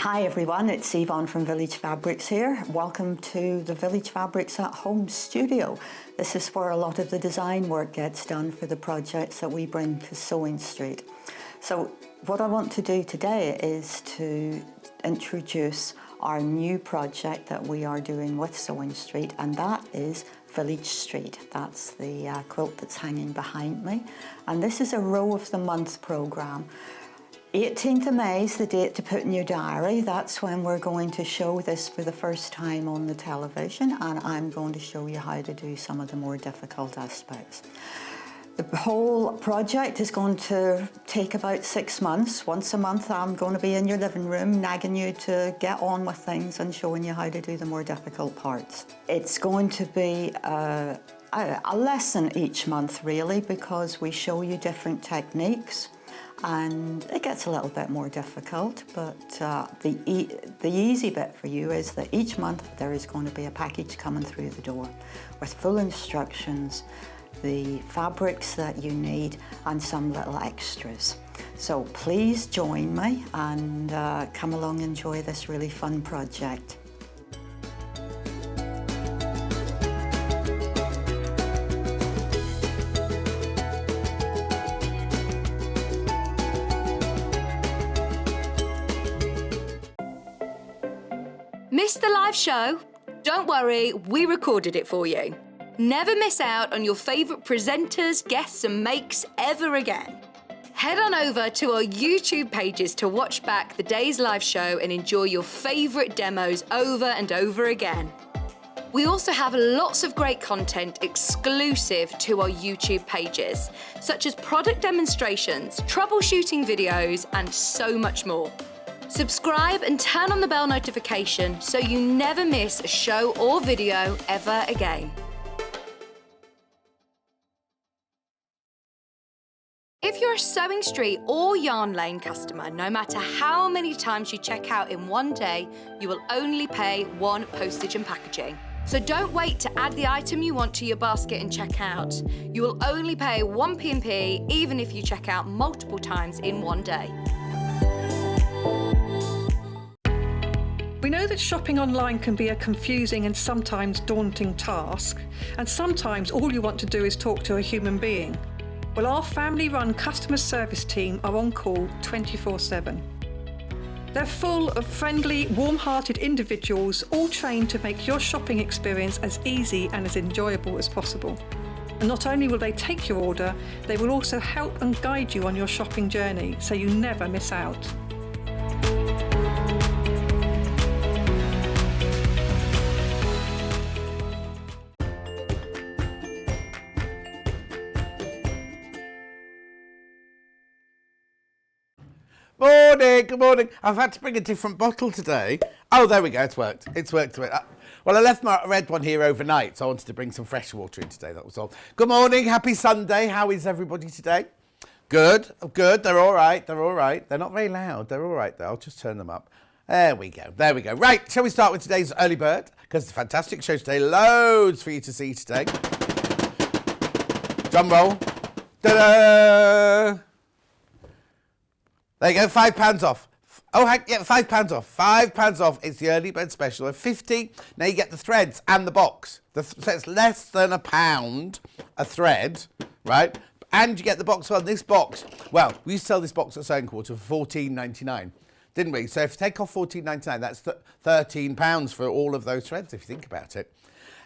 Hi everyone, it's Yvonne from Village Fabrics here. Welcome to the Village Fabrics at Home studio. This is where a lot of the design work gets done for the projects that we bring to Sewing Street. So what I want to do today is to introduce our new project that we are doing with Sewing Street, and that is Village Street. That's the quilt that's hanging behind me. And this is a row of the month programme. 18th of May is the date to put in your diary. That's when we're going to show this for the first time on the television, and I'm going to show you how to do some of the more difficult aspects. The whole project is going to take about 6 months. Once a month I'm going to be in your living room nagging you to get on with things and showing you how to do the more difficult parts. It's going to be a lesson each month really, because we show you different techniques. And it gets a little bit more difficult, but the easy bit for you is that each month there is going to be a package coming through the door with full instructions, the fabrics that you need, and some little extras. So please join me and come along and enjoy this really fun project. Missed the live show? Don't worry, we recorded it for you. Never miss out on your favourite presenters, guests and makes ever again. Head on over to our YouTube pages to watch back the day's live show and enjoy your favourite demos over and over again. We also have lots of great content exclusive to our YouTube pages, such as product demonstrations, troubleshooting videos and so much more. Subscribe and turn on the bell notification so you never miss a show or video ever again. If you're a Sewing Street or Yarn Lane customer, no matter how many times you check out in one day, you will only pay one postage and packaging. So don't wait to add the item you want to your basket and check out. You will only pay one P&P even if you check out multiple times in one day. We know that shopping online can be a confusing and sometimes daunting task, and sometimes all you want to do is talk to a human being. Well, our family-run customer service team are on call 24/7. They're full of friendly, warm-hearted individuals, all trained to make your shopping experience as easy and as enjoyable as possible. And not only will they take your order, they will also help and guide you on your shopping journey, so you never miss out. Morning, good morning. I've had to bring a different bottle today. Oh, there we go, it's worked. It's worked. Well, I left my red one here overnight, so I wanted to bring some fresh water in today, that was all. Good morning, happy Sunday. How is everybody today? Good, good, they're all right, they're all right. They're not very loud, they're all right though. I'll just turn them up. There we go, there we go. Right, shall we start with today's early bird? Because it's a fantastic show today, loads for you to see today. Drum roll. Ta-da! There you go, £5 off. Oh, yeah, £5 off. £5 off. It's the early bird special of 50. Now you get the threads and the box. So it's less than £1 a thread, right? And you get the box on this box. Well, we used to sell this box at Sewing Quarter for £14.99, didn't we? So if you take off £14.99, that's £13 for all of those threads, if you think about it.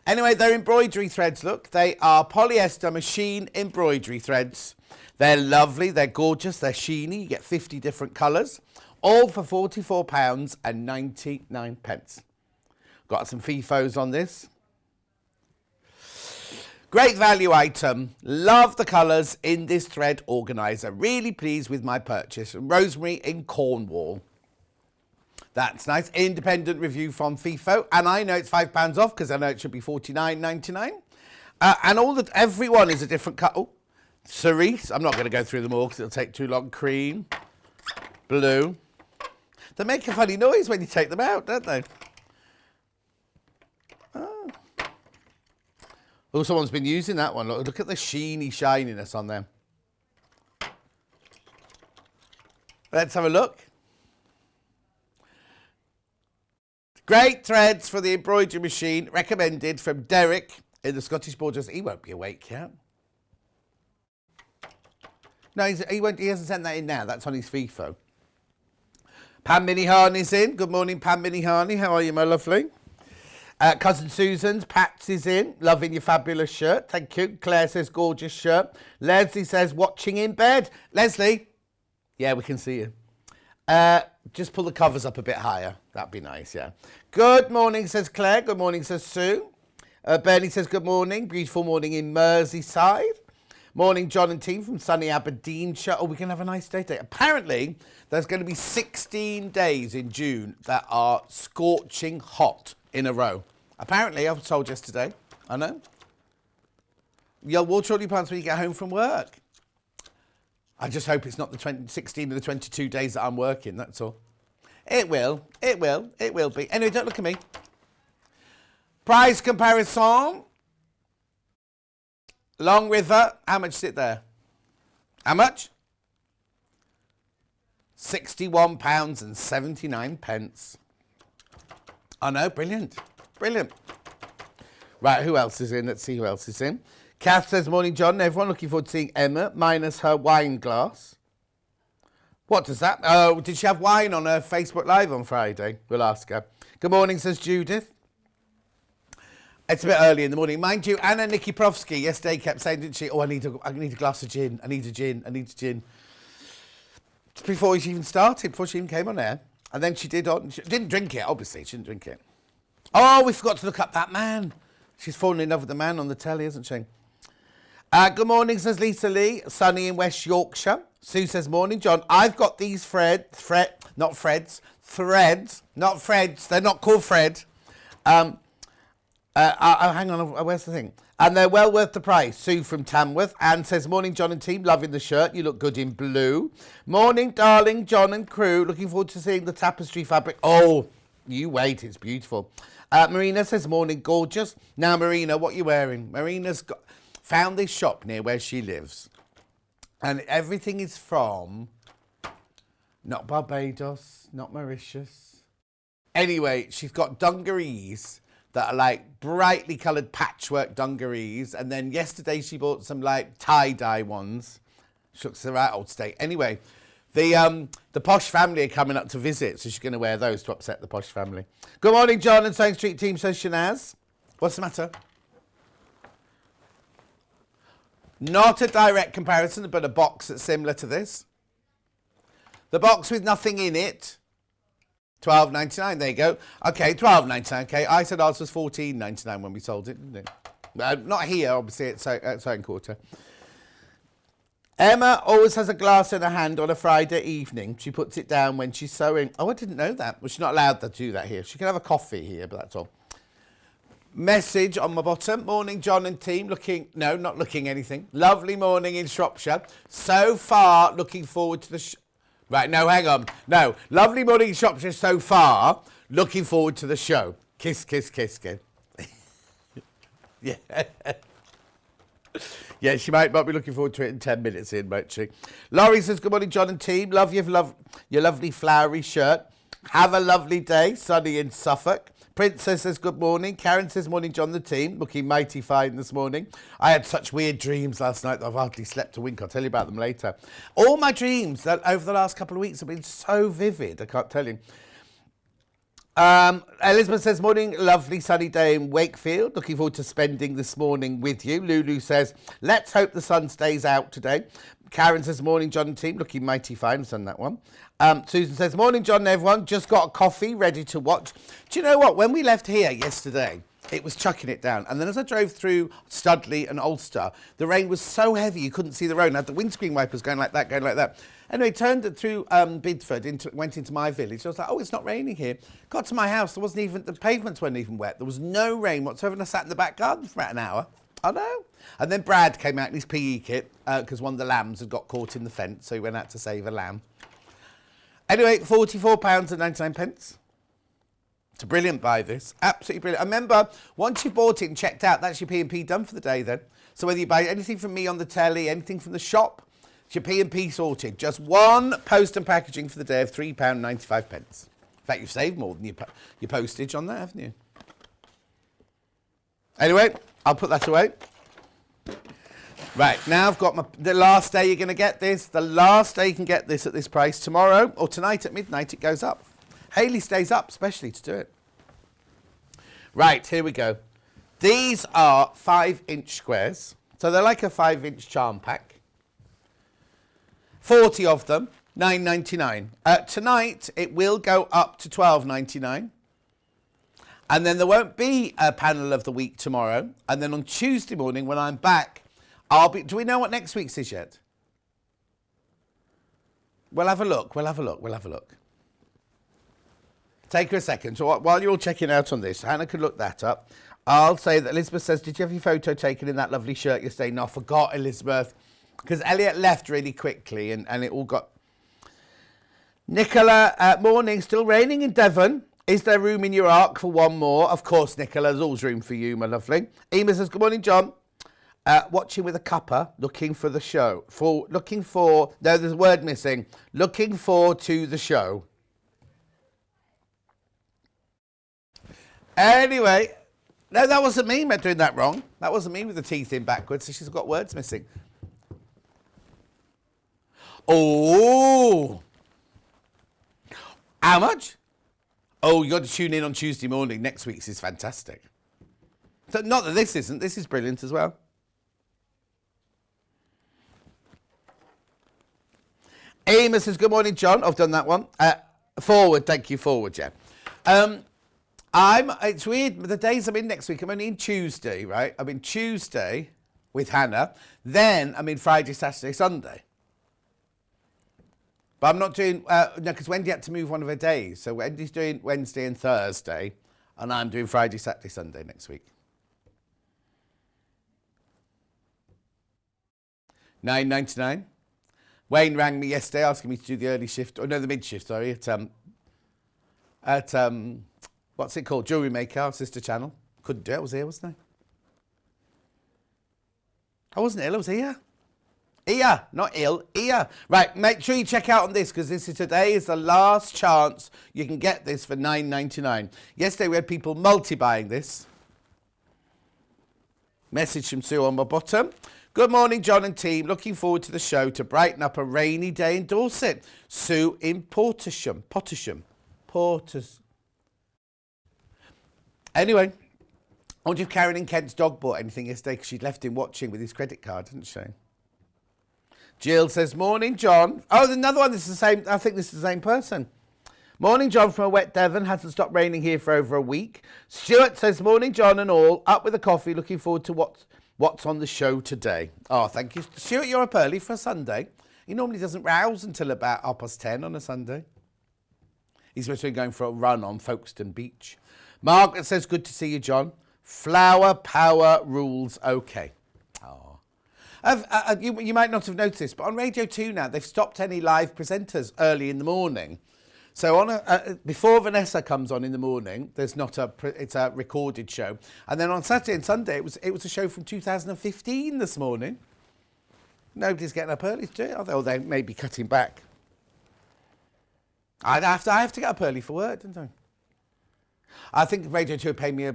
Anyway, they're embroidery threads, look. They are polyester machine embroidery threads. They're lovely, they're gorgeous, they're sheeny. You get 50 different colours, all for £44.99. Got some FIFOs on this. Great value item. Love the colours in this thread organiser. Really pleased with my purchase. Rosemary in Cornwall. That's nice. Independent review from FIFO. And I know it's £5 off because I know it should be £49.99. And everyone is a different cut. Oh, cerise. I'm not going to go through them all because it'll take too long. Cream. Blue. They make a funny noise when you take them out, don't they? Oh, someone's been using that one. Look at the sheeny shininess on them. Let's have a look. Great threads for the embroidery machine, recommended from Derek in the Scottish Borders. He won't be awake yet. No, he hasn't sent that in now. That's on his FIFO. Pam Miniharney's in. Good morning, Pam Miniharney. How are you, my lovely? Cousin Susan's, Pat's is in. Loving your fabulous shirt. Thank you. Claire says, gorgeous shirt. Leslie says, watching in bed. Leslie? Yeah, we can see you. Just pull the covers up a bit higher. That'd be nice, yeah. Good morning, says Claire. Good morning, says Sue. Bernie says, good morning. Beautiful morning in Merseyside. Morning, John and team from sunny Aberdeenshire. Oh, we can have a nice day today. Apparently, there's going to be 16 days in June that are scorching hot in a row. Apparently, I was told yesterday. I know. You'll water all your plants when you get home from work. I just hope it's not the 16 of the 22 days that I'm working, that's all. It will be. Anyway, don't look at me. Price comparison. Long River, how much is it there? How much? £61.79. I know, brilliant. Brilliant. Right, who else is in? Let's see who else is in. Kath says, morning, John. Everyone looking forward to seeing Emma, minus her wine glass. What does that... Oh, did she have wine on her Facebook Live on Friday? We'll ask her. Good morning, says Judith. It's a bit early in the morning. Mind you, Anna Nikiprowski yesterday kept saying, didn't she, oh, I need a glass of gin. I need a gin. Before she even started, before she even came on air. And then she didn't drink it, obviously. She didn't drink it. Oh, we forgot to look up that man. She's fallen in love with the man on the telly, isn't she? Good morning, says Lisa Lee. Sunny in West Yorkshire. Sue says, morning, John. I've got these threads. Not Freds. They're not called Fred. Hang on, where's the thing? And they're well worth the price. Sue from Tamworth. Anne says, morning, John and team. Loving the shirt. You look good in blue. Morning, darling, John and crew. Looking forward to seeing the tapestry fabric. Oh, you wait. It's beautiful. Marina says, morning, gorgeous. Now, Marina, what are you wearing? Marina's found this shop near where she lives. And everything is from, not Barbados, not Mauritius. Anyway, she's got dungarees that are like brightly coloured patchwork dungarees. And then yesterday she bought some like tie-dye ones. She looks the right old state. Anyway, the Posh family are coming up to visit, so she's going to wear those to upset the Posh family. Good morning, John and Sewing Street team, says Shanaz. What's the matter? Not a direct comparison, but a box that's similar to this. The box with nothing in it. $12.99, there you go. Okay, $12.99, okay. I said ours was $14.99 when we sold it, didn't it? Not here, obviously, at Sewing Quarter. Emma always has a glass in her hand on a Friday evening. She puts it down when she's sewing. Oh, I didn't know that. Well, she's not allowed to do that here. She can have a coffee here, but that's all. Message on my bottom. Morning, John and team. Not looking anything. Lovely morning in Shropshire. So far, looking forward to the... Right, no, hang on. No, lovely morning in Shropshire so far. Looking forward to the show. Kiss, kiss, kiss, kiss. Yeah. Yeah, she might be looking forward to it in 10 minutes in, might she? Laurie says, good morning, John and team. Love your lovely flowery shirt. Have a lovely day. Sunny in Suffolk. Princess says, good morning. Karen says, morning, John the team. Looking mighty fine this morning. I had such weird dreams last night that I've hardly slept a wink. I'll tell you about them later. All my dreams that over the last couple of weeks have been so vivid, I can't tell you. Elizabeth says, morning, lovely sunny day in Wakefield. Looking forward to spending this morning with you. Lulu says, let's hope the sun stays out today. Karen says, morning, John and team. Looking mighty fine. I've done that one. Susan says, morning, John and everyone. Just got a coffee ready to watch. Do you know what? When we left here yesterday, it was chucking it down. And then as I drove through Studley and Ulster, the rain was so heavy you couldn't see the road. And I had the windscreen wipers going like that, going like that. Anyway, turned it through Bidford, went into my village. I was like, oh, it's not raining here. Got to my house, there wasn't even, the pavements weren't even wet. There was no rain whatsoever, and I sat in the back garden for about an hour. I know. And then Brad came out in his PE kit because one of the lambs had got caught in the fence, so he went out to save a lamb. Anyway, £44.99. It's a brilliant buy, this. Absolutely brilliant. I remember, once you've bought it and checked out, that's your P&P done for the day then. So whether you buy anything from me on the telly, anything from the shop, it's your P&P sorted. Just one post and packaging for the day of £3.95. fact, you've saved more than your postage on that, haven't you? Anyway, I'll put that away. Right, now I've got the last day you're going to get this. The last day you can get this at this price. Tomorrow or tonight at midnight it goes up. Hayley stays up especially to do it. Right, here we go. These are 5-inch squares. So they're like a 5-inch charm pack. 40 of them, $9.99. Tonight it will go up to $12.99. And then there won't be a panel of the week tomorrow. And then on Tuesday morning when I'm back, do we know what next week's is yet? We'll have a look. Take her a second. So while you're all checking out on this, Hannah could look that up. I'll say that Elizabeth says, did you have your photo taken in that lovely shirt yesterday? No, I forgot, Elizabeth. Because Elliot left really quickly and it all got... Nicola, morning. Still raining in Devon. Is there room in your ark for one more? Of course, Nicola. There's always room for you, my lovely. Ema says, good morning, John. Watching with a cuppa, looking for the show. No, there's a word missing. Looking forward to the show. Anyway, no, that wasn't me doing that wrong. That wasn't me with the teeth in backwards. So she's got words missing. Oh. How much? Oh, you got to tune in on Tuesday morning. Next week's is fantastic. So not that this isn't. This is brilliant as well. Amos says, good morning, John. I've done that one. Forward, thank you. Forward, yeah. It's weird, the days I'm in next week, I'm only in Tuesday, right? I'm in Tuesday with Hannah. Then I'm in Friday, Saturday, Sunday. But I'm not doing, no, because Wendy had to move one of her days. So Wendy's doing Wednesday and Thursday, and I'm doing Friday, Saturday, Sunday next week. $9.99. Wayne rang me yesterday asking me to do the early shift, or no, the mid shift, sorry, at what's it called? Jewellery Maker, our sister channel. Couldn't do it, I was here, wasn't I? I wasn't ill, I was here. Here, not ill, here. Right, make sure you check out on this, because today is the last chance you can get this for $9.99. Yesterday we had people multi-buying this. Message from Sue on my bottom. Good morning, John and team. Looking forward to the show to brighten up a rainy day in Dorset. Sue in Portisham. Anyway, I wonder if Karen in Kent's dog bought anything yesterday because she'd left him watching with his credit card, didn't she? Jill says, morning, John. Oh, there's another one. This is the same. I think this is the same person. Morning, John from a wet Devon. Hasn't stopped raining here for over a week. Stuart says, morning, John and all. Up with a coffee. Looking forward to what's on the show today. Oh, thank you. Stuart, you're up early for a Sunday. He normally doesn't rouse until about 10:30 on a Sunday. He's supposed to be going for a run on Folkestone Beach. Margaret says, good to see you, John. Flower power rules okay. Oh. You might not have noticed, but on Radio 2 now, they've stopped any live presenters early in the morning. So before Vanessa comes on in the morning, it's a recorded show. And then on Saturday and Sunday, it was a show from 2015 this morning. Nobody's getting up early to do it, although they may be cutting back. I have to get up early for work, don't I? I think Radio 2 pay me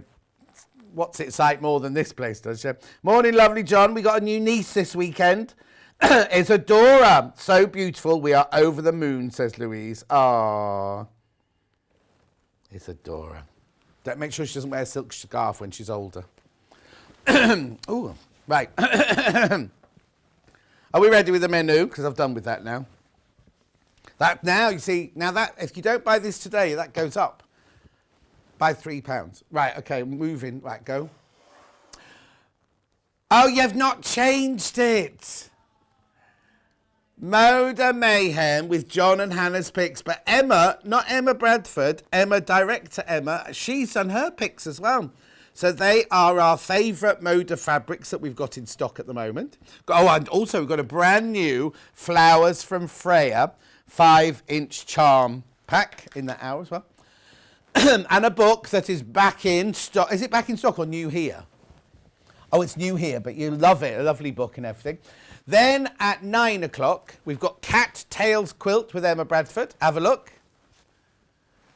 site more than this place does. Yeah. Morning, lovely John. We got a new niece this weekend. It's Adora. So beautiful. We are over the moon, says Louise. Ah, it's Adora. Make sure she doesn't wear a silk scarf when she's older. Ooh, right. Are we ready with the menu? Because I've done with that now. If you don't buy this today, that goes up by £3. Right, okay, moving. Right, go. Oh, you've not changed it. Moda Mayhem with John and Hannah's picks. But Emma, not Emma Bradford, director Emma, she's done her picks as well. So they are our favourite Moda fabrics that we've got in stock at the moment. Oh, and also we've got a brand new Flowers from Freya 5-inch charm pack in that hour as well. And a book that is back in stock. Is it back in stock or new here? Oh, it's new here, but you love it. A lovely book and everything. Then at 9 o'clock, we've got Cat Tails Quilt with Emma Bradford. Have a look.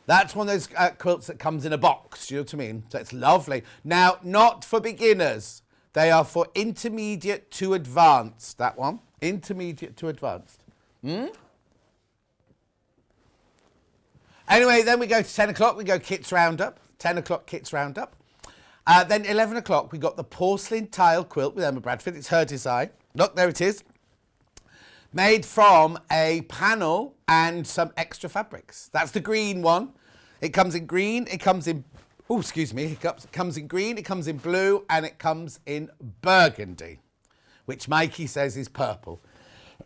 That's one of those quilts that comes in a box, you know what I mean? So it's lovely. Now, not for beginners. They are for intermediate to advanced, that one. Intermediate to advanced. Anyway, then we go to 10 o'clock, we go Kits Roundup. 10 o'clock Kits Roundup. Then 11 o'clock, we got the porcelain tile quilt with Emma Bradford. It's her design. Look, there it is. Made from a panel and some extra fabrics. That's the green one. It comes in green, it comes in, oh, excuse me, hiccups. It comes in green, it comes in blue, and it comes in burgundy, which Mikey says is purple.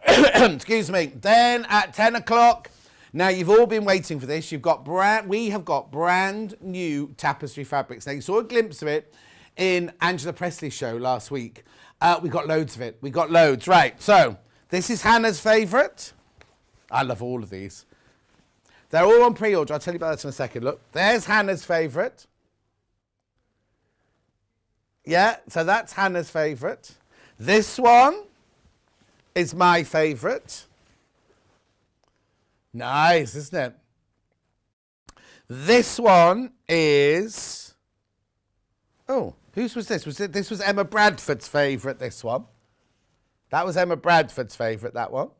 Excuse me. Then at 10 o'clock, now you've all been waiting for this. We have got brand new tapestry fabrics. Now you saw a glimpse of it in Angela Presley's show last week. We got loads of it. We got loads. Right. So this is Hannah's favourite. I love all of these. They're all on pre-order. I'll tell you about that in a second. Look, there's Hannah's favourite. Yeah, so that's Hannah's favourite. This one is my favourite. Nice, isn't it? This one is... Oh, whose was this? This was Emma Bradford's favourite, this one. That was Emma Bradford's favourite, that one.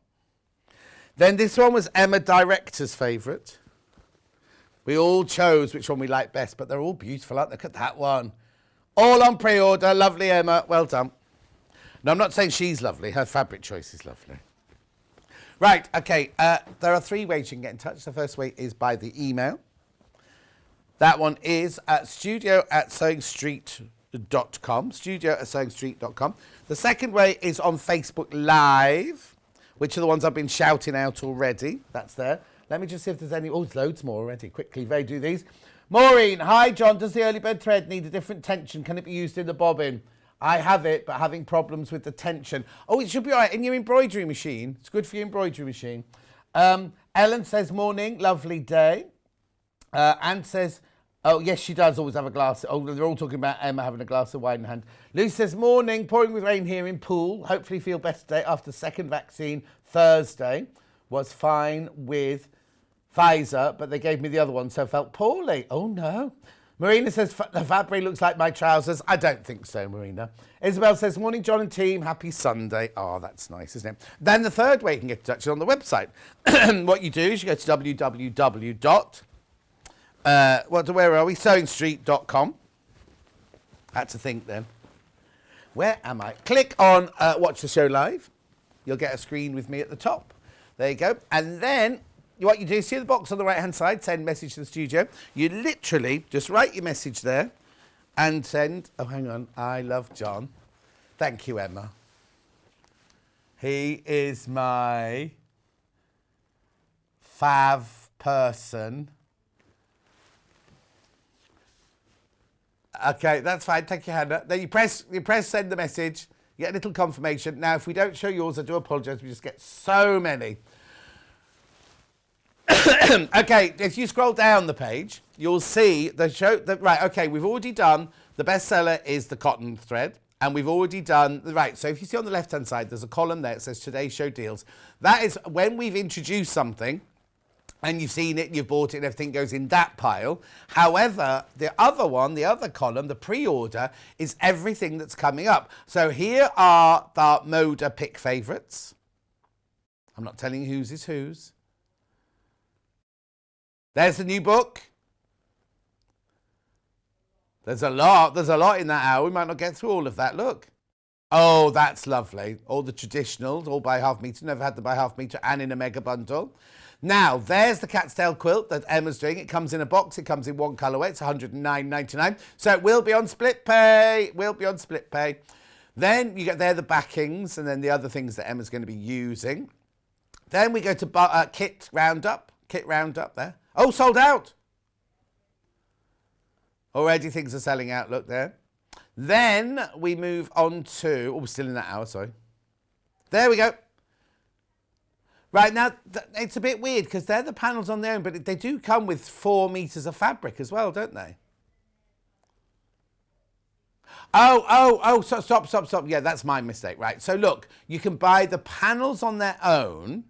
Then this one was Emma Director's favourite. We all chose which one we liked best, but they're all beautiful, aren't they? Look at that one. All on pre-order. Lovely, Emma. Well done. No, I'm not saying she's lovely. Her fabric choice is lovely. Right, okay. There are 3 ways you can get in touch. The first way is by the email. That one is at studio@sewingstreet.com. Studio@sewingstreet.com. The second way is on Facebook Live, which are the ones I've been shouting out already. That's there. Let me just see if there's any... Oh, there's loads more already. Quickly, they do these. Maureen, hi, John. Does the early bird thread need a different tension? Can it be used in the bobbin? I have it, but having problems with the tension. Oh, it should be all right in your embroidery machine. It's good for your embroidery machine. Ellen says, morning, lovely day. Anne says... Oh, yes, she does always have a glass. Oh, they're all talking about Emma having a glass of wine in hand. Lou says, morning, pouring with rain here in Poole. Hopefully feel better today after the second vaccine Thursday. Was fine with Pfizer, but they gave me the other one, so felt poorly. Oh, no. Marina says, the fabric looks like my trousers. I don't think so, Marina. Isabel says, morning, John and team. Happy Sunday. Oh, that's nice, isn't it? Then the third way you can get in touch is on the website. What you do is you go to where are we? Sewingstreet.com. Had to think then. Where am I? Click on Watch the Show Live. You'll get a screen with me at the top. There you go. And then what you do, see the box on the right-hand side, send message to the studio. You literally just write your message there and send... Oh, hang on. I love John. Thank you, Emma. He is my fav person. Okay, that's fine. Thank you, Hannah. Then you press send the message. You get a little confirmation. Now, if we don't show yours, I do apologise. We just get so many. Okay, if you scroll down the page, you'll see the show. Right, okay, we've already done, the bestseller is the cotton thread. And we've already done, right, so if you see on the left-hand side, there's a column there that says Today's Show Deals. That is when we've introduced something, and you've seen it, you've bought it, and everything goes in that pile. However, the other one, the other column, the pre-order, is everything that's coming up. So here are the Moda pick favourites. I'm not telling you whose is whose. There's the new book. There's a lot in that hour. We might not get through all of that. Look. Oh, that's lovely. All the traditionals, all by half metre. Never had them by half metre and in a mega bundle. Now, there's the cat's tail quilt that Emma's doing. It comes in a box. It comes in one colourway. It's $109.99. So it will be on split pay. Then you get there the backings and then the other things that Emma's going to be using. Then we go to Kit Roundup. Kit Roundup there. Oh, sold out. Already things are selling out. Look there. Then we move on to... Oh, we're still in that hour, sorry. There we go. Right, now, it's a bit weird because they're the panels on their own, but they do come with 4 metres of fabric as well, don't they? Oh, stop. Yeah, that's my mistake, right. So, look, you can buy the panels on their own,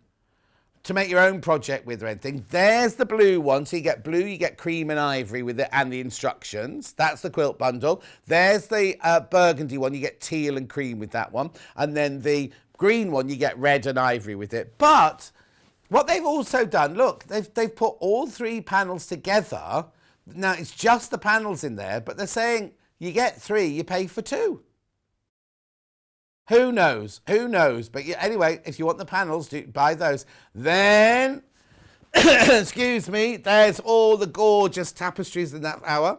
to make your own project with or anything. There's the blue one. So you get blue, you get cream and ivory with it and the instructions. That's the quilt bundle. There's the burgundy one. You get teal and cream with that one. And then the green one, you get red and ivory with it. But what they've also done, look, they've put all 3 panels together. Now, it's just the panels in there, but they're saying you get 3, you pay for 2. Who knows? Who knows? But yeah, anyway, if you want the panels, buy those. Then, excuse me, there's all the gorgeous tapestries in that hour.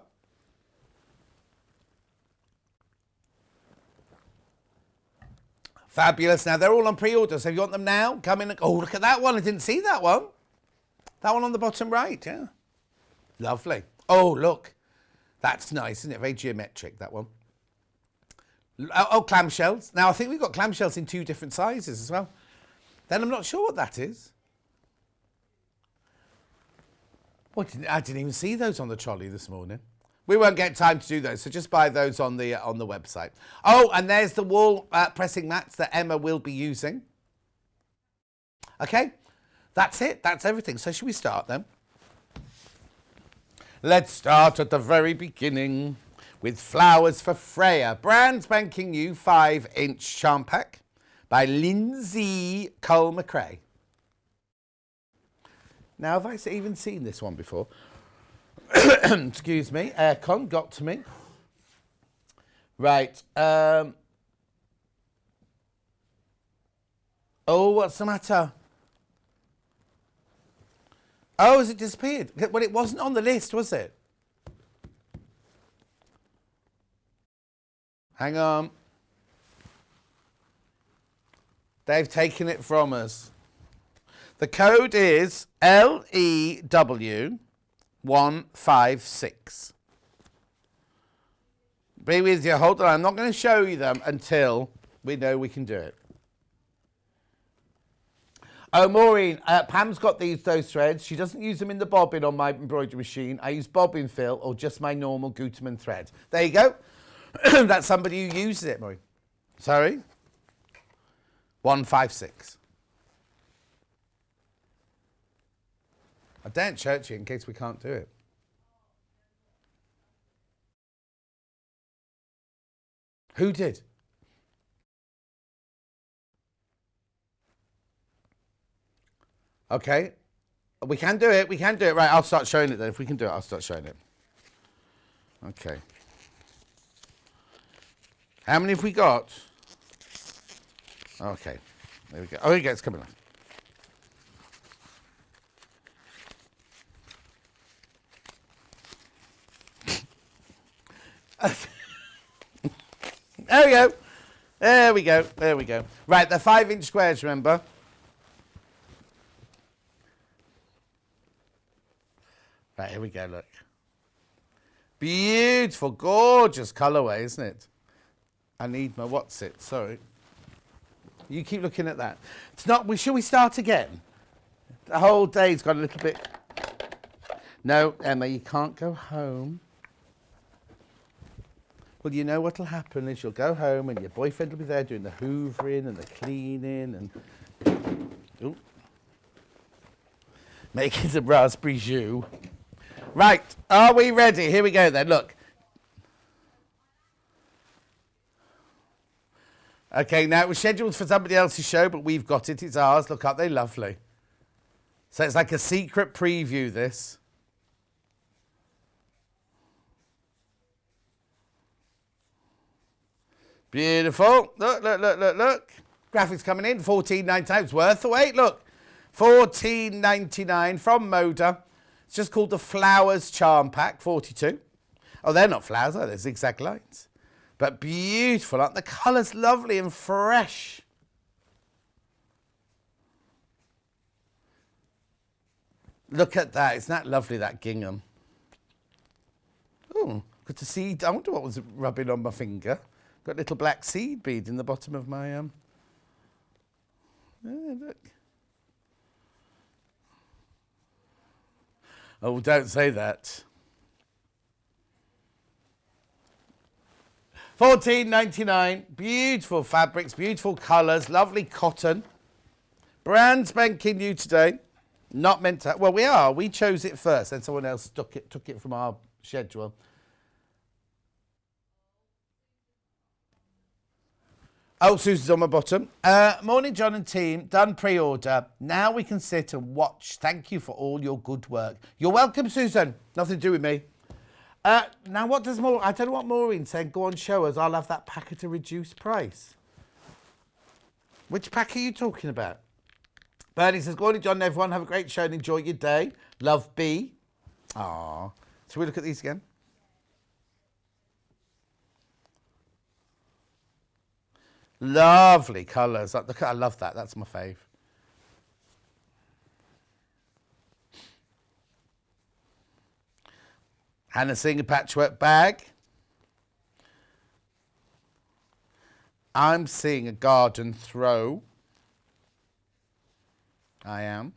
Fabulous. Now, they're all on pre-order, so if you want them now, come in. Oh, look at that one. I didn't see that one. That one on the bottom right, yeah. Lovely. Oh, look. That's nice, isn't it? Very geometric, that one. Oh, clamshells. Now, I think we've got clamshells in 2 different sizes as well. Then I'm not sure what that is. Well, I didn't even see those on the trolley this morning. We won't get time to do those, so just buy those on the website. Oh, and there's the wall pressing mats that Emma will be using. Okay, that's it. That's everything. So should we start then? Let's start at the very beginning with Flowers for Freya. Brand spanking new 5-inch charm pack by Lindsay Cole McRae. Now, have I even seen this one before? Excuse me. Aircon got to me. Right. Oh, what's the matter? Oh, has it disappeared? Well, it wasn't on the list, was it? Hang on. They've taken it from us. The code is LEW156. Be with you. Hold on. I'm not going to show you them until we know we can do it. Oh, Maureen, Pam's got those threads. She doesn't use them in the bobbin on my embroidery machine. I use bobbin fill or just my normal Gutermann thread. There you go. That's somebody who uses it, Maureen. Sorry? 156. I daren't church you in case we can't do it. Who did? Okay. We can do it. We can do it. Right, I'll start showing it then. If we can do it, I'll start showing it. Okay. How many have we got? Okay. There we go. Oh, here we go. It's coming up. There we go. There we go. There we go. Right, they're 5-inch squares, remember? Right, here we go, look. Beautiful, gorgeous colourway, isn't it? I need my what's it, sorry. You keep looking at that. It's not, shall we start again? The whole day's got a little bit... No, Emma, you can't go home. Well, you know what'll happen is you'll go home and your boyfriend will be there doing the hoovering and the cleaning and... Ooh. Making some raspberry jus. Right, are we ready? Here we go then, look. Okay, now it was scheduled for somebody else's show, but we've got it. It's ours. Look, aren't they lovely? So it's like a secret preview, this. Beautiful. Look, look, look, look, look. Graphics coming in, $14.99. It's worth the wait, look. $14.99 from Moda. It's just called the Flowers Charm Pack, 42. Oh, they're not flowers, are they? They're zigzag lines. But beautiful, aren't the colours lovely and fresh? Look at that. Isn't that lovely, that gingham? Oh, good to see. I wonder what was rubbing on my finger. Got a little black seed bead in the bottom of my... Yeah, look. Oh, don't say that. $14.99. Beautiful fabrics, beautiful colours, lovely cotton. Brand spanking new today. Not meant to. Well, we are. We chose it first, then someone else took it from our schedule. Oh, Susan's on my bottom. Morning, John and team. Done pre-order. Now we can sit and watch. Thank you for all your good work. You're welcome, Susan. Nothing to do with me. Now, what does I don't know what Maureen said. Go on, show us. I'll have that pack at a reduced price. Which pack are you talking about? Bernie says, good morning, John and everyone. Have a great show and enjoy your day. Love, B. Aww. Shall we look at these again? Lovely colours. I love that. That's my fave. Hannah seeing a patchwork bag. I'm seeing a garden throw. I am.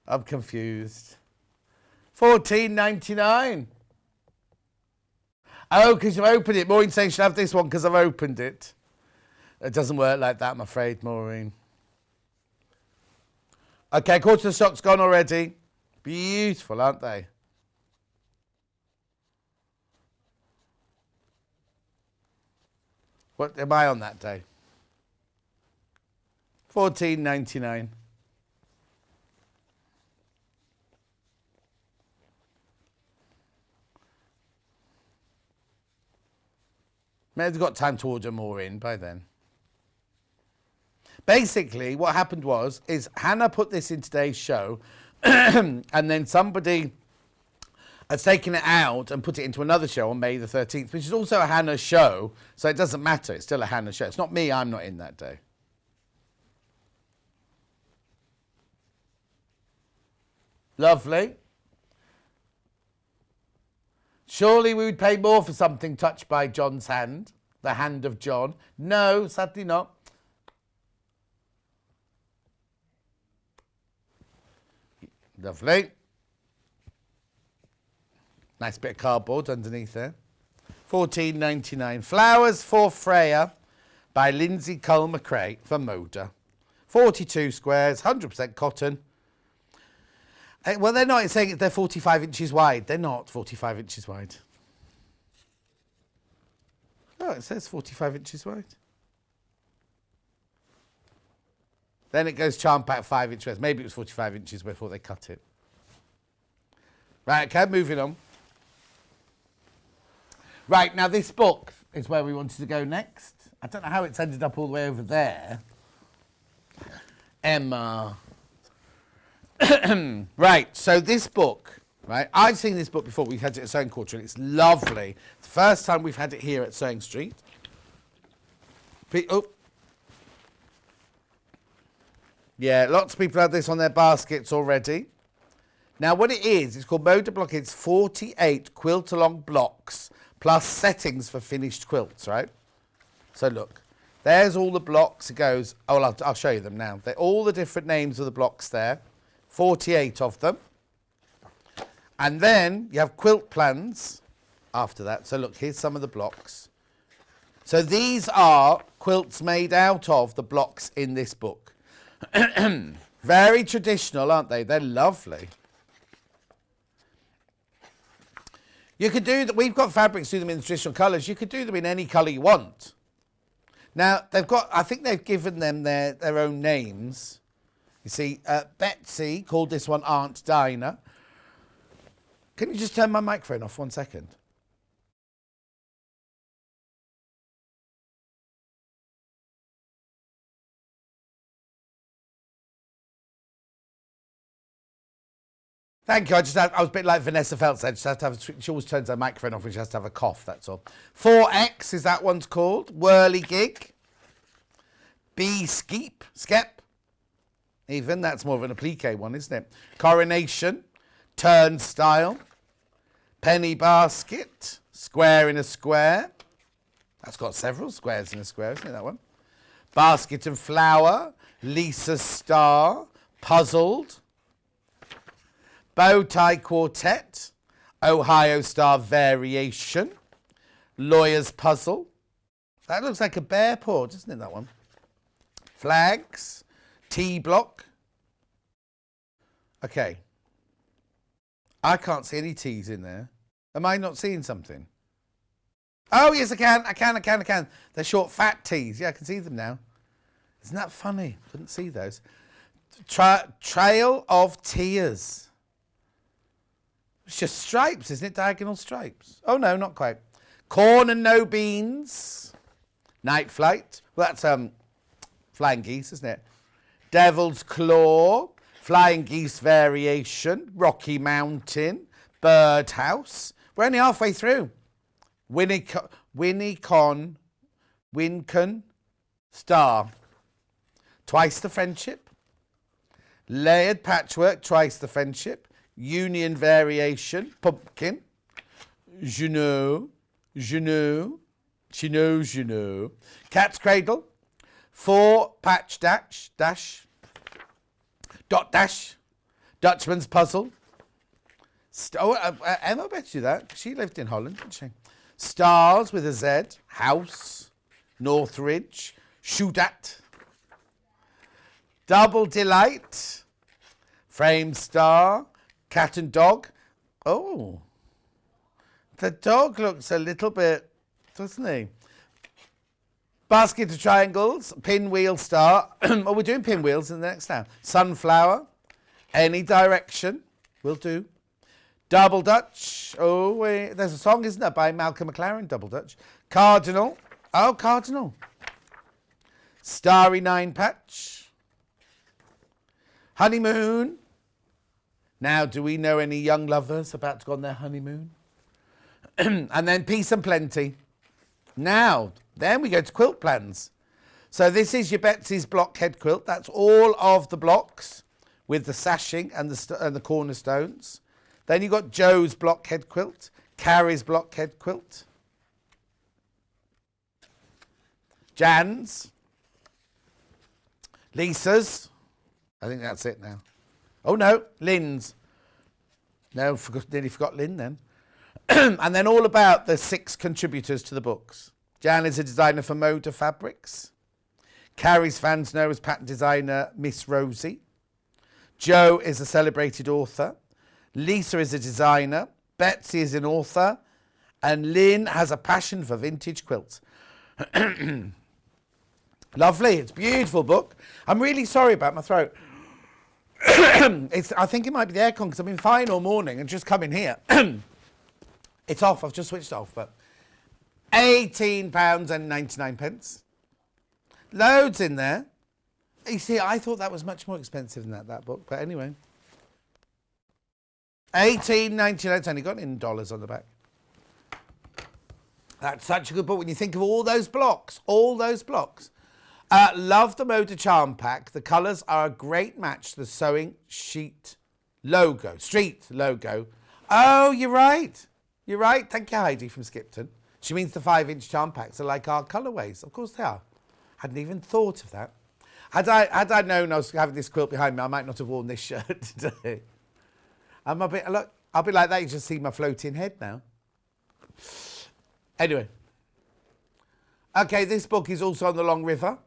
I'm confused. $14.99. Oh, because you've opened it. Maureen saying she'll have this one because I've opened it. It doesn't work like that, I'm afraid, Maureen. Okay, quarter of the stock's gone already. Beautiful, aren't they? What am I on that day? $14.99. May have got time to order more in by then. Basically, what happened is Hannah put this in today's show, and then somebody has taken it out and put it into another show on May the 13th, which is also a Hannah show, so it doesn't matter. It's still a Hannah show. It's not me. I'm not in that day. Lovely. Surely we would pay more for something touched by John's hand, the hand of John. No, sadly not. Lovely. Nice bit of cardboard underneath there. $14.99. Flowers for Freya by Lindsay Cole McRae for Moda. 42 squares, 100% cotton. Well, they're not saying they're 45 inches wide. They're not 45 inches wide. Oh, it says 45 inches wide. Then it goes charm pack 5 inches. Maybe it was 45 inches before they cut it. Right, okay, moving on. Right, now this book is where we wanted to go next. I don't know how it's ended up all the way over there. Emma. Right, so this book, right, I've seen this book before. We've had it at Sewing Quarter, and it's lovely. It's the first time we've had it here at Sewing Street. Oh. Yeah, lots of people have this on their baskets already. Now, what it is, it's called Moda Block. It's 48 quilt-along blocks plus settings for finished quilts, right? So, look, there's all the blocks. It goes, oh, I'll show you them now. They're all the different names of the blocks there. 48 of them. And then you have quilt plans after that. So, look, here's some of the blocks. So, these are quilts made out of the blocks in this book. Very traditional, aren't they? They're lovely. You could do that. We've got fabrics, do them in the traditional colours. You could do them in any colour you want. Now, they've got, I think they've given them their own names. You see, Betsy called this one Aunt Dinah. Can you just turn my microphone off 1 second? Thank you. I was a bit like Vanessa Feltz. I just have to have. She always turns her microphone off when she has to have a cough. That's all. 4X is that one's called. Whirligig. B Skep. Even that's more of an applique one, isn't it? Coronation. Turnstile. Penny basket. Square in a square. That's got several squares in a square, isn't it? That one. Basket and flower. Lisa's star. Puzzled. Bow tie quartet, Ohio Star variation, Lawyer's puzzle. That looks like a bear paw, doesn't it, that one? Flags. T-block. Okay. I can't see any T's in there. Am I not seeing something? Oh, yes, I can. They're short, fat T's. Yeah, I can see them now. Isn't that funny? Couldn't see those. Trail of Tears. It's just stripes, isn't it? Diagonal stripes. Oh, no, not quite. Corn and no beans. Night flight. Well, that's flying geese, isn't it? Devil's claw. Flying geese variation. Rocky Mountain. Birdhouse. We're only halfway through. Winnicon. Star. Twice the friendship. Layered patchwork. Twice the friendship. Union variation. Pumpkin. Juno. Cat's cradle. 4 patch dash. Dot dash. Dutchman's puzzle. Emma bet you that. She lived in Holland, didn't she? Stars with a Z. House. Northridge. Shootat. Double delight. Frame star. Cat and dog. Oh. The dog looks a little bit, doesn't he? Basket of triangles, pinwheel star. Oh, we're doing pinwheels in the next now. Sunflower, any direction will do. Double Dutch. Oh, wait, there's a song, isn't there, by Malcolm McLaren, Double Dutch. Cardinal. Oh, cardinal. Starry 9 patch. Honeymoon. Now, do we know any young lovers about to go on their honeymoon? And then peace and plenty. Now, then we go to quilt plans. So this is your Betsy's blockhead quilt. That's all of the blocks with the sashing and the cornerstones. Then you've got Joe's blockhead quilt, Carrie's blockhead quilt, Jan's, Lisa's. I think that's it now. Oh no, Lynn's. No, nearly forgot Lynn then. And then all about the 6 contributors to the books. Jan is a designer for Moda fabrics. Carrie's fans know as pattern designer Miss Rosie. Joe is a celebrated author. Lisa is a designer. Betsy is an author. And Lynn has a passion for vintage quilts. Lovely. It's a beautiful book. I'm really sorry about my throat. I think it might be the aircon because I've been fine all morning and just come in here. It's off. I've just switched off, but £18.99. Loads in there. You see, I thought that was much more expensive than that book, but anyway. £18.99. It's only got in dollars on the back. That's such a good book when you think of all those blocks. Love the Moda Charm Pack. The colours are a great match to the sewing street logo. Oh, you're right. You're right. Thank you, Heidi from Skipton. She means the 5-inch charm packs are like our colourways. Of course they are. Hadn't even thought of that. Had I known I was having this quilt behind me, I might not have worn this shirt today. Look, I'll be like that. You just see my floating head now. Anyway. Okay, this book is also on the Long River.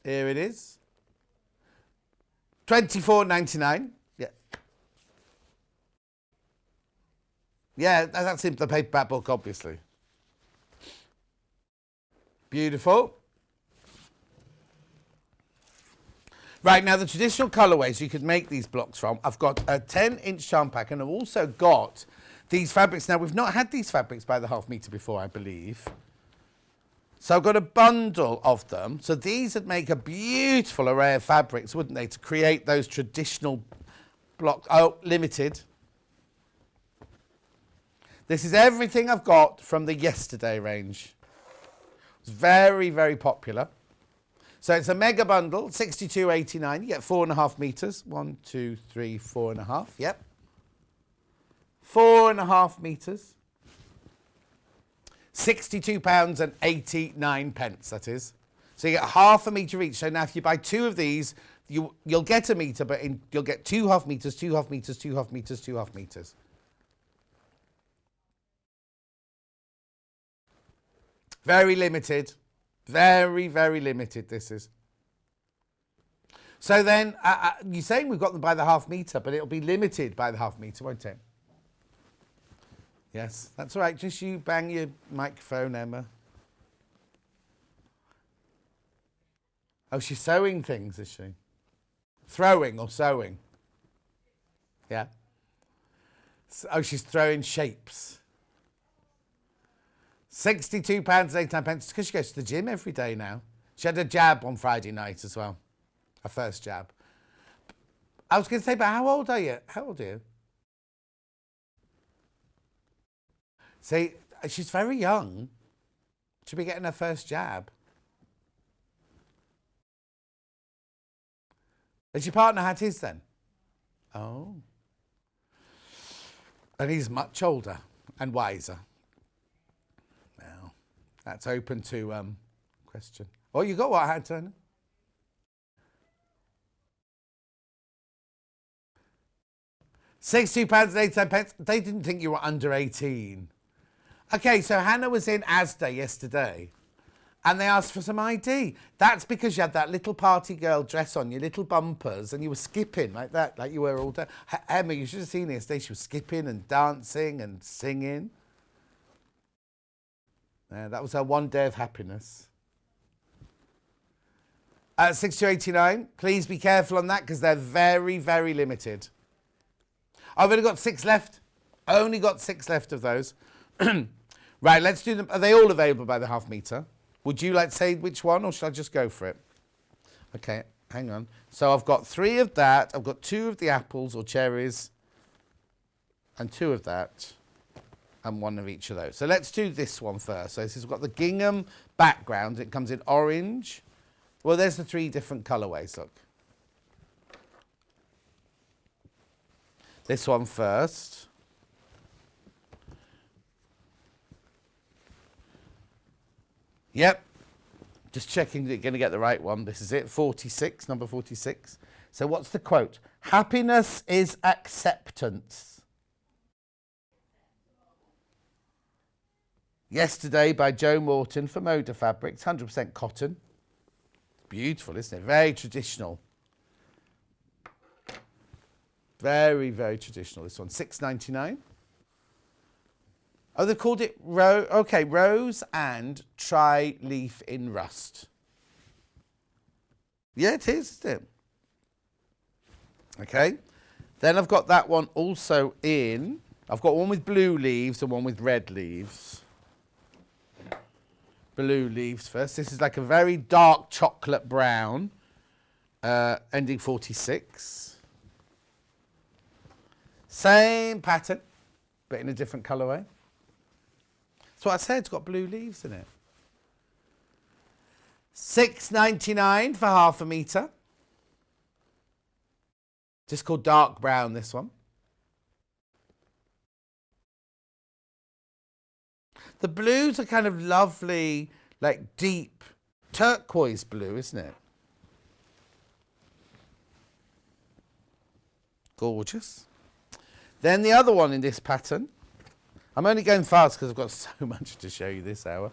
Here it is. $24.99. Yeah. Yeah, that's in the paperback book, obviously. Beautiful. Right, now the traditional colourways you could make these blocks from. I've got a 10-inch charm pack and I've also got these fabrics. Now, we've not had these fabrics by the half metre before, I believe. So I've got a bundle of them. So these would make a beautiful array of fabrics, wouldn't they, to create those traditional blocks. Oh, limited. This is everything I've got from the yesterday range. It's very, very popular. So it's a mega bundle, $62.89. You get 4.5 metres. 1, 2, 3, 4.5. Yep. 4.5 metres. £62.89, that is. So you get half a metre each. So now if you buy 2 of these, you'll get a metre, but you'll get 2 half metres, 2 half metres, 2 half metres, 2 half metres. Very limited. Very, very limited, this is. So then, you're saying we've got them by the half metre, but it'll be limited by the half metre, won't it? Yes, that's all right. Just you bang your microphone, Emma. Oh, she's sewing things, is she? Throwing or sewing? Yeah. Oh, she's throwing shapes. £62.89 because she goes to the gym every day now. She had a jab on Friday night as well. Her first jab. I was going to say, but how old are you? How old are you? See, she's very young. She'll be getting her first jab. Has your partner had his then? Oh. And he's much older and wiser. Well, that's open to question. Oh, you got what, Turner? £62.89. They didn't think you were under 18. Okay, so Hannah was in Asda yesterday and they asked for some ID. That's because you had that little party girl dress on, your little bumpers, and you were skipping like that, like you were all day. Emma, you should have seen her yesterday. She was skipping and dancing and singing. Yeah, that was her one day of happiness. At 6-2.89, please be careful on that because they're very, very limited. I've only got 6 left. Only got 6 left of those. Right, let's do them. Are they all available by the half metre? Would you like to say which one, or should I just go for it? Okay, hang on. So I've got 3 of that. I've got 2 of the apples or cherries and 2 of that and 1 of each of those. So let's do this one first. So this has got the gingham background. It comes in orange. Well, there's the 3 different colourways, look. This one first. Yep. Just checking that you're going to get the right one. This is it, 46, number 46. So what's the quote? Happiness is acceptance. Yesterday by Joe Morton for Moda Fabrics, 100% cotton. Beautiful, isn't it? Very traditional. Very, very traditional, this one. £6.99. Oh, they called it Rose and Tri-Leaf in Rust. Yeah, it is, isn't it? Okay. Then I've got that one also in. I've got one with blue leaves and one with red leaves. Blue leaves first. This is like a very dark chocolate brown, ending 46. Same pattern, but in a different colourway. That's what I said, it's got blue leaves in it. £6.99 for half a metre. Just called dark brown, this one. The blues are kind of lovely, like deep turquoise blue, isn't it? Gorgeous. Then the other one in this pattern. I'm only going fast because I've got so much to show you this hour.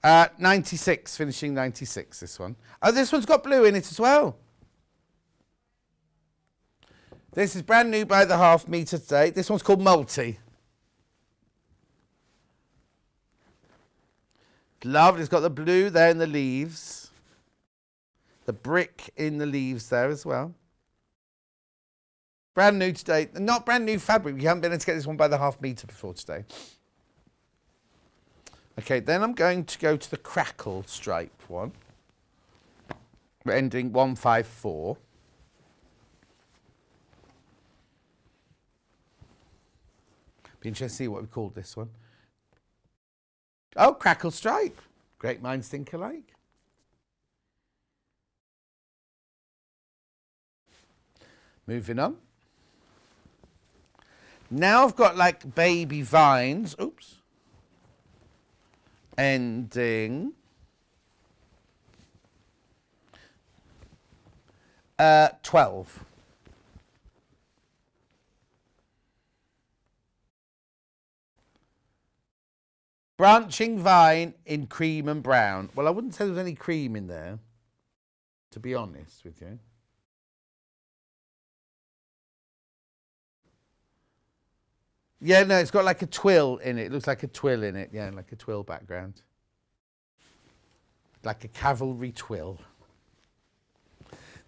96, finishing 96, this one. Oh, this one's got blue in it as well. This is brand new by the half metre today. This one's called Multi. Lovely. It's got the blue there in the leaves. The brick in the leaves there as well. Brand new today. Not brand new fabric. You haven't been able to get this one by the half metre before today. Okay, then I'm going to go to the crackle stripe one. We're ending 154. Be interested to see what we called this one. Oh, crackle stripe. Great minds think alike. Moving on. Now I've got like baby vines. Oops. Ending 12. Branching vine in cream and brown. Well, I wouldn't say there was any cream in there, to be honest with you. Yeah, no, it's got like a twill in it. It looks like a twill in it. Yeah, like a twill background. Like a cavalry twill.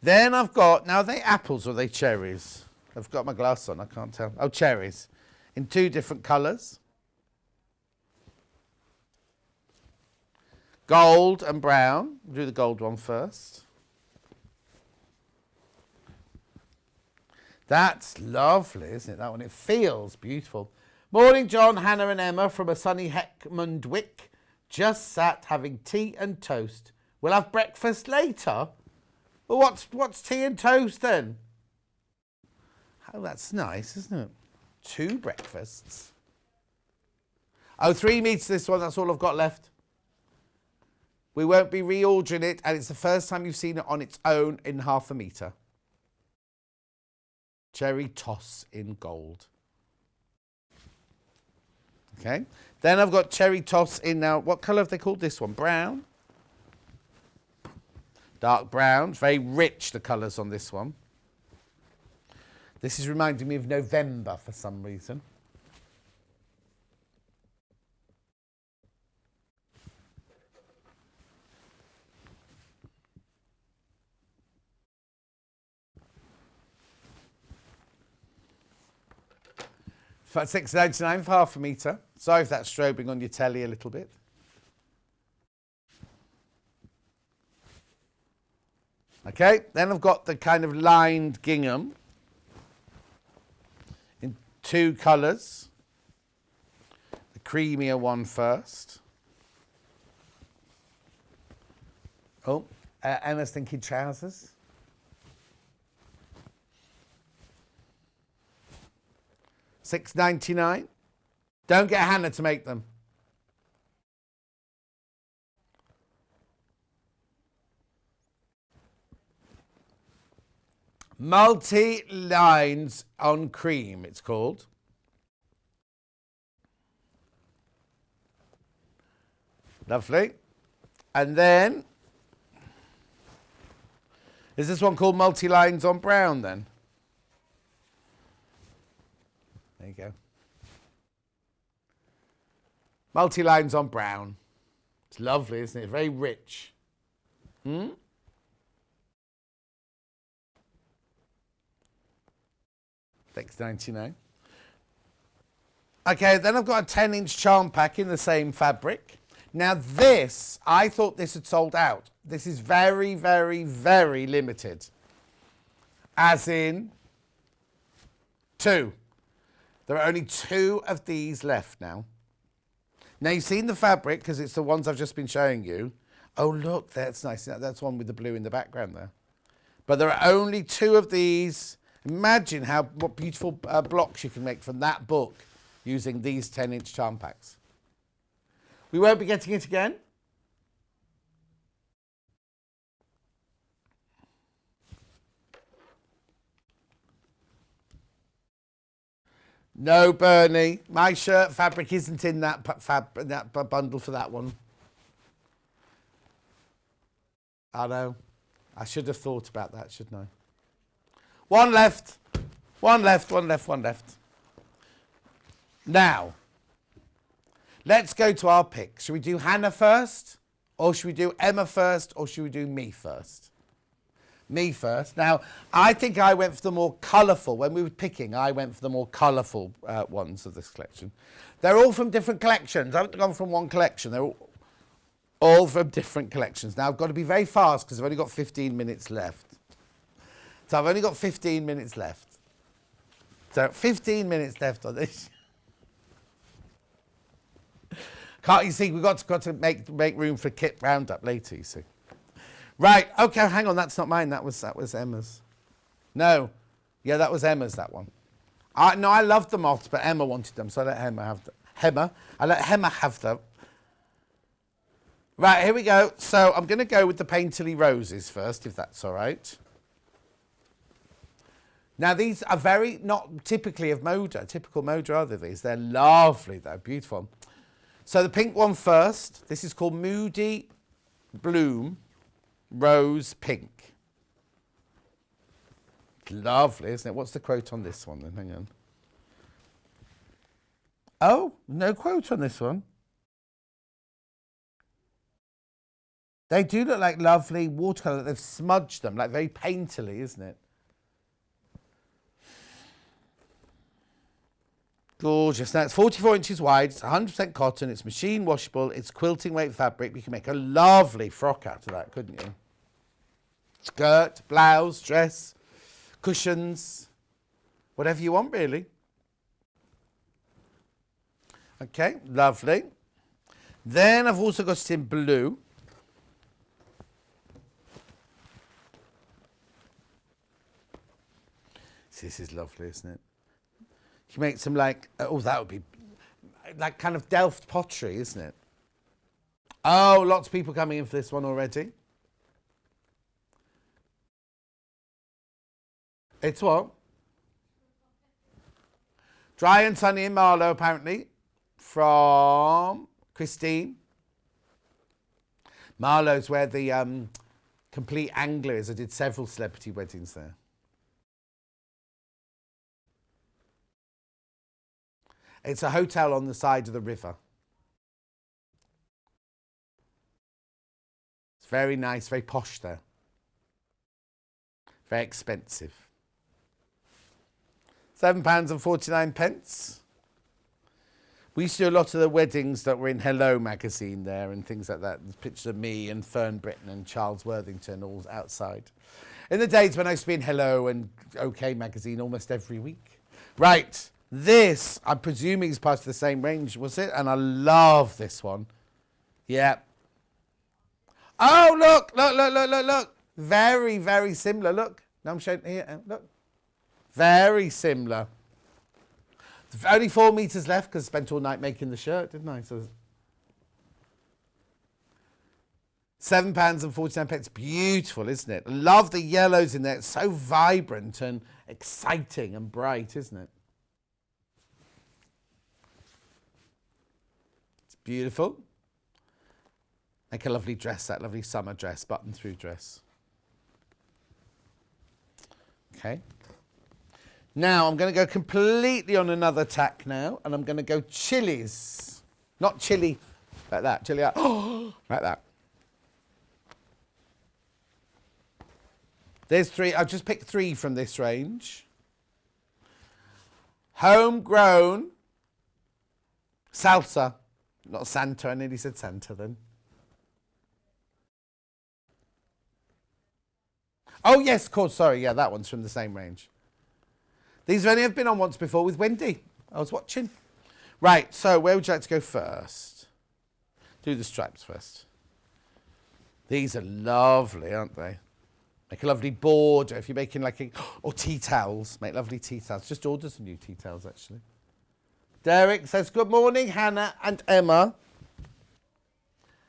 Then I've got, now are they apples or are they cherries? I've got my glass on, I can't tell. Oh, cherries. In 2 different colours. Gold and brown. We'll do the gold one first. That's lovely, isn't it, that one? It feels beautiful. Morning, John, Hannah and Emma from a sunny Heckmondwick. Just sat having tea and toast. We'll have breakfast later. Well, what's tea and toast then? Oh, that's nice, isn't it? 2 breakfasts. Oh, 3 metres this one, that's all I've got left. We won't be reordering it, and it's the first time you've seen it on its own in half a metre. Cherry toss in gold. Okay. Then I've got cherry toss in now. What colour have they called this one? Brown. Dark brown. Very rich, the colours on this one. This is reminding me of November for some reason. For £6.99 for half a metre. Sorry if that's strobing on your telly a little bit. Okay, then I've got the kind of lined gingham in 2 colours. The creamier one first. Oh, Emma's thinking trousers. £6.99. Don't get Hannah to make them. Multi-lines on cream, it's called. Lovely. And then, is this one called multi-lines on brown then? There you go. Multi-lines on brown. It's lovely, isn't it? Very rich. £6.99. Okay, then I've got a 10-inch charm pack in the same fabric. Now this, I thought this had sold out. This is very, very, very limited. As in 2. There are only 2 of these left now. Now you've seen the fabric because it's the ones I've just been showing you. Oh look, that's nice. That's one with the blue in the background there. But there are only 2 of these. Imagine what beautiful blocks you can make from that book using these 10-inch charm packs. We won't be getting it again. No, Bernie, my shirt fabric isn't in that bundle for that one. I know. I should have thought about that, shouldn't I? One left. One left, one left, one left. Now, let's go to our picks. Should we do Hannah first? Or should we do Emma first? Or should we do me first? Me first. Now, I think I went for the more colourful. When we were picking, I went for the more colourful ones of this collection. They're all from different collections. I haven't gone from one collection. They're all from different collections. Now, I've got to be very fast because I've only got 15 minutes left. So I've only got 15 minutes left. So 15 minutes left on this. Can't you see? We've got to make room for Kit Roundup later, you see. Right, okay, hang on, that's not mine, that was Emma's. No, yeah, that was Emma's, that one. No, I loved the moths, but Emma wanted them, so I let Emma have them. I let Emma have them. Right, here we go. So I'm going to go with the Painterly Roses first, if that's all right. Now, these are not typically of Moda, typical Moda, are they, these? They're lovely, though, beautiful. So the pink one first. This is called Moody Bloom Rose Pink. Lovely, isn't it? What's the quote on this one then? Hang on. Oh, no quote on this one. They do look like lovely watercolour. They've smudged them, like very painterly, isn't it? Gorgeous. Now, it's 44 inches wide. It's 100% cotton. It's machine washable. It's quilting weight fabric. You can make a lovely frock out of that, couldn't you? Skirt, blouse, dress, cushions, whatever you want, really. Okay, lovely. Then I've also got it in blue. This is lovely, isn't it? You can make some like, oh, that would be like kind of Delft pottery, isn't it? Oh, lots of people coming in for this one already. It's what? Dry and sunny in Marlow, apparently, from Christine. Marlow's where the Complete Angler is. I did several celebrity weddings there. It's a hotel on the side of the river. It's very nice, very posh there. Very expensive. £7.49. We used to do a lot of the weddings that were in Hello magazine there and things like that. There's pictures of me and Fern Britton and Charles Worthington all outside. In the days when I used to be in Hello and OK magazine almost every week. Right. This, I'm presuming, is part of the same range, was it? And I love this one. Yeah. Oh, look. Very, very similar. Look. Now I'm showing here. Look. Very similar. Only 4 meters left because I spent all night making the shirt, didn't I? So £7.49. Beautiful, isn't it? Love the yellows in there. It's so vibrant and exciting and bright, isn't it? Beautiful. Make a lovely dress, that lovely summer dress, button-through dress. Okay. Now I'm going to go completely on another tack now, and I'm going to go chilies. Not chili like that, chili out. Like that. There's 3. I've just picked 3 from this range. Homegrown salsa. Not Santa, I nearly said Santa then. Oh, yes, of course, sorry. Yeah, that one's from the same range. These only have been on once before with Wendy. I was watching. Right, so where would you like to go first? Do the stripes first. These are lovely, aren't they? Make a lovely border. If you're making like a... Or tea towels. Make lovely tea towels. Just order some new tea towels, actually. Derek says, good morning, Hannah and Emma.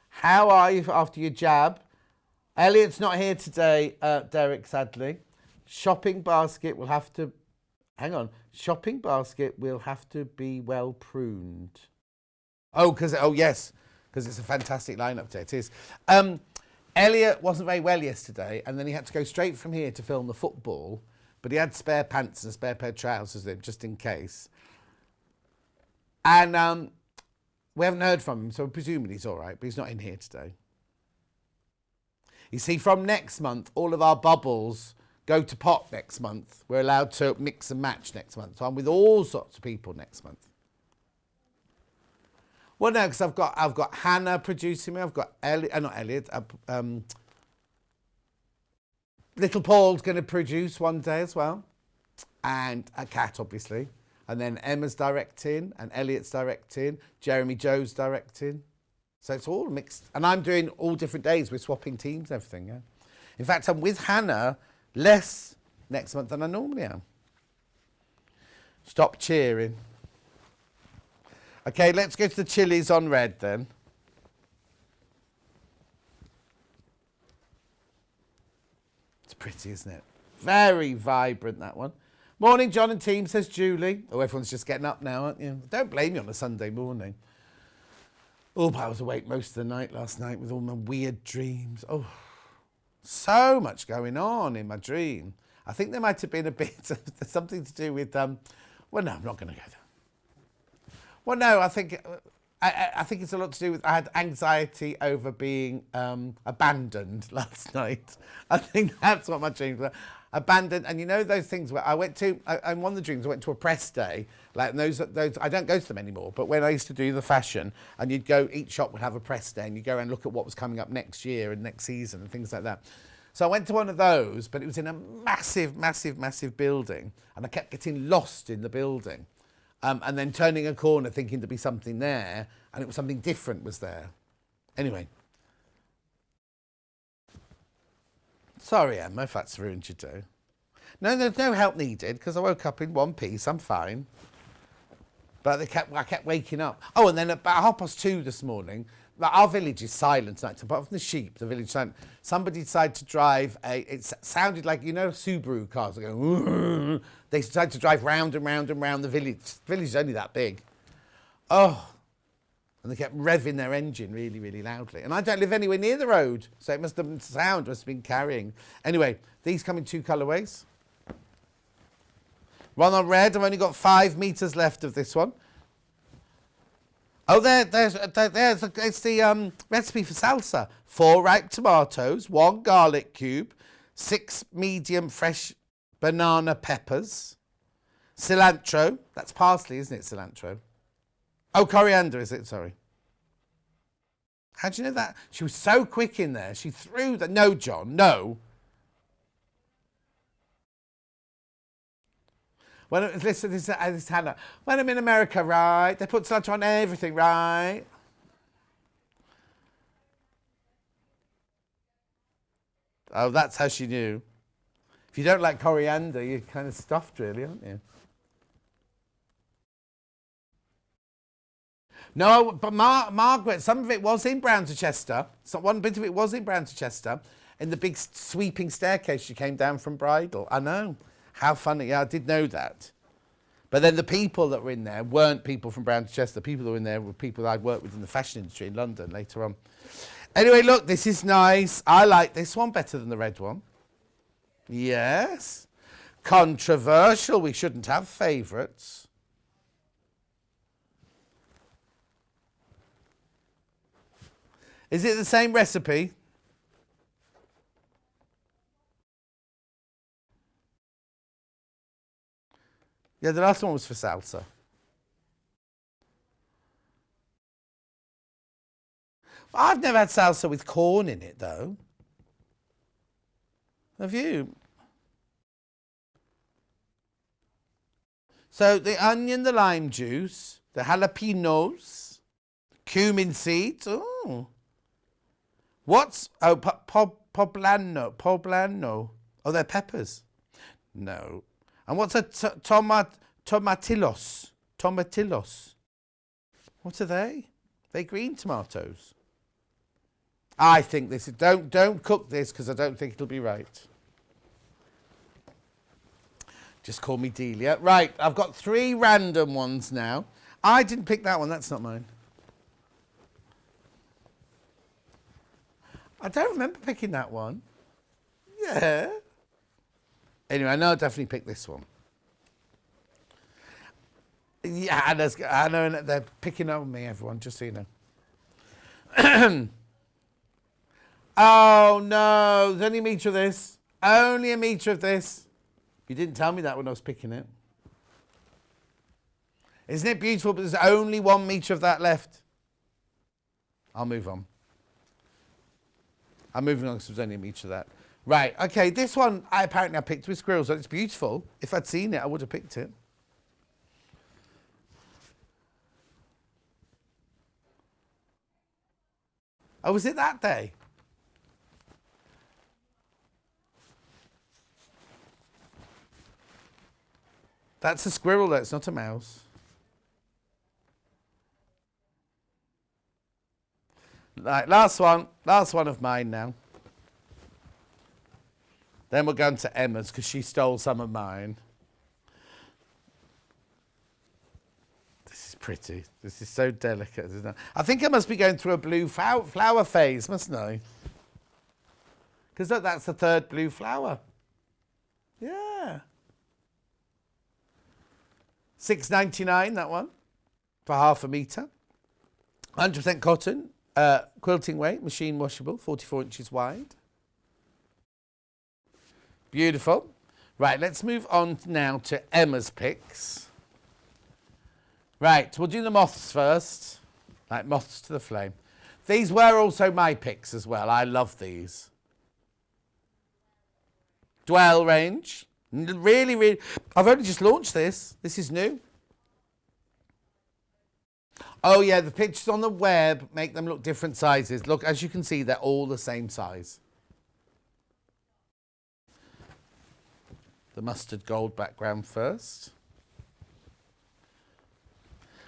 How are you after your jab? Elliot's not here today, Derek, sadly. Shopping basket will have to... Hang on. Shopping basket will have to be well pruned. Oh, yes, because it's a fantastic lineup today. It is. Elliot wasn't very well yesterday, and then he had to go straight from here to film the football, but he had spare pants and a spare pair of trousers with him, just in case. And we haven't heard from him, so presumably he's all right, but he's not in here today. You see, from next month, all of our bubbles go to pot next month. We're allowed to mix and match next month. So I'm with all sorts of people next month. Well, no, because I've got Hannah producing me. I've got not Elliot. Little Paul's going to produce one day as well, and a cat, obviously. And then Emma's directing, and Elliot's directing, Jeremy Joe's directing. So it's all mixed. And I'm doing all different days. We're swapping teams and everything, yeah. In fact, I'm with Hannah less next month than I normally am. Stop cheering. Okay, let's go to the chilies on red then. It's pretty, isn't it? Very vibrant, that one. Morning, John and team, says Julie. Oh, everyone's just getting up now, aren't you? Don't blame me on a Sunday morning. Oh, but I was awake most of the night last night with all my weird dreams. Oh, so much going on in my dream. I think there might have been a bit of something to do with, well, no, I'm not going to go there. Well, no, I think it's a lot to do with, I had anxiety over being abandoned last night. I think that's what my dreams were. Abandoned, and you know those things where I went to, in one of the dreams, I went to a press day, like those, I don't go to them anymore, but when I used to do the fashion, and you'd go, each shop would have a press day, and you'd go and look at what was coming up next year and next season and things like that. So I went to one of those, but it was in a massive, massive, massive building, and I kept getting lost in the building, and then turning a corner thinking there'd be something there, and it was something different was there. Anyway. Sorry, Emma, if that's ruined your day. No, there's no help needed, because I woke up in one piece, I'm fine. But I kept waking up. Oh, and then about 2:30 this morning, like our village is silent tonight, apart from the sheep, the village silent. Somebody decided to drive it sounded like, you know, Subaru cars are going, they decided to drive round and round and round the village. The village is only that big. Oh, and they kept revving their engine really, really loudly. And I don't live anywhere near the road, so it must have been sound, must have been carrying. Anyway, these come in 2 colourways. One on red, I've only got 5 metres left of this one. Oh, there's it's the recipe for salsa. 4 ripe tomatoes, 1 garlic cube, 6 medium fresh banana peppers, cilantro. That's parsley, isn't it, cilantro? Oh, coriander, is it? Sorry. How do you know that? She was so quick in there. She threw the... No, John, no. Well, listen, this is Hannah. When I'm in America, right, they put cilantro on everything, right? Oh, that's how she knew. If you don't like coriander, you're kind of stuffed, really, aren't you? No, but Margaret, some of it was in Brown to Chester. So one bit of it was in Brown to Chester, in the big sweeping staircase she came down from Bridal. I know. How funny. Yeah, I did know that. But then the people that were in there weren't people from Brown to Chester. The people that were in there were people that I'd worked with in the fashion industry in London later on. Anyway, look, this is nice. I like this one better than the red one. Yes. Controversial. We shouldn't have favourites. Is it the same recipe? Yeah, the last one was for salsa. I've never had salsa with corn in it, though. Have you? So the onion, the lime juice, the jalapenos, cumin seeds. Oh. What's... Oh, poblano. Oh, they're peppers. No. And what's a tomatillos? Tomatillos. What are they? They're green tomatoes. I think this is... Don't cook this, because I don't think it'll be right. Just call me Delia. Right, I've got 3 random ones now. I didn't pick that one. That's not mine. I don't remember picking that one. Yeah. Anyway, I know I definitely picked this one. Yeah, I know they're picking on me, everyone, just so you know. Oh, no. There's only a metre of this. Only a metre of this. You didn't tell me that when I was picking it. Isn't it beautiful? But there's only 1 metre of that left. I'll move on. I'm moving on because there's only a metre of that. Right, okay, this one I picked with squirrels, and it's beautiful. If I'd seen it, I would have picked it. Oh, was it that day? That's a squirrel, though, it's not a mouse. Right, last one of mine now. Then we're going to Emma's because she stole some of mine. This is pretty. This is so delicate, isn't it? I think I must be going through a blue flower phase, mustn't I? Because look, that's the third blue flower. Yeah. £6.99, that one, for half a metre. 100% cotton, quilting weight, machine washable, 44 inches wide. Beautiful. Right, let's move on now to Emma's picks. Right, we'll do the moths first. Like moths to the flame. These were also my picks as well. I love these. Dwell range. Really, really. I've only just launched this. This is new. Oh, yeah, the pictures on the web make them look different sizes. Look, as you can see, they're all the same size. The mustard gold background first.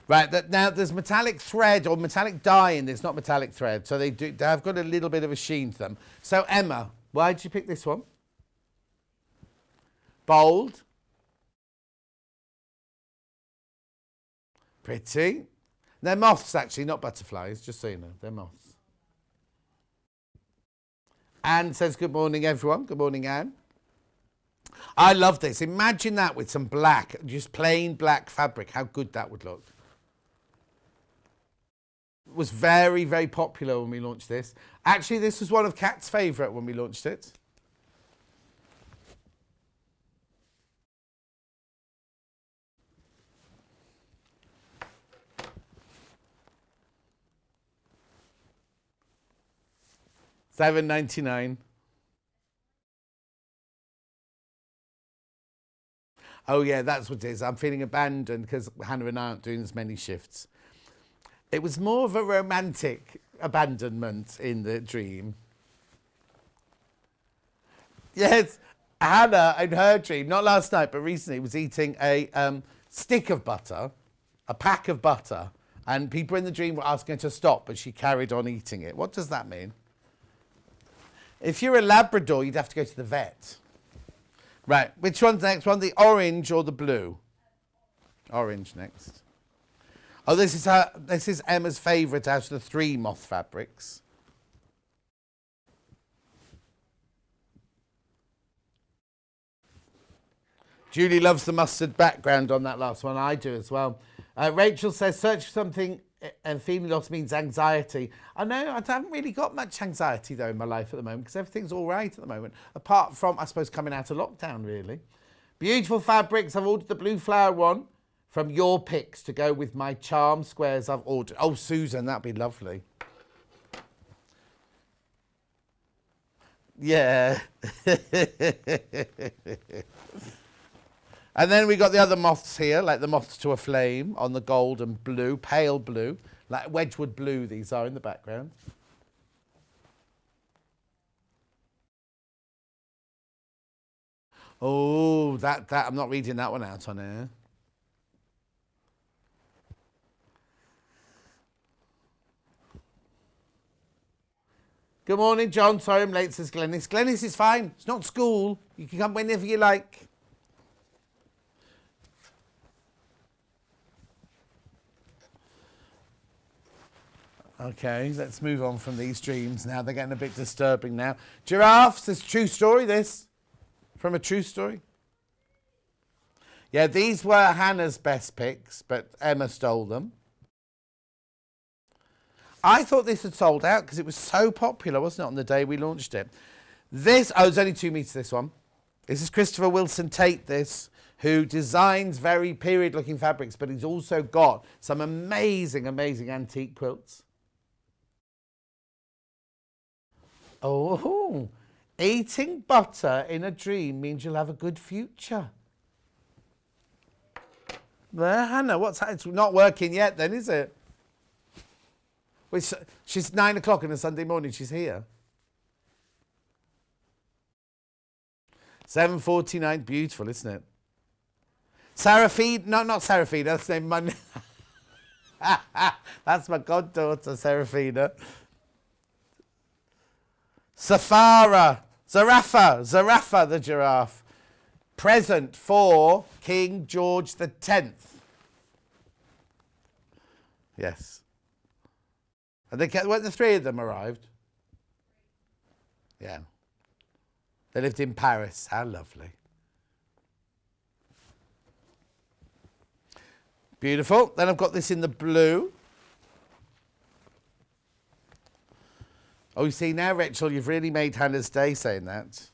Right, now there's metallic thread or metallic dye in this, not metallic thread. So they have got a little bit of a sheen to them. So Emma, why did you pick this one? Bold. Pretty. They're moths, actually, not butterflies, just so you know. They're moths. Anne says, good morning, everyone. Good morning, Anne. I love this. Imagine that with some black, just plain black fabric, how good that would look. It was very, very popular when we launched this. Actually, this was one of Kat's favourite when we launched it. $7.99. Oh, yeah, that's what it is. I'm feeling abandoned because Hannah and I aren't doing as many shifts. It was more of a romantic abandonment in the dream. Yes, Hannah, in her dream, not last night, but recently, was eating a stick of butter, a pack of butter, and people in the dream were asking her to stop, but she carried on eating it. What does that mean? If you're a Labrador, you'd have to go to the vet. Right, which one's the next one? The orange or the blue? Orange next. Oh, this is Emma's favourite out of the 3 moth fabrics. Julie loves the mustard background on that last one. I do as well. Rachel says, search for something and feeling loss means anxiety. I know, I haven't really got much anxiety, though, in my life at the moment because everything's all right at the moment, apart from, I suppose, coming out of lockdown, really. Beautiful fabrics. I've ordered the blue flower one from your picks to go with my charm squares I've ordered. Oh, Susan, that'd be lovely. Yeah. And then we got the other moths here, like the moths to a flame on the gold and blue, pale blue, like Wedgwood blue these are in the background. Oh, that I'm not reading that one out on air. Good morning, John. Sorry I'm late, says Glennis. Glennis is fine. It's not school. You can come whenever you like. Okay, let's move on from these dreams now. They're getting a bit disturbing now. Giraffe says, true story, this. From a true story. Yeah, these were Hannah's best picks, but Emma stole them. I thought this had sold out because it was so popular, wasn't it, on the day we launched it. This, oh, it's only 2 meters, this one. This is Christopher Wilson Tate, this, who designs very period-looking fabrics, but he's also got some amazing, amazing antique quilts. Oh, eating butter in a dream means you'll have a good future. There, Hannah, what's that? It's not working yet then, is it? She's 9 o'clock on a Sunday morning, she's here. 7:49, beautiful, isn't it? Seraphine, no, not Seraphina, that's the name of my... That's my goddaughter, Seraphina. Zarafa the giraffe. Present for King George X. Yes. And when the three of them arrived? Yeah. They lived in Paris. How lovely. Beautiful. Then I've got this in the blue. Oh, you see now, Rachel, you've really made Hannah's day saying that.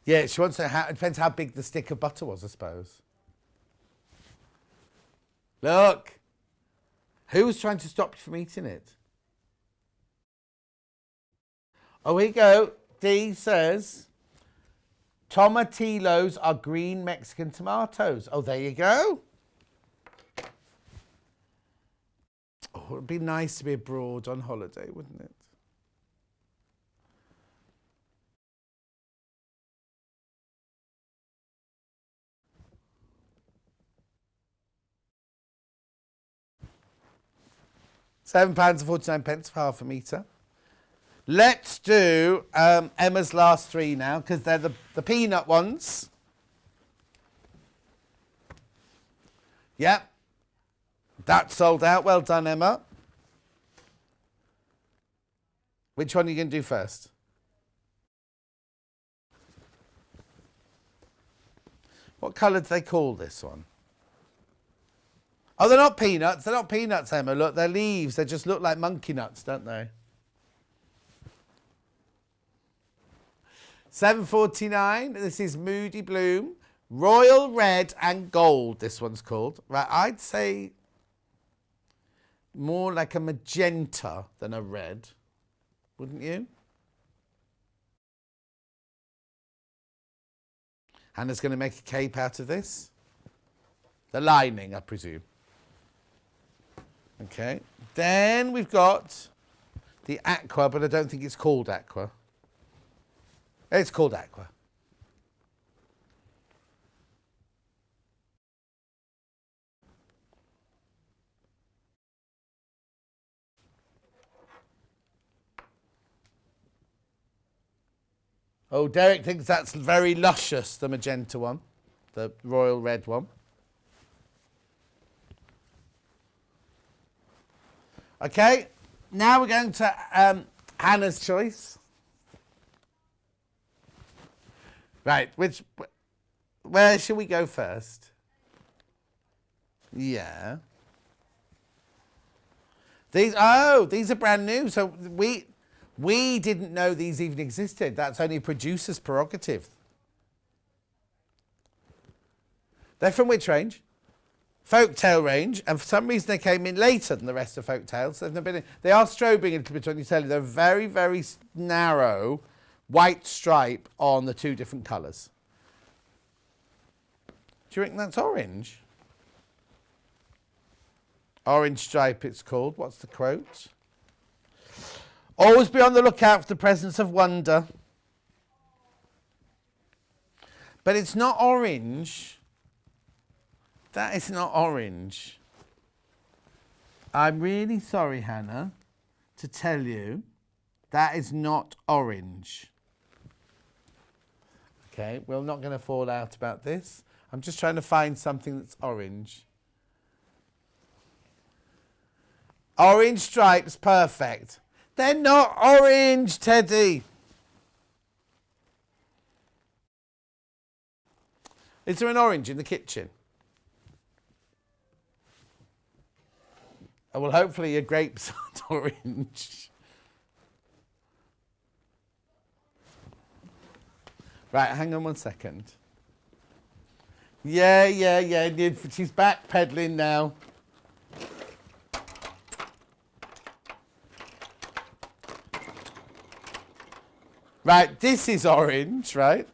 Yeah, she wants to. It depends how big the stick of butter was, I suppose. Look. Who was trying to stop you from eating it? Oh, here you go. Dee says, tomatillos are green Mexican tomatoes. Oh, there you go. Oh, it would be nice to be abroad on holiday, wouldn't it? £7.49 for half a metre. Let's do Emma's last three now, because they're the peanut ones. Yep. That's sold out. Well done, Emma. Which one are you going to do first? What colour do they call this one? Oh, they're not peanuts. They're not peanuts, Emma. Look, they're leaves. They just look like monkey nuts, don't they? £7.49. This is Moody Bloom. Royal Red and Gold, this one's called. Right, I'd say more like a magenta than a red. Wouldn't you? Hannah's going to make a cape out of this. The lining, I presume. Okay. Then we've got the aqua, but I don't think it's called aqua. It's called aqua. Oh, Derek thinks that's very luscious, the magenta one, the royal red one. Okay, now we're going to Hannah's choice. Right, where shall we go first? Yeah. These are brand new. So we didn't know these even existed. That's only a producer's prerogative. They're from which range? Folktale range, and for some reason they came in later than the rest of Folktales. So they are strobing a little bit on your telly. They're very, very narrow white stripe on the two different colours. Do you reckon that's orange? Orange stripe it's called. What's the quote? Always be on the lookout for the presence of wonder. But it's not orange. That is not orange. I'm really sorry, Hannah, to tell you that is not orange. Okay, we're not going to fall out about this. I'm just trying to find something that's orange. Orange stripes, perfect. They're not orange, Teddy. Is there an orange in the kitchen? Oh, well, hopefully your grapes aren't orange. Right, hang on 1 second. Yeah. She's backpedaling now. Right, this is orange, right?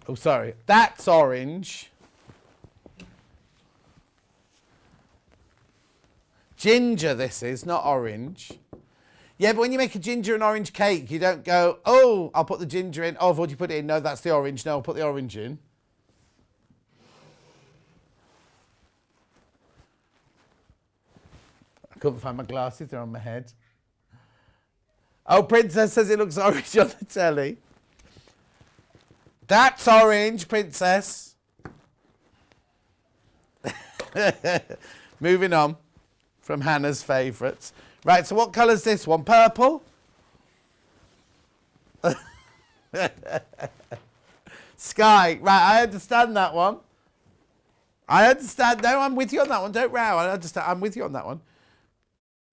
Oh, sorry. That's orange. Ginger, this is, not orange. Yeah, but when you make a ginger and orange cake, you don't go, oh, I'll put the ginger in. Oh, what do you put it in? No, that's the orange. No, I'll put the orange in. I couldn't find my glasses. They're on my head. Oh, Princess says it looks orange on the telly. That's orange, princess. Moving on from Hannah's favourites. Right, so what colour's this one? Purple? Sky. Right, I understand that one. I understand. No, I'm with you on that one. Don't row. I understand. I'm with you on that one.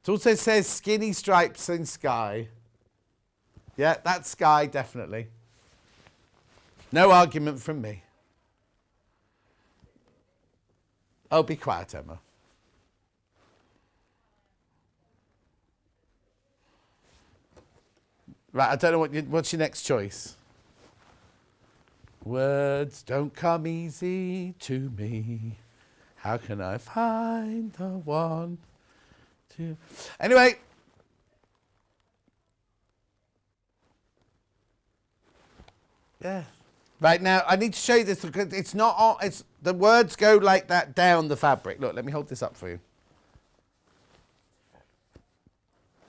It also says skinny stripes in sky. Yeah, that's sky, definitely. No argument from me. Oh, be quiet, Emma. Right, I don't know what's your next choice. Words don't come easy to me. How can I find the one to... Anyway. Yeah. Right, now, I need to show you this because it's not on... the words go like that down the fabric. Look, let me hold this up for you.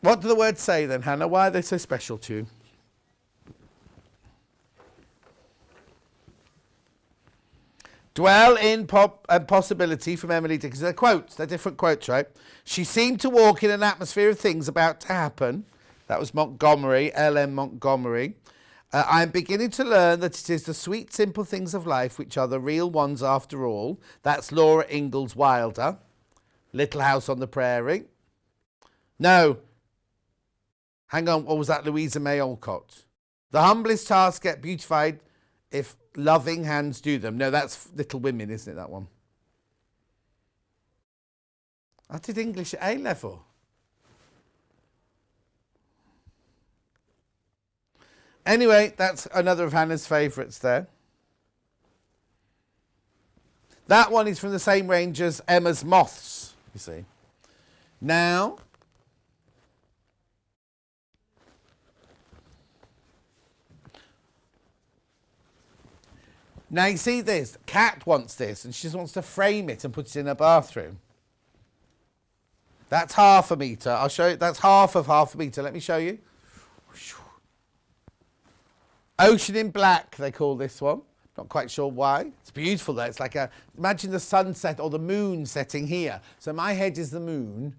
What do the words say then, Hannah? Why are they so special to you? Dwell in possibility from Emily Dickinson. They're quotes. They're different quotes, right? She seemed to walk in an atmosphere of things about to happen. That was Montgomery, L.M. Montgomery. I am beginning to learn that it is the sweet, simple things of life which are the real ones after all. That's Laura Ingalls Wilder. Little House on the Prairie. No. Hang on, what was that? Louisa May Alcott. The humblest tasks get beautified if loving hands do them. No, that's Little Women, isn't it, that one? I did English at A-level. Anyway, that's another of Hannah's favourites there. That one is from the same range as Emma's Moths, you see. Now... Now you see this, Kat wants this and she just wants to frame it and put it in her bathroom. That's half a metre. I'll show you, that's half of half a metre. Let me show you. Ocean in Black, they call this one. Not quite sure why. It's beautiful though. It's like imagine the sunset or the moon setting here. So my head is the moon,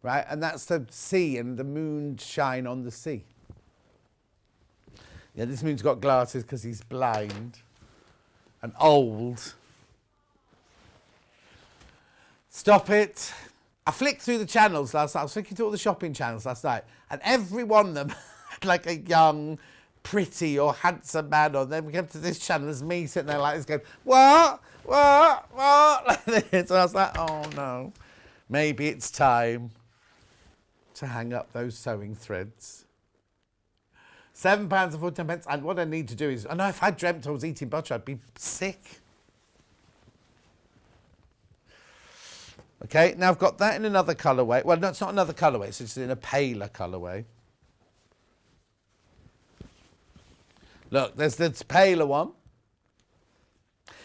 right? And that's the sea and the moon shine on the sea. Yeah, this moon's got glasses because he's blind. And old. Stop it. I flicked through the channels last night. I was flicking through all the shopping channels last night. And every one of them had like a young, pretty or handsome man on. Then we came to this channel. There's me sitting there like this going, what? Like this. And I was like, oh no. Maybe it's time to hang up those sewing threads. £7.14. And what I need to do is, I know if I dreamt I was eating butter, I'd be sick. Okay, now I've got that in another colourway. Well, no, it's not another colourway, it's just in a paler colourway. Look, there's this paler one.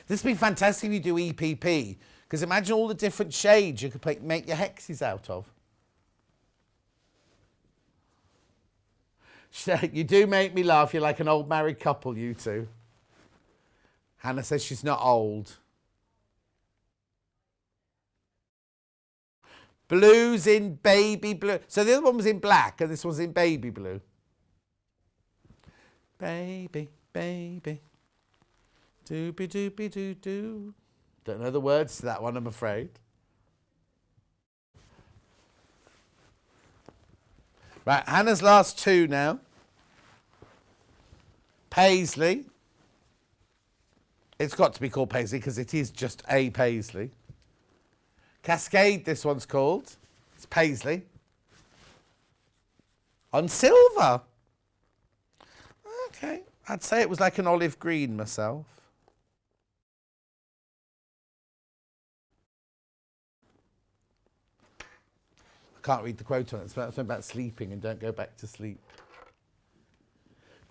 This would be fantastic if you do EPP, because imagine all the different shades you could make your hexes out of. You do make me laugh. You're like an old married couple, you two. Hannah says she's not old. Blue's in baby blue. So the other one was in black and this one's in baby blue. Baby, baby. Doobie doobie doo doo. Don't know the words to that one, I'm afraid. Right, Hannah's last two now. Paisley. It's got to be called Paisley because it is just a Paisley. Cascade, this one's called. It's Paisley. On silver. Okay, I'd say it was like an olive green myself. Can't read the quote on it. It's something about sleeping and don't go back to sleep.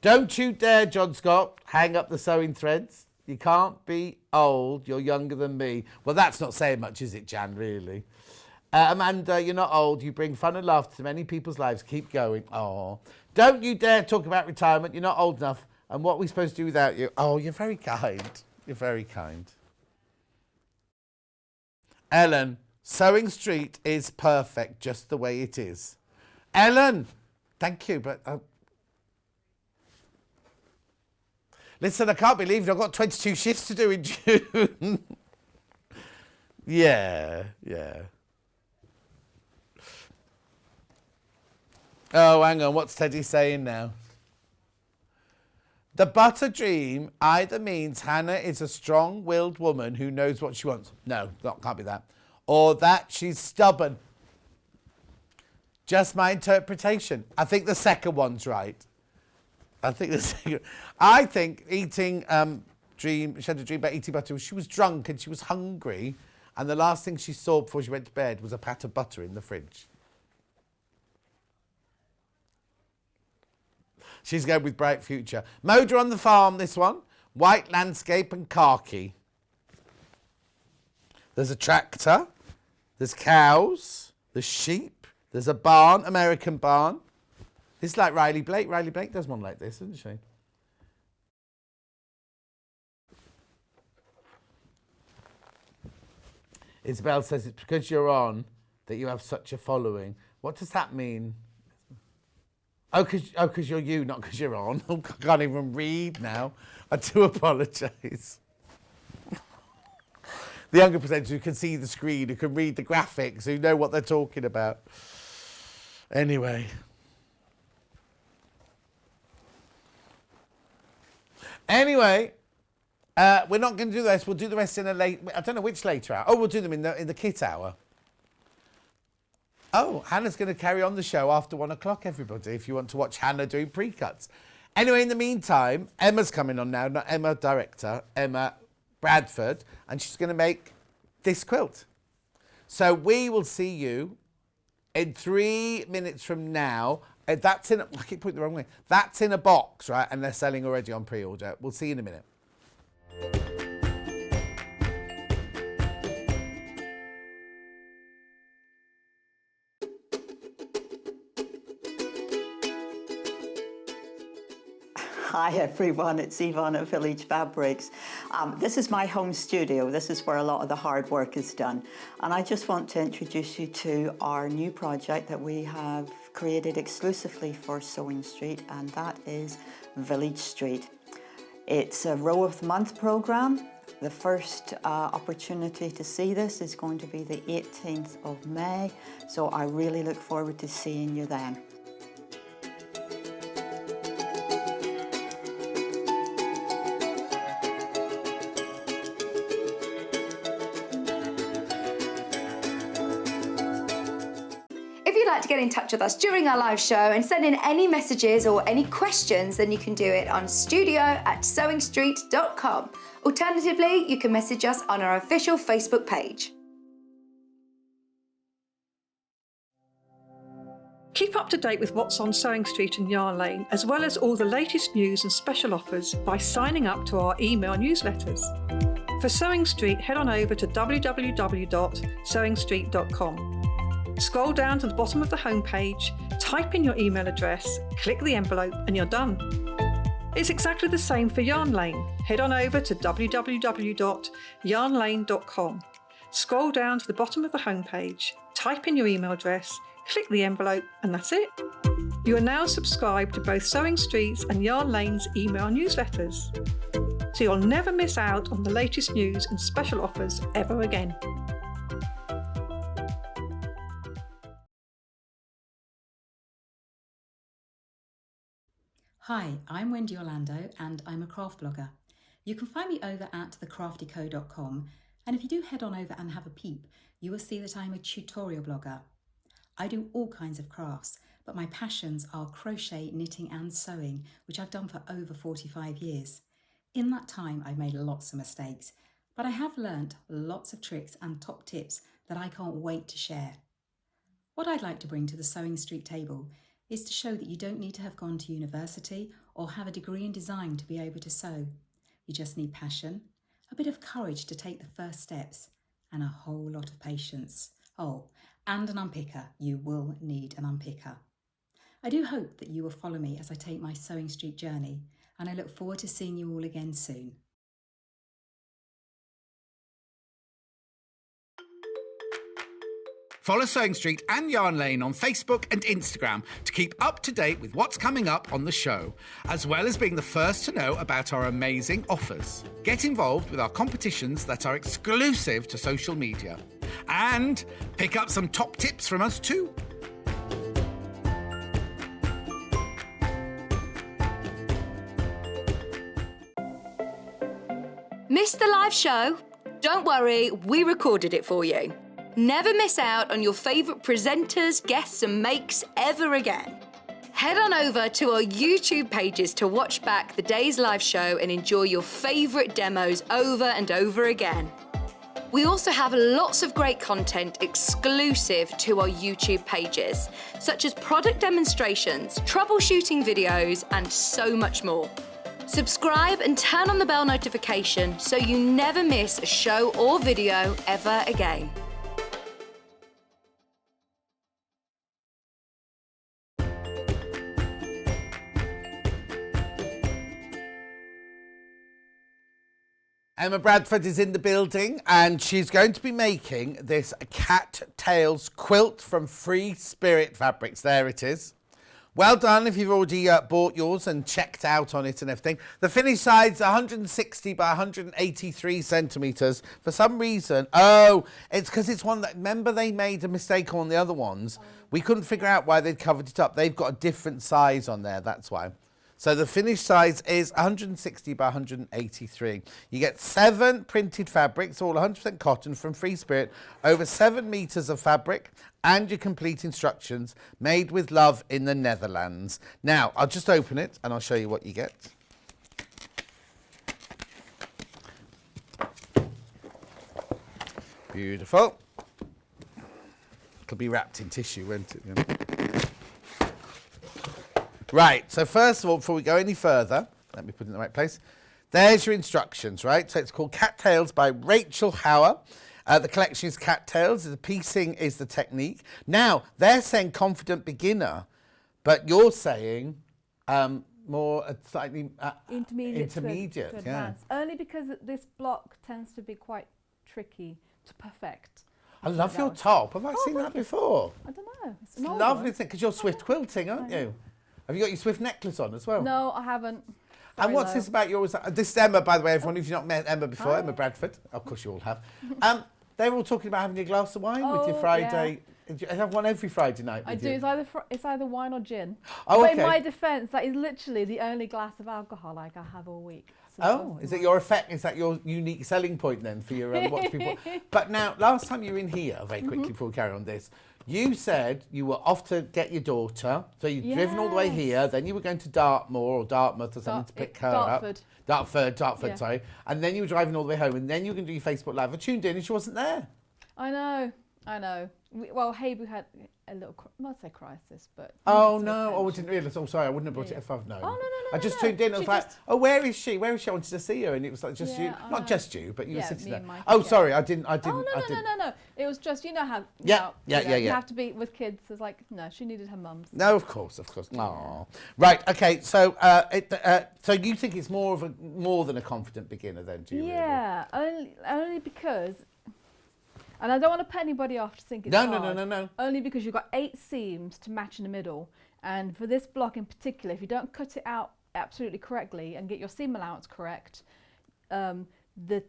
Don't you dare, John Scott, hang up the sewing threads. You can't be old. You're younger than me. Well, that's not saying much, is it, Jan, really? Amanda, you're not old. You bring fun and laughter to many people's lives. Keep going. Oh, don't you dare talk about retirement. You're not old enough. And what are we supposed to do without you? Oh, you're very kind. You're very kind. Ellen, Sewing Street is perfect just the way it is. Ellen, thank you, but... listen, I can't believe it. I've got 22 shifts to do in June. Yeah. Oh, hang on. What's Teddy saying now? The butter dream either means Hannah is a strong-willed woman who knows what she wants. No, that can't be that. Or that she's stubborn. Just my interpretation. I think the second one's right. I think eating she had a dream about eating butter. She was drunk and she was hungry, and the last thing she saw before she went to bed was a pat of butter in the fridge. She's going with bright future. Moda on the farm, this one. White landscape and khaki. There's a tractor. There's cows. There's sheep. There's a barn, American barn. It's like Riley Blake. Riley Blake does one like this, doesn't she? Isabel says it's because you're on that you have such a following. What does that mean? Oh, because you're you, not because you're on. Oh, I can't even read now. I do apologise. The younger presenters who can see the screen, who can read the graphics, who know what they're talking about. Anyway. We're not going to do the rest. We'll do the rest in a late... I don't know which later hour. Oh, we'll do them in the kit hour. Oh, Hannah's going to carry on the show after 1 o'clock, everybody, if you want to watch Hannah doing pre-cuts. Anyway, in the meantime, Emma's coming on now, not Emma director, Emma Bradford, and she's going to make this quilt. So we will see you in 3 minutes from now. That's in, I keep putting it the wrong way. That's in a box, right? And they're selling already on pre-order. We'll see you in a minute. Hi everyone, it's Yvonne at Village Fabrics. This is my home studio. This is where a lot of the hard work is done. And I just want to introduce you to our new project that we have created exclusively for Sewing Street, and that is Village Street. It's a row of the month program. The first opportunity to see this is going to be the 18th of May. So I really look forward to seeing you then. If you'd like to get in touch with us during our live show and send in any messages or any questions, then you can do it on studio@sewingstreet.com. Alternatively, you can message us on our official Facebook page. Keep up to date with what's on Sewing Street and Yarn Lane, as well as all the latest news and special offers by signing up to our email newsletters. For Sewing Street, head on over to www.sewingstreet.com. Scroll down to the bottom of the homepage, type in your email address, click the envelope, and you're done. It's exactly the same for Yarn Lane. Head on over to www.yarnlane.com. Scroll down to the bottom of the homepage, type in your email address, click the envelope, and that's it. You are now subscribed to both Sewing Street's and Yarn Lane's email newsletters, so you'll never miss out on the latest news and special offers ever again. Hi, I'm Wendy Orlando and I'm a craft blogger. You can find me over at thecraftyco.com, and if you do head on over and have a peep, you will see that I'm a tutorial blogger. I do all kinds of crafts, but my passions are crochet, knitting and sewing, which I've done for over 45 years. In that time, I've made lots of mistakes, but I have learnt lots of tricks and top tips that I can't wait to share. What I'd like to bring to the Sewing Street table is to show that you don't need to have gone to university or have a degree in design to be able to sew. You just need passion, a bit of courage to take the first steps, and a whole lot of patience. Oh, and an unpicker. You will need an unpicker. I do hope that you will follow me as I take my Sewing Street journey, and I look forward to seeing you all again soon. Follow Sewing Street and Yarn Lane on Facebook and Instagram to keep up to date with what's coming up on the show, as well as being the first to know about our amazing offers. Get involved with our competitions that are exclusive to social media. And pick up some top tips from us too. Missed the live show? Don't worry, we recorded it for you. Never miss out on your favourite presenters, guests and makes ever again. Head on over to our YouTube pages to watch back the day's live show and enjoy your favourite demos over and over again. We also have lots of great content exclusive to our YouTube pages, such as product demonstrations, troubleshooting videos, and so much more. Subscribe and turn on the bell notification so you never miss a show or video ever again. Emma Bradford is in the building and she's going to be making this cattails quilt from Free Spirit Fabrics. There it is. Well done if you've already bought yours and checked out on it and everything. The finished size 160 by 183 centimetres. For some reason, it's because it's one that, remember they made a mistake on the other ones? We couldn't figure out why they'd covered it up. They've got a different size on there, that's why. So the finished size is 160 by 183. You get 7 printed fabrics, all 100% cotton from Free Spirit, over 7 metres of fabric, and your complete instructions, made with love in the Netherlands. Now, I'll just open it and I'll show you what you get. Beautiful. It'll be wrapped in tissue, won't it? Yeah. Right, so first of all, before we go any further, let me put it in the right place. There's your instructions, right? So it's called Cattails by Rachel Hauer. The collection is Cattails. The piecing is the technique. Now, they're saying confident beginner, but you're saying more slightly intermediate to yeah. advanced. Only because this block tends to be quite tricky to perfect. I love your top. Have I seen that before? I don't know. It's It's lovely, isn't it? Because you're Swift quilting, aren't you? Have you got your Swift necklace on as well? No, I haven't. And what's this about yours? This is Emma, by the way, everyone. If you've not met Emma before, Emma Bradford. Of course you all have. They were all talking about having a glass of wine with your Friday. Do you have one every Friday night? I do. It's either wine or gin. Oh, but okay. in my defence, that is literally the only glass of alcohol I have all week. So is it your effect? Is that your unique selling point then for your watch people? But now, last time you were in here, very quickly before we carry on this, you said you were off to get your daughter, so you'd driven all the way here, then you were going to Dartmoor or Dartmouth or something to pick her up. Dartford, yeah. Sorry. And then you were driving all the way home, and then you were going to do your Facebook Live. I tuned in and she wasn't there. I know. Habu had a little, not say crisis, but... Oh, no. Oh, I didn't realise. Oh, sorry. I wouldn't have brought it if I've known. Oh, no. I just tuned in and was like, oh, where is she? Where is she? I wanted to see her. And it was like just you. Not just you, but you were sitting there. Oh, sorry. I didn't. Oh, no. It was just, you know how... Yeah. You have to be with kids. It's like, no, she needed her mum's. No, of course. No. Right. Okay. So, so you think it's more than a confident beginner then, do you? Yeah. Really? Only because... And I don't want to put anybody off to think it's hard. No. Only because you've got 8 seams to match in the middle. And for this block in particular, if you don't cut it out absolutely correctly and get your seam allowance correct, the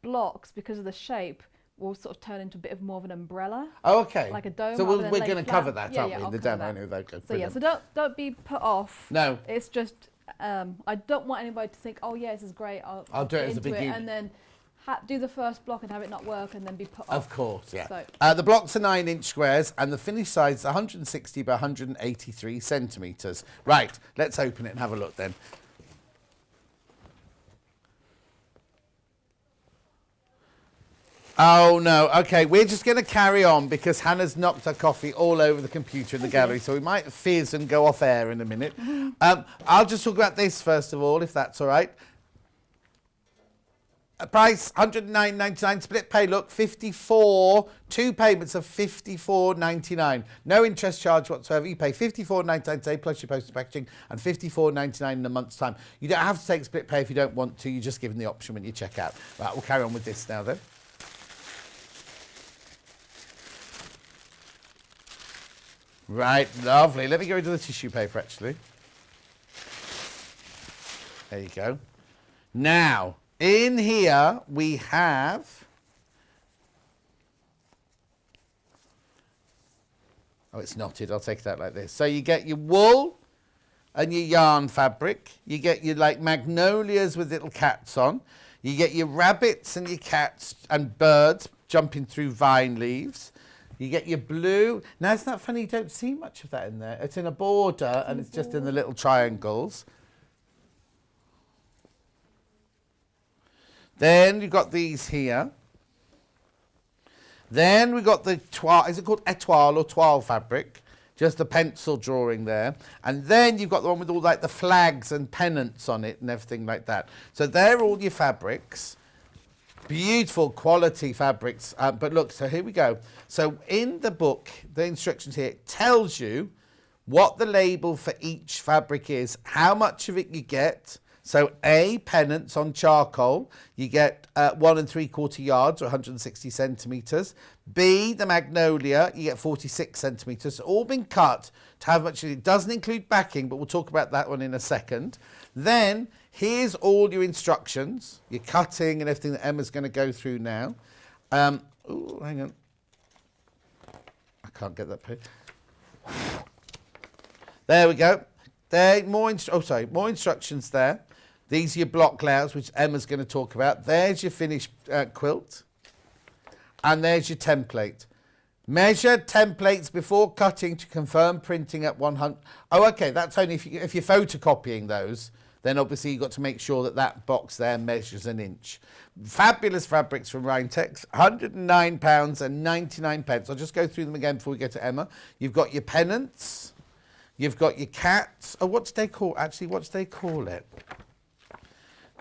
blocks, because of the shape, will sort of turn into a bit of more of an umbrella. Oh, okay. Like a dome. So we're going to cover that, aren't we, in the demo? Anyway, so don't be put off. No. It's just, I don't want anybody to think, oh yeah, this is great. I'll do it as a beginner. And then do the first block and have it not work and then be put off. Of course, yeah. So. The blocks are 9-inch squares and the finished size is 160 by 183 centimetres. Right, let's open it and have a look then. Oh no, okay, we're just going to carry on because Hannah's knocked her coffee all over the computer in the gallery, so we might fizz and go off air in a minute. I'll just talk about this first of all, if that's all right. Price £109.99. Split pay, look, 54. 2 payments of £54.99. No interest charge whatsoever. You pay £54.99 today plus your postage packaging and £54.99 in a month's time. You don't have to take split pay if you don't want to. You're just given the option when you check out. Right, we'll carry on with this now then. Right, lovely. Let me get rid of the tissue paper actually. There you go. Now, in here we have, oh, it's knotted. I'll take that like this. So you get your wool and your yarn fabric. You get your like magnolias with little cats on. You get your rabbits and your cats and birds jumping through vine leaves. You get your blue. Now, isn't that funny? You don't see much of that in there. It's in a border and it's just in the little triangles. Then you've got these here. Then we've got the toile. Is it called étoile or toile fabric? Just the pencil drawing there. And then you've got the one with all like the flags and pennants on it and everything like that. So they're all your fabrics. Beautiful quality fabrics. But look, so here we go. So in the book, the instructions here, it tells you what the label for each fabric is, how much of it you get. So A, pennants on charcoal, you get 1 3/4 yards or 160 centimetres. B, the magnolia, you get 46 centimetres. All been cut to have much. It doesn't include backing, but we'll talk about that one in a second. Then here's all your instructions, your cutting and everything that Emma's going to go through now. Oh, hang on. I can't get that. There we go. There, more instructions there. These are your block layouts, which Emma's going to talk about. There's your finished quilt. And there's your template. Measure templates before cutting to confirm printing at 100. Oh, okay, that's only if you're photocopying those. Then obviously you've got to make sure that that box there measures an inch. Fabulous fabrics from Rhinetex, £109.99. I'll just go through them again before we get to Emma. You've got your pennants. You've got your cats. Oh, what do they call? Actually, what do they call it?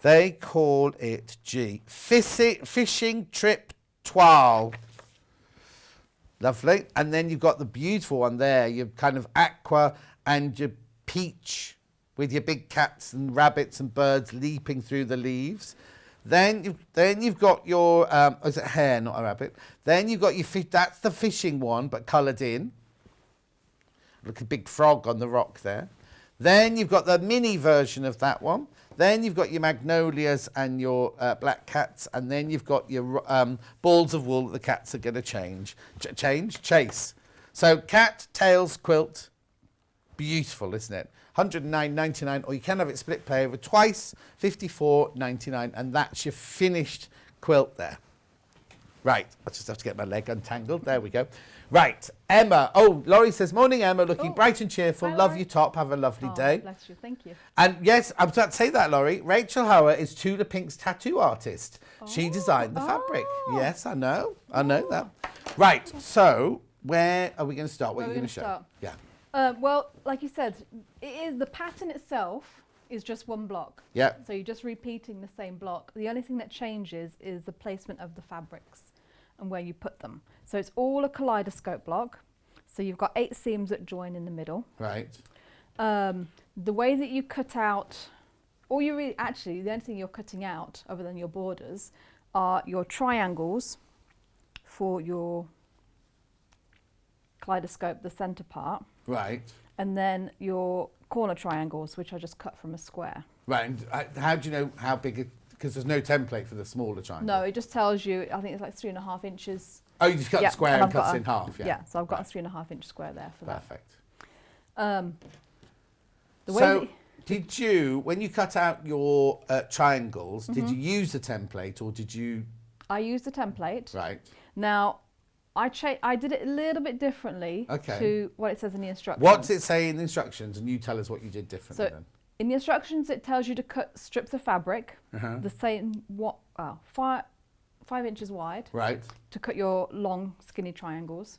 They call it fishing trip toile. Lovely. And then you've got the beautiful one there. Your kind of aqua and your peach with your big cats and rabbits and birds leaping through the leaves. Then you've got your is it hare, not a rabbit? Then you've got your fish. That's the fishing one, but coloured in. Look, a big frog on the rock there. Then you've got the mini version of that one. Then you've got your magnolias and your black cats. And then you've got your balls of wool that the cats are going to chase. So cat, tails, quilt. Beautiful, isn't it? £109.99, or you can have it split pay over twice, £54.99. And that's your finished quilt there. Right, I just have to get my leg untangled. There we go. Right, Emma. Oh, Laurie says, morning, Emma. Looking bright and cheerful. Hi, Love Laurie. your top. Have a lovely day. Bless you, thank you. And yes, I'm about to say that, Laurie. Rachel Hauer is Tudor Pink's tattoo artist. She designed the fabric. Yes, I know. I know that. Right, so where are we going to start? What are you going to show? Start? Yeah. Well, like you said, the pattern itself is just one block. Yeah. So you're just repeating the same block. The only thing that changes is the placement of the fabrics and where you put them. So it's all a kaleidoscope block. So you've got 8 seams that join in the middle. Right. The way that you cut out, the only thing you're cutting out other than your borders are your triangles for your kaleidoscope, the center part. Right. And then your corner triangles, which I just cut from a square. Right. And how do you know how big it, because there's no template for the smaller triangle? No, it just tells you, I think it's like 3.5 inches. Oh, you just cut the square and I've cut got it in half, yeah? Yeah, so I've got a 3.5 inch square there for Perfect. that. The way So, that- did you, when you cut out your triangles, did you use the template or did you... I used the template. Right. Now, I did it a little bit differently to what it says in the instructions. What's it say in the instructions? And you tell us what you did differently So, then. in the instructions, it tells you to cut strips of fabric the same, 5 inches wide, Right. to cut your long, skinny triangles.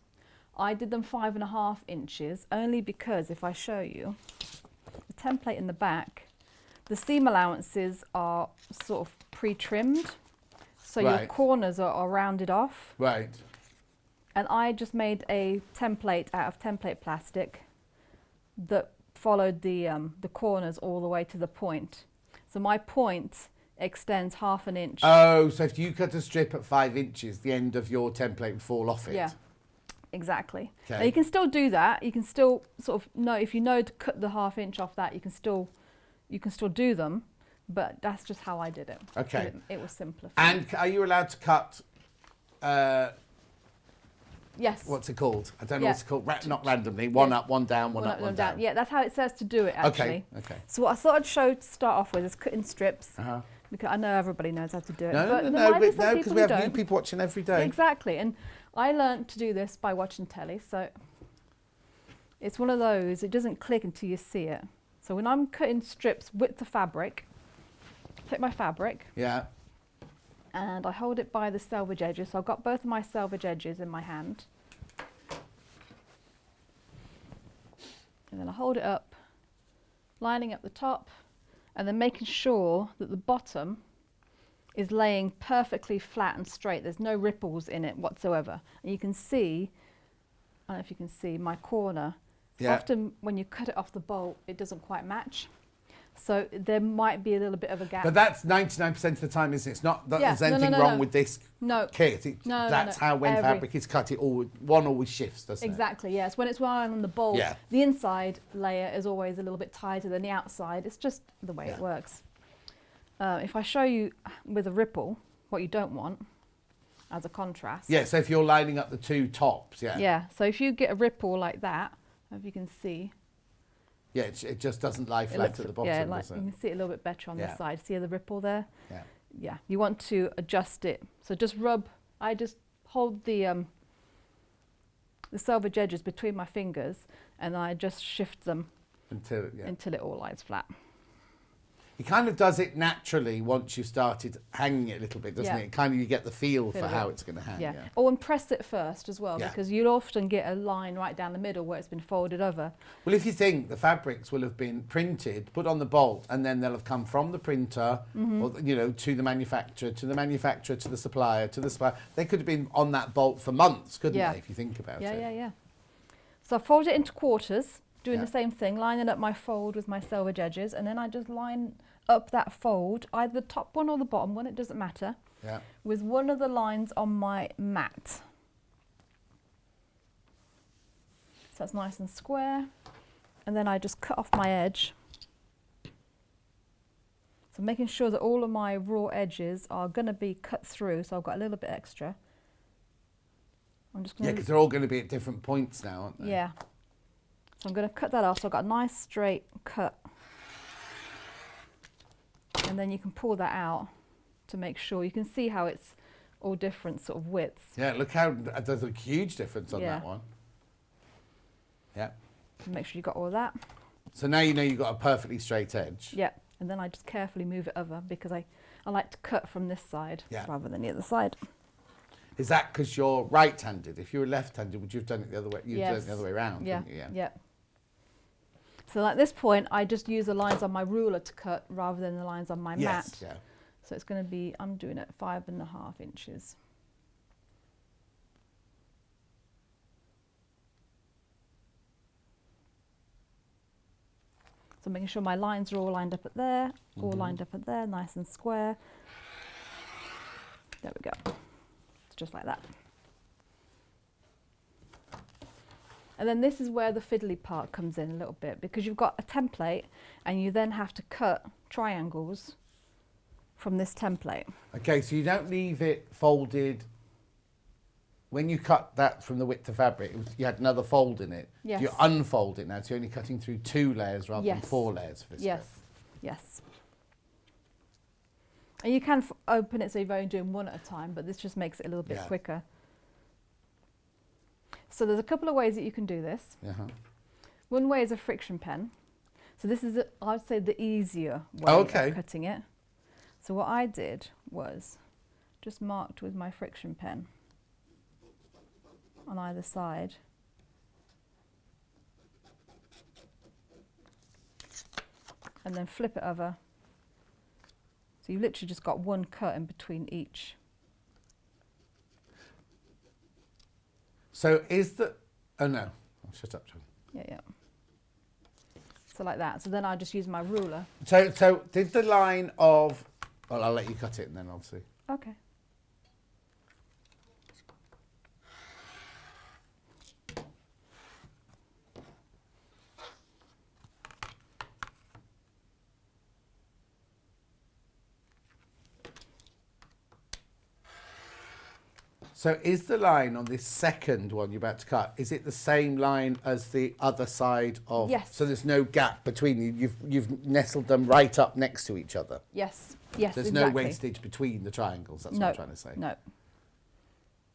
I did them 5.5 inches, only because if I show you the template in the back, the seam allowances are sort of pre-trimmed. So your Right. corners are rounded off. Right. And I just made a template out of template plastic that followed the corners all the way to the point. So my point extends 1/2 inch. Oh, so if you cut a strip at 5 inches, the end of your template would fall off it. Yeah, exactly. Okay. Now you can still do that. You can still sort of know, if you know to cut the 1/2 inch off that, you can still do them. But that's just how I did it. Okay. It was simpler. For me. And are you allowed to cut, Yes. what's it called? I don't know Yeah. what's it called. Not randomly. One Yeah. up, one down, one up, one down. Yeah, that's how it says to do it, actually. Okay. So what I thought I'd show to start off with is cutting strips. Uh-huh. Because I know everybody knows how to do it. No, but no, there might be some because people we who have new don't. people watching every day. Exactly. And I learnt to do this by watching telly. So it's one of those, it doesn't click until you see it. So when I'm cutting strips with the fabric, take my fabric Yeah. and I hold it by the selvage edges. So I've got both of my selvage edges in my hand. And then I hold it up, lining up the top, and then making sure that the bottom is laying perfectly flat and straight. There's no ripples in it whatsoever. And you can see, I don't know if you can see my corner. Yeah. Often when you cut it off the bolt, it doesn't quite match. So there might be a little bit of a gap. But that's 99% of the time, isn't it? It's not that Yeah, there's no, anything no, wrong no. with this No. kit. No, That's how when every- fabric is cut, one always shifts, doesn't it? Exactly, yes. When it's lying on the bolt, Yeah. the inside layer is always a little bit tighter than the outside. It's just the way it Yeah. works. If I show you with a ripple, what you don't want as a contrast. Yeah, so if you're lining up the two tops, yeah. Yeah, so if you get a ripple like that, if you can see. Yeah, it just doesn't lie it flat looks- at the bottom, yeah, like does you it? can see it a little bit better on Yeah. the side. See the ripple there? Yeah. Yeah, you want to adjust it. So just I just hold the selvage edges between my fingers and I just shift them Until until it all lies flat. It kind of does it naturally once you've started hanging it a little bit, doesn't Yeah. it? Kind of you get the feel for Feel how it. it's going to hang. Yeah. Yeah. Oh, and press it first as well, Yeah. because you'll often get a line right down the middle where it's been folded over. Well, if you think the fabrics will have been printed, put on the bolt, and then they'll have come from the printer, Mm-hmm. or to the manufacturer, to the supplier, to the supplier. They could have been on that bolt for months, couldn't Yeah. they? If you think about Yeah, it. yeah, yeah. So I fold it into quarters, doing Yeah. the same thing, lining up my fold with my selvage edges, and then I just line up that fold, either the top one or the bottom one, it doesn't matter, Yeah. with one of the lines on my mat. So that's nice and square. And then I just cut off my edge. So making sure that all of my raw edges are going to be cut through, so I've got a little bit extra. I'm just going Yeah, to because they're all going to be at different points now, aren't they? yeah. So I'm going to cut that off. So I've got a nice straight cut. And then you can pull that out to make sure. You can see how it's all different sort of widths. Yeah, look how there's a huge difference on Yeah. that one. Yeah. Make sure you got all of that. So now you know you've got a perfectly straight edge. Yeah. And then I just carefully move it over because I like to cut from this side Yeah. rather than the other side. Is that because you're right-handed? If you were left-handed, would you have done it the other way? You'd have done Yes. it the other way around, Yeah. wouldn't you? Yeah. So at this point, I just use the lines on my ruler to cut rather than the lines on my Yes, mat. yeah. So it's going to be, I'm doing it 5.5 inches. So making sure my lines are all lined up at there, all lined up at there, nice and square. There we go. It's just like that. And then this is where the fiddly part comes in a little bit, because you've got a template and you then have to cut triangles from this template. Okay, so you don't leave it folded. When you cut that from the width of fabric, you had another fold in it. Yes. You unfold it now, so you're only cutting through 2 layers rather than Yes. 4 layers for this Yes, bit. yes. And you can open it so you're only doing one at a time, but this just makes it a little bit Yeah. quicker. So there's a couple of ways that you can do this. Uh-huh. One way is a friction pen. So this is, I'd say, the easier way Okay. of cutting it. So what I did was just marked with my friction pen on either side. And then flip it over. So you've literally just got one cut in between each So is the... Oh, no. Oh, shut up, John. Yeah. So like that. So then I just use my ruler. So did the line of... Well, I'll let you cut it and then I'll see. Okay. So is the line on this second one you're about to cut, is it the same line as the other side of... Yes. So there's no gap between you. You've nestled them right up next to each other. Yes, There's exactly. no wastage between the triangles. That's what I'm trying to say. No.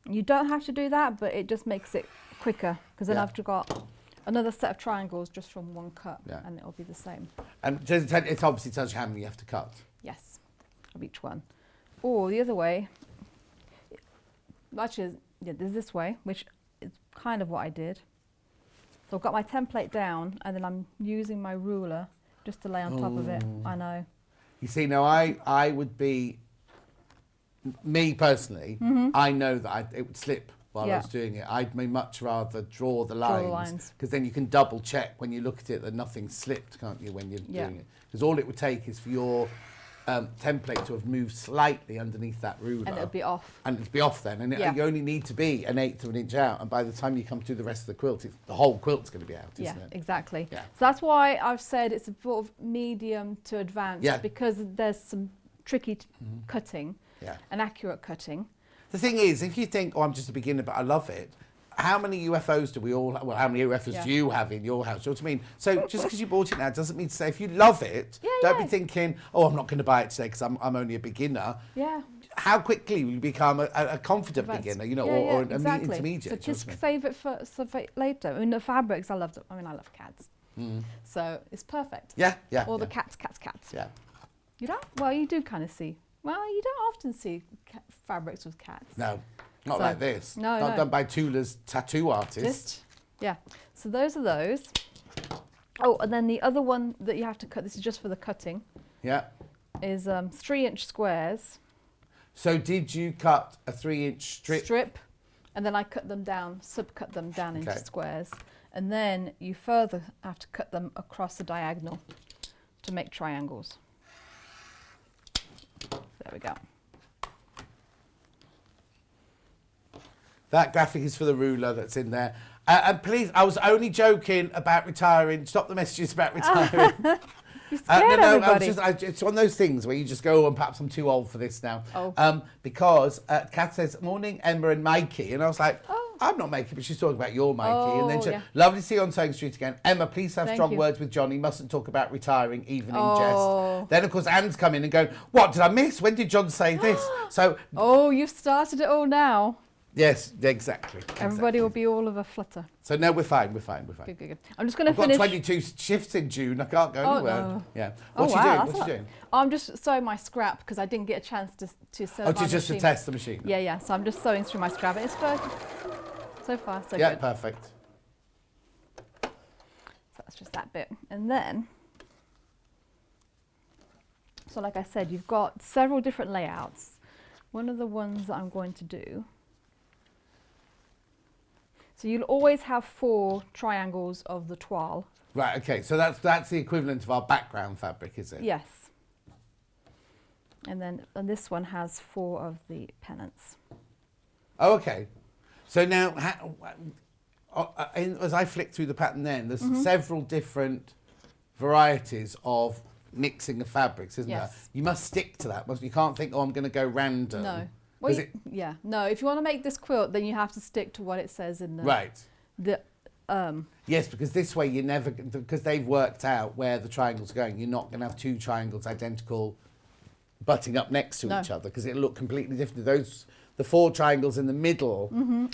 You don't have to do that, but it just makes it quicker because then Yeah. I've got another set of triangles just from one cut, Yeah. and it'll be the same. And it obviously tells you how many you have to cut. Yes, of each one. Or the other way, actually, yeah, there's this way, which is kind of what I did. So I've got my template down, and then I'm using my ruler just to lay on top of it. I know. You see, now I would be... Me personally, I know that it would slip while I Yeah. was doing it. I'd much rather draw the Draw the lines lines. because then you can double check when you look at it that nothing slipped, can't you, when you're Yeah. doing it? Because all it would take is for your template to have moved slightly underneath that ruler. And it'll be off. And it'd be off then. And Yeah. you only need to be 1/8 of an inch out. And by the time you come to the rest of the quilt, the whole quilt's going to be out, Yeah, isn't it? exactly. Yeah. So that's why I've said it's a sort of medium to advanced Yeah. because there's some tricky cutting Yeah. and accurate cutting. The thing is, if you think, oh, I'm just a beginner, but I love it, how many UFOs do we all have? Well, how many UFOs Yeah. do you have in your house? Do you know what I mean? So just because you bought it now doesn't mean to say if you love it, Yeah, don't yeah. be thinking, oh, I'm not going to buy it today because I'm only a beginner. Yeah. How quickly will you become a confident Advanced. beginner, you know, Yeah, or yeah, an exactly. intermediate? So do you know just what I mean? save it for later. I mean, the fabrics, I love cats. So it's perfect. Yeah, yeah. All yeah. the cats. Yeah. You don't? Well, you do kind of see. Well, you don't often see fabrics with cats. No, not So- like this. No, Not no. done by Tula's tattoo artist. Just, yeah. So those are those. Oh, and then the other one that you have to cut, this is just for the cutting, Yeah. is 3-inch squares. So did you cut a 3-inch strip? And then I cut them down, subcut them down into Okay. squares. And then you further have to cut them across the diagonal to make triangles. There we go. That graphic is for the ruler that's in there. And please, I was only joking about retiring. Stop the messages about retiring. You scared everybody. It's one of those things where you just go, oh, perhaps I'm too old for this now. Oh. Because Kath says, morning, Emma and Mikey. And I was like, Oh. I'm not Mikey, but she's talking about your Mikey. And then Oh, she yeah. lovely to see you on Sewing Street again. Emma, please have Thank strong you. words with Johnny. Mustn't talk about retiring, even in Oh. jest. Then, of course, Anne's come in and going, what did I miss? When did John say this? So, Oh, you've started it all now. yes, exactly. Everybody will be all of a flutter. So, no, we're fine. Good. Good. I'm just going to I've got finish. 22 shifts in June. I can't go Oh, anywhere. no. Yeah. Oh, What you wow, doing? that's What you not- doing? I'm just sewing my scrap because I didn't get a chance to sew Oh, my just to machine. test the machine. Yeah. So I'm just sewing through my scrap. It's good. So far, so Yeah, good. perfect. So that's just that bit. And then, so like I said, you've got several different layouts. One of the ones that I'm going to do, so you'll always have 4 triangles of the toile. Right, okay. So that's the equivalent of our background fabric, is it? Yes. And this one has 4 of the pennants. Oh, okay. So now, as I flick through the pattern then, there's Mm-hmm. several different varieties of mixing of fabrics, isn't Yes. there? You must stick to that. You can't think, oh, I'm going to go random. No. Well, Is it- yeah. No, if you want to make this quilt, then you have to stick to what it says in the... Right. The, Yes, because this way you never, because they've worked out where the triangle's going, you're not going to have 2 triangles identical butting up next to No. each other because it'll look completely different. The 4 triangles in the middle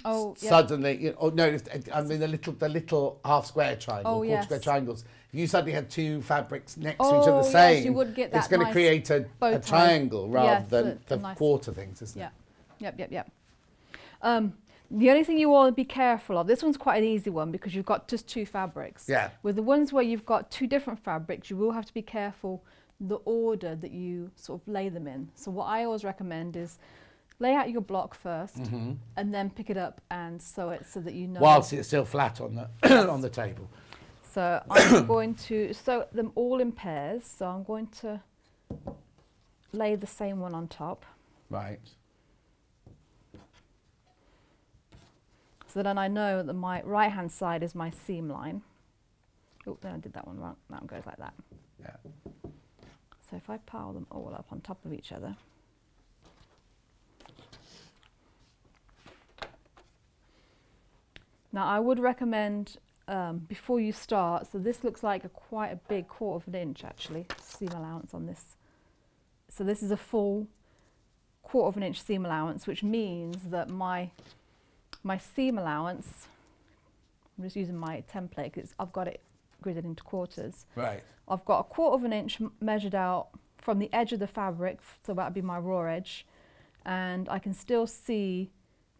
Oh, yeah. suddenly, I mean the little half square triangle, Oh, quarter yes. square triangles. If you suddenly had 2 fabrics next to each Oh, other the yes, same, you would get it's that going to nice create a bow tie. triangle rather Yes, than the nice- quarter things, isn't Yeah. it? Yep. The only thing you want to be careful of, this one's quite an easy one because you've got just 2 fabrics. Yeah. With the ones where you've got 2 different fabrics, you will have to be careful the order that you sort of lay them in. So what I always recommend is lay out your block first, and then pick it up and sew it so that you know. Whilst it's still flat on the on the table. So I'm going to sew them all in pairs. So I'm going to lay the same one on top. Right. So then I know that my right hand side is my seam line. Oh, then I did that one wrong. That one goes like that. Yeah. So if I pile them all up on top of each other. Now I would recommend before you start, so this looks like quite a big 1/4 inch actually, seam allowance on this. So this is a full 1/4 inch seam allowance, which means that my seam allowance, I'm just using my template because I've got it gridded into quarters. Right. I've got a 1/4 inch measured out from the edge of the fabric, so that would be my raw edge, and I can still see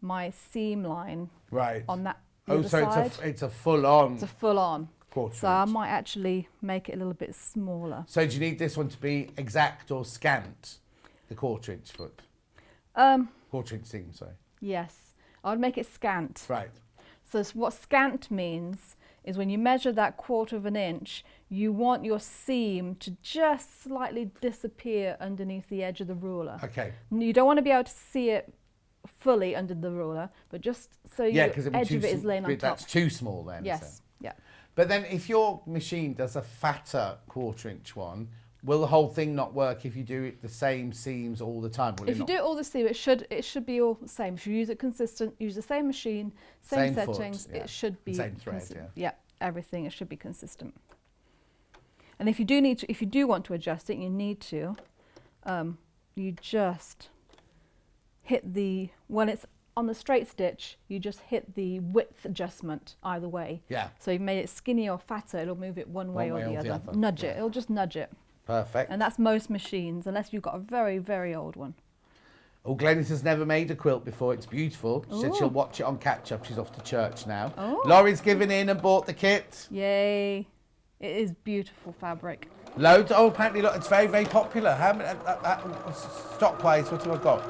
my seam line Right. on that. Oh, other so side. it's a full on. It's a full on. 1/4 So I inch. might actually make it a little bit smaller. So do you need this one to be exact or scant? The 1/4 inch foot. 1/4 inch seam, sorry. Yes, I would make it scant. Right. So what scant means is when you measure that 1/4 inch, you want your seam to just slightly disappear underneath the edge of the ruler. Okay. You don't want to be able to see it fully under the ruler, but just so Yeah, your because edge of it is laying on top. that's too small then. is Yes, it? yeah. But then if your machine does a fatter 1/4 inch one, will the whole thing not work if you do it the same seams all the time? Will If you do it all the same, it should be all the same. If you use it consistent, use the same machine, same foot, settings, yeah. it should be Same thread, yeah, everything. It should be consistent. And if you do want to adjust it, you need to. You just hit when it's on the straight stitch. You just hit the width adjustment either way. Yeah. So you've made it skinny or fatter. It'll move it one way or the other. Nudge it. It'll just nudge it. Perfect. And that's most machines, unless you've got a very, very old one. Oh, Glenys has never made a quilt before. It's beautiful. She said Ooh. she'll watch it on catch up. She's off to church now. Oh. Laurie's given in and bought the kit. Yay. It is beautiful fabric. Loads. Oh, apparently, look, it's very, very popular. How many, stock-wise, what have I got?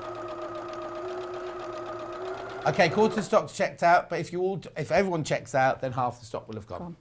Okay, 1/4 stock's checked out, but if everyone checks out, then half the stock will have gone.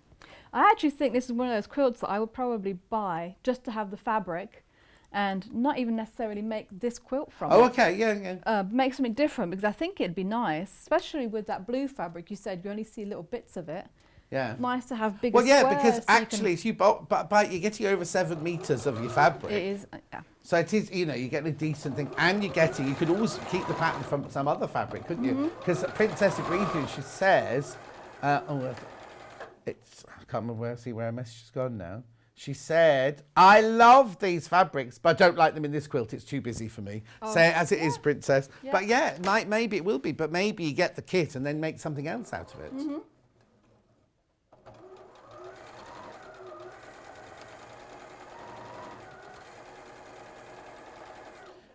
I actually think this is one of those quilts that I would probably buy just to have the fabric and not even necessarily make this quilt from it. Oh, okay, yeah. Make something different, because I think it'd be nice, especially with that blue fabric. You said you only see little bits of it. Yeah. Nice to have bigger Well, yeah, squares because so you actually, if you buy, you're getting over 7 metres of your fabric. it is, yeah. So it is, you're getting a decent thing, and you could always keep the pattern from some other fabric, couldn't you? Because Princess agreed with you. She says, I can't remember where her message has gone now. She said, I love these fabrics, but I don't like them in this quilt. It's too busy for me. Say it as it is, Princess. Yeah. But yeah, maybe it will be, but maybe you get the kit and then make something else out of it.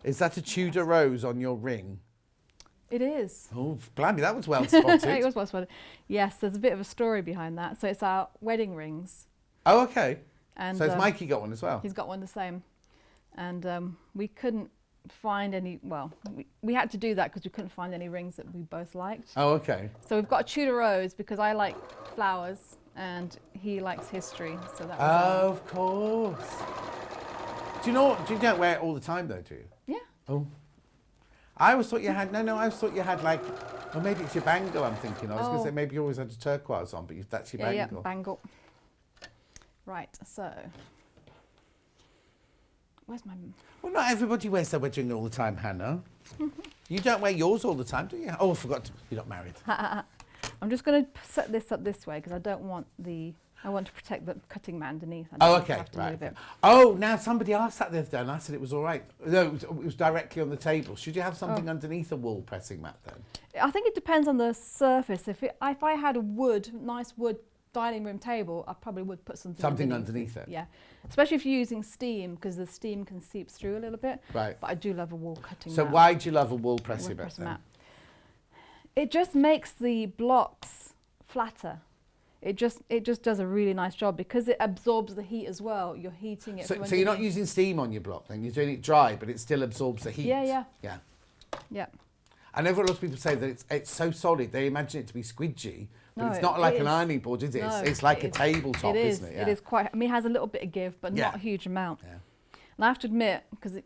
Is that a Tudor rose on your ring? It is. Oh, blimey, that was well spotted. It was well spotted. Yes, there's a bit of a story behind that. So it's our wedding rings. Oh, okay. And So has Mikey got one as well? he's got one the same. And we couldn't find any, well, we had to do that because we couldn't find any rings that we both liked. Oh, okay. So we've got a Tudor rose because I like flowers and he likes history. So that was Of course. Do you don't wear it all the time though, do you? yeah. Oh. I always thought you had, I always thought you had like, or maybe it's your bangle I'm thinking. I was going to say maybe you always had a turquoise on, but that's your Yeah, bangle. bangle. Right, so. Where's my... Well, not everybody wears their wedding ring all the time, Hannah. You don't wear yours all the time, do you? Oh, I forgot. You're not married. I'm just going to set this up this way because I don't want I want to protect the cutting mat underneath. I Oh, don't want to okay, have to right. move it. Oh, now somebody asked that the other day and I said it was all right. No, it was directly on the table. Should you have something underneath a wool pressing mat then? I think it depends on the surface. If I had a nice wood dining room table, I probably would put something underneath it. Yeah, especially if you're using steam because the steam can seep through a little bit. Right. But I do love a wool cutting So mat. why do you love a wool pressing Wood mat pressing then? mat. It just makes the blocks flatter. It just does a really nice job because it absorbs the heat as well. You're heating it. So from you're not underneath. using steam on your block then? You're doing it dry, but it still absorbs the heat? Yeah. Yeah. Yeah. I know a lot of people say that it's so solid, they imagine it to be squidgy, but No, it's not it like an is. ironing board, is it? No, It's like a it is. tabletop, It is. isn't it? Yeah. It is quite. I mean, it has a little bit of give, but Yeah. not a huge amount. Yeah. And I have to admit, because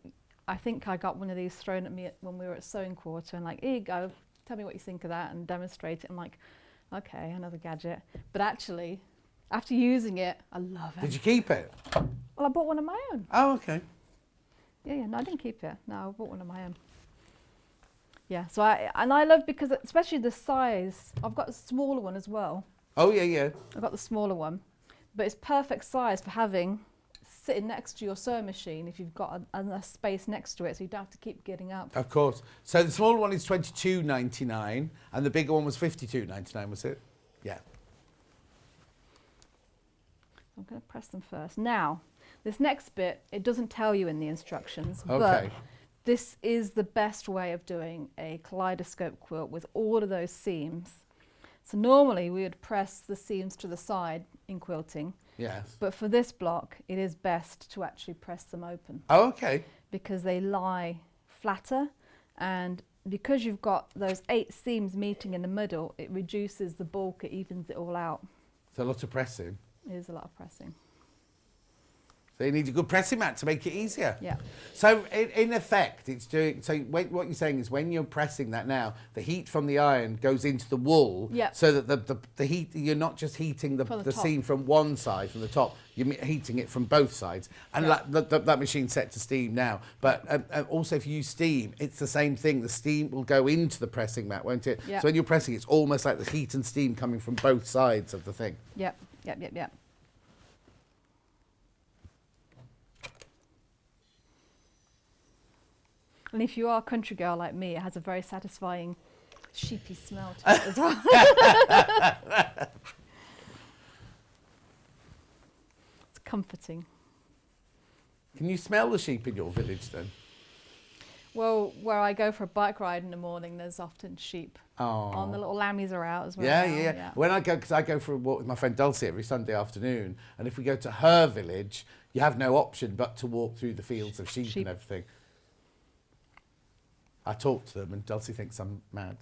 I think I got one of these thrown at me when we were at Sewing Quarter, and like, here you go, tell me what you think of that, and demonstrate it. I'm like, okay, another gadget. But actually, after using it, I love it. Did you keep it? Well, I bought one of my own. Oh, okay. Yeah, no, I didn't keep it. No, I bought one of my own. Yeah, so I love, because especially the size. I've got a smaller one as well. Oh, yeah, yeah. I've got the smaller one, but it's perfect size for having sitting next to your sewing machine if you've got a space next to it, so you don't have to keep getting up. Of course. So the smaller one is $22.99 and the bigger one was $52.99, was it? Yeah. I'm going to press them first. Now, this next bit, it doesn't tell you in the instructions, Okay. but this is the best way of doing a kaleidoscope quilt with all of those seams. So normally we would press the seams to the side in quilting, Yes. but for this block, it is best to actually press them open Oh, okay. because they lie flatter, and because you've got those 8 seams meeting in the middle, it reduces the bulk, it evens it all out. It's a lot of pressing. It is a lot of pressing. So you need a good pressing mat to make it easier. Yeah. So in effect, it's doing. So what you're saying is, when you're pressing that now, the heat from the iron goes into the wool. Yeah. So that the heat, you're not just heating From the the top. seam from one side, from the top. You're heating it from both sides. And Yeah. that machine's set to steam now. But also, if you use steam, it's the same thing. The steam will go into the pressing mat, won't it? Yeah. So when you're pressing, it's almost like the heat and steam coming from both sides of the thing. Yep, yep, yep, yep. And if you are a country girl like me, it has a very satisfying sheepy smell to it as well. It's comforting. Can you smell the sheep in your village then? Well, where I go for a bike ride in the morning, there's often sheep. Oh. And the little lammies are out as well. Yeah, now, yeah. When I go, because I go for a walk with my friend Dulcie every Sunday afternoon, and if we go to her village, you have no option but to walk through the fields of sheep. And everything. I talk to them, and Dulcie thinks I'm mad.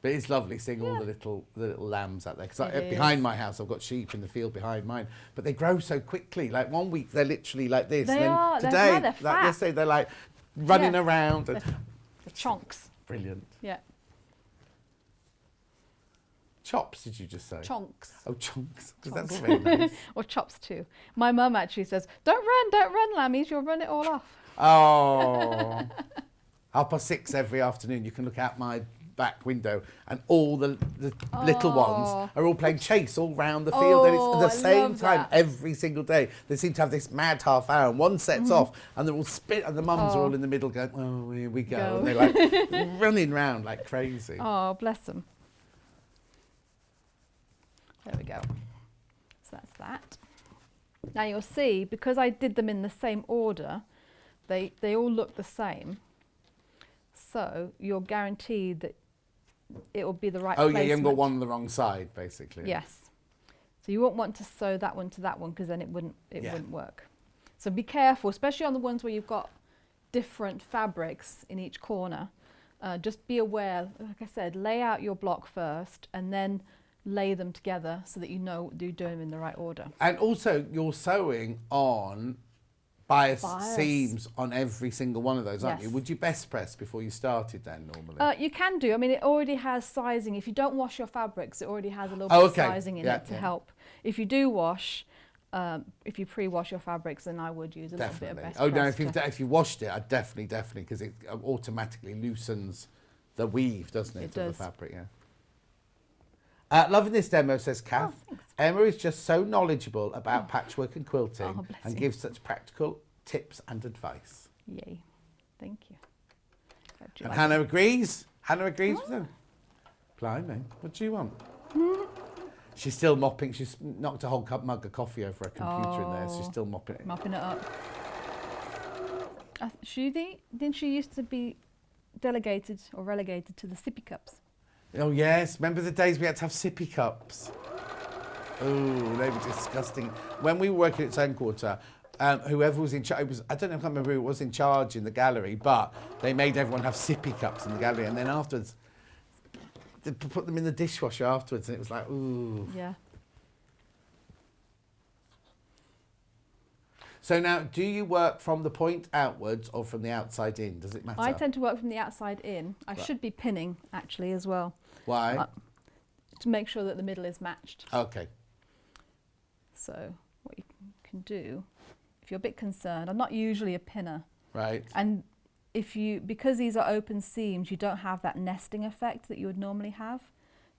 But it's lovely seeing all the little lambs out there. Because behind my house, I've got sheep in the field behind mine, but they grow so quickly. Like one week they're literally like this. They and then are. today, They're fat. like yesterday, they're like running around. And The chonks. brilliant. Yeah. Chops, did you just say? Chonks. Oh, chunks. Because that's very nice. Or chops too. My mum actually says, don't run, lammies, you'll run it all off. Oh. 6:30 every afternoon, you can look out my back window and all the little ones are all playing chase all round the field. And it's at the same time every single day. They seem to have this mad half hour, and one sets off and they're all and the mums are all in the middle going, oh, here we go. And they're like running round like crazy. Oh, bless them. There we go. So that's that. Now you'll see, because I did them in the same order, they all look the same. So you're guaranteed that it will be the right placement. Yeah, you haven't got one on the wrong side, basically. Yes. So you won't want to sew that one to that one, because then it wouldn't work. So be careful, especially on the ones where you've got different fabrics in each corner. Just be aware, like I said, lay out your block first and then lay them together so that you know you're doing them in the right order. And also, you're sewing on bias seams on every single one of those, aren't you? Would you best press before you started then, normally? You can do. I mean, it already has sizing. If you don't wash your fabrics, it already has a little bit of sizing in it to help. If you do wash, if you pre-wash your fabrics, then I would use a little bit of best press. No, if you washed it, I'd definitely, because it automatically loosens the weave, doesn't it, of the fabric, loving this demo, says Kath. Emma is just so knowledgeable about patchwork and quilting and gives such practical tips and advice. Yay. Thank you. And Hannah agrees. Hannah agrees with them. Blimey, what do you want? She's still mopping. She's knocked a whole mug of coffee over her computer in there. She's still mopping it. Mopping it up. Didn't she used to be delegated or relegated to the sippy cups? Oh, yes. Remember the days we had to have sippy cups? Oh, they were disgusting. When we were working at Sewing Quarter, whoever was in charge, I don't know, I can't remember who was in charge in the gallery, but they made everyone have sippy cups in the gallery, and then afterwards, they put them in the dishwasher afterwards, and it was like, ooh. Yeah. So now, do you work from the point outwards or from the outside in? Does it matter? I tend to work from the outside in. I should be pinning actually as well. Why? To make sure that the middle is matched. Okay. So what you can do, if you're a bit concerned, I'm not usually a pinner. Right. And because these are open seams, you don't have that nesting effect that you would normally have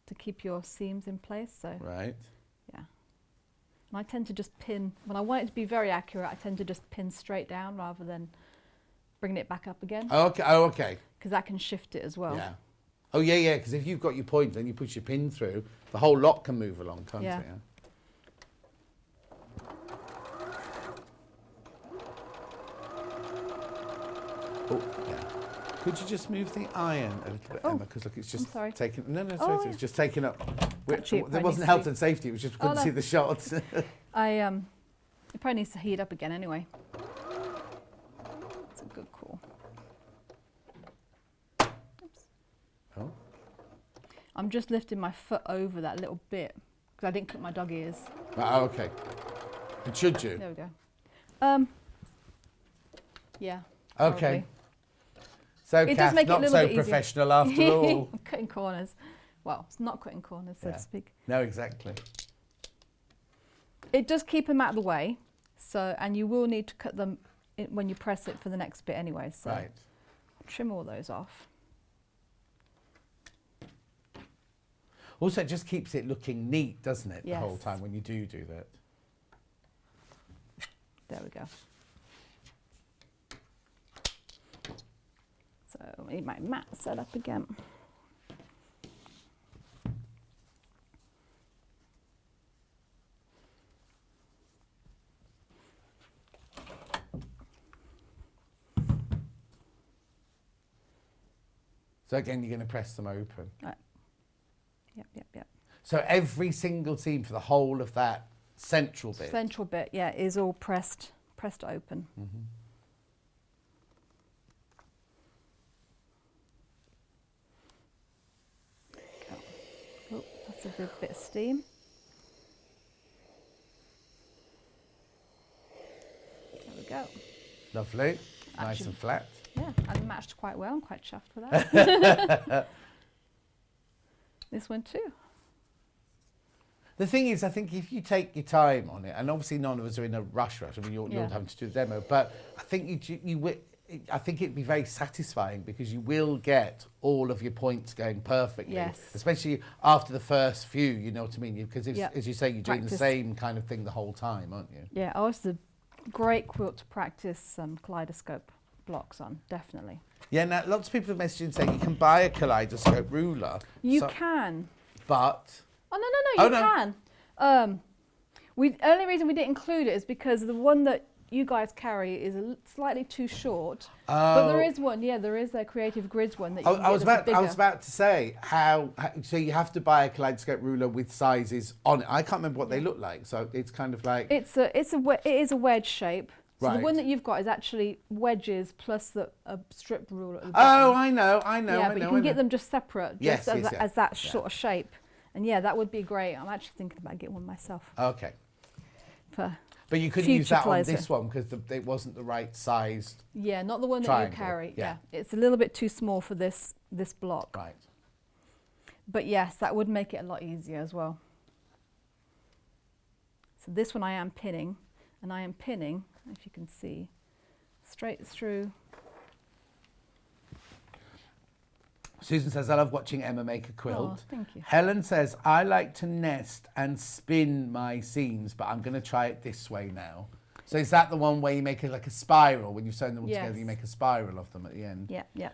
to keep your seams in place. So Right. yeah. And I tend to just pin, when I want it to be very accurate, I tend to just pin straight down rather than bringing it back up again. Oh, okay. Oh, okay. Because that can shift it as well. Yeah. Oh, yeah, yeah, because if you've got your point and you push your pin through, the whole lot can move along, can't Yeah. it? Yeah. Oh, yeah. Could you just move the iron a little bit, Oh, Emma? Because look, it's just sorry. taking. No, no, it's Oh, right. yeah. It's just taking up. Actually, it There probably wasn't needs health to and safety. It was just we couldn't no. see the shots. It probably needs to heat up again anyway. It's a good call. Oops. Oh. I'm just lifting my foot over that little bit because I didn't clip my dog ears. Oh, okay. And should you? There we go. Yeah. Okay. Probably. So, It does Kath, make it a not little so bit easier. professional after all. I'm cutting corners. Well, it's not cutting corners, so Yeah. to speak. No, exactly. It does keep them out of the way. So, and you will need to cut them when you press it for the next bit anyway. So Right. trim all those off. Also, it just keeps it looking neat, doesn't it, the whole Yes. time when you do that? There we go. So I need my mat set up again. So again, you're going to press them open. Right. Yep, yep, yep. So every single seam for the whole of that central bit. Central bit, yeah, is all pressed open. Mm-hmm. Oh, that's a good bit of steam. There we go. Lovely. Nice Actually- and flat. Yeah, and matched quite well. I'm quite chuffed with that. This one too. The thing is, I think if you take your time on it, and obviously none of us are in a rush. I mean, you're Yeah. having to do the demo, but I think I think it'd be very satisfying because you will get all of your points going perfectly. Yes. Especially after the first few, you know what I mean? Because Yeah. as you say, you're doing the Practice. same kind of thing the whole time, aren't you? Yeah, oh, it's a great quilt to practice kaleidoscope blocks on, definitely. Yeah, now lots of people have messaged and saying you can buy a kaleidoscope ruler. You so- can. But Oh, no, Oh, you no. can. Only reason we didn't include it is because the one that you guys carry is slightly too short. But there is one, there is a Creative Grids one that you can I was get that's about I was bigger. about to say how so you have to buy a kaleidoscope ruler with sizes on it. I can't remember what they look like, so it's kind of like It is a wedge shape. So the Right. one that you've got is actually wedges plus a strip ruler at the oh, bottom. I know. Yeah, but you can get them just separate, Yes, just yes, yeah. as that Yeah. sort of shape. And yeah, that would be great. I'm actually thinking about getting one myself. Okay, For but you couldn't use future that on closer. this one because it wasn't the right size. Yeah, not the one that Triangle, you carry. yeah. It's a little bit too small for this block. Right. But yes, that would make it a lot easier as well. So this one I am pinning, and I am pinning, if you can see, straight through. Susan says, I love watching Emma make a quilt. Oh, thank you. Helen says, I like to nest and spin my seams, but I'm going to try it this way now. So is that the one where you make it like a spiral? When you've sewn them all together, Yes. you make a spiral of them at the end? Yeah, yeah.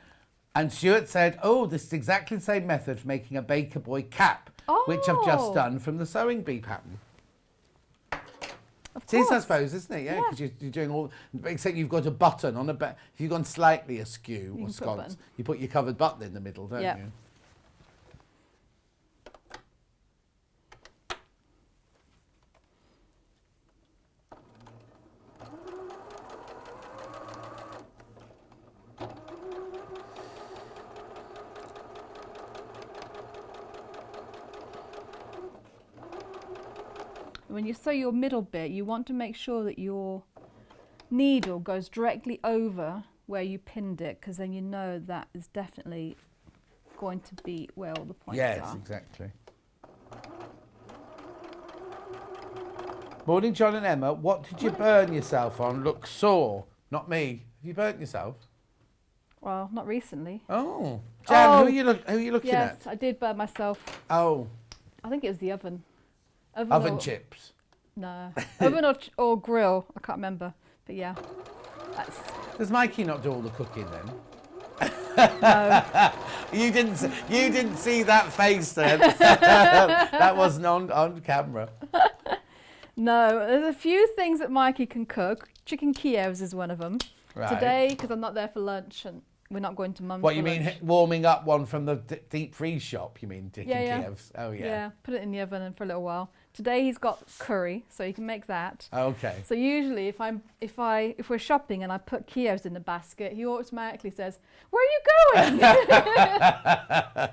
And Stuart said, oh, this is exactly the same method for making a Baker Boy cap, which I've just Oh. done from the sewing bee pattern. Of It is, I course. suppose, isn't it? Yeah, Yeah. because you're doing all, except you've got a button on a back. If you've gone slightly askew You or can put a sconce, button. you put your covered button in the middle, don't Yeah. you? when you sew your middle bit, you want to make sure that your needle goes directly over where you pinned it, because then you know that is definitely going to be where all the points are. Yes, exactly. Morning, John and Emma. What did you burn yourself on? Look sore. Not me. Have you burnt yourself? Well, not recently. Oh. Jan, who are you looking at? Yes, I did burn myself. Oh. I think it was the oven. Oven chips. No. Oven or grill. I can't remember. But yeah. Does Mikey not do all the cooking then? No. You didn't see that face then. That wasn't on camera. No, there's a few things that Mikey can cook. Chicken Kievs is one of them. Right. Today, because I'm not there for lunch and we're not going to Mum's. What for you mean, lunch. warming up one from the deep freeze shop? You mean chicken Yeah. Kievs? Oh yeah. Yeah, put it in the oven and for a little while. Today he's got curry, so you can make that. Okay. So usually, if we're shopping and I put Kievs in the basket, he automatically says, "Where are you going?"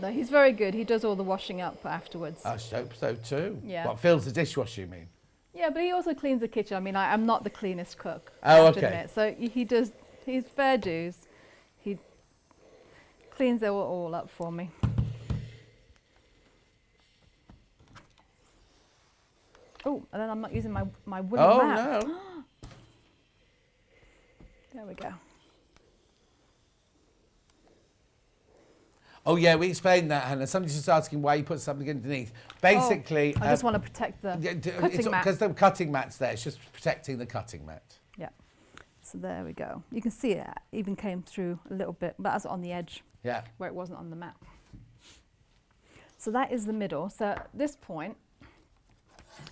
No, he's very good. He does all the washing up afterwards. I hope so too. Yeah. What, fills the dishwasher, you mean? Yeah, but he also cleans the kitchen. I mean, I'm not the cleanest cook. Oh, I have to okay. admit. So he does. He's fair dues. He cleans it all up for me. Oh, and then I'm not using my wooden mat. No. There we go. Oh yeah, we explained that, Hannah. Somebody's just asking why you put something underneath. Basically, I just want to protect the cutting mat. because the cutting mat's there. It's just protecting the cutting mat. Yeah. So there we go. You can see it even came through a little bit, but that's on the edge. Yeah. Where it wasn't on the mat. So that is the middle. So at this point,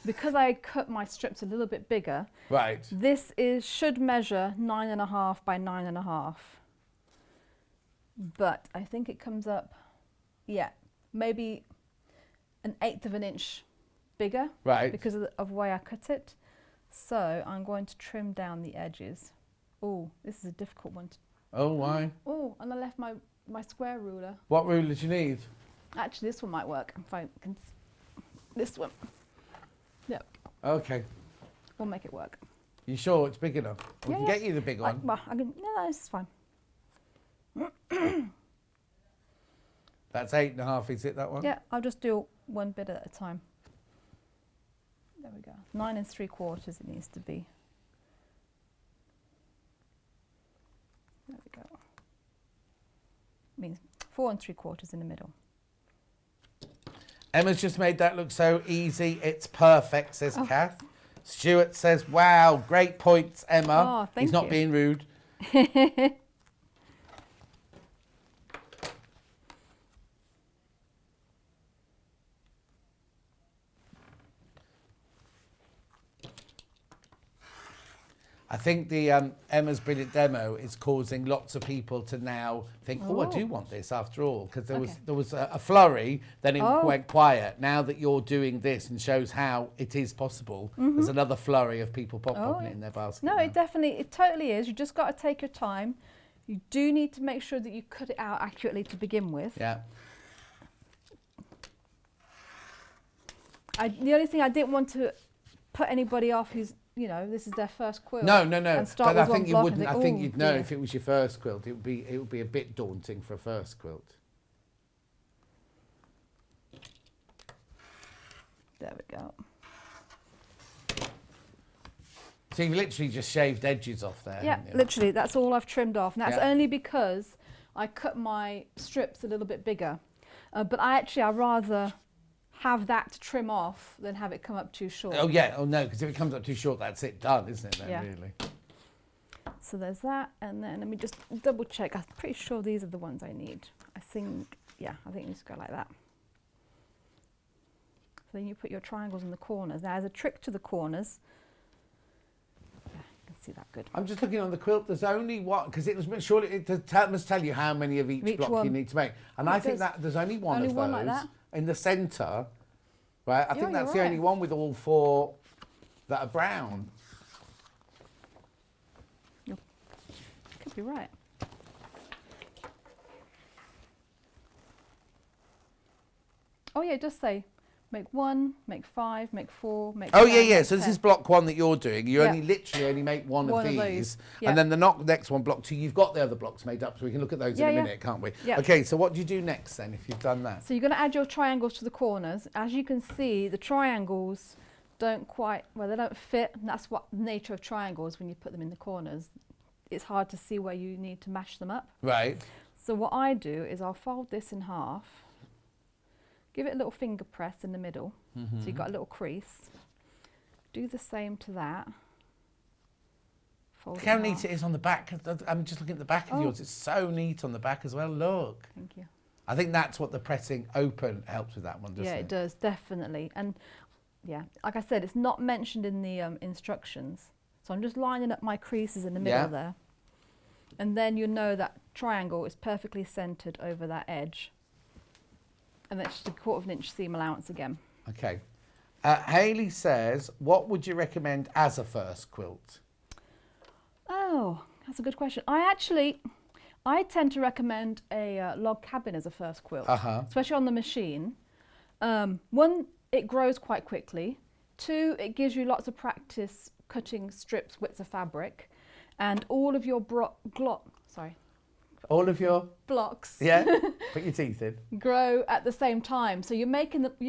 because I cut my strips a little bit bigger, Right. this should measure 9.5 by 9.5. But I think it comes up, yeah, maybe 1/8 of an inch bigger. Right. Because of the way I cut it. So I'm going to trim down the edges. Oh, this is a difficult one. Oh, why? Oh, and I left my square ruler. What ruler do you need? Actually, this one might work. If I can, this one. Yeah, Okay. we'll make it work. You sure it's big enough? We Yeah, can yeah. get you the big one. Well, I can. No, this is fine. That's 8.5, is it, that one? Yeah, I'll just do one bit at a time. There we go. 9 3/4 it needs to be. There we go. Means 4 3/4 in the middle. Emma's just made that look so easy. It's perfect, says Oh. Kath. Stuart says, wow, great points, Emma. Oh, thank He's not you. being rude. I think the Emma's Brilliant Demo is causing lots of people to now think, oh, I do want this after all, because there was a flurry, then it went quiet. Now that you're doing this and shows how it is possible, there's another flurry of people popping it in their basket. No, now. it totally is. You just got to take your time. You do need to make sure that you cut it out accurately to begin with. Yeah. The only thing I didn't want to put anybody off who's, you know, this is their first quilt. No. And start But I with one think you block wouldn't. and I think, think "Oh, you'd know dear." if it was your first quilt. It would be a bit daunting for a first quilt. There we go. So you've literally just shaved edges off there. Yeah, haven't you? literally, that's all I've trimmed off. And that's Yeah. only because I cut my strips a little bit bigger. But I'd rather have that to trim off than have it come up too short. Oh yeah. Oh no, because if it comes up too short, that's it done, isn't it? Then Yeah. really. So there's that, and then let me just double check. I'm pretty sure these are the ones I need. I think it needs to go like that. So then you put your triangles in the corners. Now, there's a trick to the corners. Yeah, you can see that good. I'm just looking on the quilt. There's only one, because it was surely it must tell you how many of each block one. you need to make, and It I think does. that there's only one Only of one those like that? in the centre, right? I think Yeah, that's you're the only right. one with all four that are brown. Could be right. Oh yeah, it does say make 1, make 5, make 4, make 10, Oh yeah. make So this 10. is block 1 that you're doing. You Yeah. literally only make one of One of these, those. Yeah. and then the next one, block 2. You've got the other blocks made up, so we can look at those in a Yeah, minute, can't we? Yeah. Okay. So what do you do next then, if you've done that? So you're going to add your triangles to the corners. As you can see, the triangles don't quite, well, they don't fit. And that's what the nature of triangles when you put them in the corners. It's hard to see where you need to mash them up. Right. So what I do is I'll fold this in half, give it a little finger press in the middle, so you've got a little crease. Do the same to that. Fold Look how in neat half. it is on the back. I'm just looking at the back of Oh. yours. It's so neat on the back as well. Look. Thank you. I think that's what the pressing open helps with that one, doesn't Yeah, it? it does, definitely. And yeah, like I said, it's not mentioned in the instructions. So I'm just lining up my creases in the middle Yeah. there. And then you know that triangle is perfectly centered over that edge. And that's just a 1/4 inch seam allowance again. Okay. Hayley says, what would you recommend as a first quilt? Oh, that's a good question. I tend to recommend a log cabin as a first quilt, especially on the machine. 1, it grows quite quickly. 2, it gives you lots of practice cutting strips, widths of fabric, and all of your All of your, blocks yeah, put your teeth in. grow at the same time. So you're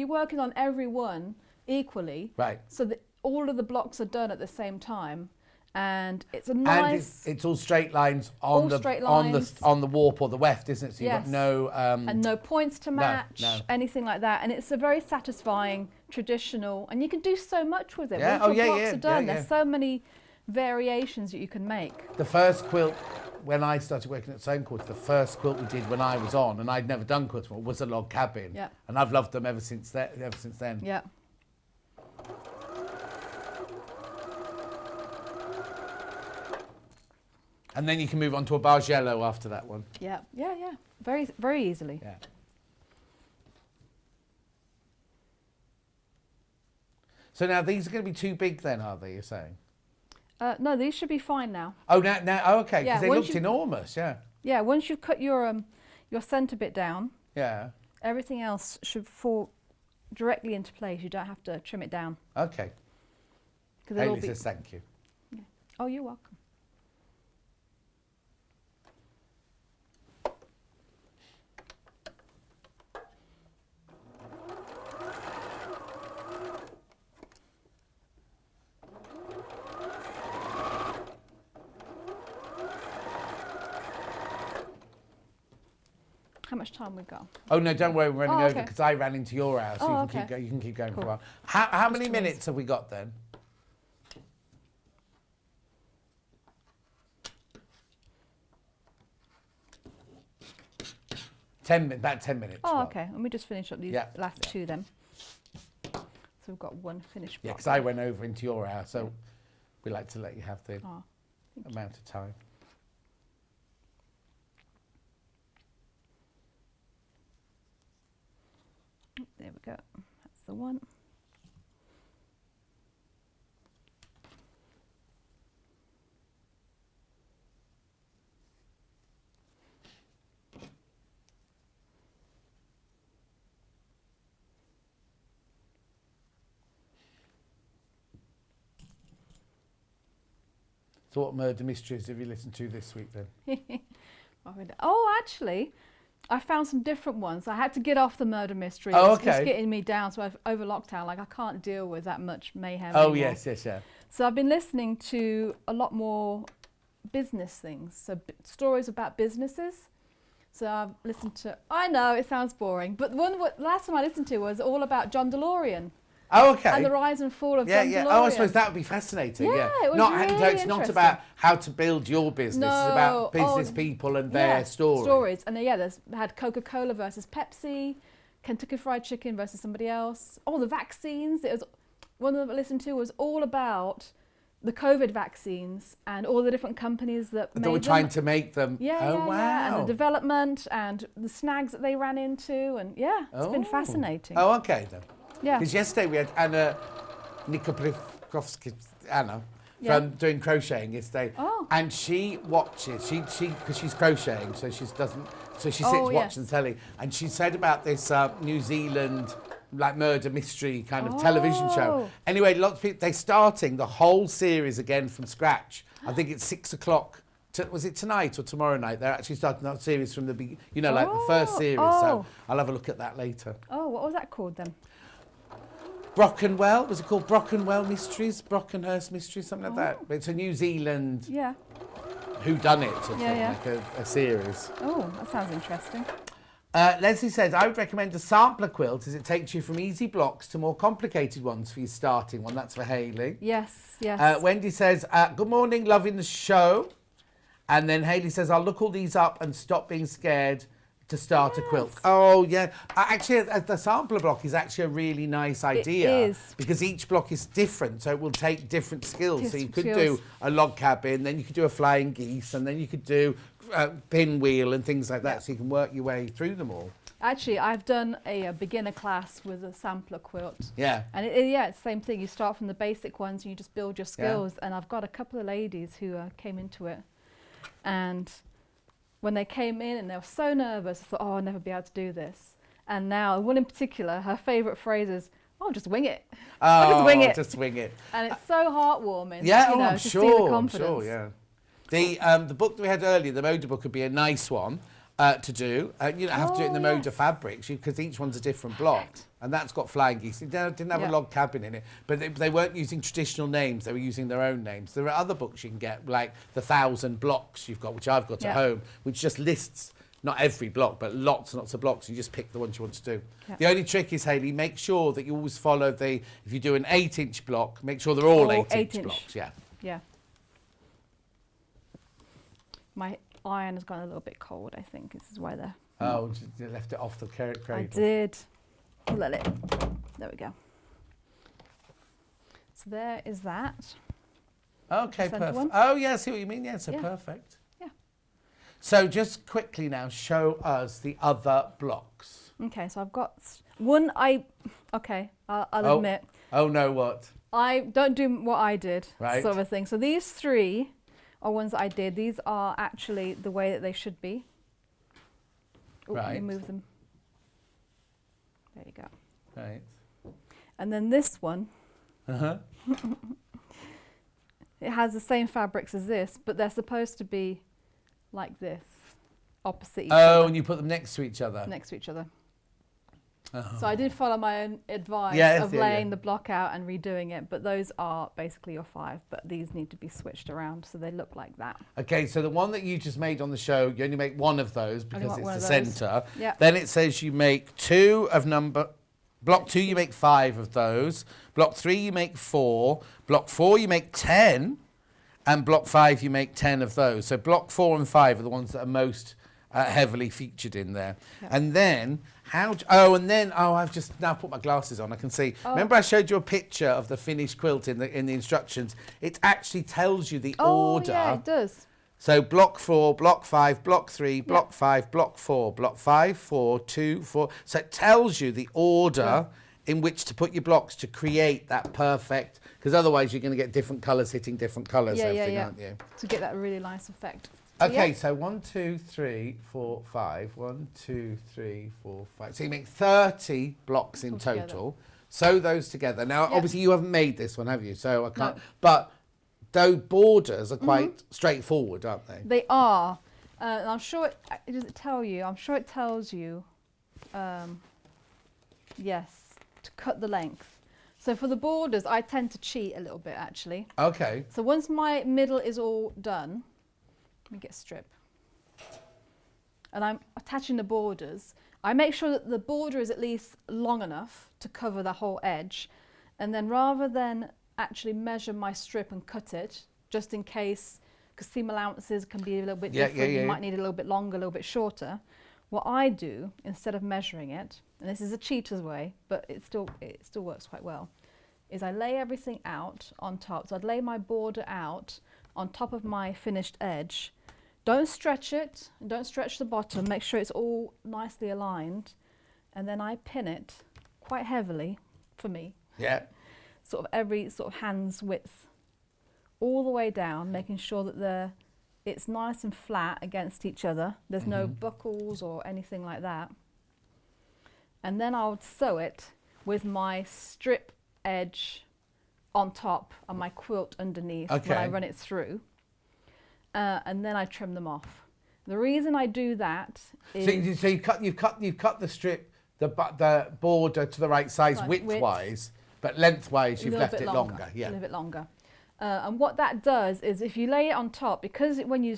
working on every one equally, Right. so that all of the blocks are done at the same time, and it's a And nice it's all straight lines All on the straight on lines. the warp or the weft, isn't it? So you've got Yes. no and no points to match, no. anything like that. And it's a very satisfying, traditional, and you can do so much with it. Yeah. Once your Oh, yeah, blocks yeah, are done, yeah, there's yeah. so many variations that you can make. The first quilt, when I started working at Sewn Quarter, the first quilt we did when I was on, and I'd never done quilts before, was a log cabin. Yeah. And I've loved them ever since then. Yeah. And then you can move on to a bargello after that one. Yeah. Yeah. Yeah. Very, very easily. Yeah. So now these are going to be too big then, are they, you're saying? No, these should be fine now. Oh, oh, okay, because Yeah, they once looked you- enormous, yeah. Yeah. Once you've cut your centre bit down, Yeah, everything else should fall directly into place. You don't have to trim it down okay. because it'll Hayley be. says thank you. Oh, you're welcome. How much time we got? Oh, no, don't worry, we're running Oh, over okay. because I ran into your house. So Oh, you, can okay. you can keep going for a Cool. while. How many Just minutes have we got then? About 10 minutes. Oh, well. okay. Let me just finish up these Yeah. last 2 then. So we've got 1 finished Yeah, block. because I went over into your house, so we like to let you have the Oh, amount of time. there we go. That's the one. So what murder mysteries have you listened to this week then? Oh, actually, I found some different ones. I had to get off the murder mystery. Oh, It's okay. getting me down. So over lockdown, like I can't deal with that much mayhem Oh, anymore. yes, yeah. So I've been listening to a lot more business things. So stories about businesses. So I've listened to, I know it sounds boring, but last time I listened to was all about John DeLorean Oh, okay. and the rise and fall of Yeah, John yeah. DeLorean. Oh, I suppose that would be fascinating. Yeah, it was not, really so it's not interesting. about how to build your business. No, It's about oh, business people and their story. Stories. And there's had Coca-Cola versus Pepsi, Kentucky Fried Chicken versus somebody else. Oh, the vaccines. It was one of them I listened to was all about the COVID vaccines and all the different companies that made They were them. trying to make them. Yeah, oh, yeah, wow. yeah, and the development and the snags that they ran into, and yeah, it's been fascinating. Oh, okay then. Yeah. Because yesterday we had Anna Anna, Yeah. from doing crocheting yesterday, and she watches. She because she's crocheting, so she doesn't. So she sits watching the telly, and she said about this New Zealand like murder mystery kind of television show. Anyway, lots of people they're starting the whole series again from scratch. I think it's 6 o'clock. Was it tonight or tomorrow night? They're actually starting that series from the beginning, like the first series. So I'll have a look at that later. Oh, what was that called then? Brockenwell, was it called Brockenwell Mysteries? Brockenhurst Mysteries, something like that. It's a New Zealand whodunit or something, like a series. Oh, that sounds interesting. Leslie says, I would recommend a sampler quilt as it takes you from easy blocks to more complicated ones for your starting one. That's for Hayley. Yes, yes. Wendy says, good morning, loving the show. And then Hayley says, I'll look all these up and stop being scared to start a quilt. Oh, yeah. Actually, the sampler block is actually a really nice idea. It is. Because each block is different, so it will take different skills. So you could do a log cabin, then you could do a flying geese, and then you could do pinwheel and things like that, so you can work your way through them all. Actually, I've done a beginner class with a sampler quilt. Yeah. And it's the same thing. You start from the basic ones and you just build your skills. Yeah. And I've got a couple of ladies who came into it. And when they came in and they were so nervous, I thought, I'll never be able to do this. And now, one in particular, her favourite phrase is, just wing it. Oh, just wing it. Just wing it. And it's so heartwarming. Yeah, I'm sure. See the confidence. I'm sure, yeah. The book that we had earlier, the Moda book, would be a nice one to do. You don't have to do it in the Moda fabrics because each one's a different block. And that's got flying geese. It didn't have a log cabin in it, but they weren't using traditional names. They were using their own names. There are other books you can get, like the 1,000 blocks you've got, which I've got at home, which just lists not every block, but lots and lots of blocks. You just pick the ones you want to do. Yep. The only trick is, Hayley, make sure that you always follow if you do an 8-inch block, make sure they're all 8-inch blocks. Yeah. Yeah. My iron has gone a little bit cold, I think. This is why they're... Oh, you left it off the cradle. I did. Let it. There we go. So there is that. Okay, perfect. Oh, yeah, I see what you mean. Yeah, so perfect. Yeah. So just quickly now, show us the other blocks. Okay, so I've got one. I'll admit. Oh, no, what? I don't do what I did, right. Sort of a thing. So these 3 are ones that I did. These are actually the way that they should be. Ooh, right. Let me move them. There you go. Right. And then this one. Uh-huh. It has the same fabrics as this, but they're supposed to be like this, opposite each other. Oh, and you put them next to each other. Next to each other. Oh. So I did follow my own advice of laying the block out and redoing it, but those are basically your 5, but these need to be switched around so they look like that. Okay, so the one that you just made on the show, you only make one of those because it's the centre. Yep. Then it says you make 2 of block 2 you make 5 of those, block 3 you make 4, block 4 you make 10, and block 5 you make 10 of those. So block 4 and 5 are the ones that are most heavily featured in there. Yep. And then I've just now put my glasses on. I can see. Oh. Remember, I showed you a picture of the finished quilt in the instructions. It actually tells you the order. Yeah, it does. So block 4, block 5, block 3, block 5, block 4, block 5, 4, 2, 4. So it tells you the order in which to put your blocks to create that perfect. Because otherwise, you're going to get different colours hitting different colours. Aren't you? To get that really nice effect. Okay, so 1, 2, 3, 4, 5. 1, 2, 3, 4, 5. So you make 30 blocks in total. Sew those together. Now, obviously, you haven't made this one, have you? So I can't. No. But those borders are quite straightforward, aren't they? They are. And I'm sure does it tell you? I'm sure it tells you. Yes, to cut the length. So for the borders, I tend to cheat a little bit, actually. Okay. So once my middle is all done. Let me get a strip. And I'm attaching the borders. I make sure that the border is at least long enough to cover the whole edge. And then rather than actually measure my strip and cut it, just in case, because seam allowances can be a little bit different. You might need a little bit longer, a little bit shorter. What I do, instead of measuring it, and this is a cheater's way, but it still works quite well, is I lay everything out on top. So I'd lay my border out on top of my finished edge. Don't stretch it, don't stretch the bottom, make sure it's all nicely aligned, and then I pin it quite heavily for me. Yeah. sort of every sort of hand's width, all the way down, making sure that it's nice and flat against each other. There's no buckles or anything like that. And then I would sew it with my strip edge on top and my quilt underneath when I run it through. And then I trim them off. The reason I do that is... So you've cut the strip, the border to the right size width-wise, but lengthwise you've left it longer. Yeah. A little bit longer. And what that does is if you lay it on top, because when you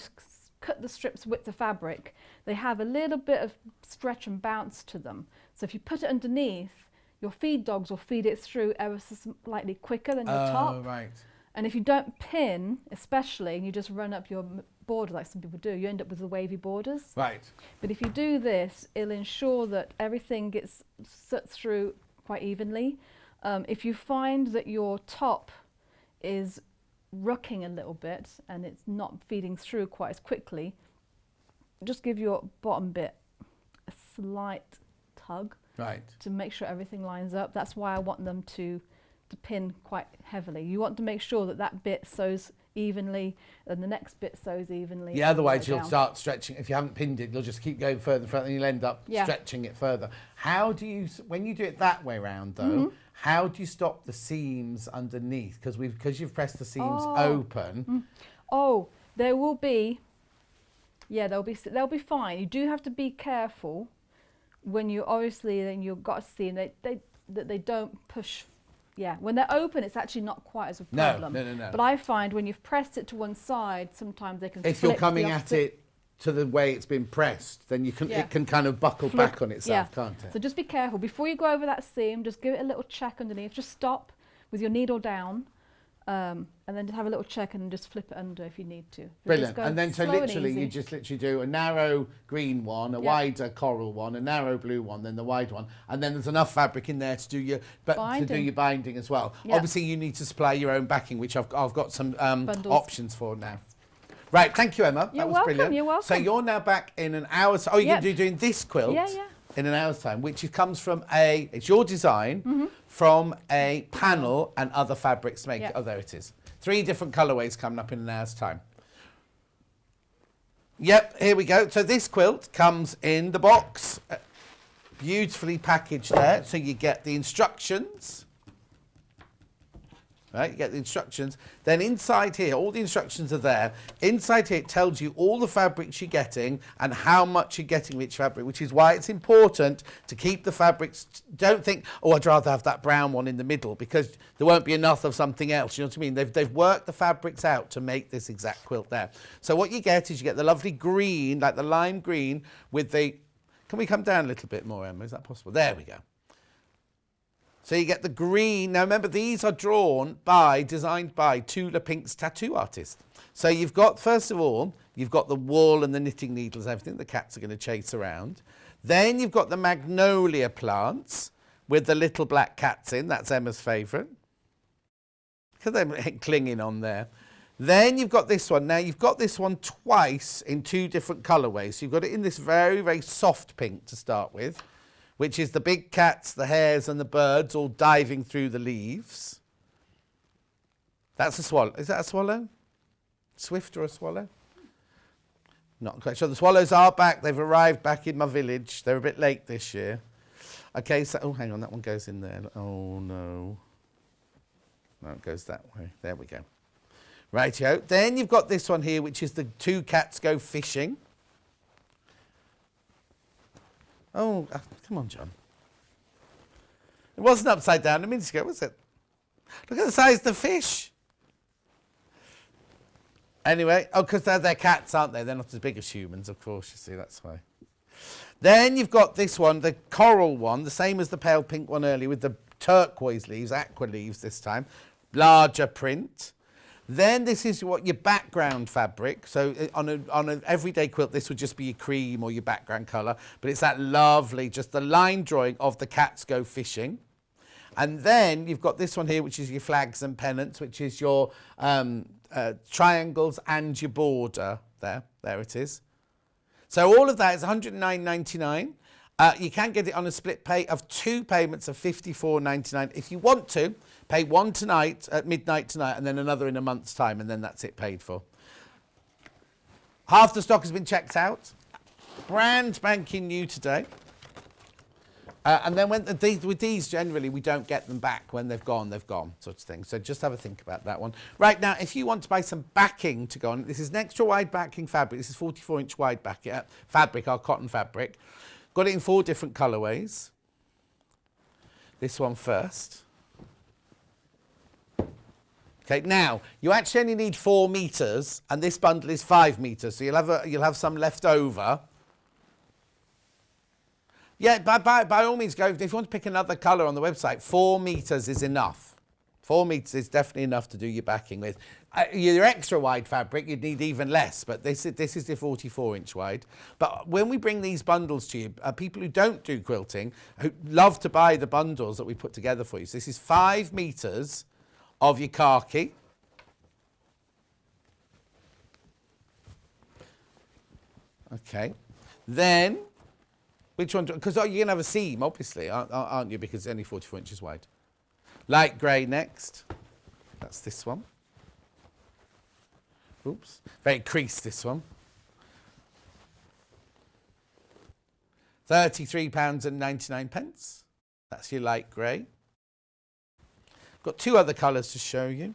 cut the strips width of fabric, they have a little bit of stretch and bounce to them. So if you put it underneath, your feed dogs will feed it through ever so slightly quicker than your top. Oh, right. And if you don't pin, especially, and you just run up your border like some people do, you end up with the wavy borders. Right. But if you do this, it'll ensure that everything gets set through quite evenly. If you find that your top is rucking a little bit and it's not feeding through quite as quickly, just give your bottom bit a slight tug to make sure everything lines up. That's why I want them to pin quite heavily. You want to make sure that that bit sews evenly and the next bit sews evenly. Yeah, otherwise you'll start stretching. If you haven't pinned it, you'll just keep going further and further and you'll end up stretching it further. How do you, when you do it that way round though, how do you stop the seams underneath? Because you've pressed the seams open. Oh, there will be, they'll be fine. You do have to be careful when you then you've got to see that they don't push. Yeah, when they're open, it's actually not quite as a problem. No. But I find when you've pressed it to one side, sometimes they can. If you're coming at it to the way it's been pressed, then you can it can kind of buckle back on itself, can't it? So just be careful before you go over that seam. Just give it a little check underneath. Just stop with your needle down, and then just have a little check and just flip it under if you need to. Brilliant. And then so literally you just do a narrow green one, a wider coral one, a narrow blue one, then the wide one, and then there's enough fabric in there to do your binding as well. Obviously you need to supply your own backing, which I've got some options for now. Right, thank you, Emma. You're that was welcome, brilliant. you're welcome. So you're now back in an hour's time. Oh, you're going to be doing this quilt in an hour's time, which comes from it's your design from a panel and other fabrics to make it. Oh, there it is. 3 different colourways coming up in an hour's time. Yep, here we go. So this quilt comes in the box, beautifully packaged there. So you get the instructions. Right, you get the instructions. Then inside here, all the instructions are there. Inside here, it tells you all the fabrics you're getting and how much you're getting of each fabric, which is why it's important to keep the fabrics. Don't think, oh, I'd rather have that brown one in the middle because there won't be enough of something else. You know what I mean? They've worked the fabrics out to make this exact quilt there. So what you get is you get the lovely green, like the lime green with the... Can we come down a little bit more, Emma? Is that possible? There we go. So you get the green. Now remember, these are designed by Tula Pink's tattoo artist. So you've got, first of all, you've got the wool and the knitting needles, everything the cats are going to chase around. Then you've got the magnolia plants with the little black cats in. That's Emma's favourite. Because they're clinging on there. Then you've got this one. Now you've got this one twice in 2 different colourways. So you've got it in this very, very soft pink to start with, which is the big cats, the hares and the birds all diving through the leaves. That's a swallow. Is that a swallow? Swift or a swallow? Not quite sure. The swallows are back. They've arrived back in my village. They're a bit late this year. Okay, so, oh, hang on, that one goes in there. Oh, no. No, it goes that way. There we go. Rightio. Then you've got this one here, which is the 2 cats go fishing. Oh, come on, John. It wasn't upside down a minute ago, was it? Look at the size of the fish. Anyway, because they're cats, aren't they? They're not as big as humans, of course, you see, that's why. Then you've got this one, the coral one, the same as the pale pink one earlier with the turquoise leaves, aqua leaves this time. Larger print. Then this is what your background fabric. So on an everyday quilt, this would just be your cream or your background colour. But it's that lovely, just the line drawing of the cats go fishing. And then you've got this one here, which is your flags and pennants, which is your triangles and your border there. There it is. So all of that is £109.99. You can get it on a split pay of 2 payments of $54.99. If you want to, pay one tonight at midnight tonight and then another in a month's time, and then that's it paid for. Half the stock has been checked out. Brand spanking new today. And then with these, generally, we don't get them back. When they've gone, sort of thing. So just have a think about that one. Right, now, if you want to buy some backing to go on, this is an extra wide backing fabric. This is 44-inch wide fabric, our cotton fabric. Got it in 4 different colourways. This one first. Okay, now, you actually only need 4 metres, and this bundle is 5 metres, so you'll have some left over. Yeah, by all means, go. If you want to pick another colour on the website, 4 metres is enough. 4 metres is definitely enough to do your backing with. Your extra wide fabric, you'd need even less, but this is the 44-inch wide. But when we bring these bundles to you, people who don't do quilting, who love to buy the bundles that we put together for you. So this is 5 metres of your khaki. Okay. Then, which one? Because you're going to have a seam, obviously, aren't you? Because it's only 44 inches wide. Light grey next. That's this one. Oops. Very creased, this one. £33.99. That's your light grey. Got 2 other colours to show you.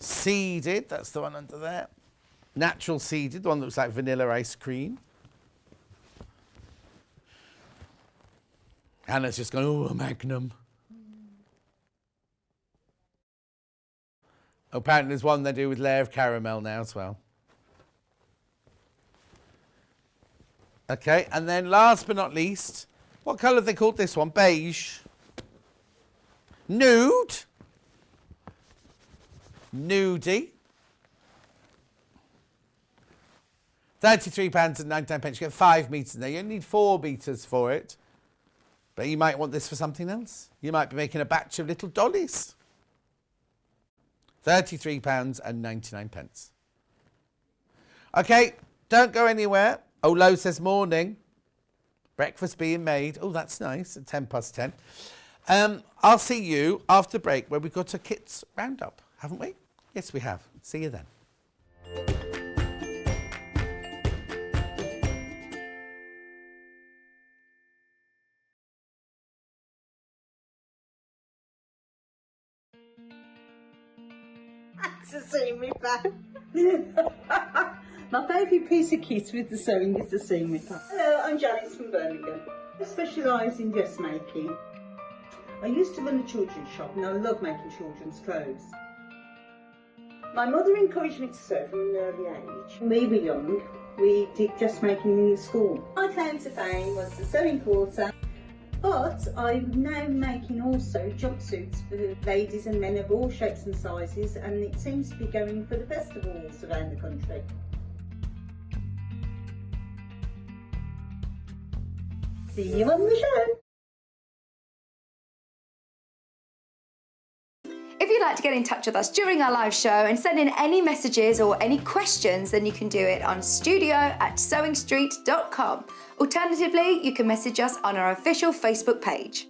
Seeded, that's the one under there. Natural seeded, the one that looks like vanilla ice cream. Hannah's just gone, oh, a Magnum. Apparently there's one they do with layer of caramel now as well. Okay, and then last but not least, what colour have they called this one? Beige. Nude. Nudie. £33.99. You get 5 metres in there. You only need 4 metres for it. But you might want this for something else. You might be making a batch of little dollies. £33.99. Okay, don't go anywhere. Oh, Lo says morning. Breakfast being made. Oh, that's nice, at 10:10. I'll see you after break where we've got a kits roundup, haven't we? Yes, we have. See you then. To see me back. My favourite piece of kit with the sewing is the seam ripper. Hello, I'm Janice from Birmingham. I specialise in dressmaking. I used to run a children's shop and I love making children's clothes. My mother encouraged me to sew from an early age. When we were young, we did dressmaking in school. My claim to fame was the sewing quarter. But I'm now making also jumpsuits for ladies and men of all shapes and sizes, and it seems to be going for the festivals around the country. See you on the show. If you'd like to get in touch with us during our live show and send in any messages or any questions, then you can do it on studio@sewingstreet.com. Alternatively, you can message us on our official Facebook page.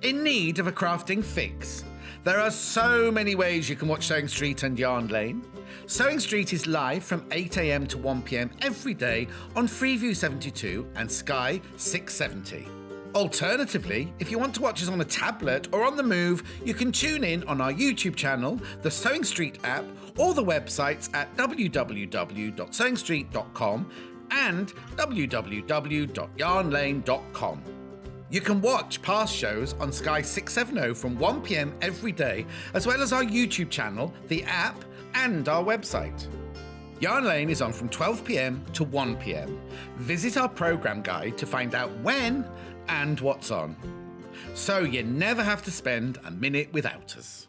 In need of a crafting fix? There are so many ways you can watch Sewing Street and Yarn Lane. Sewing Street is live from 8 a.m. to 1 p.m. every day on Freeview 72 and Sky 670. Alternatively, if you want to watch us on a tablet or on the move, you can tune in on our YouTube channel, the Sewing Street app, or the websites at www.sewingstreet.com and www.yarnlane.com. You can watch past shows on Sky 670 from 1 p.m. every day, as well as our YouTube channel, the app, and our website. Yarn Lane is on from 12 p.m. to 1 p.m. Visit our programme guide to find out when and what's on. So you never have to spend a minute without us.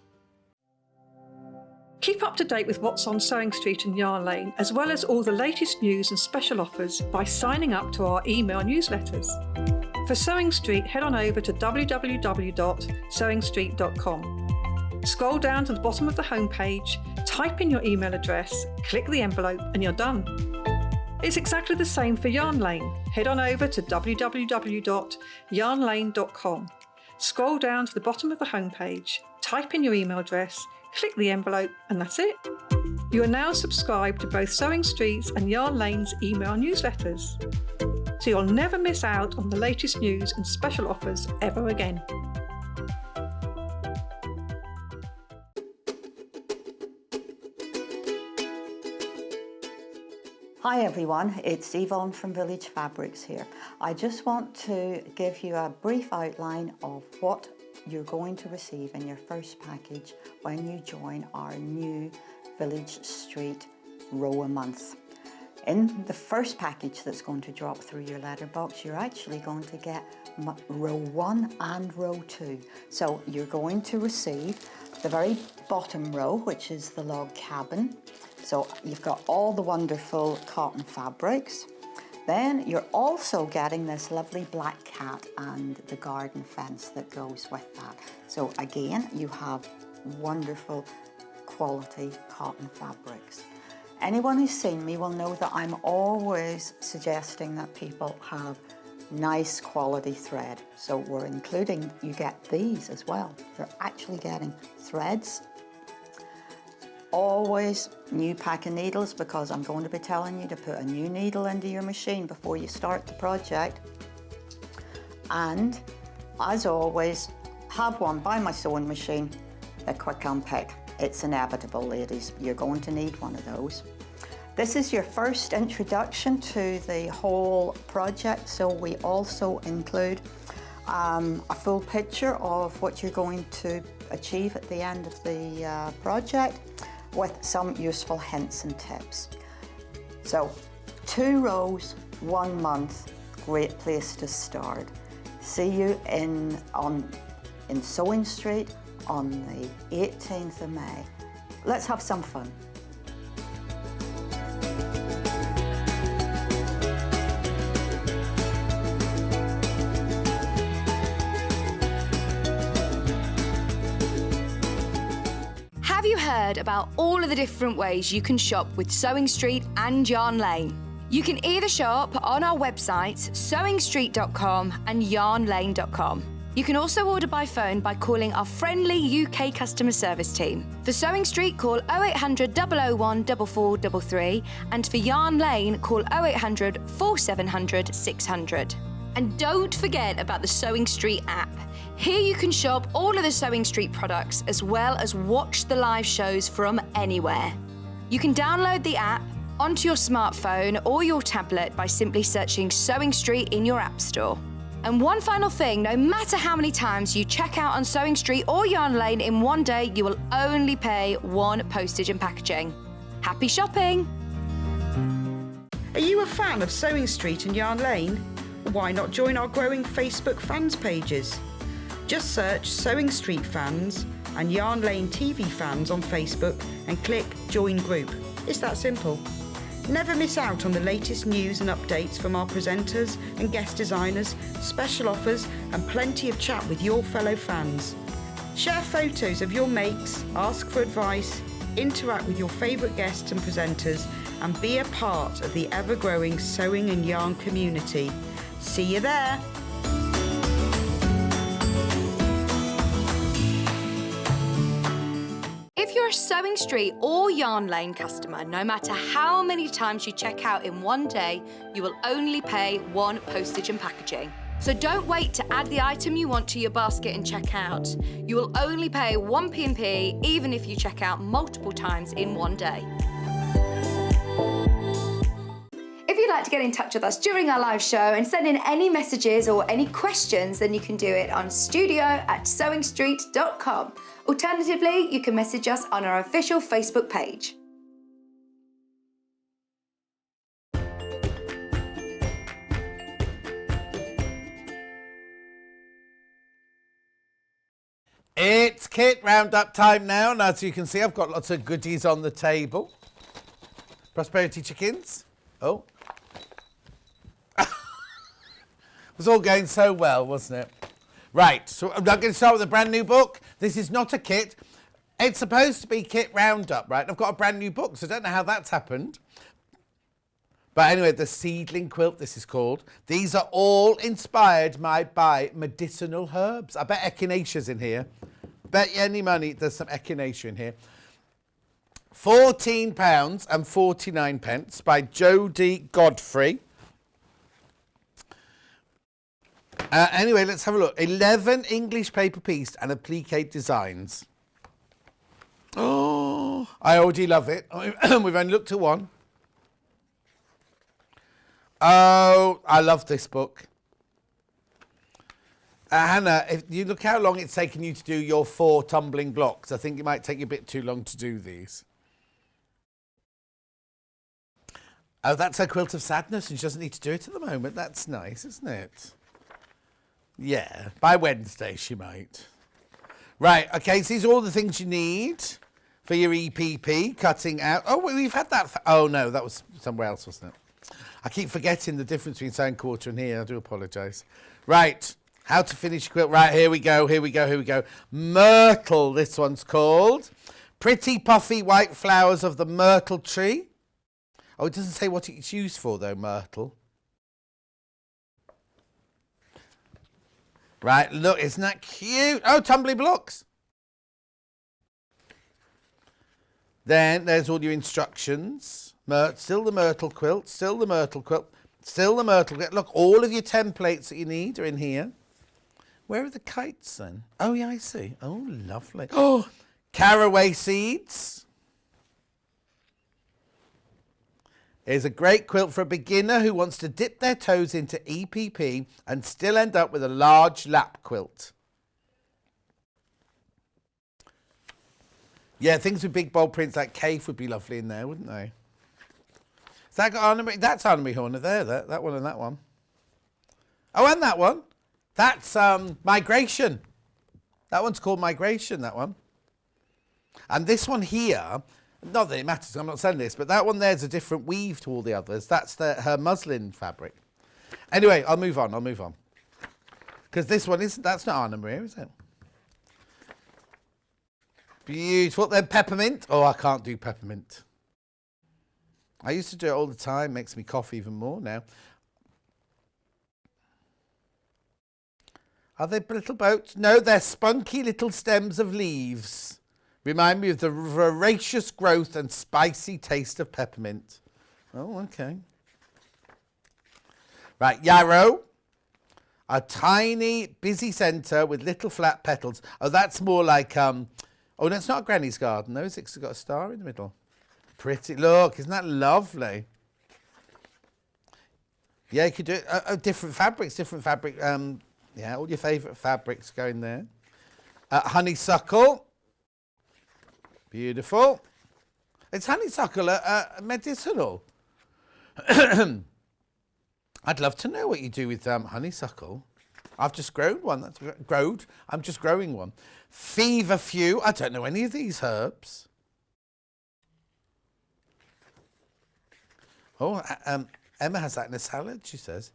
Keep up to date with what's on Sewing Street and Yarn Lane, as well as all the latest news and special offers by signing up to our email newsletters. For Sewing Street, head on over to www.sewingstreet.com. Scroll down to the bottom of the homepage, type in your email address, click the envelope, and you're done. It's exactly the same for Yarn Lane. Head on over to www.yarnlane.com. Scroll down to the bottom of the homepage, type in your email address, click the envelope, and that's it. You are now subscribed to both Sewing Street's and Yarn Lane's email newsletters, so you'll never miss out on the latest news and special offers ever again. Hi everyone, it's Yvonne from Village Fabrics here. I just want to give you a brief outline of what you're going to receive in your first package when you join our new Village Street row a month. In the first package that's going to drop through your letterbox, you're actually going to get row 1 and row 2. So you're going to receive the very bottom row, which is the log cabin. So you've got all the wonderful cotton fabrics. Then you're also getting this lovely black cat and the garden fence that goes with that. So again, you have wonderful quality cotton fabrics. Anyone who's seen me will know that I'm always suggesting that people have nice quality thread. So we're including, you get these as well. You're actually getting threads. Always new pack of needles, because I'm going to be telling you to put a new needle into your machine before you start the project. And as always, have one by my sewing machine, a quick unpick. It's inevitable, ladies. You're going to need one of those. This is your first introduction to the whole project, so we also include a full picture of what you're going to achieve at the end of the project, with some useful hints and tips. So 2 rows, 1 month, great place to start. See you in Sewing Street on the 18th of May. Let's have some fun. Have you heard about all of the different ways you can shop with Sewing Street and Yarn Lane? You can either shop on our websites, sewingstreet.com and yarnlane.com. You can also order by phone by calling our friendly UK customer service team. For Sewing Street, call 0800 001 4433, and for Yarn Lane, call 0800 4700 600. And don't forget about the Sewing Street app. Here you can shop all of the Sewing Street products as well as watch the live shows from anywhere. You can download the app onto your smartphone or your tablet by simply searching Sewing Street in your app store. And one final thing, no matter how many times you check out on Sewing Street or Yarn Lane in one day, you will only pay 1 postage and packaging. Happy shopping! Are you a fan of Sewing Street and Yarn Lane? Why not join our growing Facebook fans pages? Just search Sewing Street Fans and Yarn Lane TV Fans on Facebook and click Join Group. It's that simple. Never miss out on the latest news and updates from our presenters and guest designers, special offers and plenty of chat with your fellow fans. Share photos of your makes, ask for advice, interact with your favourite guests and presenters, and be a part of the ever-growing sewing and yarn community. See you there! If you're a Sewing Street or Yarn Lane customer, no matter how many times you check out in one day, you will only pay 1 postage and packaging. So don't wait to add the item you want to your basket and check out. You will only pay 1 P&P even if you check out multiple times in one day. If you'd like to get in touch with us during our live show and send in any messages or any questions, then you can do it on studio@sewingstreet.com. Alternatively, you can message us on our official Facebook page. It's kit roundup time now, and as you can see, I've got lots of goodies on the table. Prosperity chickens. Oh. It was all going so well, wasn't it? Right, so I'm going to start with a brand new book. This is not a kit. It's supposed to be Kit Roundup, right? I've got a brand new book, so I don't know how that's happened. But anyway, the seedling quilt, this is called. These are all inspired by medicinal herbs. I bet echinacea's in here. Bet you any money there's some echinacea in here. £14.49 by Jodie Godfrey. Anyway, let's have a look. 11 English paper piece and applique designs. Oh, I already love it. We've only looked at one. Oh, I love this book. Hannah, if you look how long it's taken you to do your 4 tumbling blocks, I think it might take you a bit too long to do these. Oh, that's her quilt of sadness, and she doesn't need to do it at the moment. That's nice, isn't it? Yeah, by Wednesday she might. Right, okay, so these are all the things you need for your EPP, cutting out. Oh, we've had that. Oh, no, that was somewhere else, wasn't it? I keep forgetting the difference between sound quarter and here. I do apologise. Right, how to finish a quilt. Right, here we go. Myrtle, this one's called. Pretty puffy white flowers of the myrtle tree. Oh, it doesn't say what it's used for, though, myrtle. Right, look, isn't that cute? Oh, tumbly blocks. Then there's all your instructions. Still the myrtle quilt, still the myrtle quilt, still the myrtle quilt. Look, all of your templates that you need are in here. Where are the kites then? Oh, yeah, I see. Oh, lovely. Oh, caraway seeds. Here's a great quilt for a beginner who wants to dip their toes into EPP and still end up with a large lap quilt. Yeah, things with big bold prints like cave would be lovely in there, wouldn't they? Has that got Anna-Marie? That's Anna-Marie Horner there, that one and that one. Oh, and that one. That's Migration. That one's called Migration, that one. And this one here, not that it matters, I'm not selling this, but that one there's a different weave to all the others. That's her muslin fabric. Anyway, I'll move on. Because this one isn't, that's not Anna-Marie, is it? Beautiful. Then peppermint. Oh, I can't do peppermint. I used to do it all the time. Makes me cough even more now. Are they little boats? No, they're spunky little stems of leaves. Remind me of the voracious growth and spicy taste of peppermint. Oh, okay. Right, yarrow. A tiny, busy centre with little flat petals. Oh, that's more like... oh, no, it's not a Granny's Garden, though, is it? 'Cause it's got a star in the middle. Pretty. Look, isn't that lovely? Yeah, you could do it. Different fabrics. Yeah, all your favourite fabrics go in there. Honeysuckle. Beautiful. It's honeysuckle medicinal. I'd love to know what you do with honeysuckle. I've just grown one. I'm just growing one. Feverfew. I don't know any of these herbs. Oh, Emma has that in a salad, she says.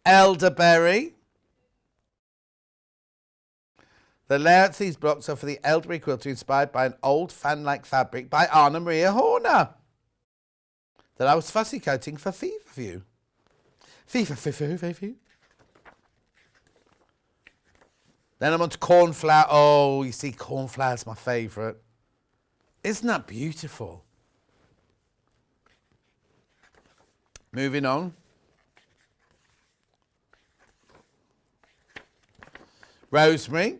Elderberry. The layouts of these blocks are for the elderberry quilter inspired by an old fan-like fabric by Anna-Marie Horner that I was fussy coating for Feverfew. Feverfew. Then I'm on to cornflower. Oh, you see, cornflower's my favourite. Isn't that beautiful? Moving on. Rosemary.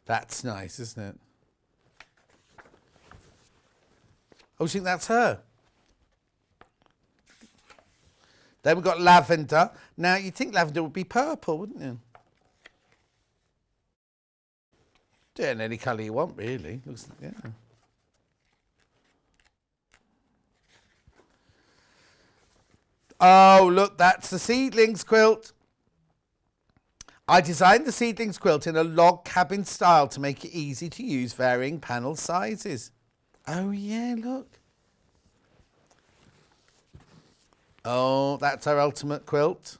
That's nice, isn't it? Oh, you think that's her? Then we've got lavender. Now, you'd think lavender would be purple, wouldn't you? Do it in any colour you want, really. Looks, yeah. Oh, look, that's the seedlings quilt. I designed the seedlings quilt in a log cabin style to make it easy to use varying panel sizes. Oh, yeah, look. Oh, that's our ultimate quilt.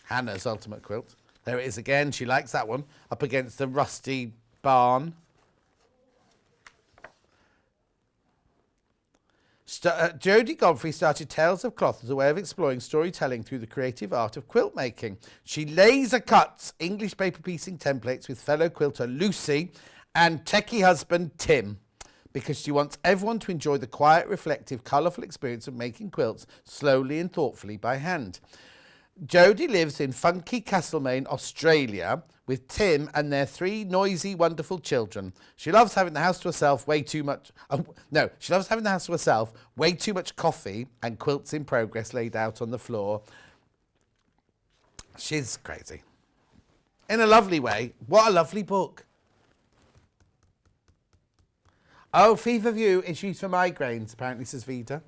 Hannah's ultimate quilt. There it is again. She likes that one. Up against the rusty barn. Jodie Godfrey started Tales of Cloth as a way of exploring storytelling through the creative art of quilt making. She laser cuts English paper piecing templates with fellow quilter Lucy and techie husband Tim, because she wants everyone to enjoy the quiet, reflective, colourful experience of making quilts slowly and thoughtfully by hand. Jodie lives in funky Castlemaine, Australia, with Tim and their 3 noisy, wonderful children. She loves having the house to herself she loves having the house to herself, way too much coffee, and quilts in progress laid out on the floor. She's crazy. In a lovely way. What a lovely book. Oh, Fever View is used for migraines, apparently, says Vida.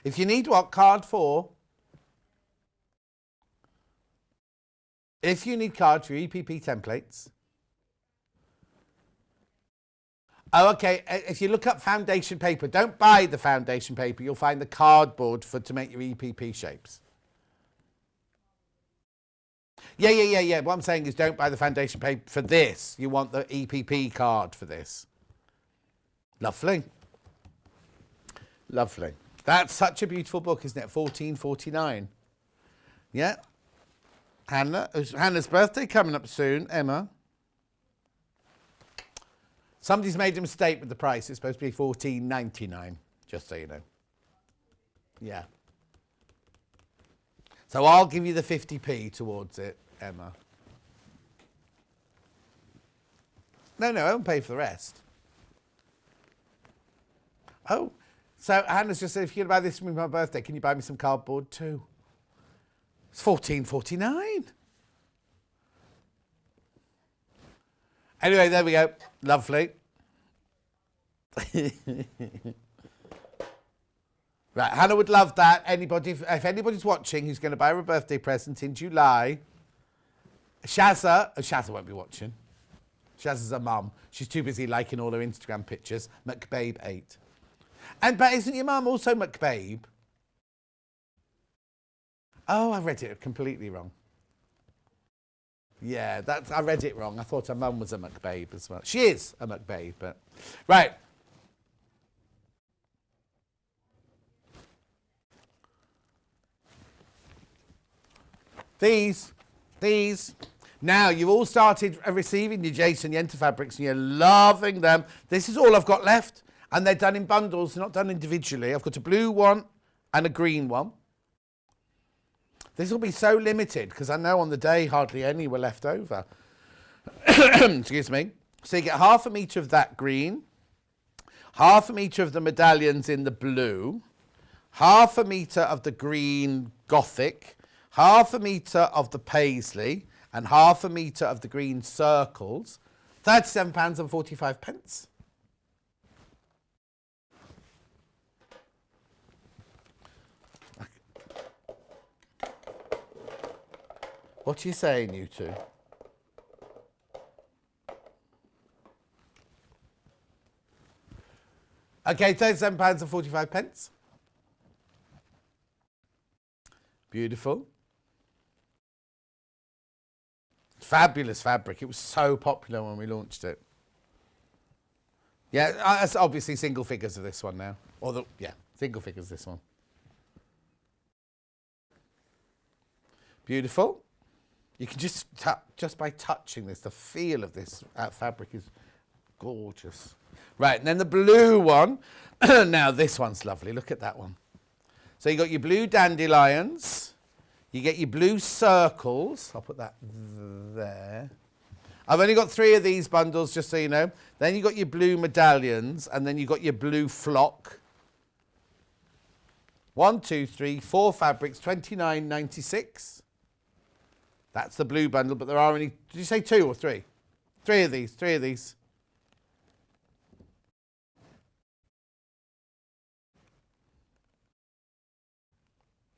If you need what card for? If you need cards for your EPP templates. Oh, okay. If you look up foundation paper, don't buy the foundation paper. You'll find the cardboard to make your EPP shapes. Yeah. What I'm saying is don't buy the foundation paper for this. You want the EPP card for this. Lovely. Lovely. That's such a beautiful book, isn't it? 14.49. Yeah. Hannah's birthday coming up soon, Emma. Somebody's made a mistake with the price. It's supposed to be $14.99, just so you know. Yeah. So I'll give you the 50p towards it, Emma. No, I won't pay for the rest. Oh, so Hannah's just said, if you're going to buy this for me for my birthday, can you buy me some cardboard too? It's $14.49. Anyway, there we go. Lovely. Right, Hannah would love that. If anybody's watching who's going to buy her a birthday present in July, Shazza won't be watching. Shazza's her mum. She's too busy liking all her Instagram pictures. McBabe8. But isn't your mum also McBabe? Oh, I read it completely wrong. Yeah, I read it wrong. I thought her mum was a McBabe as well. She is a McBabe, but... Right. These. Now, you've all started receiving your Jason Yenter fabrics and you're loving them. This is all I've got left. And they're done in bundles. They're not done individually. I've got a blue one and a green one. This will be so limited because I know on the day hardly any were left over. Excuse me. So you get 1/2 metre of that green, 1/2 metre of the medallions in the blue, 1/2 metre of the green Gothic, 1/2 metre of the paisley, and 1/2 metre of the green circles. £37.45. What are you saying, you two? Okay, £37.45. Beautiful. Fabulous fabric. It was so popular when we launched it. Yeah, that's obviously single figures of this one now. Single figures this one. Beautiful. You can just by touching this, the feel of this fabric is gorgeous. Right, and then the blue one. Now this one's lovely. Look at that one. So you got your blue dandelions. You get your blue circles. I'll put that there. I've only got 3 of these bundles, just so you know. Then you got your blue medallions, and then you got your blue flock. 1, 2, 3, 4 fabrics, $29.96. That's the blue bundle, but there are only, did you say 2 or 3? 3 of these.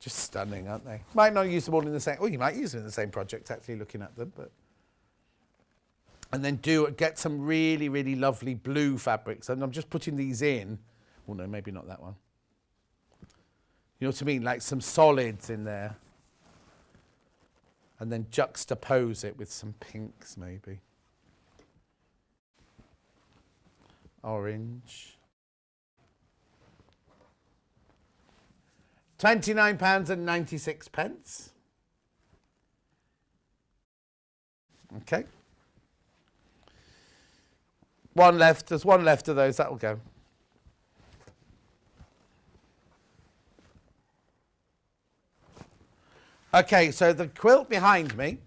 Just stunning, aren't they? Might not use them all in the same, you might use them in the same project, actually, looking at them, but. And then get some really, really lovely blue fabrics. And I'm just putting these in. Oh, no, maybe not that one. You know what I mean? Like some solids in there. and then juxtapose it with some pinks maybe. Orange. £29.96. Okay. One left. There's one left of those. That'll go. Okay, so the quilt behind me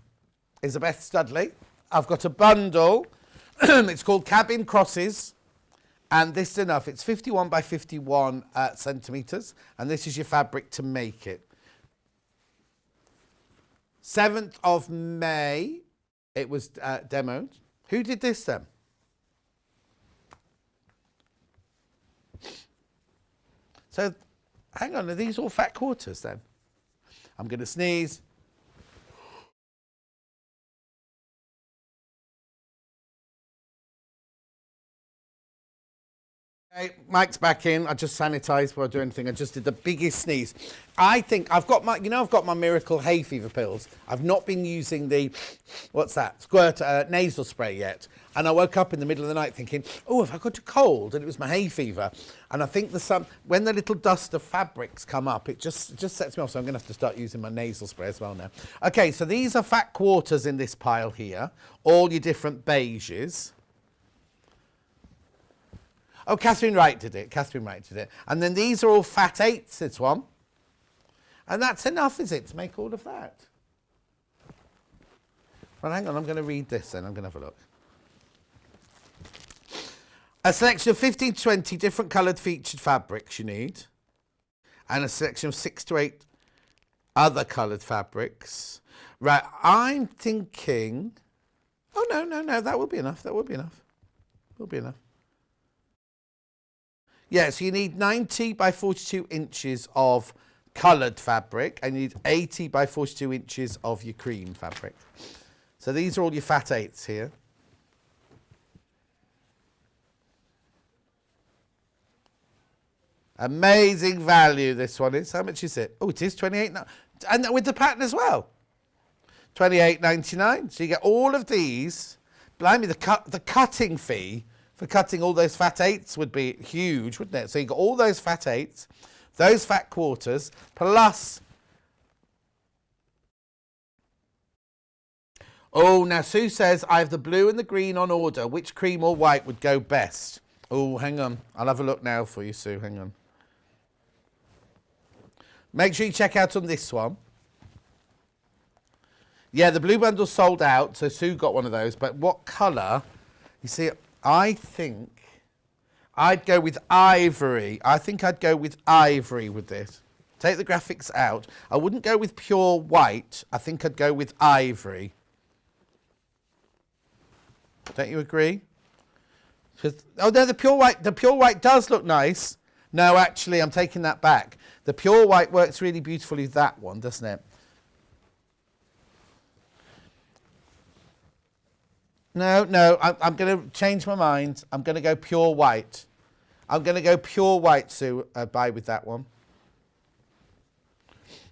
is a Beth Studley. I've got a bundle. It's called Cabin Crosses. And this is enough. It's 51 by 51 centimetres. And this is your fabric to make it. 7th of May, it was demoed. Who did this then? So, hang on, are these all fat quarters then? I'm going to sneeze. Okay, Mike's back in. I just sanitised before I do anything. I just did the biggest sneeze. I think I've got my, I've got my miracle hay fever pills. I've not been using the, what's that, squirt nasal spray yet. And I woke up in the middle of the night thinking, oh, have I got a cold? And it was my hay fever. And I think when the little dust of fabrics come up, it just sets me off. So I'm going to have to start using my nasal spray as well now. Okay, so these are fat quarters in this pile here. All your different beiges. Oh, Catherine Wright did it. Catherine Wright did it. And then these are all fat eights, this one. And that's enough, is it, to make all of that? Well, hang on, I'm going to read this then. I'm going to have a look. A selection of 15 to 20 different coloured featured fabrics you need. And a selection of 6 to 8 other coloured fabrics. Right, I'm thinking... Oh, no, that will be enough. That will be enough. Will be enough. Yeah, so you need 90 by 42 inches of coloured fabric and you need 80 by 42 inches of your cream fabric. So these are all your fat eights here. Amazing value this one is. How much is it? Oh, it is 28. And with the pattern as well. 28.99. So you get all of these. Blimey, the cutting fee for cutting all those fat eights would be huge, wouldn't it? So you got all those fat eights, those fat quarters, plus... Oh, now Sue says, I have the blue and the green on order. Which cream or white would go best? Oh, hang on. I'll have a look now for you, Sue. Hang on. Make sure you check out on this one. Yeah, the blue bundle's sold out, so Sue got one of those. But what colour? You see, I think I'd go with ivory. I think I'd go with ivory with this. Take the graphics out. I wouldn't go with pure white. I think I'd go with ivory. Don't you agree? Oh no, the pure white does look nice. No, actually, I'm taking that back. The pure white works really beautifully with that one, doesn't it? No, I'm going to change my mind. I'm going to go pure white. I'm going to go pure white, Sue, buy with that one.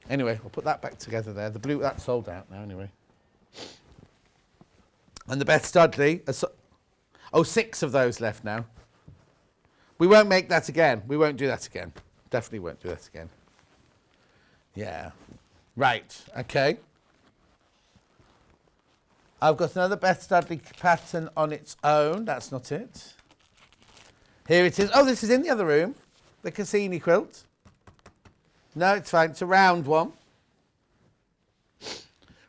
Anyway, we'll put that back together there. The blue, that's sold out now anyway. And the Beth Studley, 6 of those left now. We won't make that again. We won't do that again. Definitely won't do that again. Yeah. Right, okay. I've got another Beth Studley pattern on its own. That's not it. Here it is. Oh, this is in the other room. The Cassini quilt. No, it's fine. It's a round one.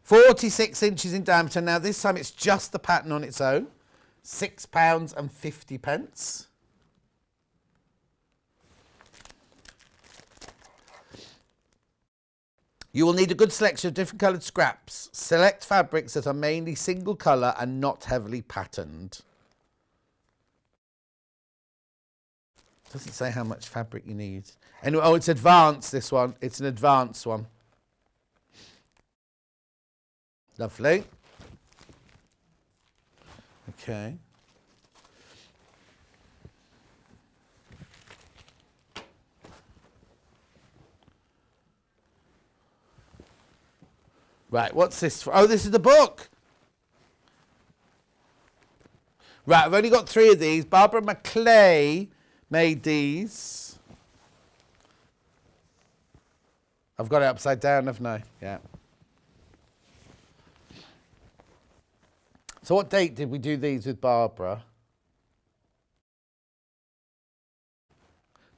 46 inches in diameter. Now, this time it's just the pattern on its own. £6.50. You will need a good selection of different coloured scraps. Select fabrics that are mainly single colour and not heavily patterned. Doesn't say how much fabric you need. Anyway, oh, it's advanced, this one. It's an advanced one. Lovely. Okay. Right, what's this for? Oh, this is the book. Right, I've only got 3 of these. Barbara McClay made these. I've got it upside down, haven't I? Yeah. So what date did we do these with Barbara?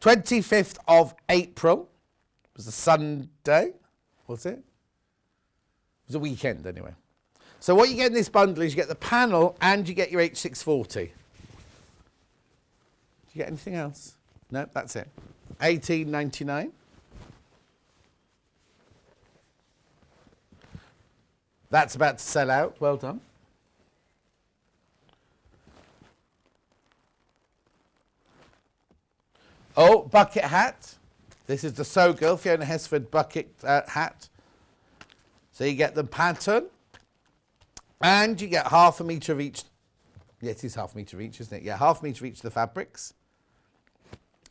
25th of April. It was a Sunday, was it? It was a weekend anyway. So what you get in this bundle is you get the panel and you get your H640. Do you get anything else? No, that's it. $18.99. That's about to sell out. Well done. Oh, bucket hat. This is the So Girl Fiona Hesford bucket hat. So you get the pattern and you get half a metre of each. Yeah, it is half a metre of each, isn't it? Yeah, half a metre of each of the fabrics.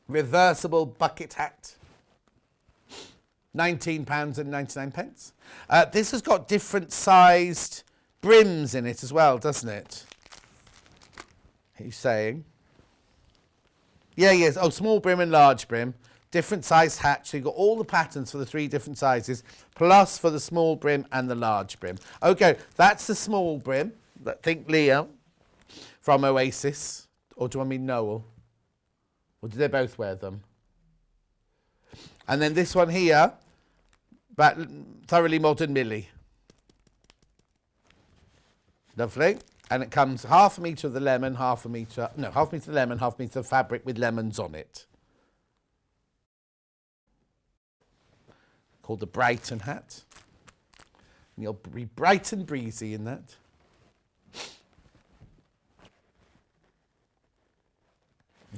Reversible bucket hat. £19.99. This has got different sized brims in it as well, doesn't it? He's saying. Yeah, yes. Oh, small brim and large brim. Different sized hat. So you've got all the patterns for the 3 different sizes, plus for the small brim and the large brim. Okay, that's the small brim. Think Leo from Oasis. Or do I mean Noel? Or do they both wear them? And then this one here, but Thoroughly Modern Millie. Lovely. And it comes half a metre of the lemon, half a metre of the lemon, half a metre of fabric with lemons on it. Called the Brighton hat. And you'll be bright and breezy in that.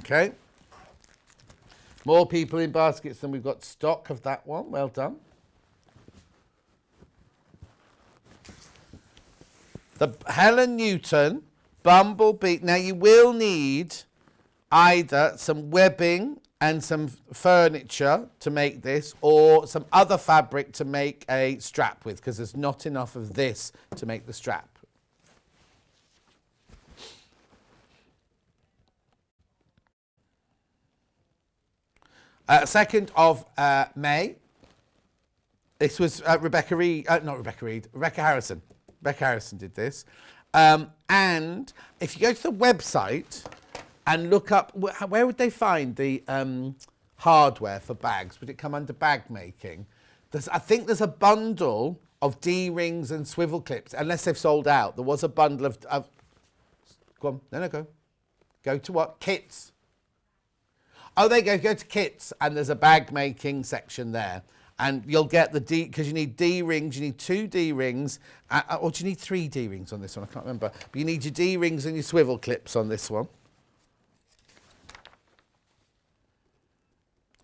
Okay. More people in baskets than we've got stock of that one. Well done. The Helen Newton Bumblebee. Now you will need either some webbing and some furniture to make this, or some other fabric to make a strap with, because there's not enough of this to make the strap. Second of May. This was Rebecca Harrison. Rebecca Harrison did this. And if you go to the website and look up, where would they find the hardware for bags? Would it come under bag making? I think there's a bundle of D-rings and swivel clips, unless they've sold out. There was a bundle of go on, no, go. Go to what? Kits. Oh, there you go. Go to kits, and there's a bag making section there. And you'll get the D, because you need D-rings, you need 2 D-rings, or do you need 3 D-rings on this one? I can't remember. But you need your D-rings and your swivel clips on this one.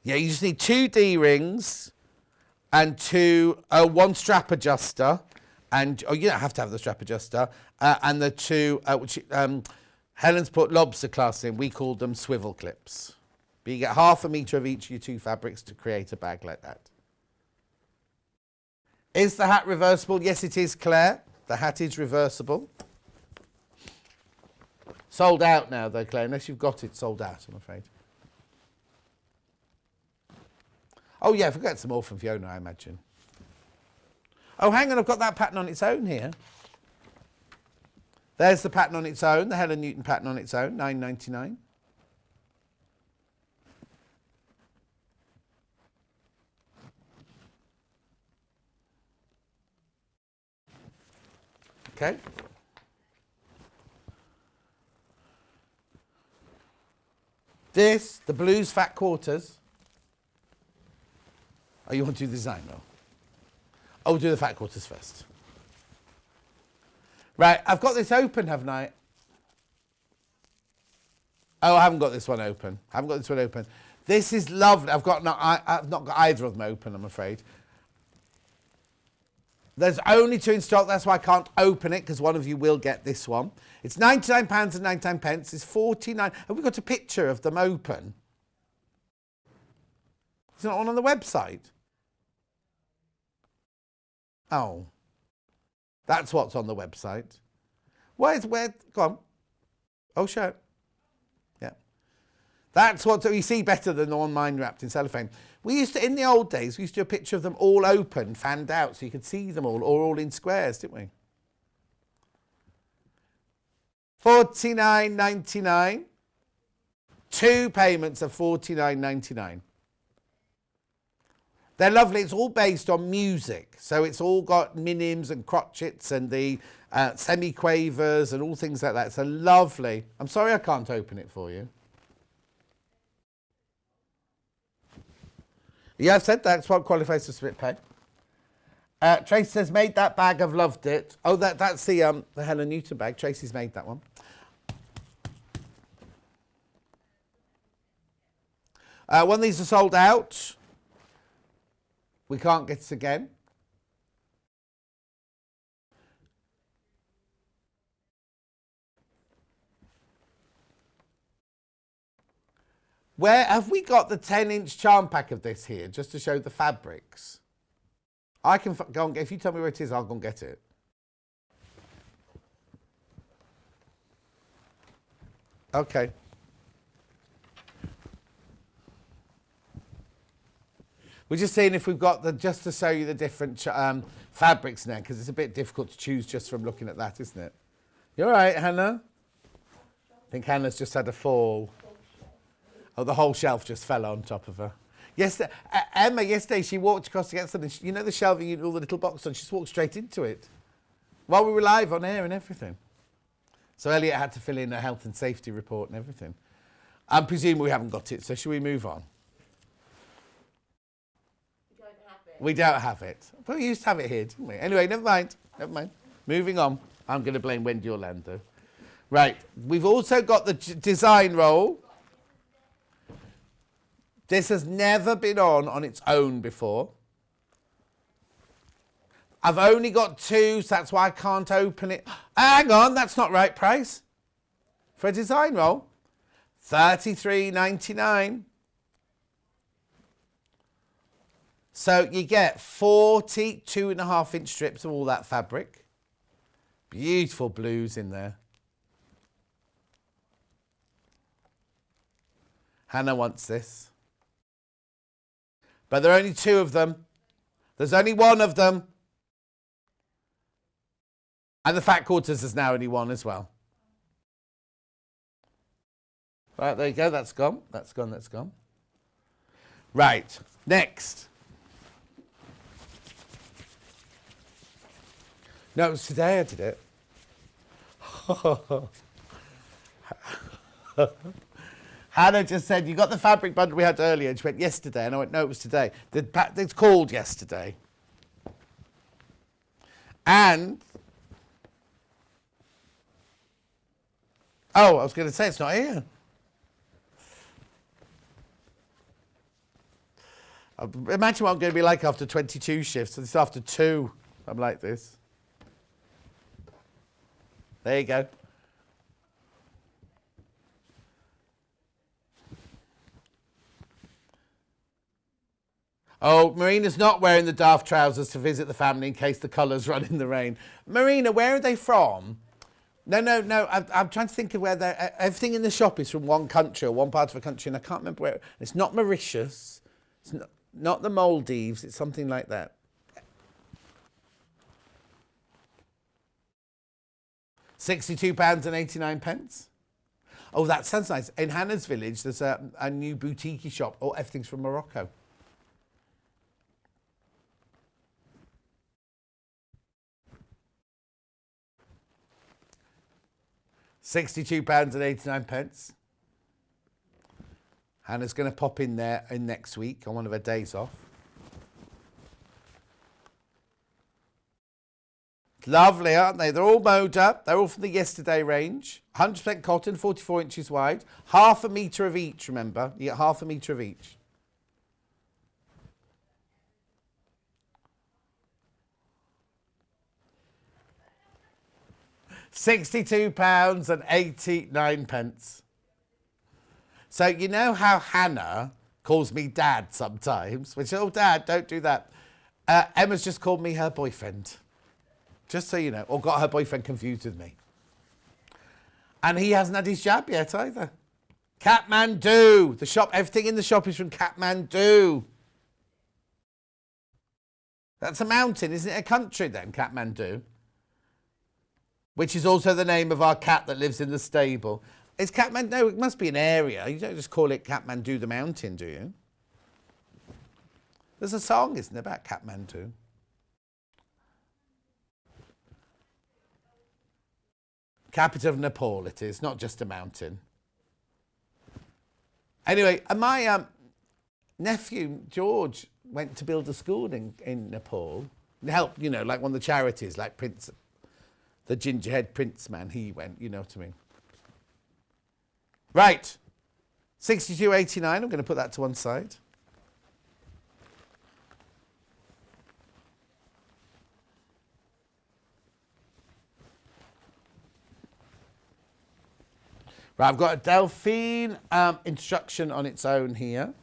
Yeah, you just need 2 D-rings and 1 strap adjuster. And, you don't have to have the strap adjuster. And the 2, which Helen's put lobster class in, we call them swivel clips. But you get half a metre of each of your 2 fabrics to create a bag like that. Is the hat reversible? Yes, it is, Claire. The hat is reversible. Sold out now, though, Claire. Unless you've got it sold out, I'm afraid. Oh, yeah, forget some more from Fiona, I imagine. Oh, hang on, I've got that pattern on its own here. There's the pattern on its own, the Helen Newton pattern on its own, $9.99. Okay. This, the Blues Fat Quarters. Oh, you want to do the design though? Oh, we'll do the Fat Quarters first. Right, I've got this open, haven't I? Oh, I haven't got this one open. This is lovely. I've not got either of them open, I'm afraid. There's only 2 in stock, that's why I can't open it, because one of you will get this one. It's £99.99. It's 49. Have we got a picture of them open? It's not one on the website. Oh. That's what's on the website. Where? Go on. Oh, show it. Yeah. That's what you see better than the one mine wrapped in cellophane. We used to, in the old days, we used to do a picture of them all open, fanned out, so you could see them all, or all in squares, didn't we? $49.99. 2 payments of $49.99. They're lovely. It's all based on music. So it's all got minims and crotchets and the semi-quavers and all things like that. It's a lovely... I'm sorry I can't open it for you. Yeah, I've said that's what qualifies for split pay. Tracy says, made that bag, I've loved it. Oh, that's the Helen Newton bag. Tracy's made that one. One of these are sold out. We can't get it again. Where have we got the 10-inch charm pack of this here, just to show the fabrics? I can go and get, if you tell me where it is, I'll go and get it. Okay. We're just seeing if we've got the, just to show you the different fabrics now, because it's a bit difficult to choose just from looking at that, isn't it? You all right, Hannah? I think Hannah's just had a fall. Oh, the whole shelf just fell on top of her. Yesterday, Emma, yesterday she walked across to get something. You know the shelving you all the little box on? She just walked straight into it while we were live on air and everything. So Elliot had to fill in a health and safety report and everything. I presume we haven't got it, so should we move on? We don't have it. But we used to have it here, didn't we? Anyway, never mind. Never mind. Moving on. I'm going to blame Wendy Orlando. Right. We've also got the design roll. This has never been on its own before. I've only got 2, so that's why I can't open it. Hang on, that's not right price. For a design roll, $33.99. So you get 40 2.5-inch strips of all that fabric. Beautiful blues in there. Hannah wants this. But there are only 2 of them. There's only 1 of them. And the fat quarters is now only 1 as well. Right, there you go. That's gone. That's gone. That's gone. Right. Next. No, it was today I did it. Hannah just said, you got the fabric bundle we had earlier. And she went, yesterday. And I went, no, it was today. It's called yesterday. And, oh, I was going to say it's not here. Imagine what I'm going to be like after 22 shifts. It's after 2. I'm like this. There you go. Oh, Marina's not wearing the daft trousers to visit the family in case the colours run in the rain. Marina, where are they from? No. I'm trying to think of where they're... everything in the shop is from one country or one part of a country, and I can't remember where... It's not Mauritius. It's not the Maldives. It's something like that. £62.89. Oh, that sounds nice. In Hannah's village, there's a new boutique shop. Oh, everything's from Morocco. £62.89. Hannah's going to pop in there next week on one of her days off. Lovely, aren't they? They're all Moda. They're all from the yesterday range. 100% cotton, 44 inches wide. Half a metre of each, remember. You get half a metre of each. £62.89. So you know how Hannah calls me Dad sometimes? Which, oh, Dad, don't do that. Emma's just called me her boyfriend. Just so you know. Or got her boyfriend confused with me. And he hasn't had his jab yet either. Kathmandu. The shop, everything in the shop is from Kathmandu. That's a mountain, isn't it? A country then, Kathmandu. Which is also the name of our cat that lives in the stable. Is Kathmandu? No, it must be an area. You don't just call it Kathmandu the mountain, do you? There's a song, isn't there, about Kathmandu? Capital of Nepal it is, not just a mountain. Anyway, my nephew, George, went to build a school in Nepal. Help, you know, like one of the charities, like Prince, the gingerhead prince man, he went, you know what I mean. Right, 62.89, I'm going to put that to one side. Right, I've got a Delphine instruction on its own here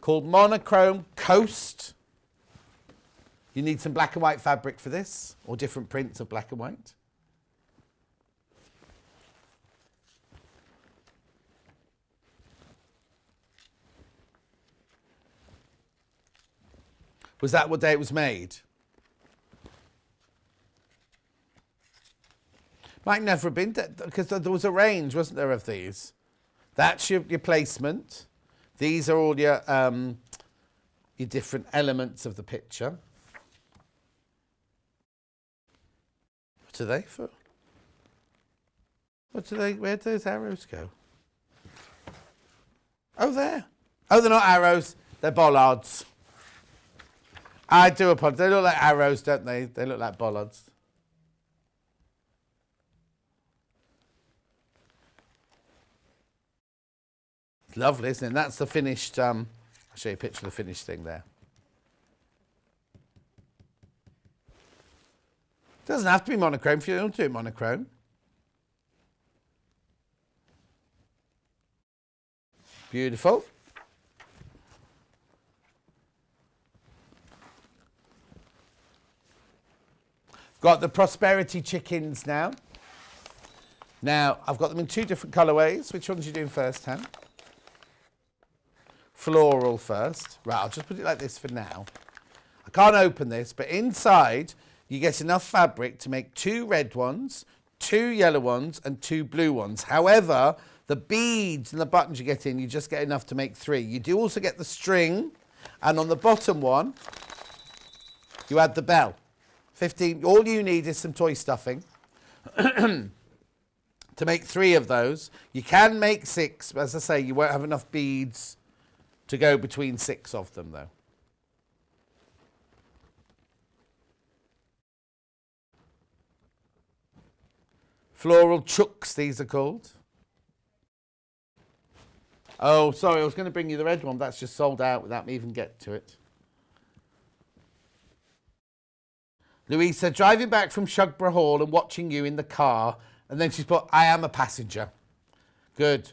called Monochrome Coast. You need some black and white fabric for this, or different prints of black and white. Was that what day it was made? Might never have been, because there was a range, wasn't there, of these? That's your placement. These are all your different elements of the picture. What are they for? Where do those arrows go? Oh, there. Oh, they're not arrows, they're bollards. I do apologize. They look like arrows, don't they? They look like bollards. Lovely, isn't it? That's the finished, I'll show you a picture of the finished thing there. Doesn't have to be monochrome if you don't do it monochrome. Beautiful. Got the Prosperity chickens now. Now, I've got them in two different colourways. Which ones are you doing first, Han? Floral first. Right, I'll just put it like this for now. I can't open this, but inside you get enough fabric to make 2 red ones, 2 yellow ones, and 2 blue ones. However, the beads and the buttons you get in, you just get enough to make 3. You do also get the string, and on the bottom one, you add the bell. 15, all you need is some toy stuffing to make 3 of those. You can make 6, but as I say, you won't have enough beads to go between 6 of them, though. Floral chooks, these are called. Oh, sorry, I was going to bring you the red one. That's just sold out without me even getting to it. Louisa, driving back from Shugborough Hall and watching you in the car. And then she's put, I am a passenger. Good.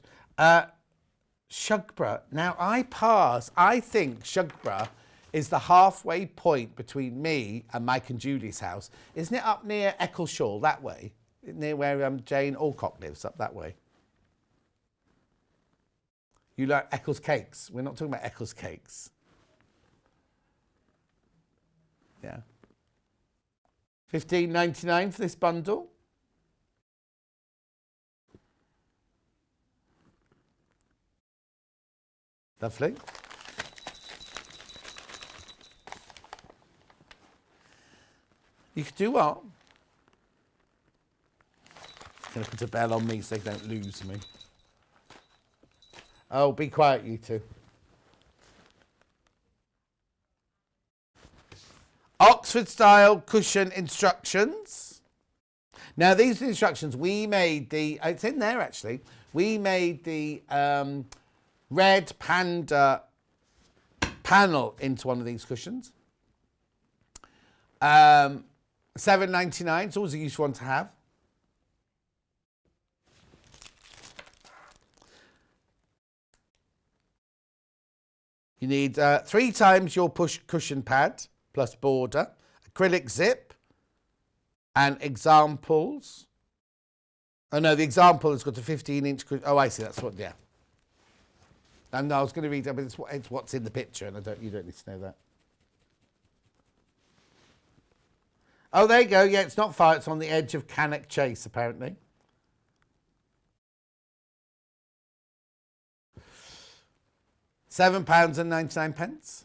Shugborough. Now, I think Shugborough is the halfway point between me and Mike and Julie's house. Isn't it up near Eccleshall, that way? Near where Jane Alcock lives, up that way. You like Eccles cakes? We're not talking about Eccles cakes. Yeah. $15.99 for this bundle. Lovely. You could do what? I'm going to put a bell on me so they don't lose me. Oh, be quiet, you two. Oxford style cushion instructions. Now, these instructions, we made the, it's in there actually, we made the red panda panel into one of these cushions. $7.99, it's always a useful one to have. You need 3 times your push cushion pad plus border, acrylic zip, And examples. Oh no, the example has got a 15-inch. Oh, I see. That's what. Yeah. And I was going to read that, but it's what's in the picture, and you don't need to know that. Oh, there you go. Yeah, it's not far. It's on the edge of Cannock Chase, apparently. £7.99.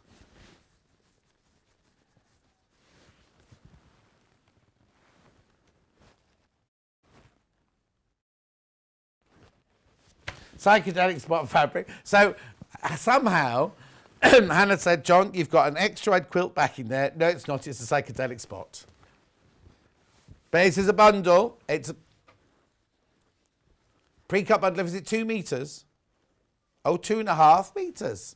Psychedelic spot fabric. So somehow Hannah said, John, you've got an extra wide quilt backing there. No, it's not. It's a psychedelic spot. But this is a bundle. It's a pre-cut bundle. Is it 2 meters? Oh, 2.5 meters.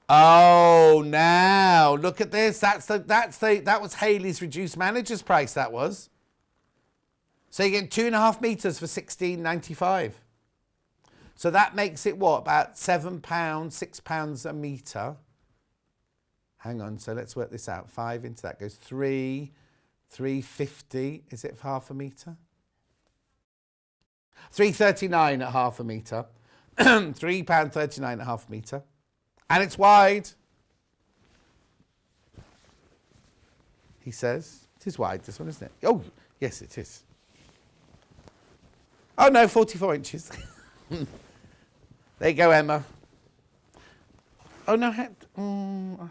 Oh, now look at this. That was Hayley's reduced manager's price. That was. So you're getting 2.5 meters for £16.95. So that makes it what? About £7, £6 a metre. Hang on, so let's work this out. 5 into that goes 3.50. Is it for half a metre? 3.39 at half a metre. £3.39 at half a metre. And it's wide. He says. It is wide, this one, isn't it? Oh, yes, it is. Oh, no, 44 inches. There you go, Emma. Oh, no, I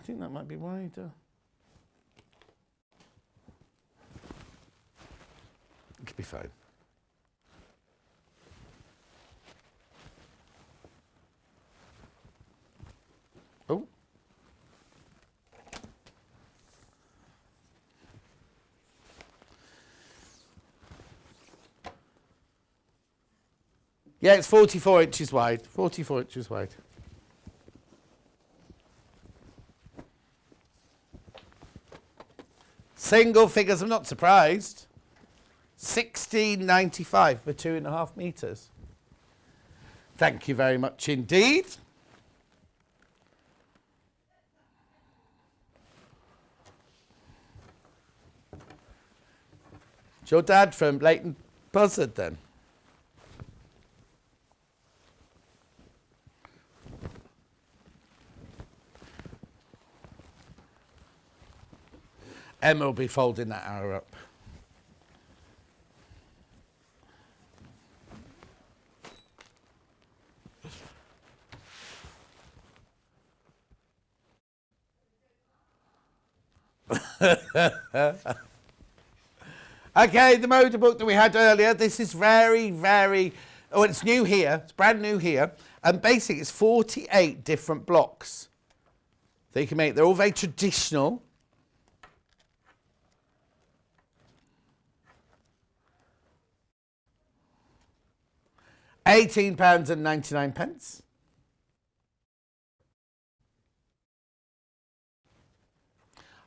think that might be wider. It could be fine. Oh. Yeah, it's 44 inches wide. 44 inches wide. Single figures, I'm not surprised. £16.95 for 2.5 metres. Thank you very much indeed. It's your dad from Leighton Buzzard then? Emma will be folding that hour up. Okay, the Moda book that we had earlier, this is very, very, oh, it's new here, it's brand new here, and basically it's 48 different blocks that you can make. They're all very traditional. £18.99.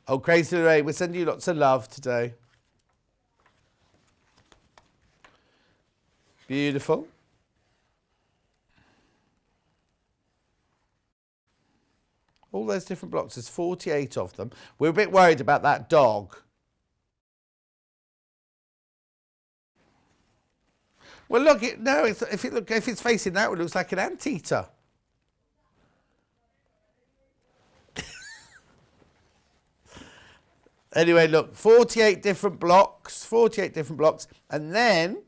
Oh, Crazy Ray, we're sending you lots of love today. Beautiful. All those different blocks, there's 48 of them. We're a bit worried about that dog. Well, look, if it's facing that way, it looks like an anteater. Anyway, look, 48 different blocks, and then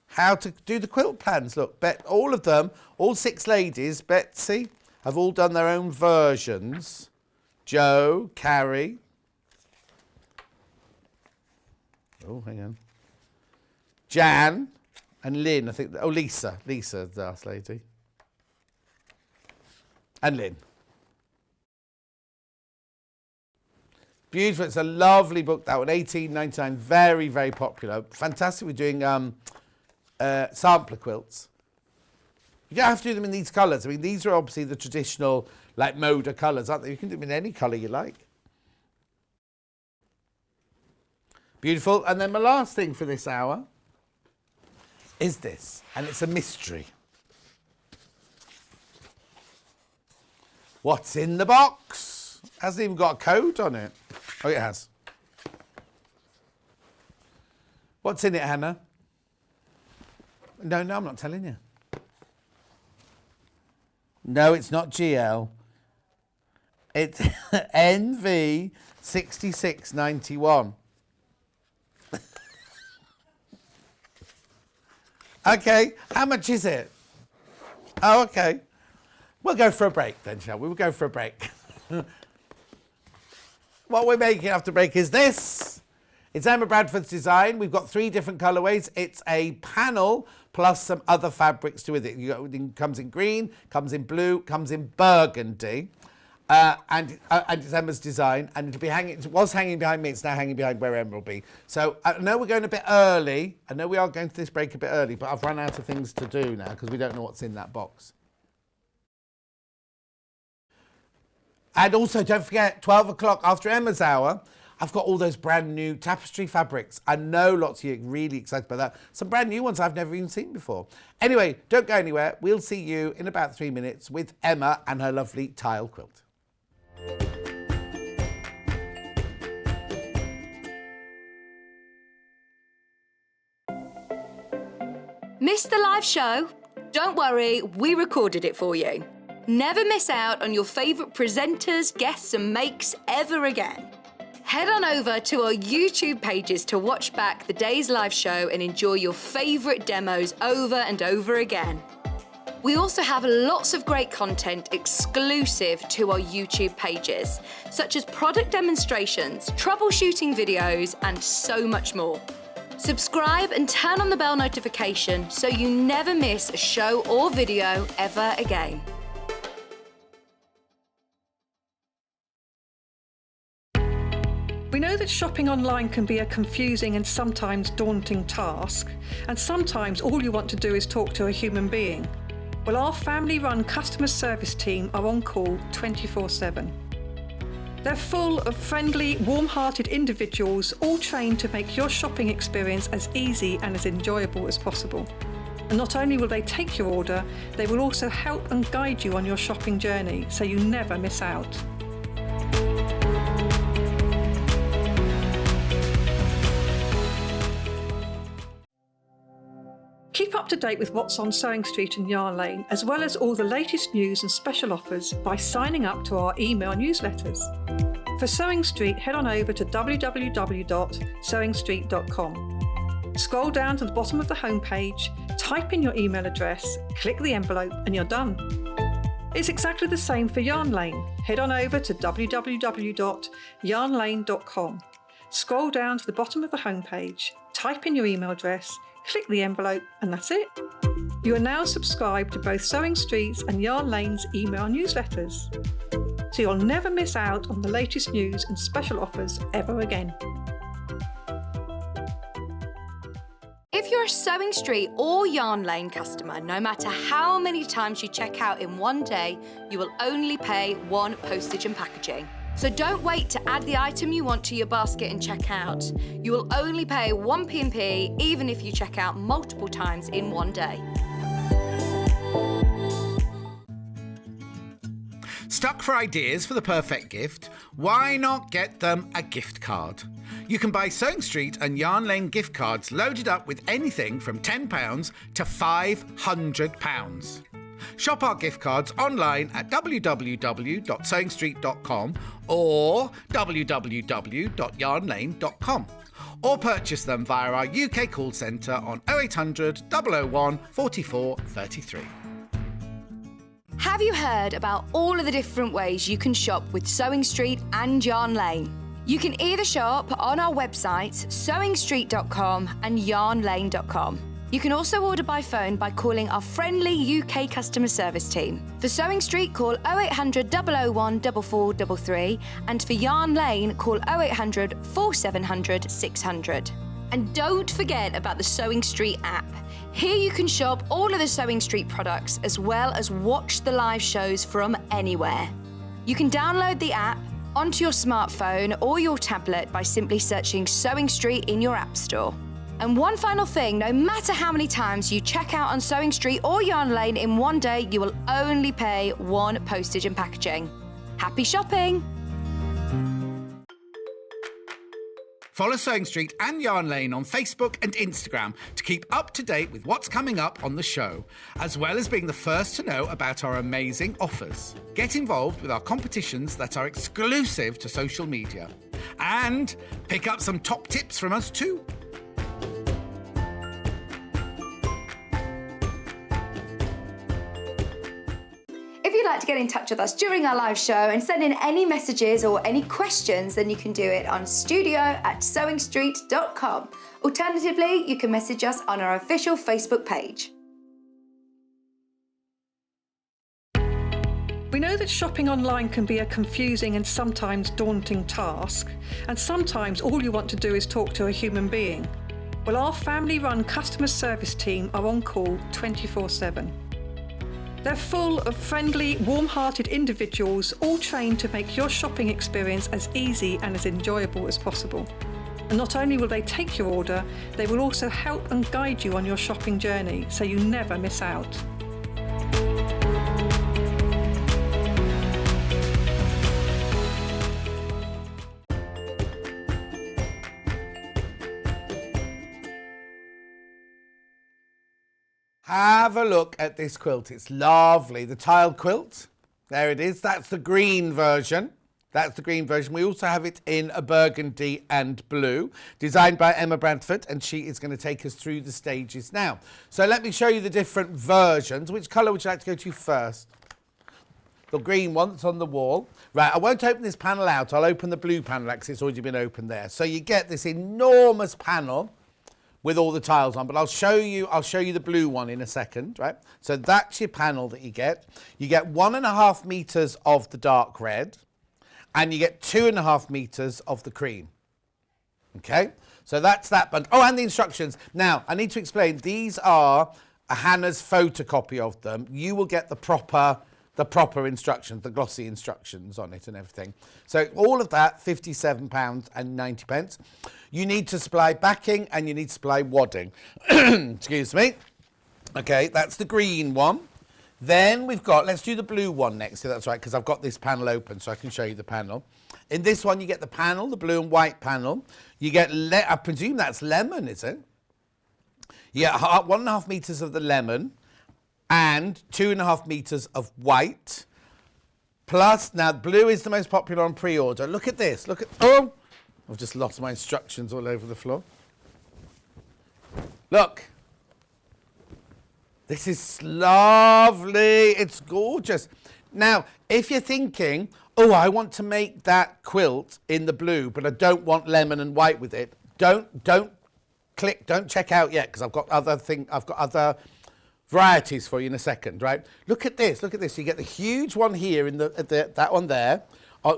how to do the quilt plans. Look, all of them, all 6 ladies, Betsy, have all done their own versions. Jo, Carrie. Oh, hang on. Jan. And Lynn, I think. Oh, Lisa, the last lady. And Lynn. Beautiful. It's a lovely book, that one. £18.99. Very, very popular. Fantastic. We're doing sampler quilts. You don't have to do them in these colours. I mean, these are obviously the traditional, like, Moda colours, aren't they? You can do them in any colour you like. Beautiful. And then my last thing for this hour is this, and it's a mystery. What's in the box? Hasn't even got a code on it. Oh, it has. What's in it, Hannah? No, I'm not telling you. No, it's not GL. It's NV6691. Okay, how much is it? Oh, okay. We'll go for a break then, shall we? We'll go for a break. What we're making after break is this. It's Emma Bradford's design. We've got 3 different colourways. It's a panel plus some other fabrics to with it. It comes in green, comes in blue, comes in burgundy. And it's Emma's design, and it'll be hanging. It was hanging behind me. It's now hanging behind where Emma will be. So I know we're going a bit early. I know we are going to this break a bit early, but I've run out of things to do now because we don't know what's in that box. And also, don't forget, 12 o'clock after Emma's hour, I've got all those brand new tapestry fabrics. I know lots of you are really excited about that. Some brand new ones I've never even seen before. Anyway, don't go anywhere. We'll see you in about 3 minutes with Emma and her lovely tile quilt. Missed the live show? Don't worry, we recorded it for you. Never miss out on your favourite presenters, guests and makes ever again. Head on over to our YouTube pages to watch back the day's live show and enjoy your favourite demos over and over again. We also have lots of great content exclusive to our YouTube pages, such as product demonstrations, troubleshooting videos, and so much more. Subscribe and turn on the bell notification so you never miss a show or video ever again. We know that shopping online can be a confusing and sometimes daunting task, and sometimes all you want to do is talk to a human being. Well, our family-run customer service team are on call 24/7. They're full of friendly, warm-hearted individuals, all trained to make your shopping experience as easy and as enjoyable as possible. And not only will they take your order, they will also help and guide you on your shopping journey, so you never miss out. Keep up to date with what's on Sewing Street and Yarn Lane, as well as all the latest news and special offers by signing up to our email newsletters. For Sewing Street, head on over to www.sewingstreet.com. Scroll down to the bottom of the homepage, type in your email address, click the envelope, and you're done. It's exactly the same for Yarn Lane. Head on over to www.yarnlane.com. Scroll down to the bottom of the homepage, type in your email address, click the envelope, and that's it. You are now subscribed to both Sewing Street's and Yarn Lane's email newsletters, so you'll never miss out on the latest news and special offers ever again. If you're a Sewing Street or Yarn Lane customer, no matter how many times you check out in one day, you will only pay 1 postage and packaging. So don't wait to add the item you want to your basket and check out. You will only pay 1 P&P even if you check out multiple times in one day. Stuck for ideas for the perfect gift? Why not get them a gift card? You can buy Sewing Street and Yarn Lane gift cards loaded up with anything from £10 to £500. Shop our gift cards online at www.sewingstreet.com or www.yarnlane.com, or purchase them via our UK call centre on 0800 001 44 33. Have you heard about all of the different ways you can shop with Sewing Street and Yarn Lane? You can either shop on our websites, sewingstreet.com and yarnlane.com. You can also order by phone by calling our friendly UK customer service team. For Sewing Street, call 0800 001 4433, and for Yarn Lane, call 0800 4700 600. And don't forget about the Sewing Street app. Here you can shop all of the Sewing Street products as well as watch the live shows from anywhere. You can download the app onto your smartphone or your tablet by simply searching Sewing Street in your app store. And one final thing, no matter how many times you check out on Sewing Street or Yarn Lane in one day, you will only pay 1 postage and packaging. Happy shopping! Follow Sewing Street and Yarn Lane on Facebook and Instagram to keep up to date with what's coming up on the show, as well as being the first to know about our amazing offers. Get involved with our competitions that are exclusive to social media. And pick up some top tips from us too. If you'd like to get in touch with us during our live show and send in any messages or any questions, then you can do it on studio@sewingstreet.com. Alternatively, you can message us on our official Facebook page. We know that shopping online can be a confusing and sometimes daunting task, and sometimes all you want to do is talk to a human being. Well, our family-run customer service team are on call 24/7. They're full of friendly, warm-hearted individuals, all trained to make your shopping experience as easy and as enjoyable as possible. And not only will they take your order, they will also help and guide you on your shopping journey, so you never miss out. Have a look at this quilt. It's lovely. The tiled quilt. There it is. That's the green version. That's the green version. We also have it in a burgundy and blue, designed by Emma Bradford, and she is going to take us through the stages now. So let me show you the different versions. Which colour would you like to go to first? The green one that's on the wall. Right, I won't open this panel out. I'll open the blue panel out because it's already been opened there. So you get this enormous panel with all the tiles on, but I'll show you the blue one in a second, right? So that's your panel that you get. You get 1.5 meters of the dark red, and you get 2.5 meters of the cream. Okay, so that's that bundle. Oh, and the instructions. Now, I need to explain, these are Hannah's photocopy of them. You will get the proper instructions, the glossy instructions on it and everything. So all of that, £57.90. You need to supply backing and you need to supply wadding. Excuse me. Okay, that's the green one. Then we've got, let's do the blue one next. So that's right, because I've got this panel open so I can show you the panel. In this one, you get the panel, the blue and white panel. You get, I presume that's lemon, is it? You get 1.5 meters of the lemon and 2.5 meters of white. Plus, now blue is the most popular on pre-order. Look at this. Look at, oh, I've just lost my instructions all over the floor. Look. This is lovely. It's gorgeous. Now, if you're thinking, oh, I want to make that quilt in the blue, but I don't want lemon and white with it, don't check out yet, because I've got other varieties for you in a second, right? Look at this. Look at this. You get the huge one here in that one there,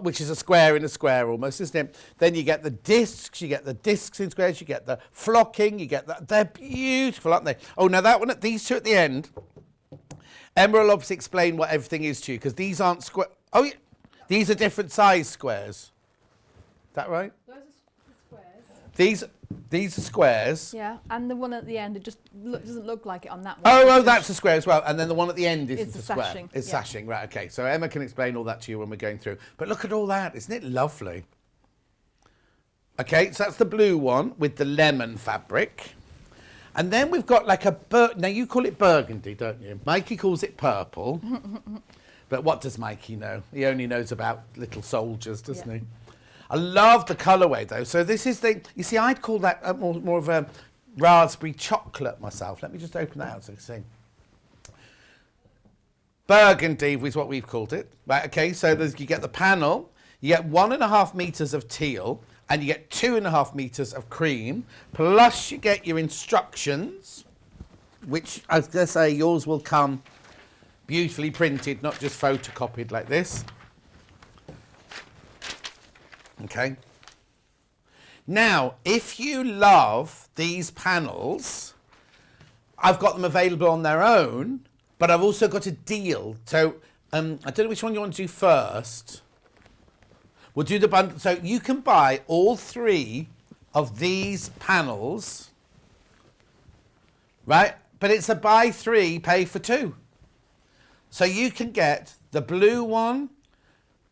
which is a square in a square almost, isn't it? Then you get the discs. You get the discs in squares. You get the flocking. You get that. They're beautiful, aren't they? Oh, now that one, these two at the end. Emma will obviously explain what everything is to you, because these aren't square. Oh, yeah. These are different size squares. Is that right? Those are squares. These are squares. Yeah, and the one at the end, it just doesn't look like it on that one. Oh, that's a square as well. And then the one at the end is a square. Sashing. It's Yeah. sashing, right, okay. So Emma can explain all that to you when we're going through. But look at all that. Isn't it lovely? Okay, so that's the blue one with the lemon fabric. And then we've got like now you call it burgundy, don't you? Mikey calls it purple. But what does Mikey know? He only knows about little soldiers, doesn't he? I love the colourway though. So this is you see, I'd call that more of a raspberry chocolate myself. Let me just open that out so you can see. Burgundy is what we've called it. Right, okay, so you get the panel, you get 1.5 meters of teal, and you get 2.5 meters of cream, plus you get your instructions, which I was going to say yours will come beautifully printed, not just photocopied like this. Okay. Now, if you love these panels, I've got them available on their own, but I've also got a deal. So I don't know which one you want to do first. We'll do the bundle. So you can buy all 3 of these panels, right? But it's a buy 3, pay for 2. So you can get the blue one,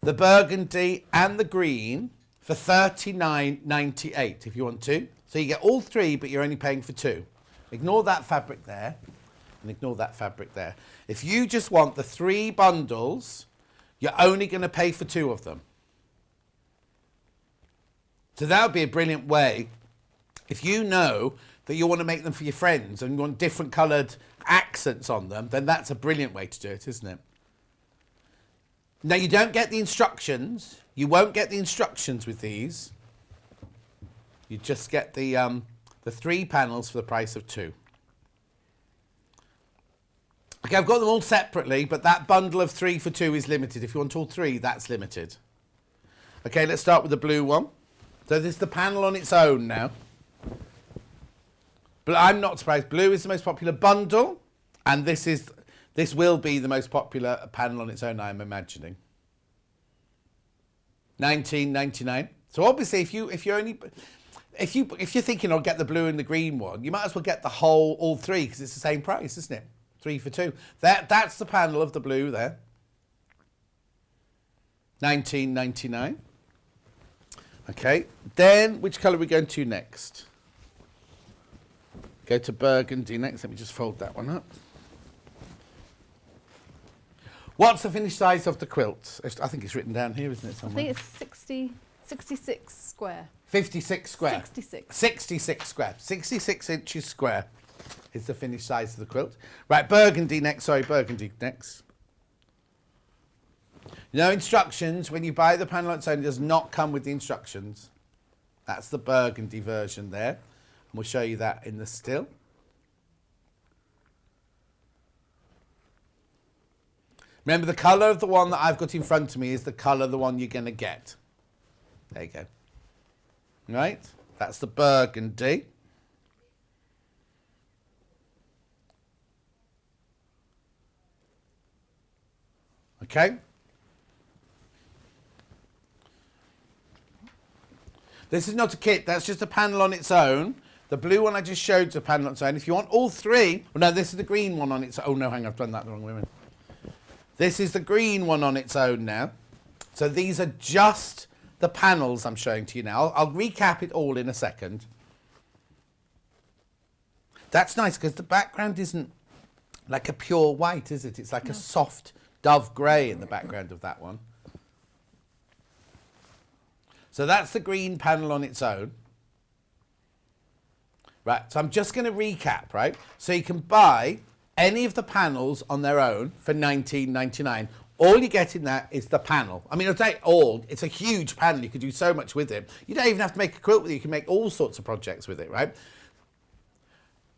the burgundy and the green for $39.98 if you want to. So you get all 3, but you're only paying for 2. Ignore that fabric there, and ignore that fabric there. If you just want the 3 bundles, you're only going to pay for 2 of them. So that would be a brilliant way, if you know that you want to make them for your friends and you want different coloured accents on them, then that's a brilliant way to do it, isn't it? Now, you don't get the instructions. You won't get the instructions with these. You just get the 3 panels for the price of 2. Okay, I've got them all separately, but that bundle of 3 for 2 is limited. If you want all 3, that's limited. Okay, let's start with the blue one. So this is the panel on its own now. But I'm not surprised. Blue is the most popular bundle, and this will be the most popular panel on its own, I'm imagining. $19.99. So obviously, if you're thinking I'll get the blue and the green one, you might as well get the all 3 because it's the same price, isn't it? 3 for 2. That's the panel of the blue there. $19.99. Okay. Then which colour are we going to next? Go to burgundy next. Let me just fold that one up. What's the finished size of the quilt? I think it's written down here, isn't it, somewhere? I think it's 66 square. 56 square. 66. 66 square. 66 inches square is the finished size of the quilt. Right, burgundy next. Sorry, burgundy next. No instructions. When you buy the panel on its own, it does not come with the instructions. That's the burgundy version there. And we'll show you that in the still. Remember, the colour of the one that I've got in front of me is the colour of the one you're going to get. There you go. Right? That's the burgundy. Okay? This is not a kit, that's just a panel on its own. The blue one I just showed is a panel on its own. If you want all 3, well, no, this is the green one on its own. Oh, no, hang on, I've done that the wrong way. This is the green one on its own now. So these are just the panels I'm showing to you now. I'll recap it all in a second. That's nice because the background isn't like a pure white, is it? It's like a soft dove grey in the background of that one. So that's the green panel on its own. Right, so I'm just going to recap, right? So you can buy any of the panels on their own for $19.99. All you get in that is the panel. I mean, I'll say all. It's a huge panel. You could do so much with it. You don't even have to make a quilt with it. You can make all sorts of projects with it, right?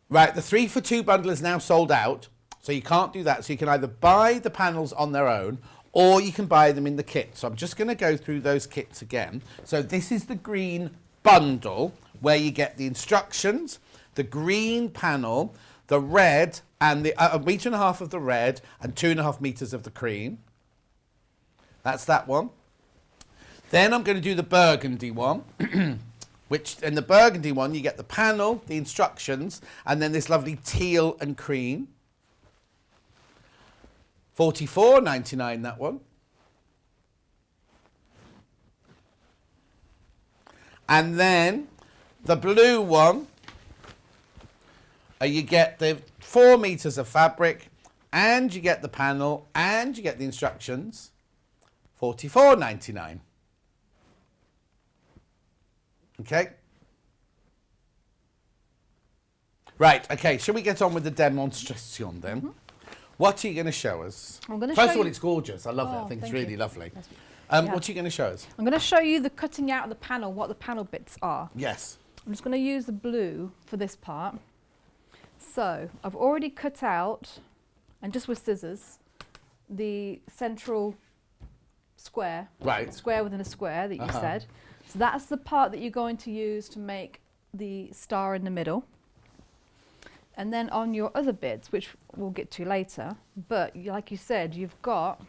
Right, the 3 for 2 bundle is now sold out. So you can't do that. So you can either buy the panels on their own or you can buy them in the kit. So I'm just going to go through those kits again. So this is the green bundle where you get the instructions, the green panel, the red, and the 1.5 meters of the red and 2.5 meters of the cream. That's that one. Then I'm going to do the burgundy one, which in the burgundy one you get the panel, the instructions, and then this lovely teal and cream. $44.99 that one. And then the blue one, you get the 4 meters of fabric, and you get the panel, and you get the instructions. $44.99. Okay. Right. Okay. Shall we get on with the demonstration then? Mm-hmm. What are you going to show us? I'm going to First of all, it's gorgeous. I love it. I think it's really lovely. Yeah. What are you going to show us? I'm going to show you the cutting out of the panel, what the panel bits are. Yes. I'm just going to use the blue for this part. So I've already cut out, and just with scissors, the central square. Right. Square within a square that you said. So that's the part that you're going to use to make the star in the middle. And then on your other bits, which we'll get to later, but like you said, you've got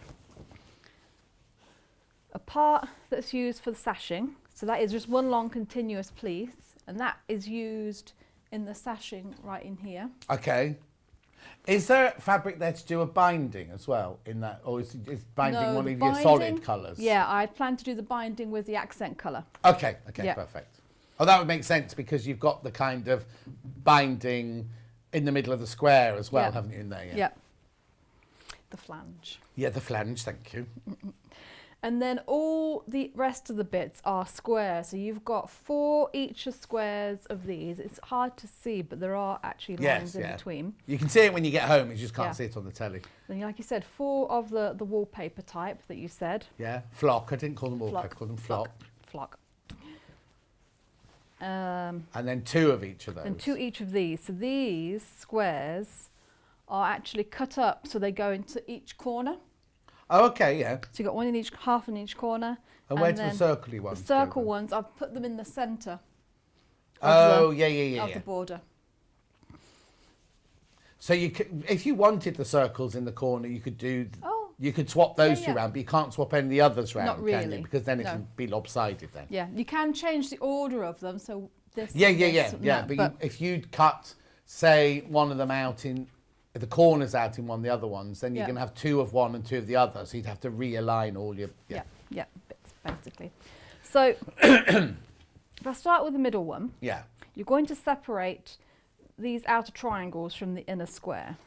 a part that's used for the sashing. So that is just one long continuous piece, and that is used in the sashing right in here. Okay. Is there fabric there to do a binding as well in that, or is binding No, one the of your binding- solid colours? Yeah, I plan to do the binding with the accent colour. Okay, Yeah. perfect. Oh, that would make sense because you've got the kind of binding in the middle of the square as well, Yeah. haven't you, in there? Yeah. The flange. Yeah, the flange, thank you. And then all the rest of the bits are square. So you've got 4 each of squares of these. It's hard to see, but there are actually lines in between. You can see it when you get home, you just can't Yeah. see it on the telly. Then, like you said, 4 of the wallpaper type that you said. Yeah, flock. I didn't call them wallpaper, I called them flock. Flock. And then 2 of each of those. And 2 each of these. So these squares are actually cut up so they go into each corner. Oh, okay, yeah. So you've got one in each, half in each corner. And where do the then circly ones The go circle then? ones, I've put them in the centre. Oh, of yeah. the border. So you could, if you wanted the circles in the corner, you could do. Oh. You could swap those Yeah, two yeah. round, but you can't swap any of the others round, Not can really, you? Because then it no. can be lopsided then. Yeah, you can change the order of them. So this. Yeah. this, and that, But if you'd cut, say, one of them out in the corners out in one of the other ones, then you're Yeah. going to have 2 of one and 2 of the other. So you'd have to realign all your. yeah, bits basically. So if I start with the middle one, Yeah. you're going to separate these outer triangles from the inner square.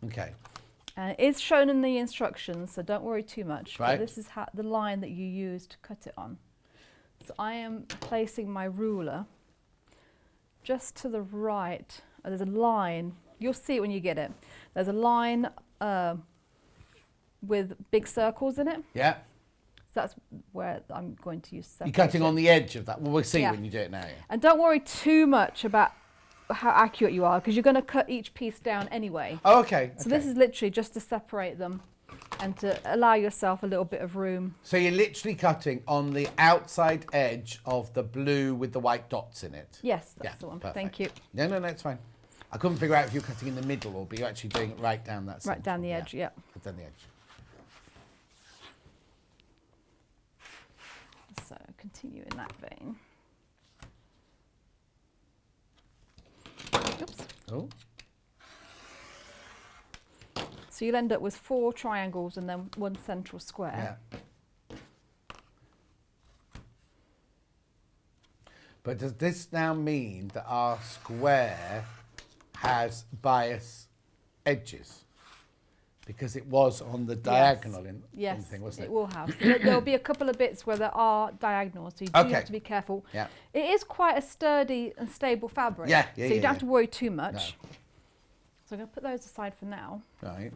Okay. And it is shown in the instructions, so don't worry too much. Right. But this is the line that you use to cut it on. So I am placing my ruler just to the right. There's a line. You'll see it when you get it. There's a line with big circles in it. Yeah. So that's where I'm going to use separate. You're cutting on the edge of that. Well, we'll see Yeah. when you do it now. Yeah. And don't worry too much about how accurate you are, because you're going to cut each piece down anyway. Oh, okay. So this is literally just to separate them and to allow yourself a little bit of room. So you're literally cutting on the outside edge of the blue with the white dots in it. Yes, that's the one. Perfect. Thank you. No, it's fine. I couldn't figure out if you're cutting in the middle or but you're actually doing it right down that Right down the centre. edge, yeah. Right down the edge. So continue in that vein. Oops. Oh. So you'll end up with 4 triangles and then 1 central square. Yeah. But does this now mean that our square has bias edges? Because it was on the diagonal in Yes, thing, wasn't it? it will have. So there'll be a couple of bits where there are diagonals, so you do Okay. have to be careful. Yeah. It is quite a sturdy and stable fabric, Yeah, so you don't have to worry too much. No. So I'm going to put those aside for now. Right.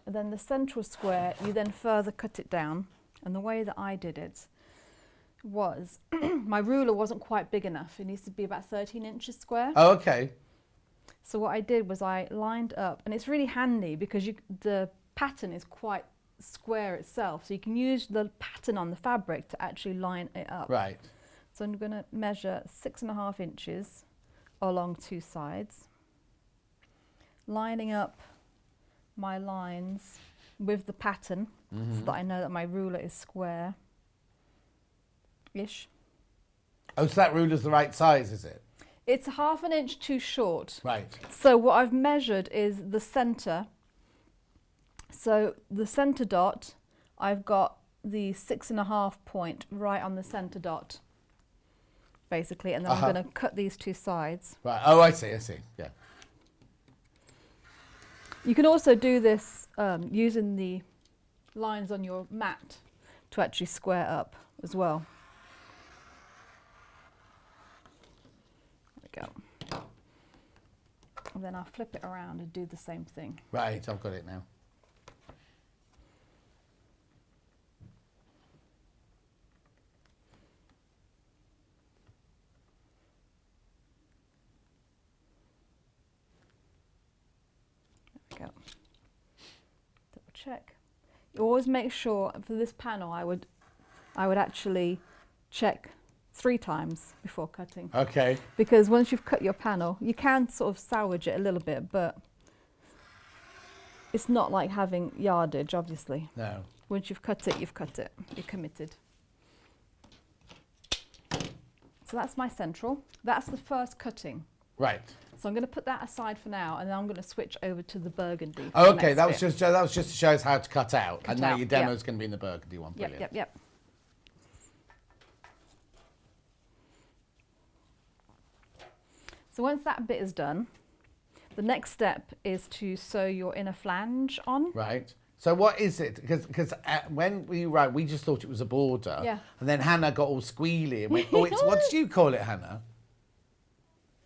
And then the central square, you then further cut it down. And the way that I did it was, my ruler wasn't quite big enough. It needs to be about 13 inches square. Oh, okay. So what I did was I lined up, and it's really handy because the pattern is quite square itself. So you can use the pattern on the fabric to actually line it up. Right. So I'm going to measure 6.5 inches along 2 sides, lining up my lines with the pattern so that I know that my ruler is square-ish. Oh, so that ruler's the right size, is it? It's 1/2 inch too short. Right. So what I've measured is the centre. So the centre dot, I've got the 6.5 point right on the centre dot, basically, and then I'm going to cut these 2 sides. Right. Oh, I see. Yeah. You can also do this using the lines on your mat to actually square up as well. There we go. And then I'll flip it around and do the same thing. Right. I've got it now. Go. Double check. You always make sure for this panel I would actually check 3 times before cutting. Okay. Because once you've cut your panel, you can sort of salvage it a little bit, but it's not like having yardage, obviously. No. Once you've cut it, you've cut it. You're committed. So that's my central. That's the first cutting. Right. So I'm going to put that aside for now, and then I'm going to switch over to the burgundy. for Oh, the okay, next that was bit. just to show us how to cut out. And now out, your demo is going to be in the burgundy one. Brilliant. Yep. So once that bit is done, the next step is to sew your inner flange on. Right. So what is it? Because when we wrote, we just thought it was a border. Yeah. And then Hannah got all squealy and went, oh, it's, what did you call it, Hannah?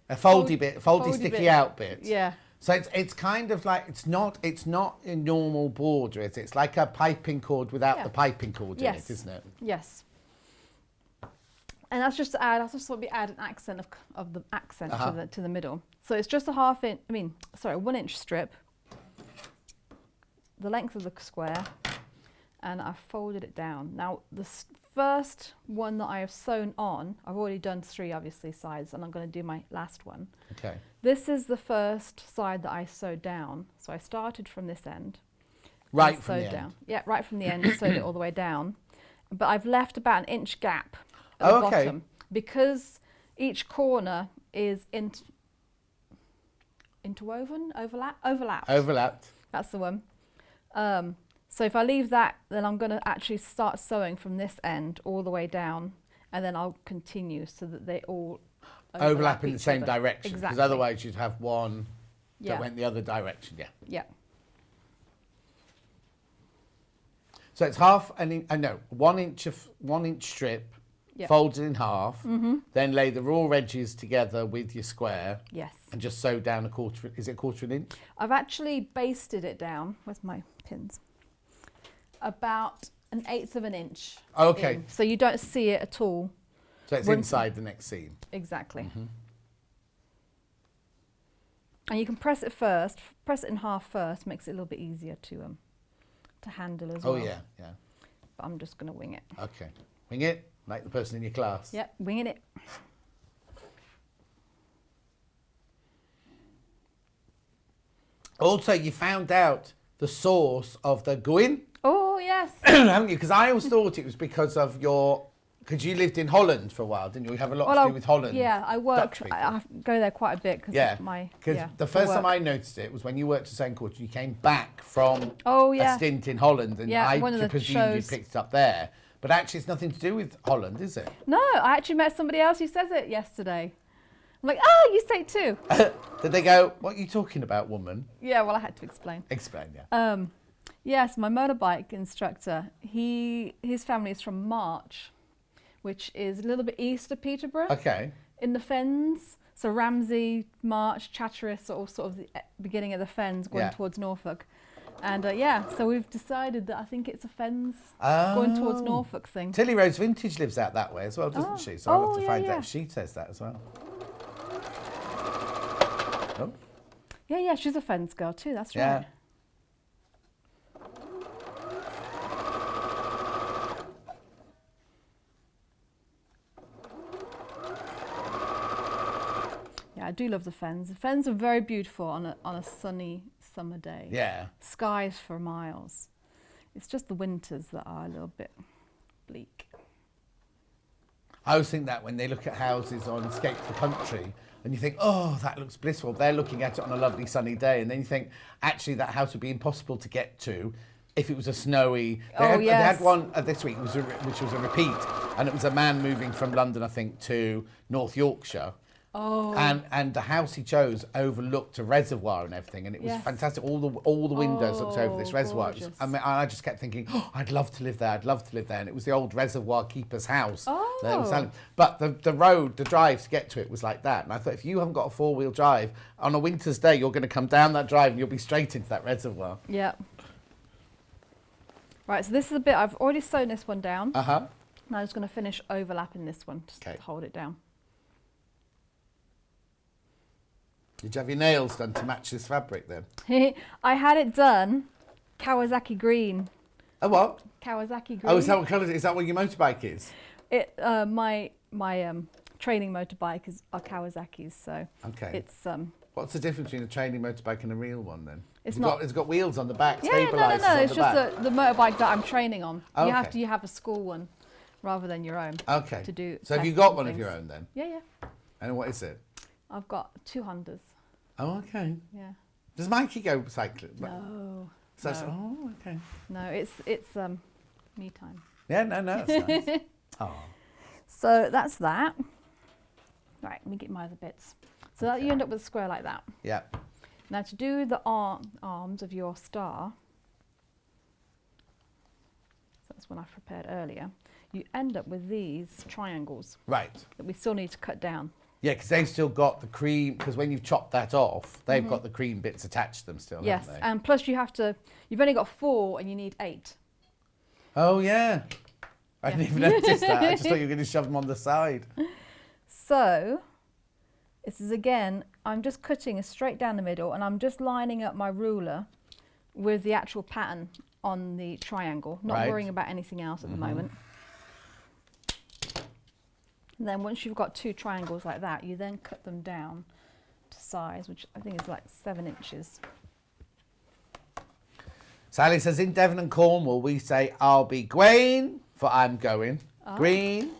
A foldy bit, foldy sticky bit. out bit. Yeah. So it's kind of like, it's not a normal border, is it? It's like a piping cord without the piping cord in it, isn't it? Yes. And that's just to add, that's just what we add an accent of the accent to the middle. So it's just a 1 inch strip, the length of the square, and I've folded it down. Now the first one that I have sewn on, I've already done 3 obviously sides, and I'm going to do my last one. Okay. This is the first side that I sewed down. So I started from this end. Right and from the sewed end. down. Yeah, right from the end, sewed it all the way down. But I've left about an inch gap at the bottom because each corner is overlapped. That's the one. So if I leave that, then I'm going to actually start sewing from this end all the way down, and then I'll continue so that they all overlap in the each same other. direction. Because Exactly. otherwise you'd have one that went the other direction. Yeah. Yeah. So it's 1 inch strip, folded in half, then lay the raw edges together with your square. Yes. And just sew down a quarter, is it 1/4 inch? I've actually basted it down. Where's my pins? About 1/8 of an inch. Okay. in, so you don't see it at all. So it's inside the next seam. Exactly. And you can press it first. Press it in half first. Makes it a little bit easier to handle as well. Oh yeah. But I'm just going to wing it. Okay. Wing it like the person in your class. Yep, winging it. Also, you found out the source of the guin, Oh yes. haven't you? Because I always thought it was because you lived in Holland for a while, didn't you? You have a lot to do with Holland. Yeah, I work. people. I go there quite a bit because the first time I noticed it was when you worked at St. Quarter. You came back from Oh, yeah. a stint in Holland, and Yeah, I one of the presumed you shows. picked it up there. But actually, it's nothing to do with Holland, is it? No, I actually met somebody else who says it yesterday. I'm like, oh, you say it too. Did they go, what are you talking about, woman? Yeah, well, I had to explain. Explain, yeah. Yes, my motorbike instructor, his family is from March, which is a little bit east of Peterborough. Okay. In the Fens. So Ramsey, March, Chatteris are all sort of the beginning of the Fens going towards Norfolk. And so we've decided that I think it's a Fens going towards Norfolk thing. Tilly Rose Vintage lives out that way as well, doesn't she? So I'll have to find out if she says that as well. Oh. Yeah, she's a Fens girl too, that's Yeah. right. Yeah, I do love the Fens. The Fens are very beautiful on a sunny summer day. Yeah. Skies for miles. It's just the winters that are a little bit bleak. I always think that when they look at houses on Escape to the Country, and you think, oh, that looks blissful. They're looking at it on a lovely sunny day, and then you think, actually, that house would be impossible to get to if it was a snowy. They had one this week, which was a repeat, and it was a man moving from London, I think, to North Yorkshire. Oh. And the house he chose overlooked a reservoir and everything, and it was fantastic. All the windows looked over this reservoir. It was, I just kept thinking, oh, I'd love to live there. I'd love to live there. And it was the old reservoir keeper's house. That it was selling. But the drive to get to it was like that. And I thought, if you haven't got a 4-wheel drive on a winter's day, you're going to come down that drive and you'll be straight into that reservoir. Yeah. Right. So this is a bit. I've already sewn this one down. Now I'm just going to finish overlapping this one to hold it down. Did you have your nails done to match this fabric then? I had it done Kawasaki green. Oh, what? Kawasaki green. Oh, is that what colour? Is that what your motorbike is? My training motorbike is Kawasaki's, so it's What's the difference between a training motorbike and a real one then? It's got wheels on the back, no. stabilisers It's just the motorbike that I'm training on. Oh, You have a school one rather than your own. Okay. To do. So have you tests got and one of things. your own then? Yeah. And what is it? I've got 2 Hondas. Oh, okay. Yeah. Does Mikey go cycling? No. So no. oh, okay. No, it's me time. Yeah, no, that's nice. Oh. So that's that. Right, let me get my other bits. So that you end up with a square like that. Yeah. Now to do the arms of your star, so that's one I prepared earlier, you end up with these triangles. Right. That we still need to cut down. Yeah, because they've still got the cream, because when you've chopped that off, they've got the cream bits attached to them still, Yes, haven't they? and plus you've only got 4 and you need 8. Oh, yeah. I didn't even notice that. I just thought you were going to shove them on the side. So, this is again, I'm just cutting it straight down the middle and I'm just lining up my ruler with the actual pattern on the triangle, not worrying about anything else at the moment. And then once you've got 2 triangles like that, you then cut them down to size, which I think is like 7 inches. Sally says, in Devon and Cornwall, we say, I'll be Gwain, for I'm going. Green.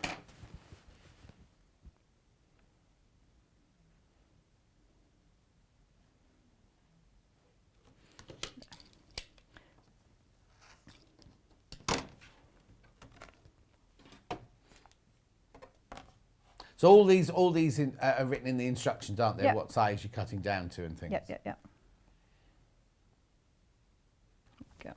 So all these are written in the instructions, aren't they? Yep. What size you're cutting down to and things. Yep. Go.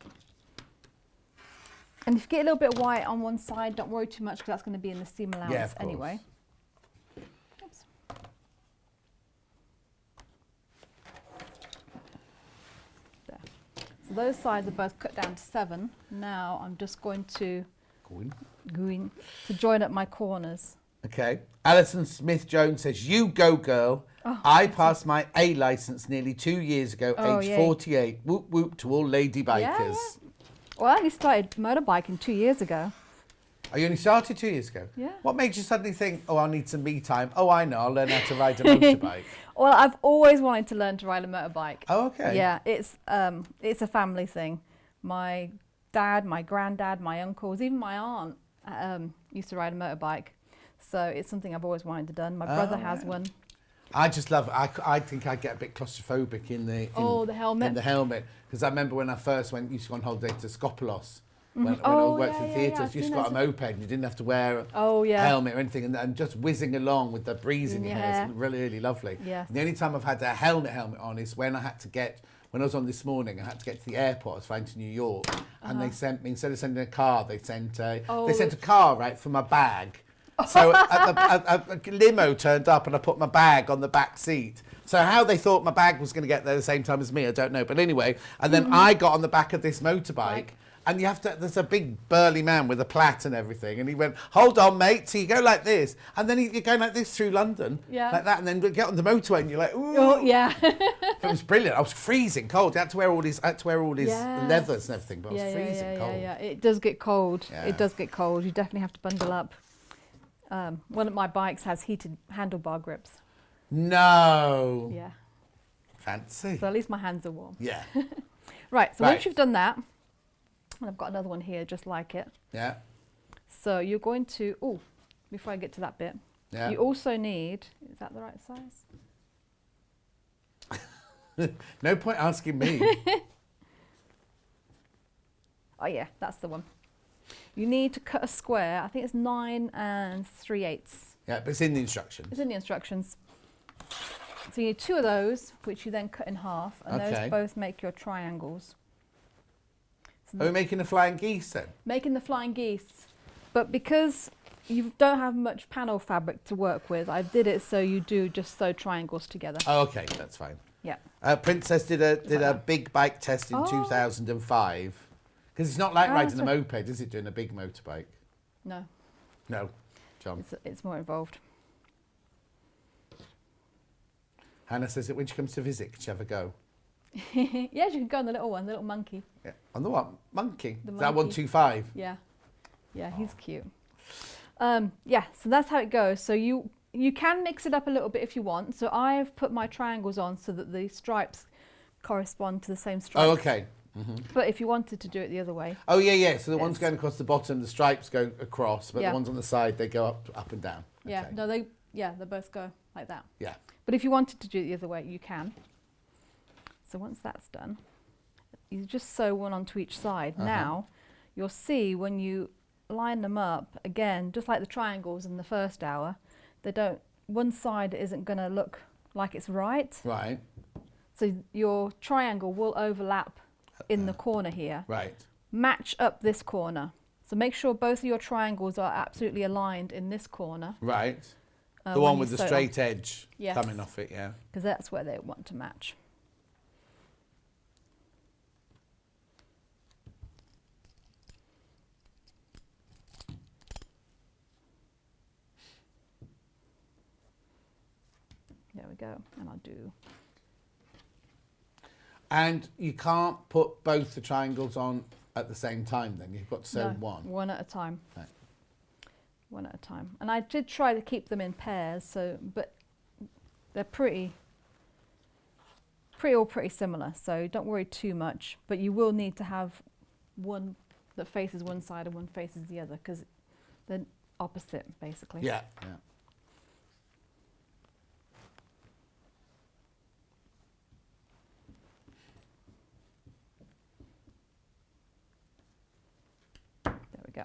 And if you get a little bit of white on one side, don't worry too much because that's going to be in the seam allowance anyway. Oops. There. So those sides are both cut down to 7. Now I'm just going to go in to join up my corners. Okay. Alison Smith-Jones says, you go, girl. Oh, I passed my A licence nearly 2 years ago, aged yay. 48. Whoop, whoop to all lady bikers. Yeah. Well, I only started motorbiking 2 years ago. Oh, you only started 2 years ago? Yeah. What made you suddenly think, oh, I'll need some me time? Oh, I know, I'll learn how to ride a motorbike. Well, I've always wanted to learn to ride a motorbike. Oh, okay. Yeah, it's a family thing. My dad, my granddad, my uncles, even my aunt used to ride a motorbike. So it's something I've always wanted to do. My brother has one. I just love. I think I get a bit claustrophobic in the helmet. In the helmet, because I remember when I first used to go on holiday to Skopelos. When I worked in theatres, you just got a moped and you didn't have to wear a helmet or anything, and just whizzing along with the breeze in your hair. It's really, really lovely. Yes. And the only time I've had a helmet on is when I was on this morning, I had to get to the airport. I was flying to New York, and they sent me, instead of sending a car, they sent a car right for my bag. So a limo turned up and I put my bag on the back seat. So how they thought my bag was going to get there at the same time as me, I don't know. But anyway, and then I got on the back of this motorbike. And there's a big burly man with a plait and everything. And he went, hold on, mate. So you go like this. And then you're going like this through London. Yeah. Like that. And then get on the motorway and you're like, ooh. Oh, yeah. It was brilliant. I was freezing cold. I had to wear all these leathers and everything. But I was freezing cold. Yeah. It does get cold. Yeah. It does get cold. You definitely have to bundle up. One of my bikes has heated handlebar grips. No. Yeah. Fancy. So at least my hands are warm. Yeah. Right. So once you've done that, and I've got another one here just like it. Yeah. So you're going to, before I get to that bit, you also need, is that the right size? No point asking me. Oh yeah, that's the one. You need to cut a square. I think it's 9 3/8. Yeah, but it's in the instructions. It's in the instructions. So you need 2 of those, which you then cut in half, and those both make your triangles. So are we making the flying geese then? Making the flying geese. But because you don't have much panel fabric to work with, I did it so you do just sew triangles together. Oh, okay, that's fine. Yeah. Princess did a big bike test in 2005. Because it's not like riding a moped, is it, doing a big motorbike? No. No. John? It's more involved. Hannah says that when she comes to visit, can she have a go? Yes, you can go on the little one, the little monkey. Yeah. On the what? Monkey? The Is that monkey. 125? Yeah. Yeah, he's cute. Yeah, so that's how it goes. So you can mix it up a little bit if you want. So I've put my triangles on so that the stripes correspond to the same stripes. Oh, okay. Mm-hmm. But if you wanted to do it the other way. Oh, yeah. So the ones going across the bottom, the stripes go across, but the ones on the side, they go up and down. Yeah, Okay. no, Yeah, they both go like that. Yeah. But if you wanted to do it the other way, you can. So once that's done, you just sew one onto each side. Now, you'll see when you line them up, again, just like the triangles in the first hour, they don't, one side isn't going to look like it's right. Right. So your triangle will overlap in the corner here. Right. Match up this corner. So make sure both of your triangles are absolutely aligned in this corner. Right. The when one you with the sew it straight edge Yes. coming off it, yeah. Because that's where they want to match. There we go. And I'll do... And you can't put both the triangles on at the same time then? You've got to sew No, one? one at a time. Right. One at a time. And I did try to keep them in pairs, so but they're pretty similar, so don't worry too much. But you will need to have one that faces one side and one faces the other, because they're opposite, basically. Yeah, yeah. There we go.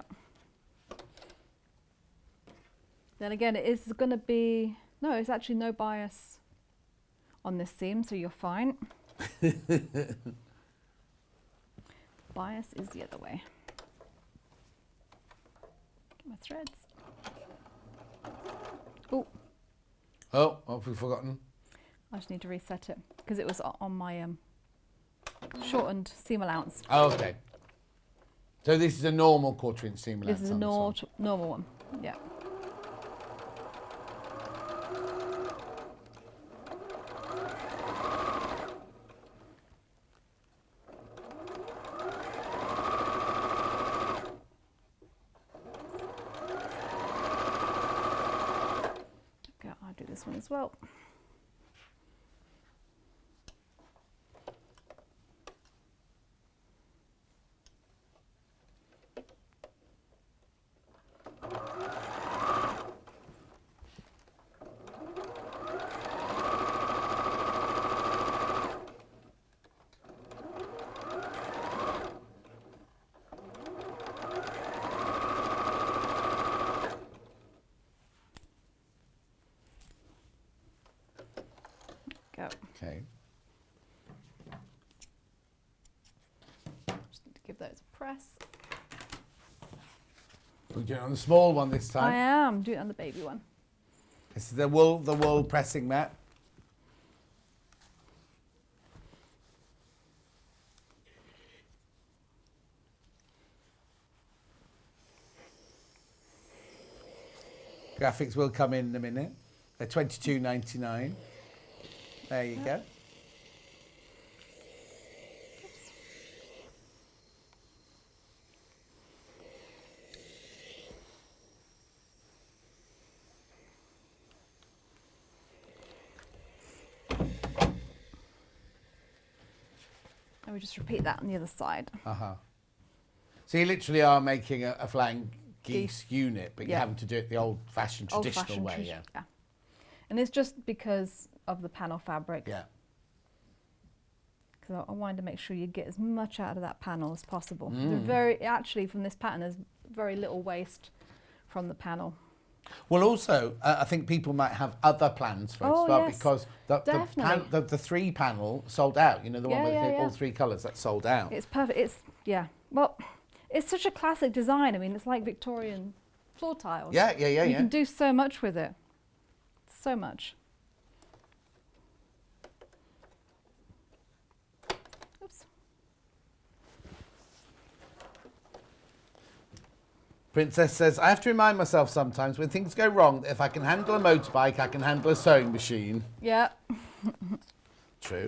Then again, it is going to be, no, it's actually no bias on this seam, so you're fine. Bias is the other way. Get my threads. Oh, Oh, what have we forgotten? I just need to reset it because it was on my shortened seam allowance. Oh, okay. So this is a normal 1/4 inch seam allowance. This is a on one. normal one, yeah. Okay, I'll do this one as well. Go. Okay. Just need to give those a press. We're doing it on the small one this I time. am doing it on the baby one. This is the wool pressing mat. Graphics will come in a minute. They're $22.99. There you go. And we just repeat that on the other side. So you literally are making a flying geese Geese. unit, but you're Yeah. having to do it the old-fashioned traditional Old-fashioned way, tradi- yeah. And it's just because of the panel fabric. Yeah. Because I wanted to make sure you get as much out of that panel as possible. Mm. Actually, from this pattern, there's very little waste from the panel. Well, also, I think people might have other plans for it Oh, as well, yes, because definitely. the 3 panel sold out. You know, the one with Yeah. all 3 colours, that's sold out. It's perfect. Yeah. Well, it's such a classic design. I mean, it's like Victorian floor tiles. Yeah. You can do so much with it. So much. Oops. Princess says, I have to remind myself sometimes when things go wrong that if I can handle a motorbike, I can handle a sewing machine. Yeah. True.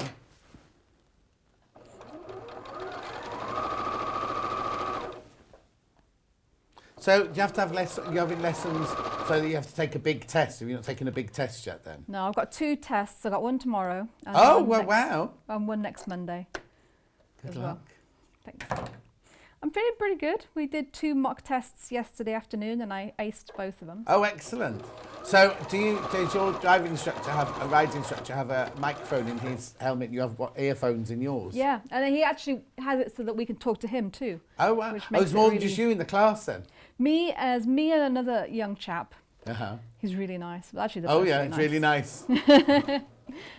So do you have to have you're having lessons so that you have to take a big test? Have you not taken a big test yet then? No, I've got 2 tests. I've got one tomorrow. And Oh, one well, next- wow. And one next Monday. Good as luck. well. Thanks. I'm feeling pretty good. We did 2 mock tests yesterday afternoon and I aced both of them. Oh, excellent. So, does your riding instructor have a microphone in his helmet? You have earphones in yours? Yeah, and then he actually has it so that we can talk to him too. Oh, wow. Which Oh, makes it's it more than really- just you in the class then? Me and another young chap. Uh-huh. He's really nice. Well, actually, Oh, yeah, it's really nice.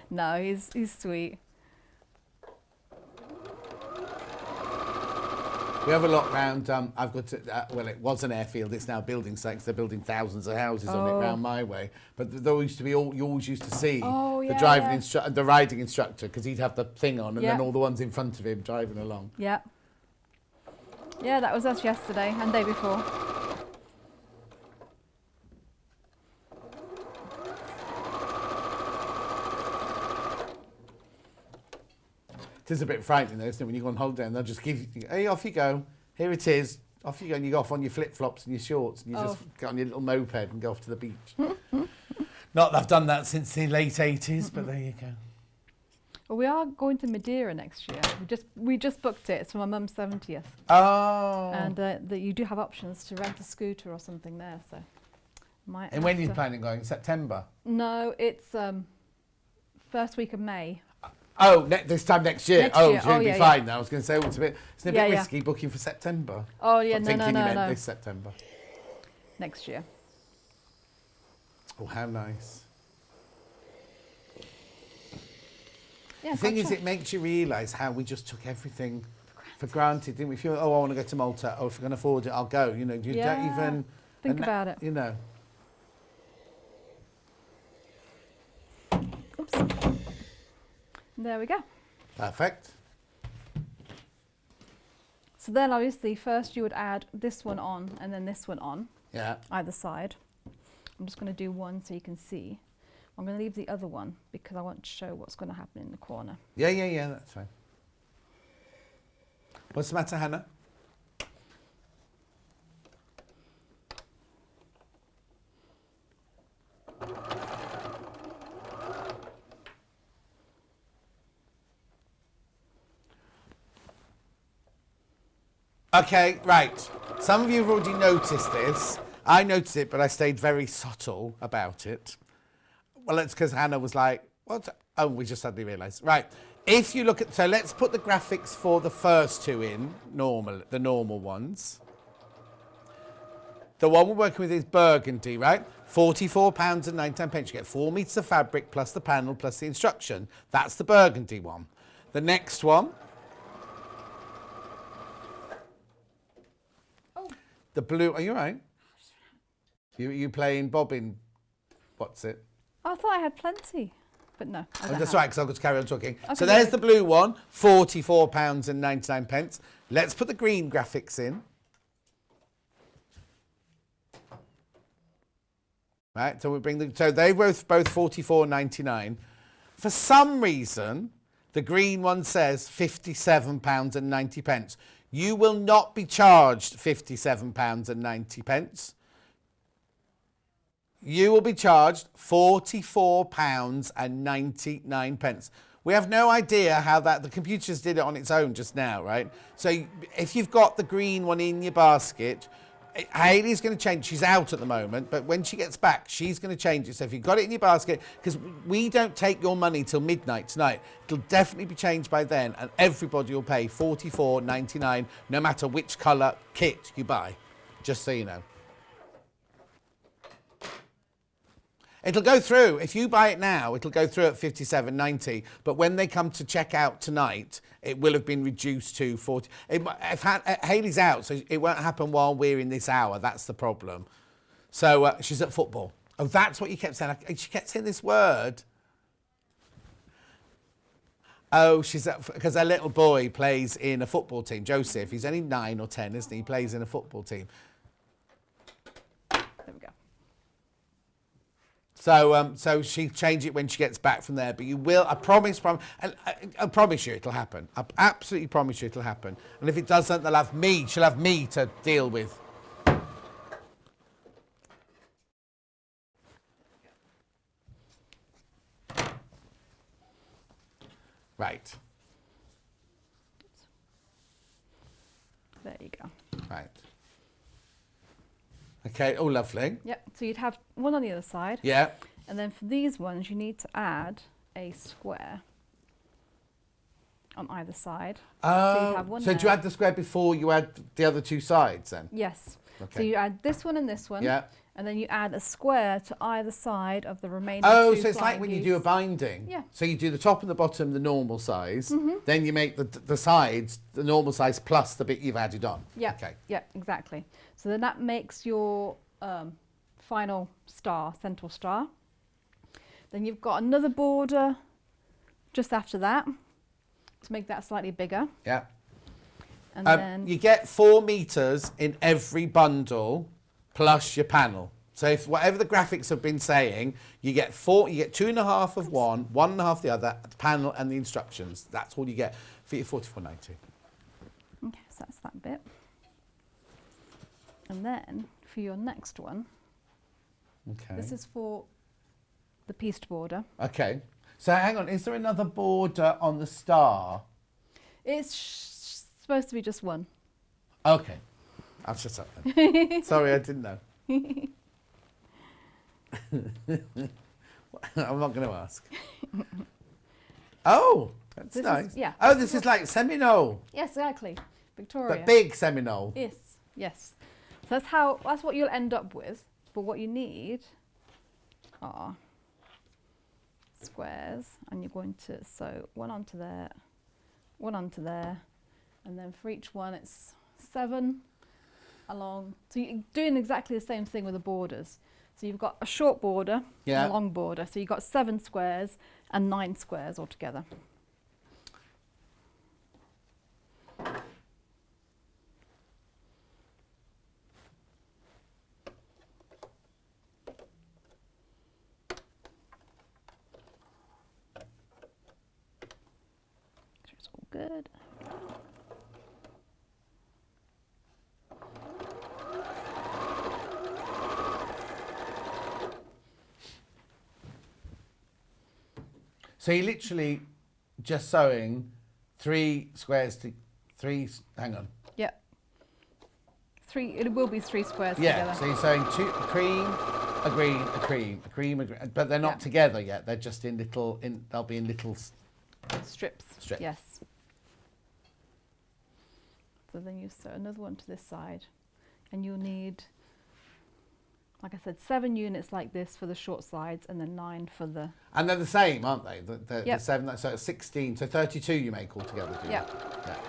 No, he's sweet. We have a lot round. I've got to, well, it was an airfield. It's now building sites. They're building thousands of houses on it round my way. But there used to be you always used to see the riding instructor because he'd have the thing on, and then all the ones in front of him driving along. Yeah. Yeah, that was us yesterday and day before. It is a bit frightening though, isn't it? When you go on holiday and they'll just give you, hey, off you go. Here it is. Off you go, and you go off on your flip-flops and your shorts, and you just get on your little moped and go off to the beach. Not that I've done that since the late 80s, but there you go. Well, we are going to Madeira next year. We just booked it. It's for my mum's 70th. Oh. And that you do have options to rent a scooter or something there, so might. And when are you planning on going? September? No, it's first week of May. Oh, this time next year. Next year. So it'll be fine now. I was going to say, it's a bit risky booking for September. Oh, yeah, I'm no, thinking you meant no. this September. Next year. Oh, how nice. Yeah, the thing is, it makes you realise how we just took everything for granted, didn't we? If you, I want to go to Malta, if I can afford it, I'll go. You know, you don't even... think about it. You know. Oops. There we go. Perfect. So then obviously first you would add this one on and then this one on. Yeah. Either side. I'm just going to do one so you can see. I'm going to leave the other one because I want to show what's going to happen in the corner. Yeah, that's fine. What's the matter, Hannah? Okay, right. Some of you have already noticed this. I noticed it, but I stayed very subtle about it. Well, it's because Hannah was like, what? Oh, we just suddenly realised. Right. If you look at... So let's put the graphics for the first two in, the normal ones. The one we're working with is burgundy, right? £44.99. You get 4 metres of fabric plus the panel plus the instruction. That's the burgundy one. The next one... The blue, are you all right? You playing bobbin, what's it? I thought I had plenty, but no. That's right, because I've got to carry on talking. Okay, so there's the blue one, £44.99. Let's put the green graphics in. Right, so we bring so they both £44.99. For some reason, the green one says £57.90. You will not be charged £57.90. You will be charged £44.99. We have no idea how the computer just did it on its own just now, right? So if you've got the green one in your basket, Hayley's going to change. She's out at the moment, but when she gets back, she's going to change it. So if you've got it in your basket, because we don't take your money till midnight tonight, it'll definitely be changed by then, and everybody will pay £44.99 no matter which colour kit you buy, just so you know. It'll go through. If you buy it now, it'll go through at £57.90. But when they come to check out tonight, it will have been reduced to £40. Hayley's out, so it won't happen while we're in this hour. That's the problem. So she's at football. Oh, that's what you kept saying. She kept saying this word. Oh, she's because her little boy plays in a football team. Joseph, he's only 9 or 10, isn't he? He plays in a football team. There we go. So she'll change it when she gets back from there. But you will, I promise you, it'll happen. I absolutely promise you it'll happen. And if it doesn't, she'll have me to deal with. Right. There you go. Right. Okay, oh, lovely. Yep, so you'd have one on the other side. Yeah. And then for these ones, you need to add a square on either side. So you'd have one so do you add the square before you add the other two sides then? Yes. Okay. So you add this one and this one. Yeah. And then you add a square to either side of the remaining Oh, two so it's like flying when you geese. do a binding. Yeah. So you do the top and the bottom the normal size, then you make the sides the normal size plus the bit you've added on. Yeah. Okay. Yeah, exactly. So then that makes your final star, central star. Then you've got another border just after that to make that slightly bigger. Yeah. And then You get 4 meters in every bundle plus your panel. So if whatever the graphics have been saying, you get 2.5 of one, 1.5 the other, the panel and the instructions. That's all you get for your 44.90. okay, so that's that bit. And then for your next one, Okay. this is for the pieced border. Okay. So hang on, is there another border on the star? It's supposed to be just one. Okay. I'll shut up then. Sorry, I didn't know. I'm not going to ask. Oh, that's This is- nice. yeah, Oh, this this is is like Seminole, Yes, exactly. Victoria. but big Seminole. Yes, yes. So that's what you'll end up with. But what you need are squares, and you're going to sew one onto there, and then for each one it's 7 along. So you're doing exactly the same thing with the borders. So you've got a short border Yeah. and a long border. So you've got 7 squares and 9 squares altogether. It's all good. So you're literally just sewing 3 squares to 3. Hang on. Yep. It will be 3 squares Yeah. together. So you're sewing 2 a cream, a green, a cream, a cream, a green, but they're not Yeah. together yet. They're just in little. They'll be in little. Strips. Strips. Yes. So then you sew another one to this side, and you'll need, like I said, 7 units like this for the short sides, and then 9 for the. And they're the same, aren't they? The Yep. 7. So it's 16. So 32 you make altogether. Do you? Yep. Yeah.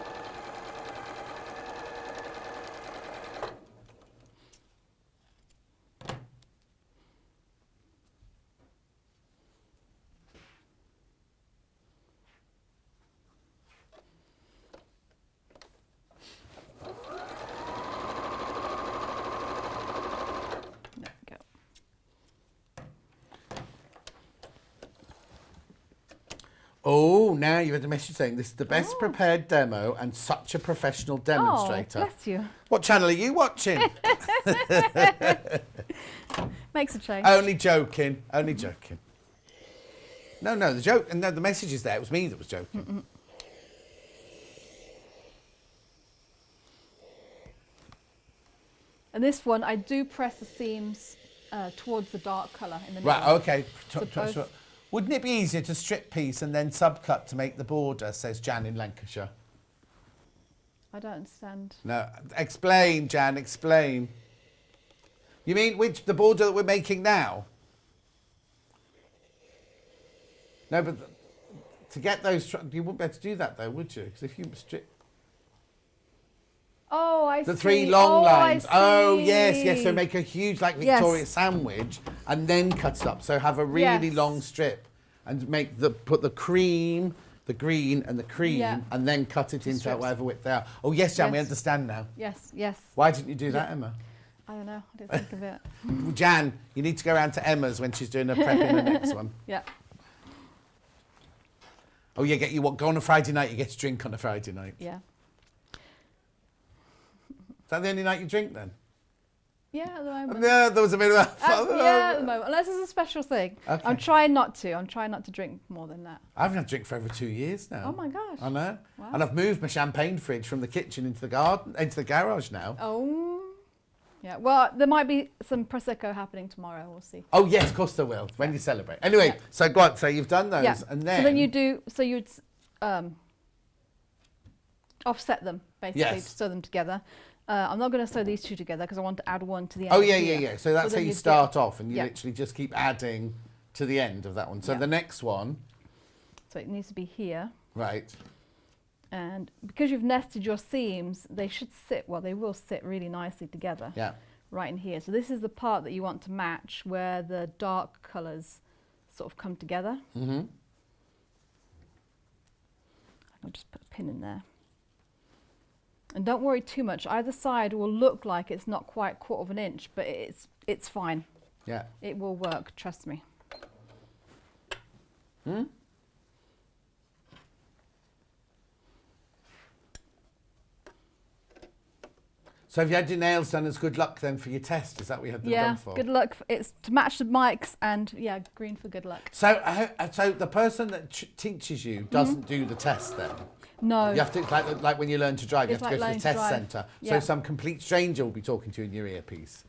There we go. Oh, now you've had a message saying this is the best prepared demo and such a professional demonstrator. Oh, bless you. What channel are you watching? Makes a change. Only joking. Only joking. No, the joke. No, the message is there. It was me that was joking. And this one, I do press the seams towards the dark colour in the middle. Right. Okay. both- Wouldn't it be easier to strip piece and then subcut to make the border? Says Jan in Lancashire. I don't understand. No. Explain, Jan. Explain. You mean the border that we're making now? No, but to get those, you wouldn't be able to do that though, would you? Because if you strip Oh, I see. the 3 long lines. I Oh, yes. see. So make a huge like Yes. Victoria sandwich and then cut it up. So have a really Yes. long strip and put the cream, the green and the cream Yeah. and then cut it into strips. whatever width they are. Oh, yes, Jan, we Yes. understand now. Yes, yes. Why didn't you do that, Emma? I don't know. I didn't think of it. Jan, you need to go around to Emma's when she's doing her prep in the next one. Yeah. Oh, go on a Friday night, you get to drink on a Friday night. Yeah. Is that the only night you drink then? Yeah, at the moment. No, there was a bit of Yeah, at the moment. Unless it's a special thing. Okay. I'm trying not to drink more than that. I haven't had a drink for over 2 years now. Oh my gosh. I know. Wow. And I've moved my champagne fridge from the kitchen into the garden, into the garage now. Oh. Yeah, well, there might be some Prosecco happening tomorrow. We'll see. Oh, yes, of course there will, when you celebrate. Anyway, Yeah. so go on, so you've done those, Yeah. and then... So then you'd offset them, basically, Yes. to sew them together. I'm not going to sew these two together because I want to add one to the end. Oh, of yeah, here. yeah, yeah. So that's then how you you'd start off, and you yeah. literally just keep adding to the end of that one. So Yeah. the next one... So it needs to be here. Right. And because you've nested your seams, they should sit, well, they will sit really nicely together. Yeah. Right in here. So this is the part that you want to match where the dark colours sort of come together. Mm-hmm. I'll just put a pin in there. And don't worry too much. Either side will look like it's not quite 1/4 of an inch, but it's fine. Yeah. It will work, trust me. Hmm? So have you had your nails done as good luck then for your test? Is that what you had them done for? Good luck. It's to match the mics and yeah, green for good luck. So, so the person that teaches you doesn't do the test then? No. You have to, like when you learn to drive, you It's have to like go to the learning to test drive. centre. Yeah. So some complete stranger will be talking to you in your earpiece.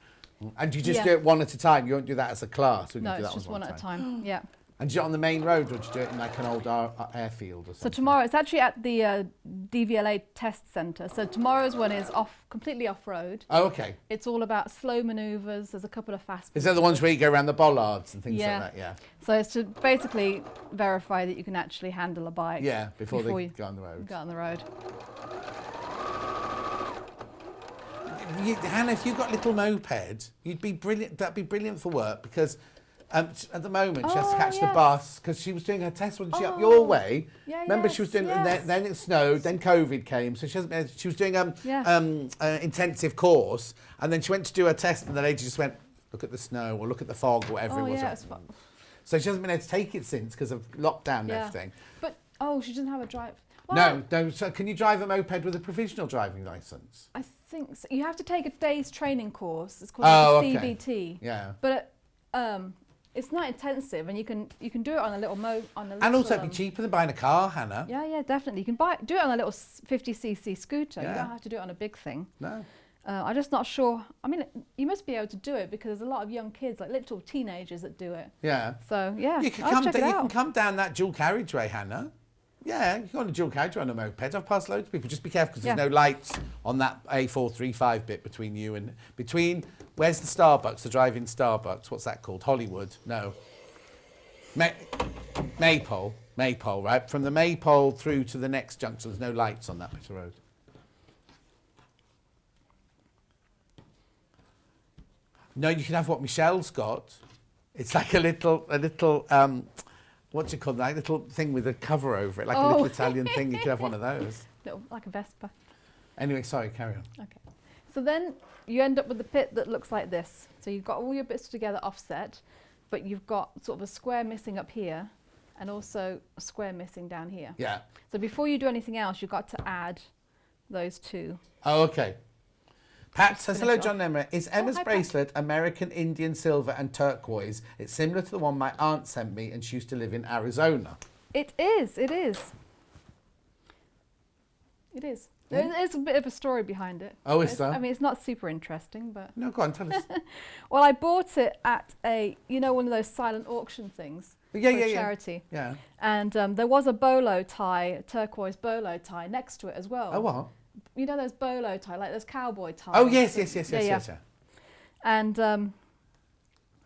And you just Yeah. do it one at a time. You won't do that as a class. No, it's just one at a time. Yeah. And do you do it on the main road, or do you do it in like an old airfield or something? So tomorrow, it's actually at the DVLA test centre. So tomorrow's one is completely off-road. Oh, okay. It's all about slow manoeuvres. There's a couple of fast. Is that the ones where you go around the bollards and things Yeah. like that? Yeah. So it's to basically verify that you can actually handle a bike. Yeah, before they you go on the road. Go on the road. Hannah, if you've got a little moped, you'd be brilliant. That'd be brilliant for work because at the moment she has to Oh, catch the yes. bus because she was doing her test wasn't she up your way. Yeah, Remember she was doing, and then it snowed, then COVID came, so she hasn't been. She was doing intensive course, and then she went to do her test, and the lady just went, look at the snow or look at the fog or whatever Oh it was. yeah, it's fun. So she hasn't been able to take it since because of lockdown and Yeah. everything. But she doesn't have a drive. Well, No. So can you drive a moped with a provisional driving license? I think so. You have to take a day's training course. It's called Oh, like a okay. CBT. Yeah. But it's not intensive, and you can do it on a little And also it'd be cheaper than buying a car, Hannah. Yeah, definitely. You can do it on a little 50cc scooter. Yeah. You don't have to do it on a big thing. No. I'm just not sure. I mean, you must be able to do it because there's a lot of young kids, like little teenagers, that do it. Yeah. So yeah, You can I'll come. check it You out. can come down that dual carriageway, Hannah. Yeah, you go on a dual carriageway on a moped. I've passed loads of people. Just be careful because there's Yeah. no lights on that A435 bit between you and where's the Starbucks? The drive-in Starbucks. What's that called? Hollywood? No. Maypole, right? From the Maypole through to the next junction, there's no lights on that bit of road. No, you can have what Michelle's got. It's like a little what do you call that? Little thing with a cover over it, like a little Italian thing. You could have one of those. Little, like a Vespa. Anyway, sorry, carry on. Okay. So then you end up with a pit that looks like this. So you've got all your bits together offset, but you've got sort of a square missing up here and also a square missing down here. Yeah. So before you do anything else, you've got to add those two. Oh, okay. Pat says, hello, finish John Emma. Is Emma's hi, Pat. bracelet American, Indian, silver and turquoise? It's similar to the one my aunt sent me and she used to live in Arizona. It is. It is. It is. There's a bit of a story behind it. Oh, is there? I mean, it's not super interesting, but... No, go on, tell us. Well, I bought it at one of those silent auction things for a charity. Yeah. And there was a bolo tie, a turquoise bolo tie next to it as well. Oh, what? You know those bolo tie, like those cowboy ties? Oh, yes. And... And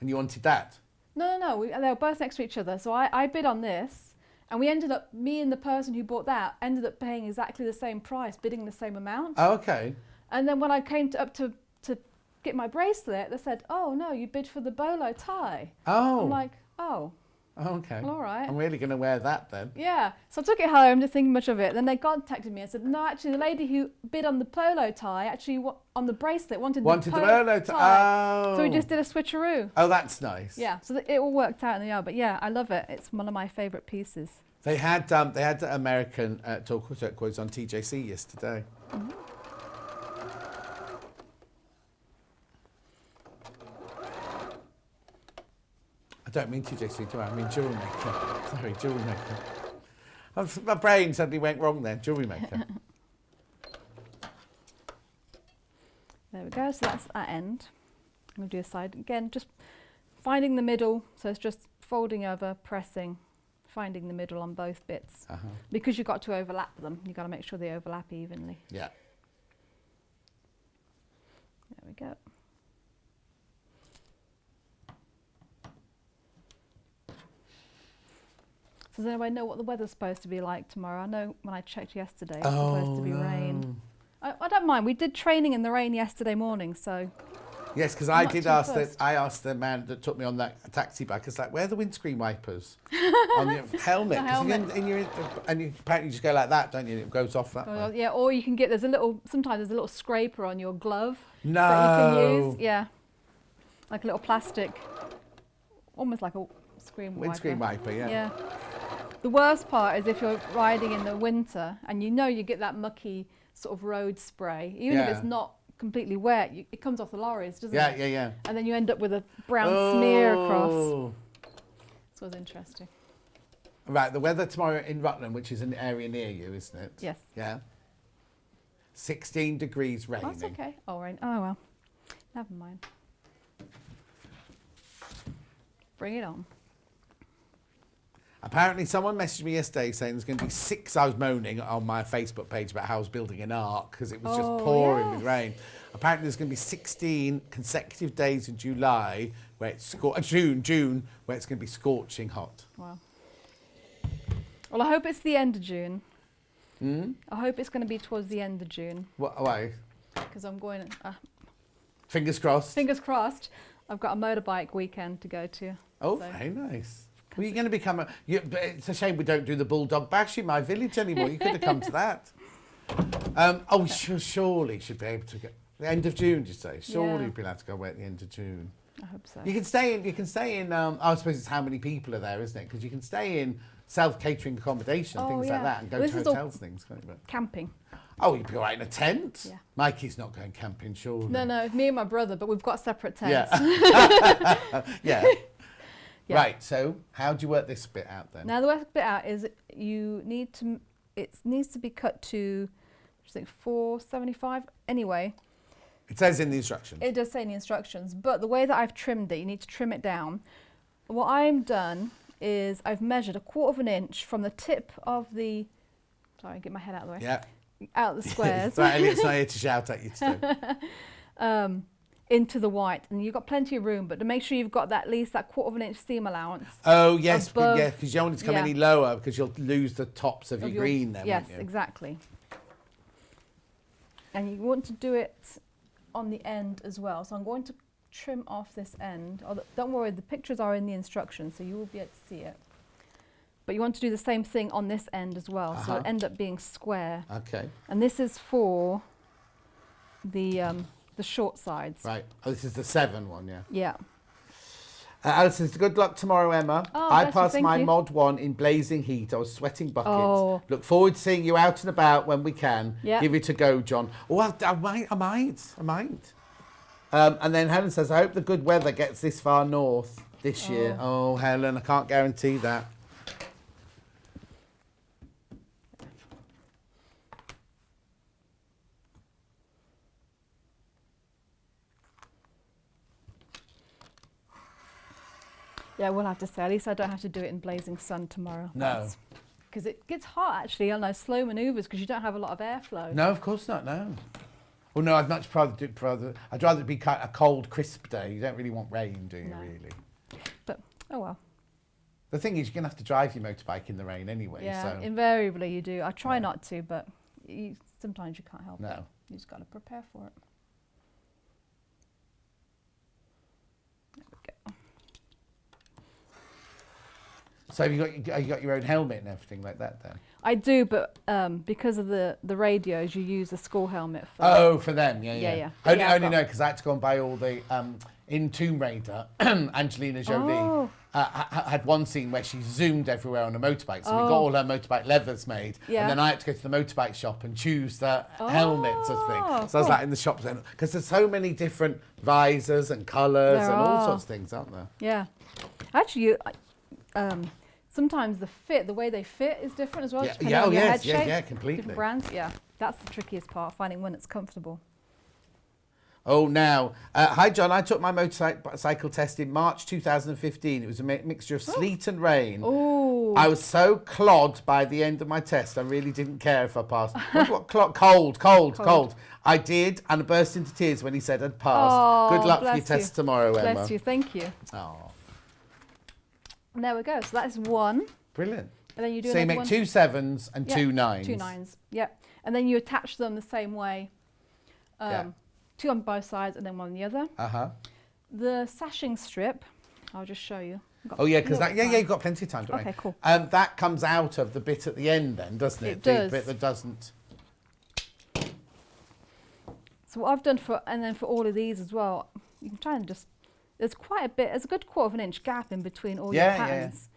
you wanted that? No. They were both next to each other. So I bid on this. And me and the person who bought that ended up paying exactly the same price, bidding the same amount. Oh, okay. And then when I came up to get my bracelet, they said, oh, no, you bid for the bolo tie. Oh. I'm like, oh. Oh, okay. Well, all right. I'm really going to wear that then. Yeah. So I took it home, didn't think much of it. Then they contacted me and said, no, actually, the lady who bid on the polo tie, actually on the bracelet, wanted the polo tie. Oh. So we just did a switcheroo. Oh, that's nice. Yeah. So it all worked out in the end. But yeah, I love it. It's one of my favourite pieces. They had American turquoise on TJC yesterday. Mm-hmm. I don't mean to, JC, do I? I mean jewellery maker. Sorry, jewellery maker. My brain suddenly went wrong then. Jewellery maker. There we go, so that's that end. I'm going to do a side again, just finding the middle, so it's just folding over, pressing, finding the middle on both bits. Because you've got to overlap them, you've got to make sure they overlap evenly. Yeah. There we go. So does anybody know what the weather's supposed to be like tomorrow? I know when I checked yesterday, it's supposed to be rain. I don't mind. We did training in the rain yesterday morning, so. Yes, because I did ask that. I asked the man that took me on that taxi back. It's like, where are the windscreen wipers on your helmet? The helmet. And you apparently just go like that, don't you? It goes off that way. Yeah, or you can get sometimes there's a little scraper on your glove No. that you can use. Yeah, like a little plastic, almost like a Windscreen wiper, yeah. Yeah. The worst part is if you're riding in the winter and you get that mucky sort of road spray, even if it's not completely wet, it comes off the lorries, doesn't it? Yeah. And then you end up with a brown smear across. So it's interesting. Right, the weather tomorrow in Rutland, which is an area near you, isn't it? Yes. Yeah. 16 degrees raining. That's okay. Oh, rain. Oh, well. Never mind. Bring it on. Apparently, someone messaged me yesterday saying there's going to be 6. I was moaning on my Facebook page about how I was building an ark because it was just pouring with rain. Apparently, there's going to be 16 consecutive days in July where it's June where it's going to be scorching hot. Wow. Well, I hope it's the end of June. I hope it's going to be towards the end of June. Why? Because I'm going. Fingers crossed. Fingers crossed. I've got a motorbike weekend to go to. Oh, so. Very nice. Well, you're going to become but it's a shame we don't do the Bulldog Bash in my village anymore. You could have come to that. Surely should be able to get the end of June. Did you say? Surely you'd be allowed to go away at the end of June. I hope so. You can stay in. I suppose it's how many people are there, isn't it? Because you can stay in self-catering accommodation, things like that, and go to hotels, things. Can't you? Camping. Oh, you'd be all right in a tent. Yeah. Mikey's not going camping, surely. No, it's me and my brother, but we've got separate tents. Yeah. Yeah. Right, so how do you work this bit out then? Now the work bit out is it needs to be cut to, I think 475 anyway. It says in the instructions. It does say in the instructions, but the way that I've trimmed it, you need to trim it down. What I've done is I've measured 1/4 inch from the tip of the, sorry, get my head out of the way. Yeah. Out the squares. Sorry, Elliot's not here to shout at you today. Into the white, and you've got plenty of room, but to make sure you've got at least that 1/4 inch seam allowance. Oh yes, because you don't want it to come any lower because you'll lose the tops of your green then. Yes, won't you? exactly. And you want to do it on the end as well. So I'm going to trim off this end. Don't worry, the pictures are in the instructions, so you will be able to see it. But you want to do the same thing on this end as well, so it'll end up being square. Okay. And this is for the short sides. Right. Oh, this is the 7 one, yeah. Yeah. Alison, good luck tomorrow, Emma. Oh, I passed my mod 1 in blazing heat. I was sweating buckets. Oh. Look forward to seeing you out and about when we can. Yep. Give it a go, John. Oh, I might. And then Helen says, I hope the good weather gets this far north this year. Oh, Helen, I can't guarantee that. Yeah, we'll have to say. At least I don't have to do it in blazing sun tomorrow. No. Because it gets hot, actually, on those slow manoeuvres because you don't have a lot of airflow. No, of course not, no. Well, no, I'd much rather I'd rather it be kind of a cold, crisp day. You don't really want rain, do you, really? But, oh well. The thing is, you're going to have to drive your motorbike in the rain anyway. Yeah, so. invariably you do. I try not to, but sometimes you can't help it. No. You just got to prepare for it. There we go. So have you got your own helmet and everything like that then? I do, but because of the radios, you use a school helmet for. Oh, for them, yeah. Yeah. Only know because I had to go and buy all the in Tomb Raider. Angelina Jolie had one scene where she zoomed everywhere on a motorbike, so we got all her motorbike leathers made, and then I had to go to the motorbike shop and choose the helmet sort of thing. So I was like in the shops then, because there's so many different visors and colours and all sorts of things, aren't there? Yeah. Actually, sometimes the way they fit is different as well. Yeah, depending on your head shape. completely. Different brands, yeah. That's the trickiest part, finding one that's comfortable. Oh, now. Hi, John. I took my motorcycle test in March 2015. It was a mixture of sleet and rain. Oh. I was so clogged by the end of my test, I really didn't care if I passed. Cold. I did, and I burst into tears when he said I'd passed. Oh, Good luck for your bless test you. tomorrow, Emma. Bless you, thank you. Oh, And there we go. So that's one. brilliant. And then you do So you another make one. 2 7s and 2 9s. 2 9s, yep. And then you attach them the same way. Yeah. 2 on both sides and then 1 on the other. Uh-huh. The sashing strip, I'll just show you. Oh, yeah, because you've got plenty of time, don't Okay, cool. That comes out of the bit at the end then, doesn't it? It does. The bit that doesn't. So what I've done for all of these as well, you can try and just, there's a good 1/4 of an inch gap in between all your Yeah, patterns.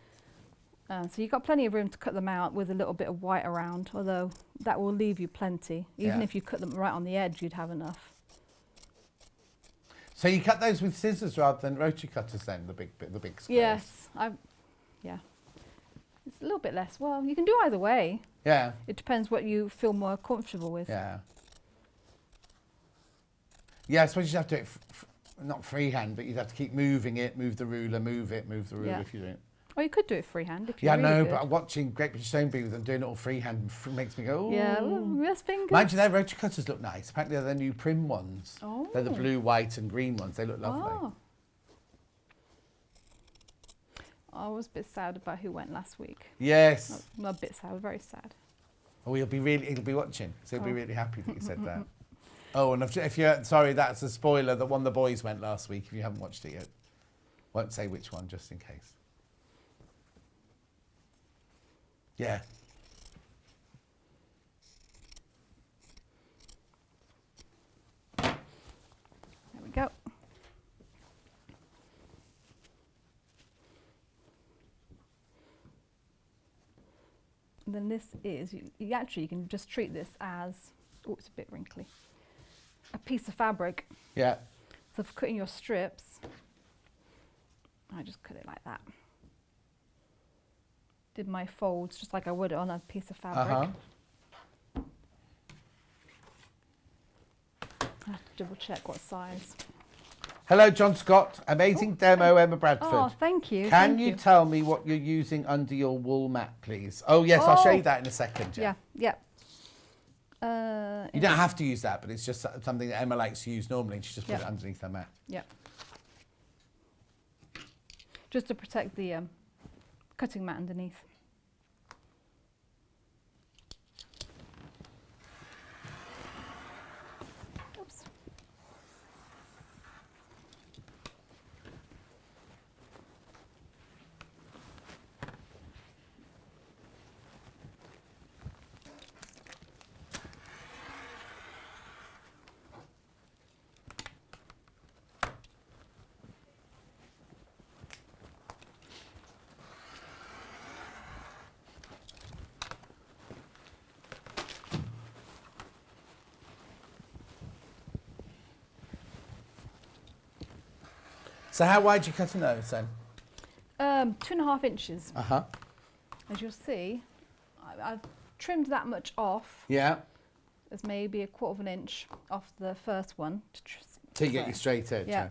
So you've got plenty of room to cut them out with a little bit of white around, although that will leave you plenty. Even Yeah. if you cut them right on the edge, you'd have enough. So you cut those with scissors rather than rotary cutters then, the big squares? Yes, yeah. It's a little bit less. Well, you can do either way. Yeah. It depends what you feel more comfortable with. Yeah. Yeah, I suppose you'd have to do it, not freehand, but you'd have to keep moving it, move the ruler, move the ruler Yeah. if you do it. Or you could do it freehand if you're Yeah, really no, good. but watching Great British Stone Bee with them doing it all freehand makes me go, ooh. Yeah, well, yes, fingers. Mind you, their rotary cutters look nice. Apparently they're the new Prim ones. Oh. They're the blue, white and green ones. They look lovely. Oh. I was a bit sad about who went last week. Yes. Not a bit sad, very sad. Oh, he'll be watching, so he'll be really happy that you said that. Oh, and if you're, sorry, that's a spoiler that one of the boys went last week, if you haven't watched it yet. Won't say which one, just in case. Yeah. There we go. And then this is, you actually can just treat this as, oh, it's a bit wrinkly, a piece of fabric. Yeah. So for cutting your strips, I just cut it like that. Did my folds just like I would on a piece of fabric. Uh-huh. I have to double check what size. Hello, John Scott. Amazing demo, Emma Bradford. Oh, thank you. Can you tell me what you're using under your wool mat, please? Oh, yes, I'll show you that in a second. Yeah, yeah. You don't have to use that, but it's just something that Emma likes to use normally, and she just put it underneath her mat. Yeah. Just to protect the cutting mat underneath. Oops. So how wide do you cut a nose then? 2.5 inches. Uh-huh. As you'll see, I've trimmed that much off. Yeah. There's maybe 1/4 of an inch off the first one. To get you straight edge. Yeah.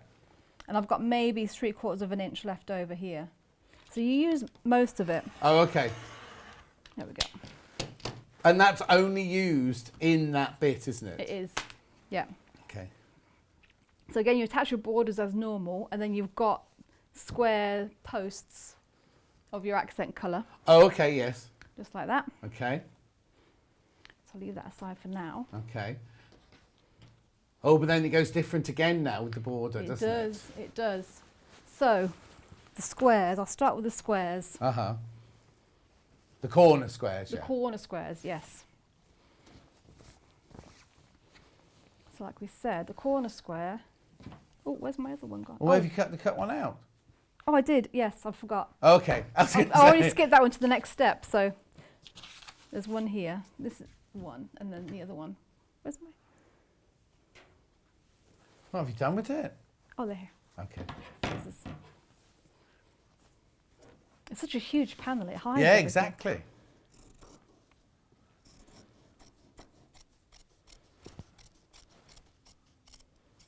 And I've got maybe 3/4 of an inch left over here. So you use most of it. Oh, okay. There we go. And that's only used in that bit, isn't it? It is, yeah. Okay. So again, you attach your borders as normal, and then you've got square posts of your accent colour. Oh, okay, yes. Just like that. Okay. So I'll leave that aside for now. Okay. Oh, but then it goes different again now with the border, doesn't it? It does. So, the squares, I'll start with the squares. Uh-huh. The corner squares, The yeah. corner squares, yes. So like we said, the corner square. Oh, where's my other one gone? Well, have you cut one out? Oh, I did, yes, I forgot. Okay. I already skipped that one to the next step, so there's one here. This is one, and then the other one. Where's my... What have you done with it? Oh, they're here. Okay. Scissors. It's such a huge panel, it hides Yeah, everything. exactly.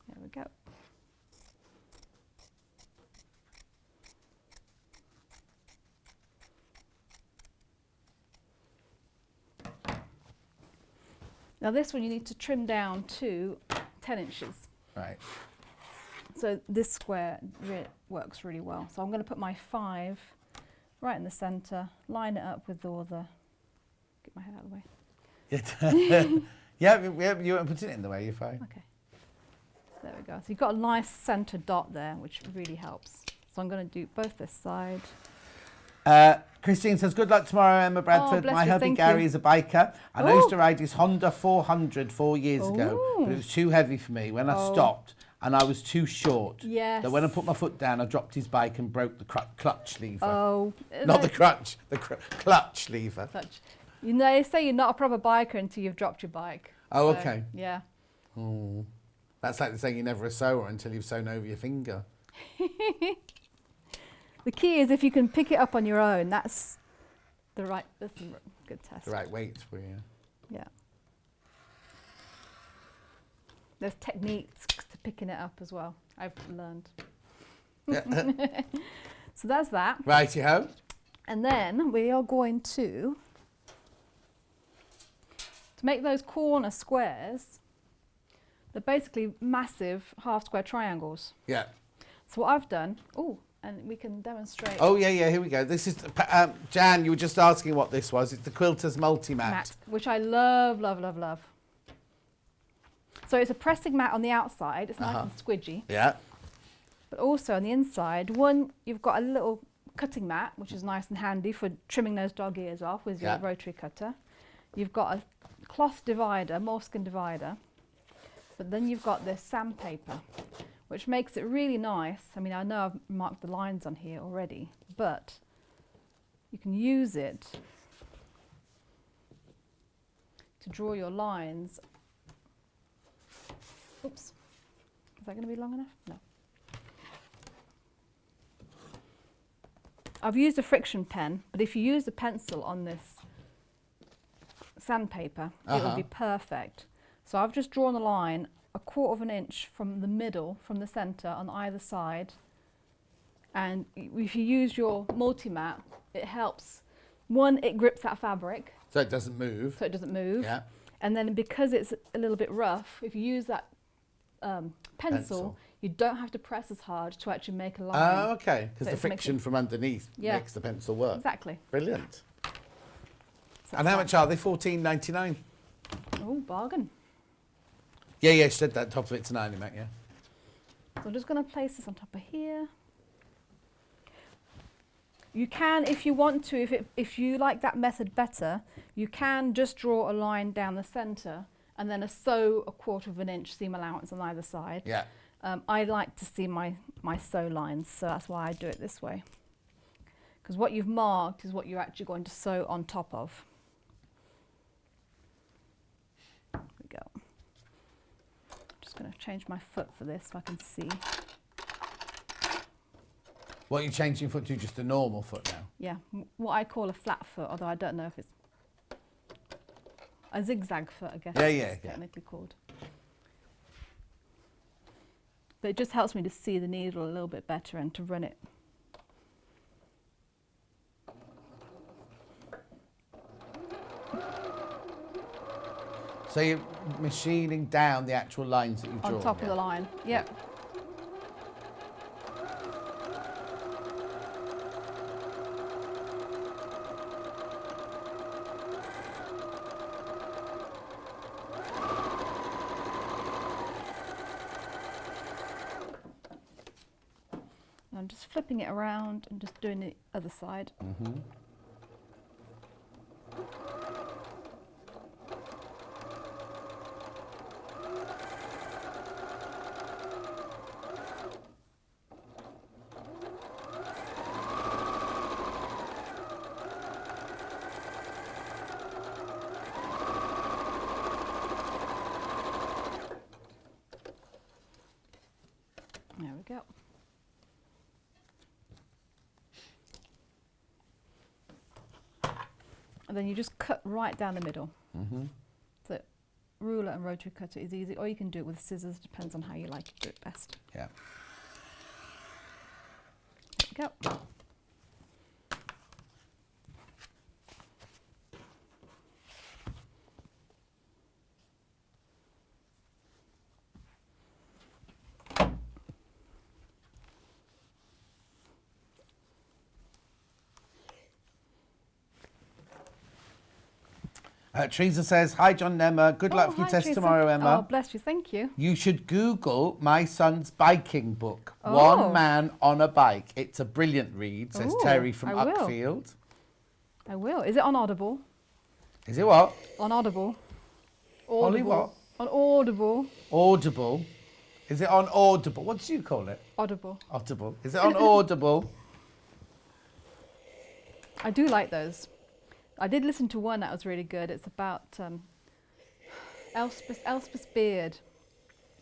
There we go. Now this one you need to trim down to 10 inches. Right. So this square works really well. So I'm going to put my 5 right in the centre, line it up with all the... Get my head out of the way. Yeah, you weren't putting it in the way, you're fine. Okay. There we go. So you've got a nice centre dot there, which really helps. So I'm going to do both this side. Christine says, good luck tomorrow, Emma Bradford. bless My you, hubby thank Gary you. is a biker. And I used to ride his Honda 400 4 years ago, Ooh. but it was too heavy for me. When I stopped, and I was too short, Yes. that when I put my foot down, I dropped his bike and broke the clutch lever. Oh. Not the crutch, the clutch lever. Clutch. You know, they say you're not a proper biker until you've dropped your bike. Oh, So, okay. Yeah. Oh. That's like saying you're never a sewer until you've sewn over your finger. The key is if you can pick it up on your own, that's a good test. The right weight for you. Yeah. There's techniques to picking it up as well, I've learned. So that's that. Righty-ho. And then we are going to make those corner squares, they're basically massive half square triangles. Yeah. So what I've done, and we can demonstrate. Oh, yeah, here we go. This is, Jan, you were just asking what this was. It's the Quilter's Multi-Mat. Mat, which I love, love, love, love. So it's a pressing mat on the outside, it's nice and squidgy. Yeah. But also on the inside, you've got a little cutting mat, which is nice and handy for trimming those dog ears off with your rotary cutter. You've got a cloth divider, moleskin divider, but then you've got this sandpaper, which makes it really nice. I mean, I know I've marked the lines on here already, but you can use it to draw your lines. Oops, is that going to be long enough? No. I've used a friction pen, but if you use a pencil on this sandpaper, it will be perfect. So I've just drawn a line 1/4 inch from the middle, from the centre on either side. And if you use your multi-mat, it helps. One, it grips that fabric. So it doesn't move. So it doesn't move. Yeah. And then because it's a little bit rough, if you use that pencil, you don't have to press as hard to actually make a line. Oh, okay. Because So the it's making- friction from underneath makes the pencil work. Exactly. Brilliant. So And how much are they? $14.99. Oh, bargain. Yeah, she said that top of it's 90, Mac, yeah. So I'm just going to place this on top of here. You can, if you want to, if you like that method better, you can just draw a line down the centre and then sew 1/4 inch seam allowance on either side. Yeah. I like to see my sew lines, so that's why I do it this way. Because what you've marked is what you're actually going to sew on top of. There we go. Just going to change my foot for this so I can see. What are you changing foot to? Just a normal foot now? Yeah, what I call a flat foot, although I don't know if it's a zigzag foot, I guess it's technically called. But it just helps me to see the needle a little bit better and to run it. So you're machining down the actual lines that you've drawn? On top of the line, yep. I'm just flipping it around and just doing the other side. Mm-hmm. There we go. And then you just cut right down the middle. So ruler and rotary cutter is easy, or you can do it with scissors, depends on how you like to do it best. Yeah. There we go. Teresa says, hi, John and Emma. Good luck for your hi, test Teresa. tomorrow, Emma. Oh, bless you. Thank you. You should Google my son's biking book, Oh. One Man on a Bike. It's a brilliant read, says Ooh, Terry from I will. Uckfield. I will. Is it on Audible? Is it what? On Audible. Ollie what? On Audible. Audible. Is it on Audible? What did you call it? Audible. Audible. Is it on Audible? I do like those. I did listen to one that was really good. It's about Elspeth Beard.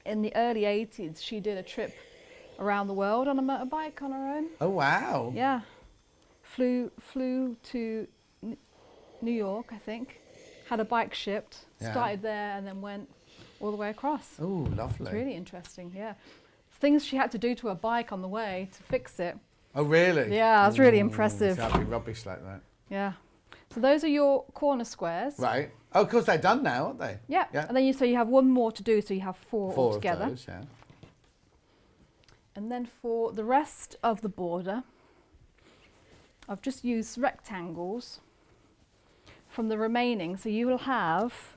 In the early 80s, she did a trip around the world on a motorbike on her own. Oh, wow. Yeah. Flew to New York, I think. Had a bike shipped. Yeah. Started there and then went all the way across. Oh, lovely. It's really interesting, yeah. Things she had to do to her bike on the way to fix it. Oh, really? Yeah, it's really impressive. That'd be rubbish like that. Yeah. So those are your corner squares. Right. Oh, of course, they're done now, aren't they? Yeah. And then you have one more to do, so you have four altogether. Of those, yeah. And then for the rest of the border, I've just used rectangles from the remaining. So you will have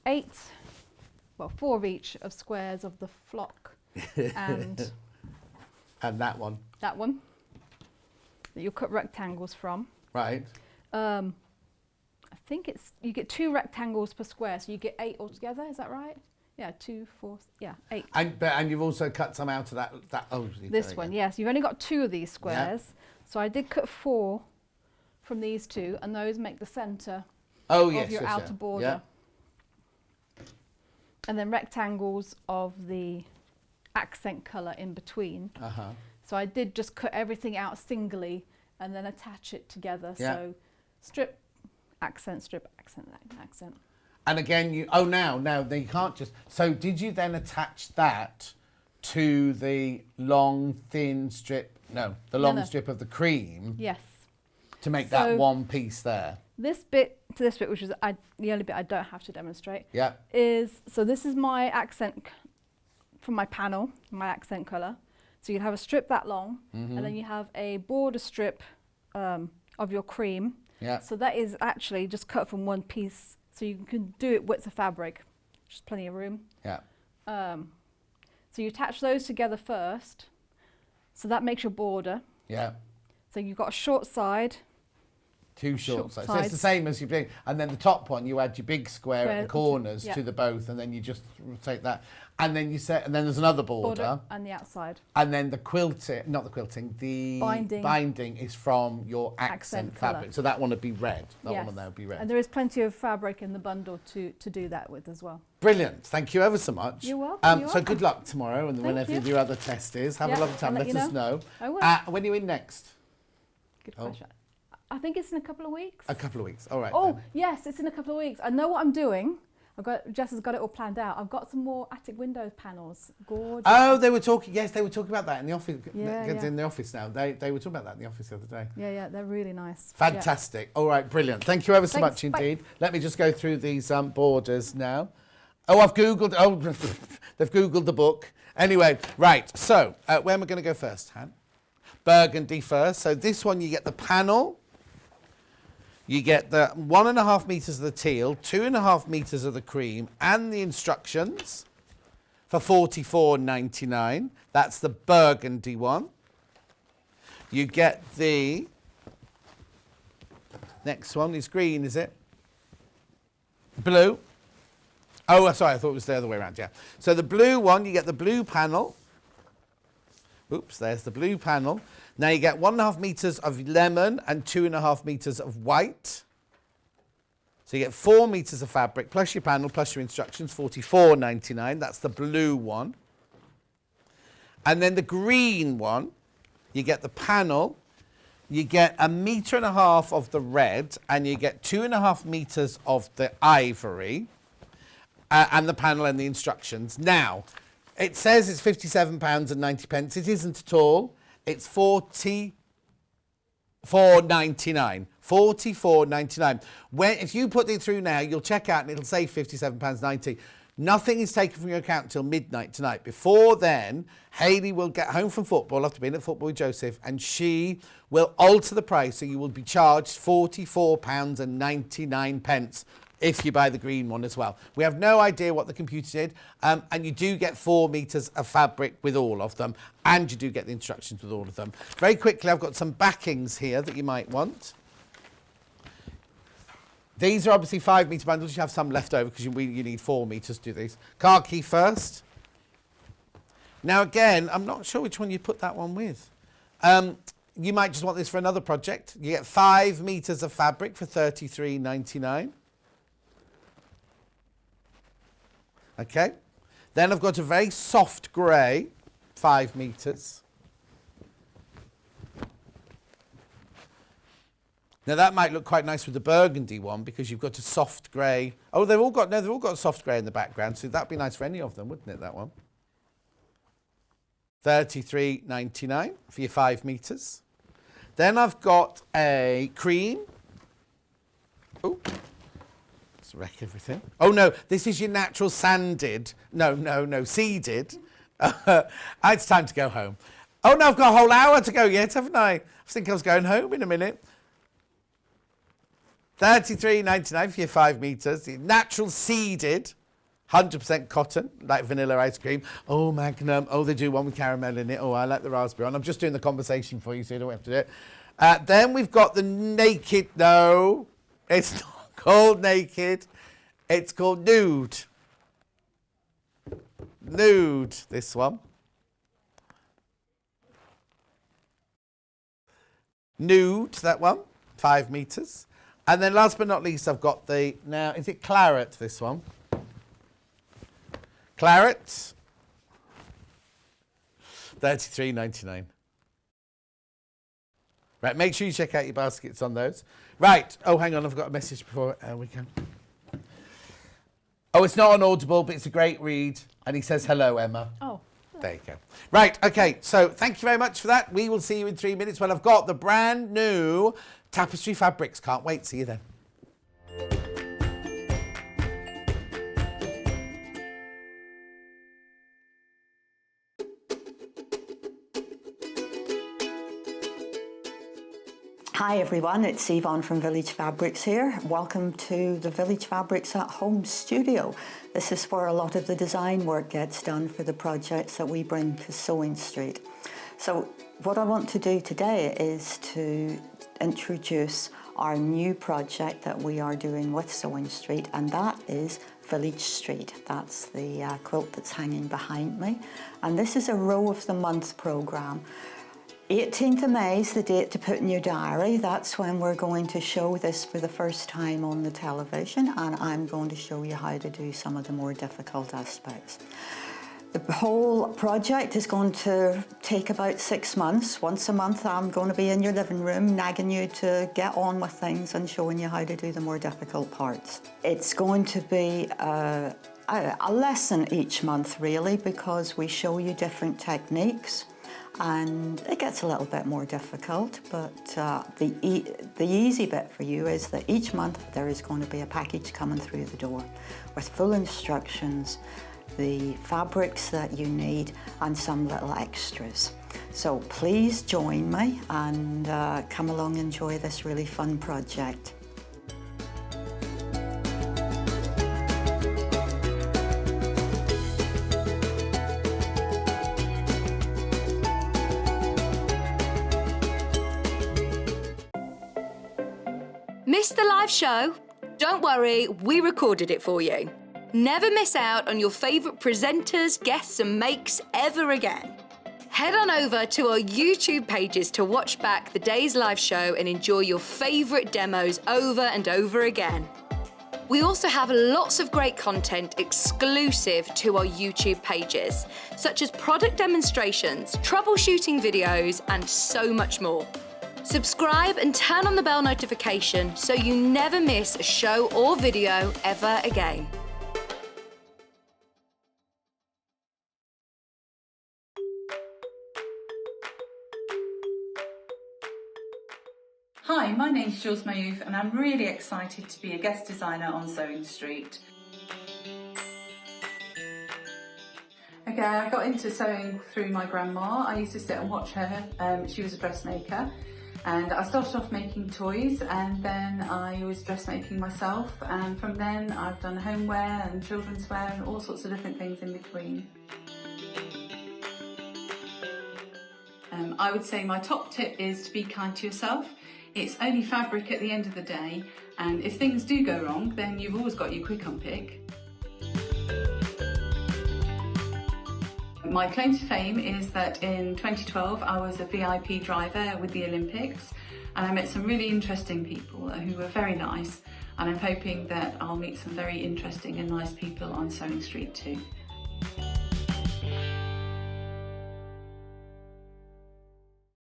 4 of each of squares of the flock and that one. that one that you'll cut rectangles from. Right. I think you get 2 rectangles per square, so you get 8 altogether. Is that right? Yeah, 2, 4, 8. And you've also cut some out of that. This one, yes. You've only got 2 of these squares, so I did cut 4 from these 2, and those make the centre of your outer border. Yeah. And then rectangles of the accent colour in between. So I did just cut everything out singly and then attach it together. Yeah. So strip, accent, accent. And again, now you can't just. So did you then attach that to the long, thin strip? No, the long strip of the cream. Yes. To make that one piece there. This bit to this bit, which is the only bit I don't have to demonstrate. Yeah. So this is my accent from my panel, my accent colour. So you have a strip that long, and then you have a border strip of your cream. Yeah. So that is actually just cut from one piece. So you can do it width of fabric, which is plenty of room. Yeah. So you attach those together first. So that makes your border. Yeah. So you've got a short side. 2 short sides. So it's the same as you're doing. And then the top one, you add your big square at the corners to the both, and then you just rotate that. And then and then there's another border. And the outside. And then the binding is from your accent fabric. colour. So that one would be red. That one on there would be red. And there is plenty of fabric in the bundle to do that with as well. Brilliant. Thank you ever so much. You're welcome. So good luck tomorrow and whenever your other test is. Have a lovely time. Let us know. I will. When are you in next? Good question. I think it's in a couple of weeks. A couple of weeks. All right. Oh, yes, it's in a couple of weeks. I know what I'm doing. Jess has got it all planned out. I've got some more attic window panels. Gorgeous. Oh, they were talking about that in the office. Yeah. In the office now. They were talking about that in the office the other day. Yeah, they're really nice. Fantastic. Yeah. All right, brilliant. Thank you ever so Thanks. much indeed. Let me just go through these borders now. Oh, I've Googled. Oh, they've Googled the book. Anyway, right. So, where am I going to go first, Han? Burgundy first. So this one, you get the panel. You get the 1.5 metres of the teal, 2.5 metres of the cream, and the instructions for $44.99. That's the burgundy one. You get the next one is green, is it? Blue. Oh, sorry, I thought it was the other way around, yeah. So the blue one, you get the blue panel. Oops, there's the blue panel. Now you get 1.5 metres of lemon and 2.5 metres of white. So you get 4 metres of fabric, plus your panel, plus your instructions, $44.99. That's the blue one. And then the green one, you get the panel, you get 1.5 meters of the red, and you get 2.5 meters of the ivory, and the panel and the instructions. Now, it says it's £57.90. It isn't at all. It's £44.99. £44.99. If you put it through now, you'll check out and it'll say £57.90. Nothing is taken from your account until midnight tonight. Before then, Hayley will get home from football after being at football with Joseph, and she will alter the price, so you will be charged £44.99 if you buy the green one as well. We have no idea what the computer did, and you do get 4 meters of fabric with all of them, and you do get the instructions with all of them. Very quickly, I've got some backings here that you might want. These are obviously 5 metre bundles. You have some left over because you need 4 metres to do these. Card key first. Now again, I'm not sure which one you put that one with. You might just want this for another project. You get 5 metres of fabric for £33.99. Okay. Then I've got a very soft grey, 5 metres. Now that might look quite nice with the burgundy one because you've got a soft grey. Oh, they've all got soft grey in the background, so that'd be nice for any of them, wouldn't it, that one? £33.99 for your 5 metres. Then I've got a cream. Oh, let's wreck everything. Oh no, this is your natural sanded. No, seeded. It's time to go home. Oh no, I've got a whole hour to go yet, haven't I? I think I was going home in a minute. £33.99 for your 5 metres. Natural seeded, 100% cotton, like vanilla ice cream. Oh, Magnum. Oh, they do one with caramel in it. Oh, I like the raspberry one. I'm just doing the conversation for you, so you don't have to do it. Then we've got the naked. No, it's not called naked. It's called nude. Nude, this one. Nude, that one, 5 metres. And then last but not least, I've got the, now, is it claret, this one? Claret, £33.99. Right, make sure you check out your baskets on those. Right, oh, hang on, I've got a message before we can. Oh, it's not on Audible, but it's a great read. And he says, hello, Emma. Oh. There you go. Right, okay, so thank you very much for that. We will see you in 3 minutes when I've got the brand new Tapestry fabrics. Can't wait. See you then. Hi everyone, it's Yvonne from Village Fabrics here. Welcome to the Village Fabrics at Home studio. This is where a lot of the design work gets done for the projects that we bring to Sewing Street. So what I want to do today is to introduce our new project that we are doing with Sewing Street, and that is Village Street. That's the quilt that's hanging behind me. And this is a row of the month programme. 18th of May is the date to put in your diary. That's when we're going to show this for the first time on the television, and I'm going to show you how to do some of the more difficult aspects. The whole project is going to take about 6 months. Once a month I'm going to be in your living room nagging you to get on with things and showing you how to do the more difficult parts. It's going to be a lesson each month really, because we show you different techniques. And it gets a little bit more difficult, but the easy bit for you is that each month there is going to be a package coming through the door with full instructions, the fabrics that you need, and some little extras. So please join me and come along and enjoy this really fun project. Missed the live show? Don't worry, we recorded it for you. Never miss out on your favourite presenters, guests and makes ever again. Head on over to our YouTube pages to watch back the day's live show and enjoy your favourite demos over and over again. We also have lots of great content exclusive to our YouTube pages, such as product demonstrations, troubleshooting videos and so much more. Subscribe and turn on the bell notification so you never miss a show or video ever again. Hi, my name's Jules Mayouf and I'm really excited to be a guest designer on Sewing Street. Okay, I got into sewing through my grandma. I used to sit and watch her. She was a dressmaker, and I started off making toys, and then I was dressmaking myself, and from then I've done homeware and children's wear and all sorts of different things in between. I would say my top tip is to be kind to yourself. It's only fabric at the end of the day, and if things do go wrong, then you've always got your quick unpick. My claim to fame is that in 2012 I was a VIP driver with the Olympics, and I met some really interesting people who were very nice, and I'm hoping that I'll meet some very interesting and nice people on Sewing Street too.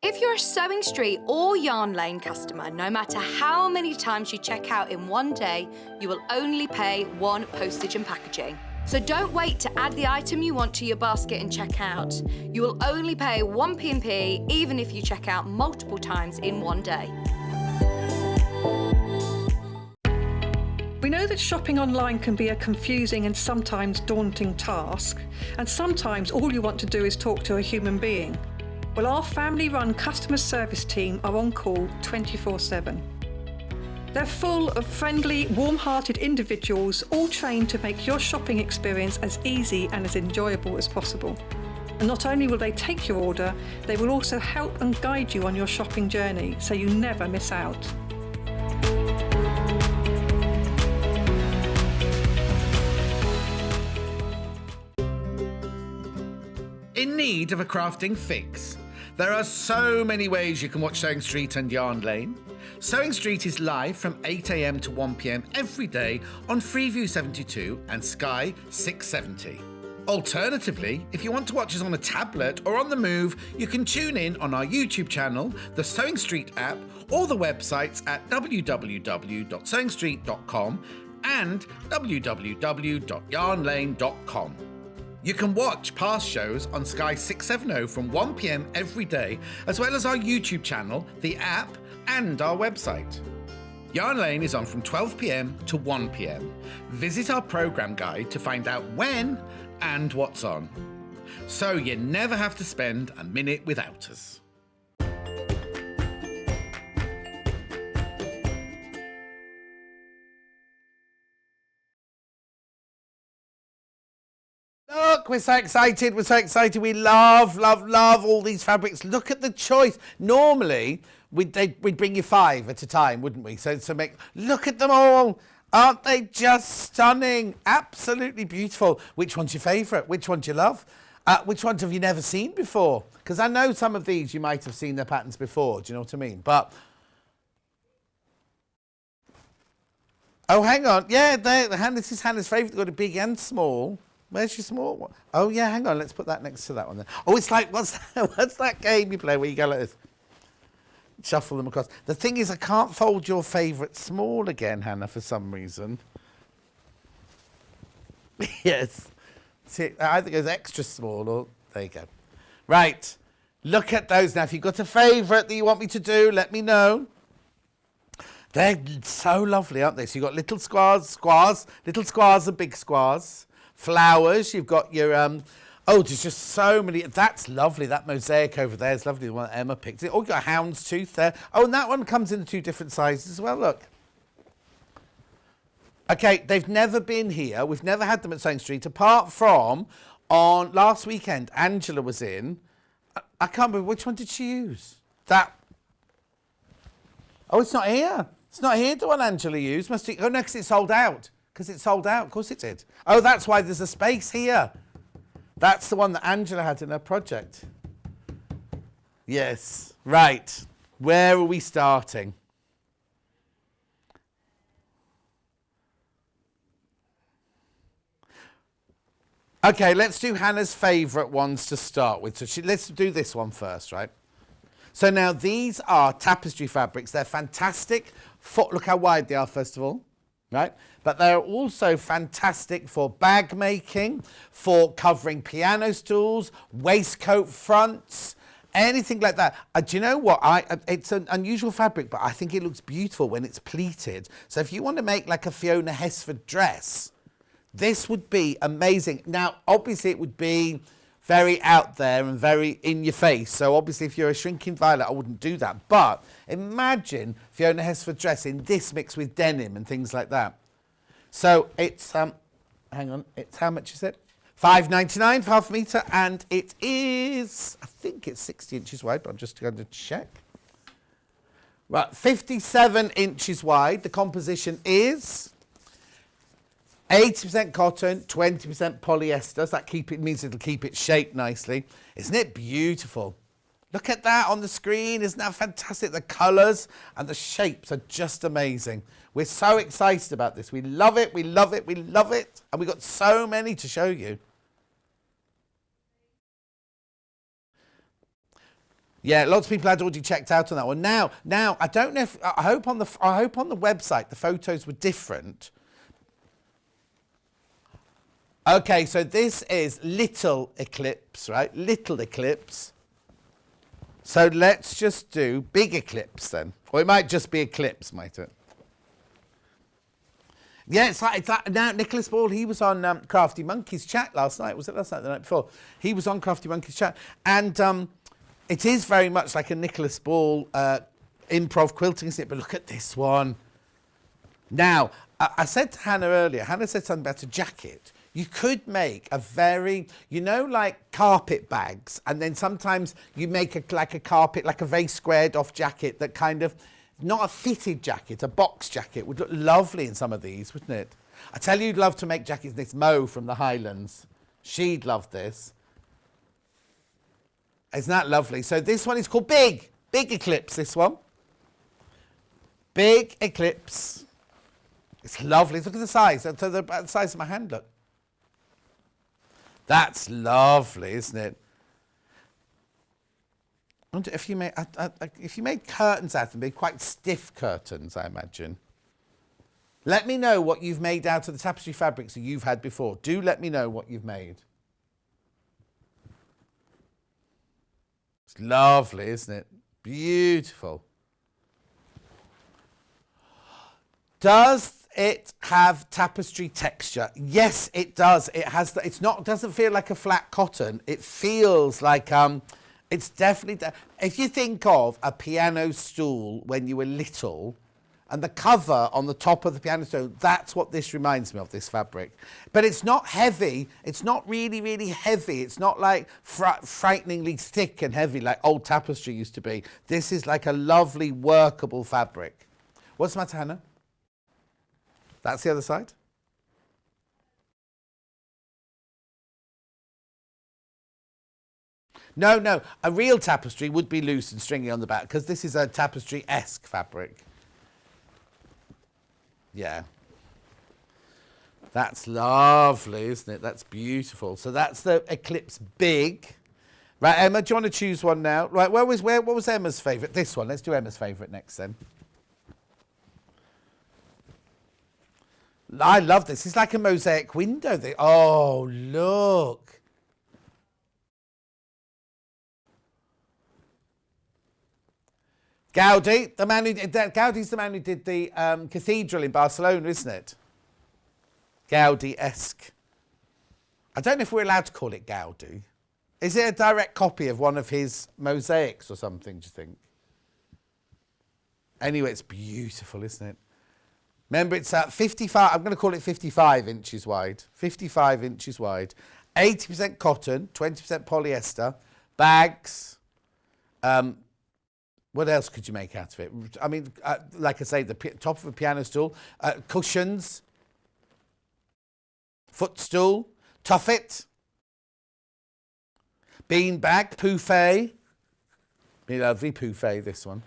If you're a Sewing Street or Yarn Lane customer, no matter how many times you check out in one day, you will only pay one postage and packaging. So don't wait to add the item you want to your basket and check out. You will only pay one P&P even if you check out multiple times in one day. We know that shopping online can be a confusing and sometimes daunting task, and sometimes all you want to do is talk to a human being. Well, our family-run customer service team are on call 24/7. They're full of friendly, warm-hearted individuals, all trained to make your shopping experience as easy and as enjoyable as possible. And not only will they take your order, they will also help and guide you on your shopping journey, so you never miss out. In need of a crafting fix? There are so many ways you can watch Sewing Street and Yarn Lane. Sewing Street is live from 8 AM to 1 PM every day on Freeview 72 and Sky 670. Alternatively, if you want to watch us on a tablet or on the move, you can tune in on our YouTube channel, the Sewing Street app, or the websites at www.sewingstreet.com and www.yarnlane.com. You can watch past shows on Sky 670 from 1 PM every day, as well as our YouTube channel, the app, and our website. Yarn Lane is on from 12 PM to 1 PM. Visit our programme guide to find out when and what's on, so you never have to spend a minute without us. Look, we're so excited. We're so excited. We love, love, love all these fabrics. Look at the choice. Normally, we'd bring you 5 at a time, wouldn't we? So look at them all. Aren't they just stunning? Absolutely beautiful. Which one's your favourite? Which one do you love? Which ones have you never seen before? Because I know some of these you might have seen their patterns before. Do you know what I mean? But oh, hang on. Yeah, this is Hannah's favourite. They've got a big and small. Where's your small one? Oh, yeah, hang on. Let's put that next to that one then. Oh, it's like, what's that game you play where you go like this? Shuffle them across. The thing is, I can't fold your favourite small again, Hannah, for some reason. Yes. See, I think it goes extra small, or there you go. Right. Look at those now. If you've got a favourite that you want me to do, let me know. They're so lovely, aren't they? So you've got little squares, little squares and big squares. Flowers, you've got your, oh, there's just so many. That's lovely. That mosaic over there is lovely, the one that Emma picked. Oh, you've got a houndstooth there. Oh, and that one comes in 2 different sizes as well, look. Okay, they've never been here. We've never had them at Sewing Street, apart from on last weekend, Angela was in. I can't remember, which one did she use? That. Oh, it's not here. It's not here, the one Angela used. Must be, oh, no, because it's sold out. Because it sold out. Of course it did. Oh, that's why there's a space here. That's the one that Angela had in her project. Yes. Right. Where are we starting? Okay, let's do Hannah's favourite ones to start with. So let's do this one first, right? So now these are tapestry fabrics. They're fantastic. Look how wide they are, first of all, right? But they're also fantastic for bag making, for covering piano stools, waistcoat fronts, anything like that. Do you know what? It's an unusual fabric, but I think it looks beautiful when it's pleated. So if you want to make like a Fiona Hesford dress, this would be amazing. Now, obviously, it would be very out there and very in your face. So obviously, if you're a shrinking violet, I wouldn't do that. But imagine Fiona Hesford dress in this mixed with denim and things like that. So it's, hang on, it's, how much is it? £5.99 for half a metre, and it is, I think it's 60 inches wide, but I'm just going to check. Right, 57 inches wide. The composition is 80% cotton, 20% polyester. So that means it'll keep its shape nicely. Isn't it beautiful? Look at that on the screen. Isn't that fantastic? The colours and the shapes are just amazing. We're so excited about this. We love it, we love it, we love it. And we've got so many to show you. Yeah, lots of people had already checked out on that one. Now, I don't know if, I hope on the website the photos were different. Okay, so this is Little Eclipse, right? Little Eclipse. So let's just do Big Eclipse then. Or it might just be Eclipse, might it? Yeah, it's like now Nicholas Ball, he was on Crafty Monkey's chat last night. Was it last night, the night before? He was on Crafty Monkey's chat. And it is very much like a Nicholas Ball improv quilting, isn't it? But look at this one. Now, I said to Hannah earlier, Hannah said something about a jacket. You could make a very, you know, like carpet bags, and then sometimes you make like a carpet, like a very squared off jacket that kind of, not a fitted jacket, a box jacket would look lovely in some of these, wouldn't it? I tell you, you'd love to make jackets. This Mo from the Highlands, she'd love this. Isn't that lovely? So this one is called Big Eclipse, this one. Big Eclipse. It's lovely. Look at the size. So the size of my hand, look. That's lovely, isn't it? I wonder if you made curtains out of them, they'd be quite stiff curtains, I imagine. Let me know what you've made out of the tapestry fabrics that you've had before. Do let me know what you've made. It's lovely, isn't it? Beautiful. Does it have tapestry texture? Yes, it does. It has. Doesn't feel like a flat cotton. It feels like it's definitely. If you think of a piano stool when you were little, and the cover on the top of the piano stool, that's what this reminds me of. This fabric, but it's not heavy. It's not really, really heavy. It's not like frighteningly thick and heavy like old tapestry used to be. This is like a lovely workable fabric. What's the matter, Hannah? That's the other side. No, a real tapestry would be loose and stringy on the back because this is a tapestry-esque fabric. Yeah. That's lovely, isn't it? That's beautiful. So that's the Eclipse Big. Right, Emma, do you want to choose one now? Right, what was Emma's favourite? This one. Let's do Emma's favourite next then. I love this. It's like a mosaic window. Oh, look. Gaudi's the man who did the cathedral in Barcelona, isn't it? Gaudi-esque. I don't know if we're allowed to call it Gaudi. Is it a direct copy of one of his mosaics or something, do you think? Anyway, it's beautiful, isn't it? Remember, it's 55, I'm going to call it 55 inches wide. 55 inches wide. 80% cotton, 20% polyester. Bags. What else could you make out of it? I mean, like I say, the top of a piano stool. Cushions. Footstool. Tuffet. Bean bag. Pouffet. Be lovely pouffet, this one.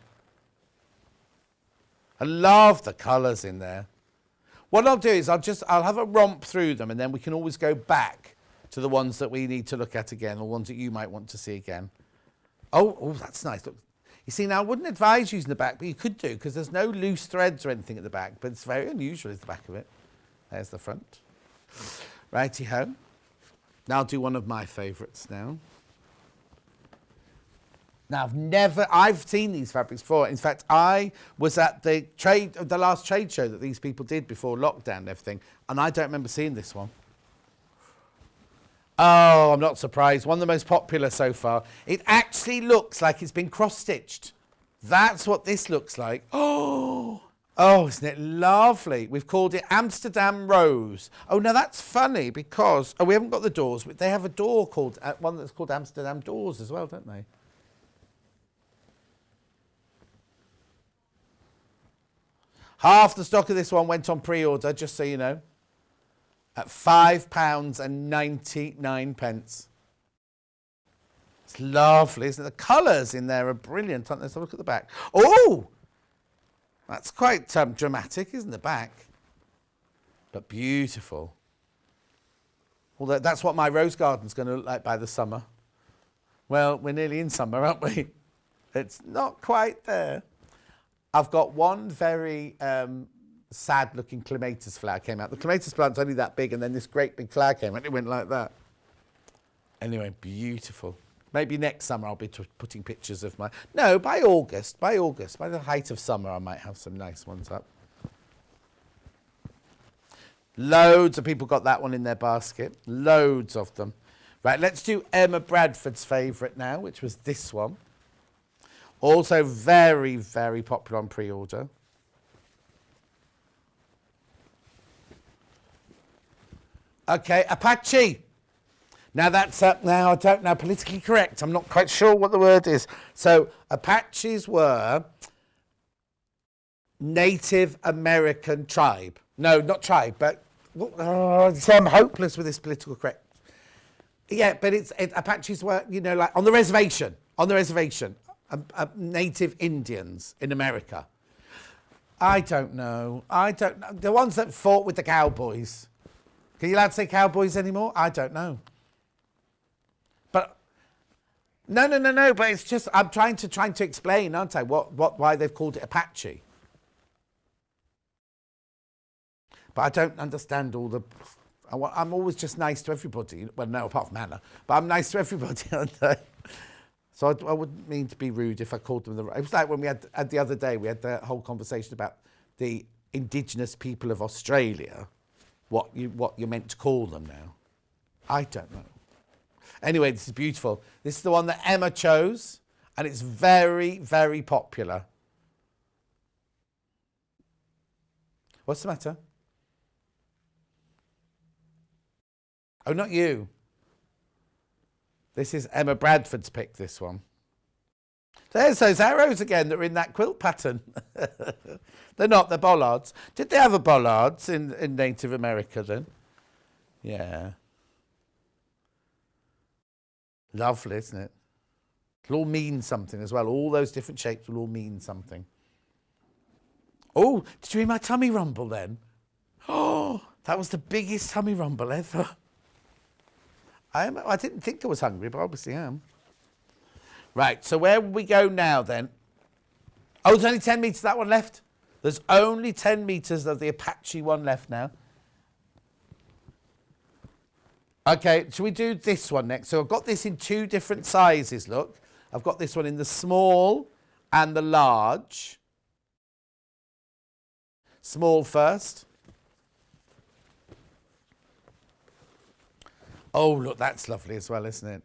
I love the colours in there. What I'll do is I'll have a romp through them, and then we can always go back to the ones that we need to look at again, or ones that you might want to see again. Oh, that's nice. Look, You see, now I wouldn't advise using the back, but you could do, because there's no loose threads or anything at the back, but it's very unusual is the back of it. There's the front. Righty-ho. Now I'll do one of my favourites now. Now, I've seen these fabrics before. In fact, I was at the last trade show that these people did before lockdown and everything, and I don't remember seeing this one. Oh, I'm not surprised. One of the most popular so far. It actually looks like it's been cross-stitched. That's what this looks like. Oh, isn't it lovely? We've called it Amsterdam Rose. Oh, now that's funny because, we haven't got the doors, but they have a door called, one that's called Amsterdam Doors as well, don't they? Half the stock of this one went on pre-order, just so you know, at £5.99. It's lovely, isn't it? The colours in there are brilliant, aren't they? Let's have a look at the back. Oh, that's quite dramatic, isn't the back? But beautiful. Although that's what my rose garden's going to look like by the summer. Well, we're nearly in summer, aren't we? It's not quite there. I've got one very sad-looking clematis flower came out. The clematis plant's only that big, and then this great big flower came out. It went like that. Anyway, beautiful. Maybe next summer I'll be putting pictures of my... No, by August. By the height of summer, I might have some nice ones up. Loads of people got that one in their basket. Loads of them. Right, let's do Emma Bradford's favourite now, which was this one. Also very, very popular on pre-order. Okay, Apache. Now that's up now, I don't know, politically correct. I'm not quite sure what the word is. So Apaches were Native American tribe. No, not tribe, but so I'm hopeless with this political correct. Yeah, but Apaches were, you know, like on the reservation. Native Indians in America. I don't know. The ones that fought with the cowboys. Can you allowed to say cowboys anymore? I don't know. But no. But it's just I'm trying to explain, aren't I? Why they've called it Apache. But I don't understand all the. I'm always just nice to everybody. Well, no, apart from Hannah. But I'm nice to everybody, aren't I? So I wouldn't mean to be rude if I called them the... It was like when we had the other day, we had the whole conversation about the indigenous people of Australia, what you're meant to call them now. I don't know. Anyway, this is beautiful. This is the one that Emma chose, and it's very, very popular. What's the matter? Oh, not you. This is Emma Bradford's pick, this one. There's those arrows again that are in that quilt pattern. They're not, they're bollards. Did they have a bollards in Native America then? Yeah. Lovely, isn't it? It'll all mean something as well. All those different shapes will all mean something. Oh, did you hear my tummy rumble then? Oh, that was the biggest tummy rumble ever. I didn't think I was hungry, but obviously I am. Right, so where will we go now then? Oh, there's only 10 metres, that one left. There's only 10 metres of the Apache one left now. Okay, shall we do this one next? So I've got this in two different sizes, look. I've got this one in the small and the large. Small first. Oh, look, that's lovely as well, isn't it?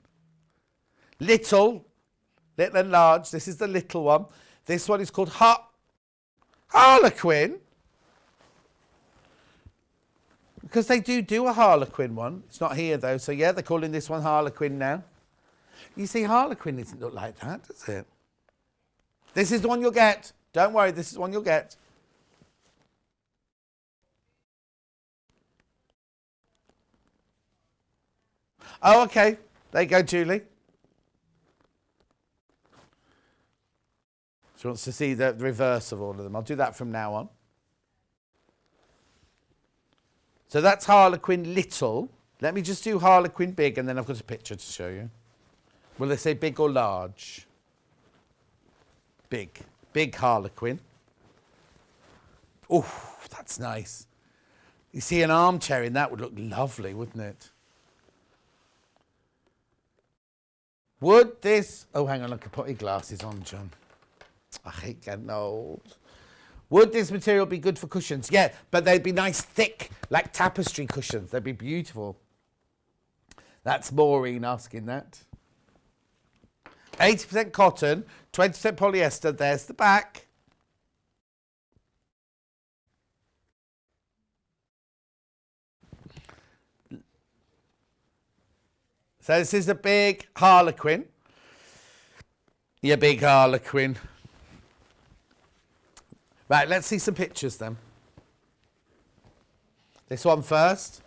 Little and large. This is the little one. This one is called Harlequin. Because they do a Harlequin one. It's not here, though. So, yeah, they're calling this one Harlequin now. You see, Harlequin doesn't look like that, does it? This is the one you'll get. Don't worry, this is the one you'll get. Oh, okay. There you go, Julie. She wants to see the reverse of all of them. I'll do that from now on. So that's Harlequin little. Let me just do Harlequin big, and then I've got a picture to show you. Will they say big or large? big harlequin. Oh, that's nice. You see an armchair in that would look lovely, wouldn't it? Would this... Oh, hang on, I could put your glasses on, John. I hate getting old. Would this material be good for cushions? Yeah, but they'd be nice, thick, like tapestry cushions. They'd be beautiful. That's Maureen asking that. 80% cotton, 20% polyester. There's the back. So this is a big harlequin. Your big harlequin. Right, let's see some pictures then. This one first.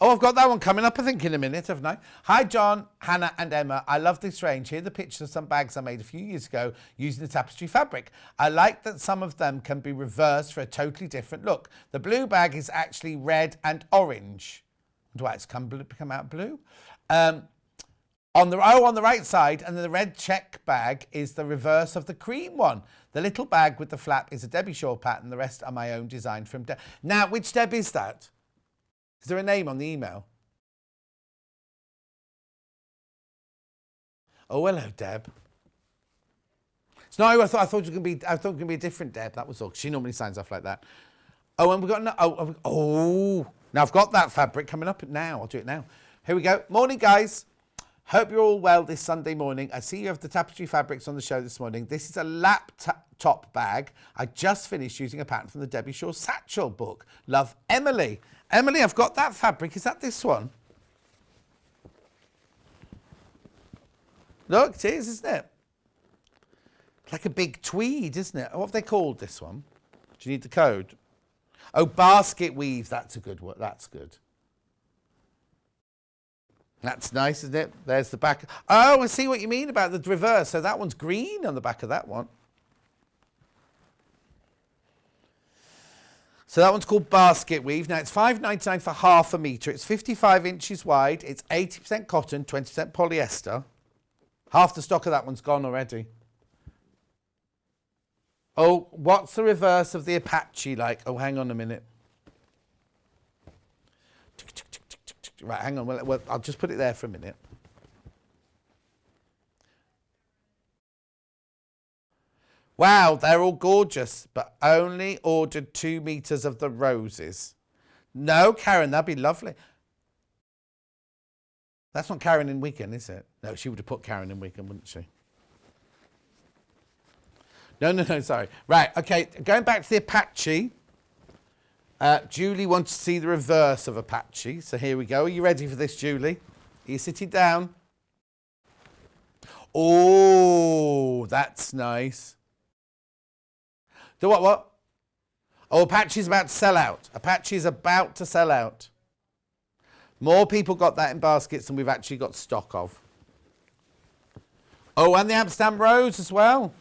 Oh, I've got that one coming up, I think, in a minute, haven't I? Hi, John, Hannah and Emma. I love this range. Here are the pictures of some bags I made a few years ago using the tapestry fabric. I like that some of them can be reversed for a totally different look. The blue bag is actually red and orange. Why it's become out blue? On the right side, and then the red check bag is the reverse of the cream one. The little bag with the flap is a Debbie Shaw pattern. The rest are my own design from Deb. Now, which Deb is that? Is there a name on the email? Oh, hello, Deb. It's not who I thought it was going to be. I thought it was going to be a different Deb. That was all. She normally signs off like that. Oh, and we've got now I've got that fabric coming up now. I'll do it now. Here we go. Morning, guys. Hope you're all well this Sunday morning. I see you have the tapestry fabrics on the show this morning. This is a laptop bag. I just finished using a pattern from the Debbie Shaw Satchel book. Love, Emily. Emily, I've got that fabric. Is that this one? Look, it is, isn't it? Like a big tweed, isn't it? What have they called this one? Do you need the code? Oh, basket weave. That's a good one. That's good. That's nice, isn't it? There's the back. Oh, I see what you mean about the reverse. So that one's green on the back of that one. So that one's called basket weave. Now, it's $5.99 for half a metre. It's 55 inches wide. It's 80% cotton, 20% polyester. Half the stock of that one's gone already. Oh, what's the reverse of the Apache like? Oh, hang on a minute. Right, hang on. Well, I'll just put it there for a minute. Wow, they're all gorgeous, but only ordered 2 meters of the roses. No, Karen, that'd be lovely. That's not Karen in Wigan, is it? No, she would have put Karen in Wigan, wouldn't she? No, sorry. Right, okay, going back to the Apache. Julie wants to see the reverse of Apache. So here we go. Are you ready for this, Julie? Are you sitting down? Oh, that's nice. The what? Oh, Apache's about to sell out. Apache's about to sell out. More people got that in baskets than we've actually got stock of. Oh, and the Amsterdam Rose as well.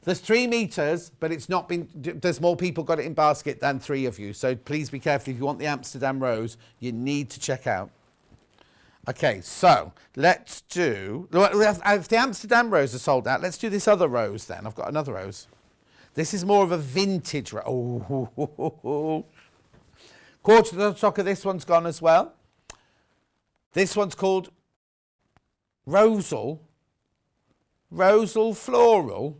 There's 3 meters, but it's not been, there's more people got it in basket than 3 of you. So please be careful. If you want the Amsterdam Rose, you need to check out. Okay, so let's do, if the Amsterdam Rose are sold out, let's do this other rose then. I've got another rose. This is more of a vintage rose. Oh, quarter of the stock of this one's gone as well. This one's called Rosal Floral.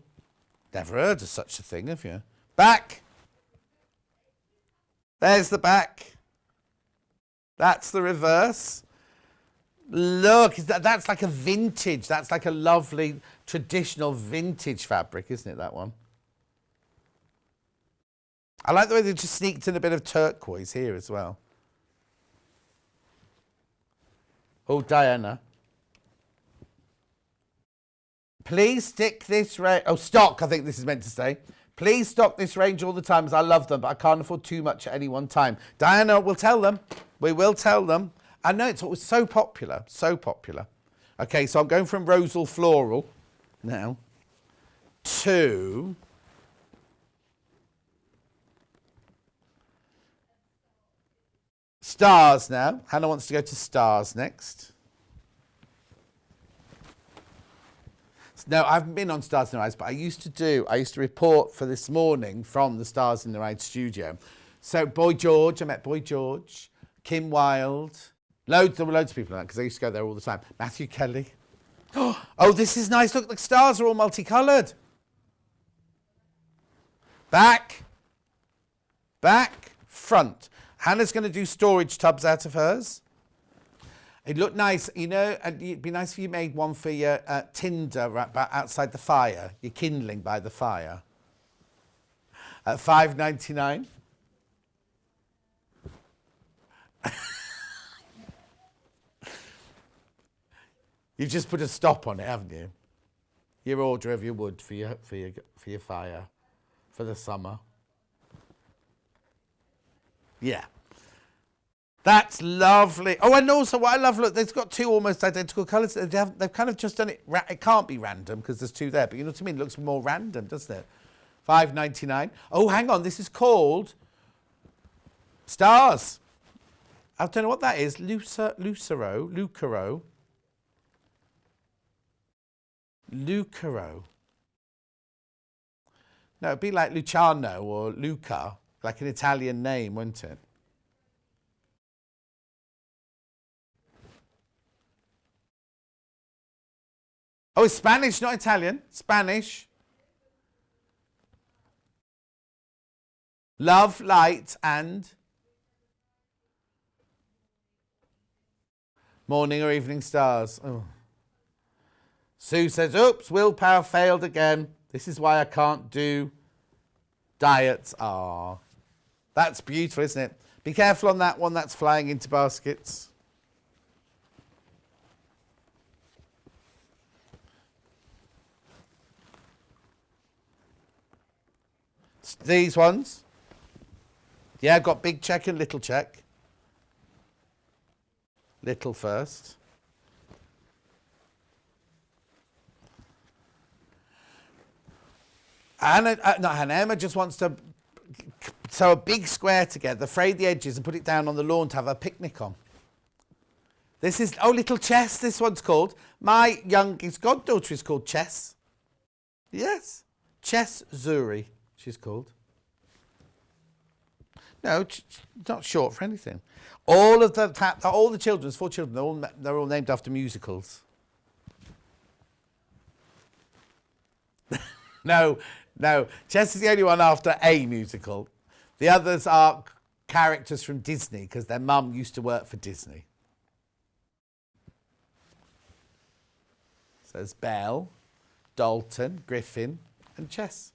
Never heard of such a thing, have you? Back. There's the back. That's the reverse. Look, that's like a vintage. That's like a lovely traditional vintage fabric, isn't it, that one? I like the way they just sneaked in a bit of turquoise here as well. Oh, Diana. Please stick this range. Oh, stock, I think this is meant to say. Please stock this range all the time as I love them, but I can't afford too much at any one time. Diana, we'll tell them. We will tell them. I know it was so popular, so popular. Okay, so I'm going from Rosal Floral now to Stars now. Hannah wants to go to Stars next. No, I haven't been on Stars in the Rides, but I used to report for This Morning from the Stars in the Rides studio. So Boy George, I met Boy George, Kim Wilde, there were loads of people like that because I used to go there all the time. Matthew Kelly. Oh, this is nice. Look, the stars are all multicoloured. Back, front. Hannah's going to do storage tubs out of hers. It looked nice, you know, and it'd be nice if you made one for your tinder right outside the fire, your kindling by the fire. At $5.99. You've just put a stop on it, haven't you? Your order of your wood for your fire for the summer. Yeah. That's lovely. Oh, and also what I love, look, they've got two almost identical colours. They've kind of just done it. It can't be random because there's two there, but you know what I mean? It looks more random, doesn't it? $5.99. Oh, hang on. This is called Stars. I don't know what that is. Lucero. No, it'd be like Luciano or Luca, like an Italian name, wouldn't it? Oh, it's Spanish, not Italian. Spanish. Love, light, and morning or evening stars. Oh. Sue says, oops, willpower failed again. This is why I can't do diets. Ah, that's beautiful, isn't it? Be careful on that one that's flying into baskets. These ones. Yeah, got big check and little check. Little first. Emma just wants to sew a big square together, braid the edges and put it down on the lawn to have a picnic on. This is, oh, little Chess, this one's called. My youngest goddaughter is called Chess. Yes, Chess Zuri, she's called. No, not short for anything. All the children's 4 children, they're all named after musicals. No, Chess is the only one after a musical. The others are characters from Disney because their mum used to work for Disney. So there's Belle, Dalton, Griffin, and Chess.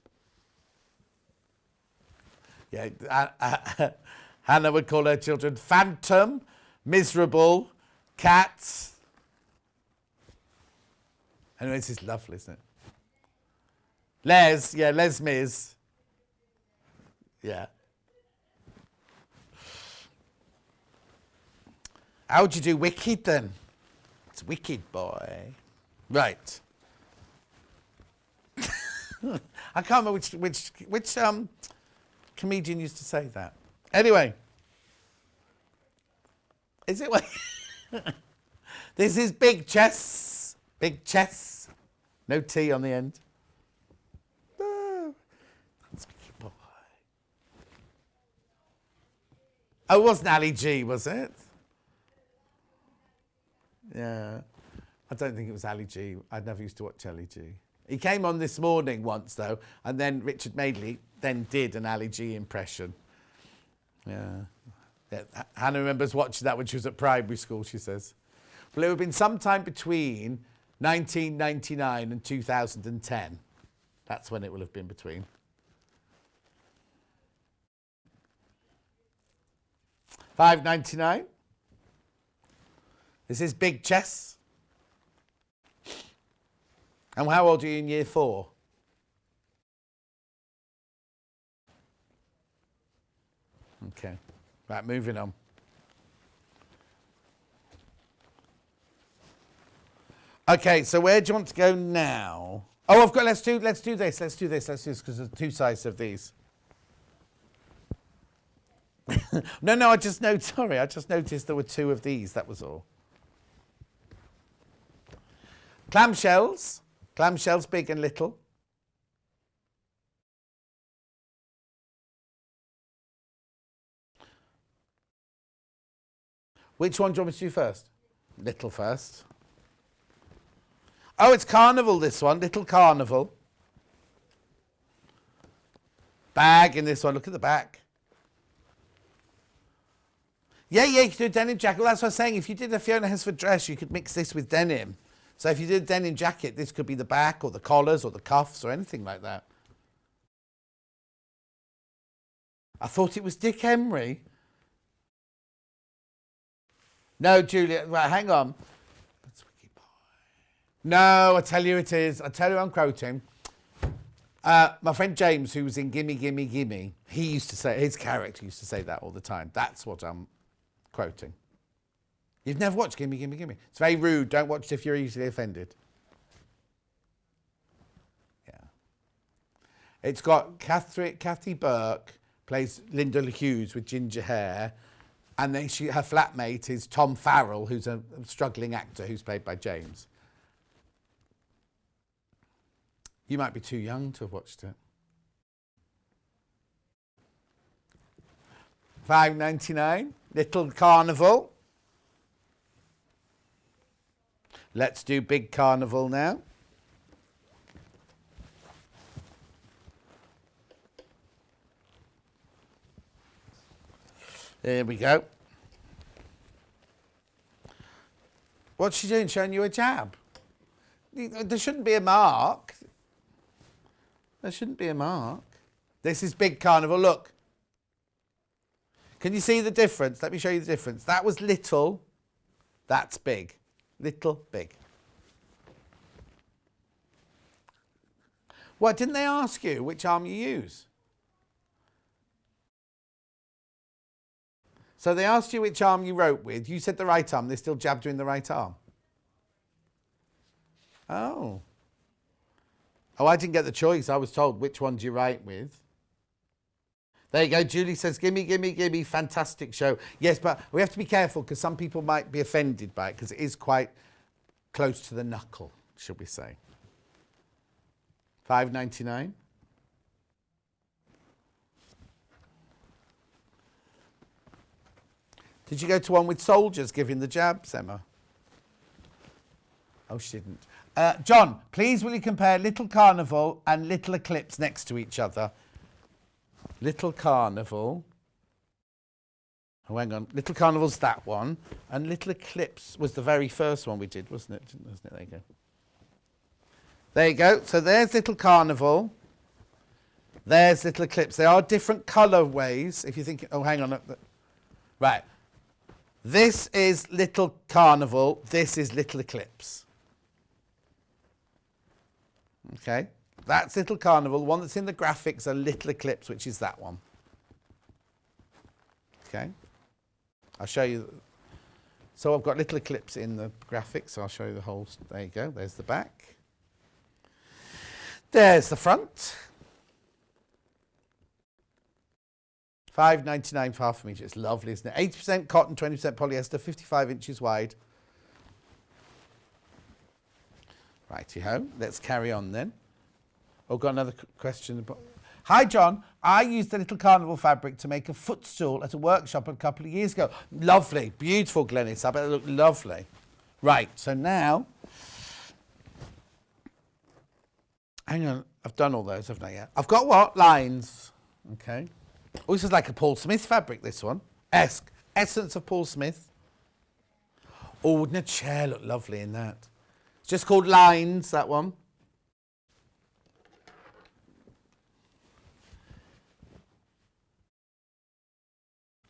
Yeah, Hannah would call her children Phantom, Miserable, Cats. Anyway, this is lovely, isn't it? Les Mis. Yeah. How would you do Wicked then? It's Wicked, boy. Right. I can't remember which comedian used to say that. Anyway. Is it? This is Big Chess. Big Chess. No T on the end. Oh, it wasn't Ali G, was it? Yeah. I don't think it was Ali G. I never used to watch Ali G. He came on This Morning once, though, and then Richard Madeley then did an Ali G impression. Yeah. Hannah remembers watching that when she was at primary school, she says. Well, it would have been sometime between 1999 and 2010. That's when it will have been between. $5.99. This is Big Chess. And how old are you in year 4? Okay. Right, moving on. Okay, so where do you want to go now? Oh, I've got, let's do this because there's 2 sides of these. No, I just noticed there were 2 of these, that was all. Clamshells Clamshells, big and little. Which one do you want me to do first? Little first. Oh, it's carnival, this one. Little carnival. Bag in this one. Look at the back. Yeah, you could do a denim jacket. Well, that's what I was saying. If you did a Fiona Hesford dress, you could mix this with denim. So if you did a denim jacket, this could be the back or the collars or the cuffs or anything like that. I thought it was Dick Emery. No, Julia, right, hang on. No, I tell you it is. I tell you I'm quoting. My friend James, who was in Gimme, Gimme, Gimme, he used to say, his character used to say that all the time. That's what I'm quoting. You've never watched Gimme, Gimme, Gimme. It's very rude. Don't watch it if you're easily offended. Yeah. It's got Kathy Burke plays Linda Hughes with ginger hair. And then her flatmate is Tom Farrell, who's a struggling actor who's played by James. You might be too young to have watched it. $5.99, Little Carnival. Let's do Big Carnival now. There we go. What's she doing? Showing you a jab? There shouldn't be a mark. There shouldn't be a mark. This is Big Carnival. Look. Can you see the difference? Let me show you the difference. That was little. That's big. Little, big. What, didn't they ask you which arm you use? So they asked you which arm you wrote with. You said the right arm. They still jabbed you in the right arm. Oh. Oh, I didn't get the choice. I was told which one do you write with. There you go. Julie says, gimme, gimme, gimme. Fantastic show. Yes, but we have to be careful because some people might be offended by it because it is quite close to the knuckle, should we say. $5.99. Did you go to one with soldiers giving the jabs, Emma? Oh, she didn't. John, please will you compare Little Carnival and Little Eclipse next to each other? Little Carnival. Oh, hang on. Little Carnival's that one. And Little Eclipse was the very first one we did, wasn't it? There you go. There you go. So there's Little Carnival. There's Little Eclipse. They are different colourways. If you think... Oh, hang on. Right. This is Little Carnival. This is Little Eclipse. Okay. That's Little Carnival. The one that's in the graphics are Little Eclipse, which is that one. Okay. I'll show you. So I've got Little Eclipse in the graphics. So I'll show you the whole. There you go. There's the back. There's the front. $5.99 for half a metre. It's lovely, isn't it? 80% cotton, 20% polyester, 55 inches wide. Righty-ho. Let's carry on then. Oh, got another question. Hi, John. I used the Little Carnival fabric to make a footstool at a workshop a couple of years ago. Lovely. Beautiful, Glenys. I bet it looked lovely. Right. So now... Hang on. I've done all those, haven't I? Yeah. I've got what? Lines. Okay. Oh, this is like a Paul Smith fabric, this one. Essence of Paul Smith. Oh, wouldn't a chair look lovely in that? It's just called Lines, that one.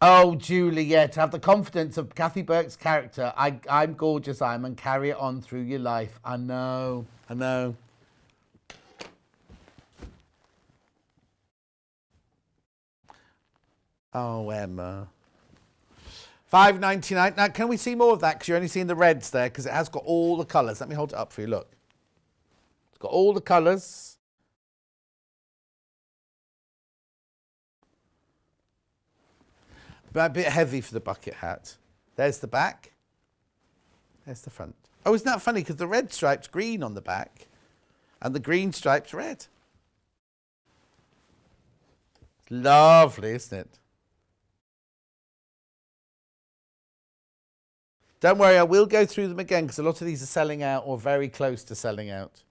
Oh, Julie, yeah, to have the confidence of Kathy Burke's character. I'm gorgeous, and carry it on through your life. I know, I know. Oh, Emma. $5.99. Now, can we see more of that? Because you're only seeing the reds there, because it has got all the colours. Let me hold it up for you, look. It's got all the colours. But a bit heavy for the bucket hat. There's the back. There's the front. Oh, isn't that funny? Because the red stripe's green on the back. And the green stripes red. It's lovely, isn't it? Don't worry, I will go through them again because a lot of these are selling out or very close to selling out.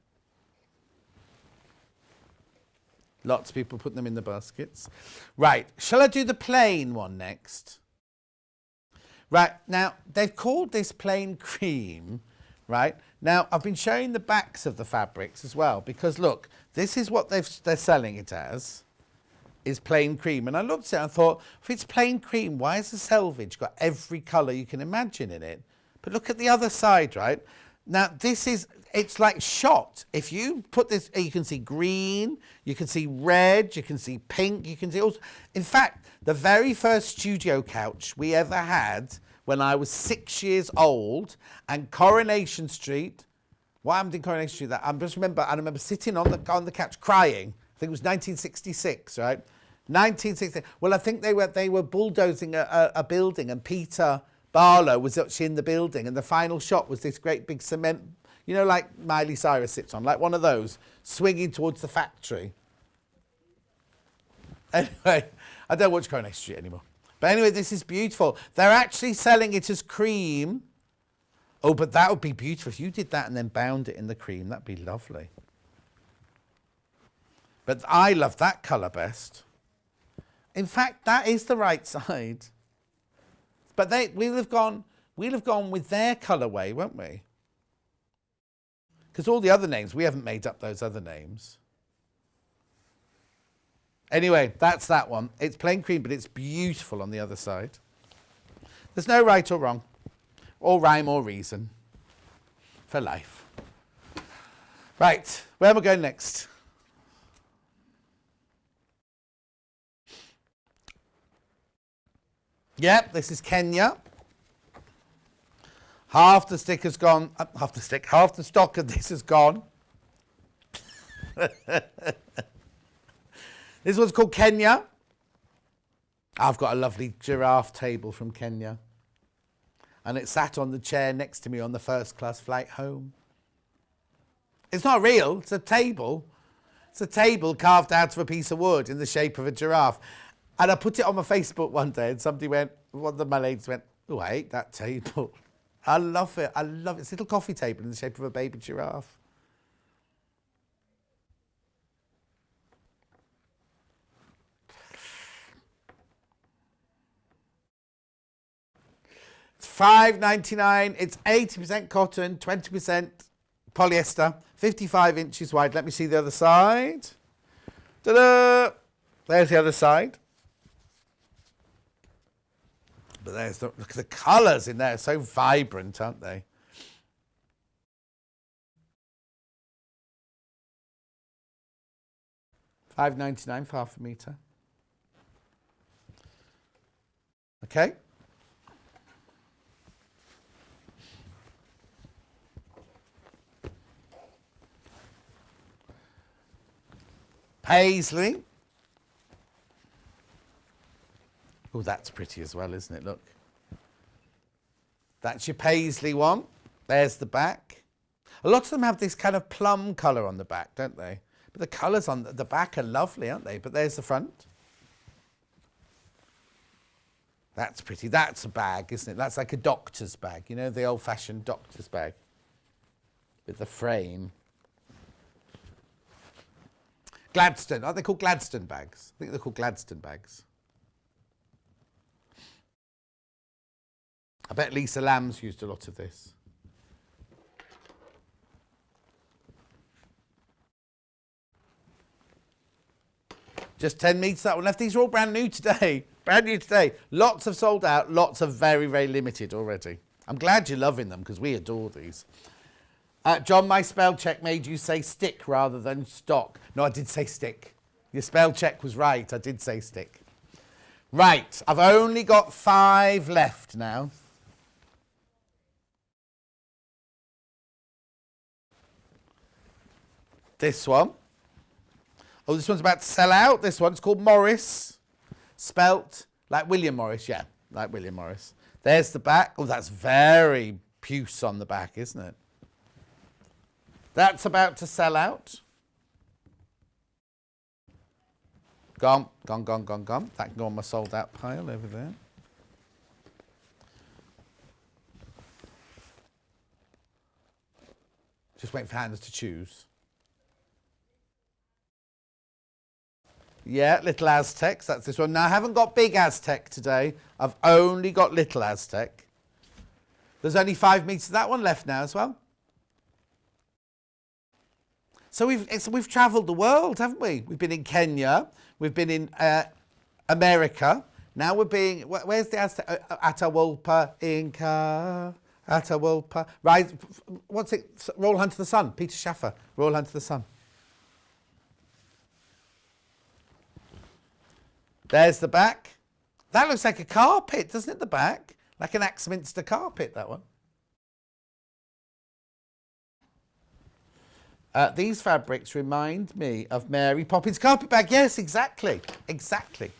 Lots of people putting them in the baskets. Right, shall I do the plain one next? Right, now they've called this plain cream, right? Now I've been showing the backs of the fabrics as well because look, this is what they're selling it as, is plain cream. And I looked at it and I thought, if it's plain cream, why has the selvage got every colour you can imagine in it? But look at the other side, right? Now this is, it's like shot. If you put this, you can see green, you can see red, you can see pink, you can see all. In fact, the very first studio couch we ever had when I was 6 years old and Coronation Street, what happened in Coronation Street? I remember sitting on the couch crying. I think it was 1966, right? 1960. Well, I think they were bulldozing a building and Peter Barlow was actually in the building and the final shot was this great big cement, you know, like Miley Cyrus sits on, like one of those, swinging towards the factory. Anyway, I don't watch Coronation Street anymore. But anyway, this is beautiful. They're actually selling it as cream. Oh, but that would be beautiful. If you did that and then bound it in the cream, that'd be lovely. But I love that colour best. In fact, that is the right side. But we'll have gone with their colourway, won't we? Because all the other names, we haven't made up those other names. Anyway, that's that one. It's plain cream, but it's beautiful on the other side. There's no right or wrong, or rhyme or reason for life. Right, where am I going next? Yep, this is Kenya. Half the stick has gone, half the stock of this has gone. This one's called Kenya. I've got a lovely giraffe table from Kenya. And it sat on the chair next to me on the first class flight home. It's not real, it's a table. It's a table carved out of a piece of wood in the shape of a giraffe. And I put it on my Facebook one day and somebody went, one of my ladies went, oh, I hate that table. I love it, I love it. It's a little coffee table in the shape of a baby giraffe. It's $5.99. It's 80% cotton, 20% polyester, 55 inches wide. Let me see the other side. Ta-da! There's the other side. But look at the colours in there, so vibrant, aren't they? $5.99 for half a metre. Okay. Paisley. Oh, that's pretty as well, isn't it? Look. That's your Paisley one. There's the back. A lot of them have this kind of plum colour on the back, don't they? But the colours on the back are lovely, aren't they? But there's the front. That's pretty. That's a bag, isn't it? That's like a doctor's bag. You know, the old-fashioned doctor's bag with the frame. Gladstone. Are they called Gladstone bags? I think they're called Gladstone bags. I bet Lisa Lamb's used a lot of this. Just 10 metres, that one left. These are all brand new today. Brand new today. Lots have sold out. Lots are very, very limited already. I'm glad you're loving them because we adore these. John, my spell check made you say stick rather than stock. No, I did say stick. Your spell check was right. I did say stick. Right. I've only got 5 left now. This one. Oh, this one's about to sell out. This one's called Morris. Spelt like William Morris. Yeah, like William Morris. There's the back. Oh, that's very puce on the back, isn't it? That's about to sell out. Gone. That can go on my sold out pile over there. Just waiting for Hannah to choose. Yeah, Little Aztecs, that's this one. Now, I haven't got Big Aztec today. I've only got Little Aztec. There's only 5 meters of that one left now as well. So we've travelled the world, haven't we? We've been in Kenya. We've been in America. Now we're being... Where's the Aztec? Atahualpa, Inca... Atahualpa. Rise... What's it? Roll Hunt to the Sun. Peter Schaffer. Roll Hunt to the Sun. There's the back. That looks like a carpet, doesn't it, the back? Like an Axminster carpet, that one. These fabrics remind me of Mary Poppins carpet bag. Yes, exactly. Exactly.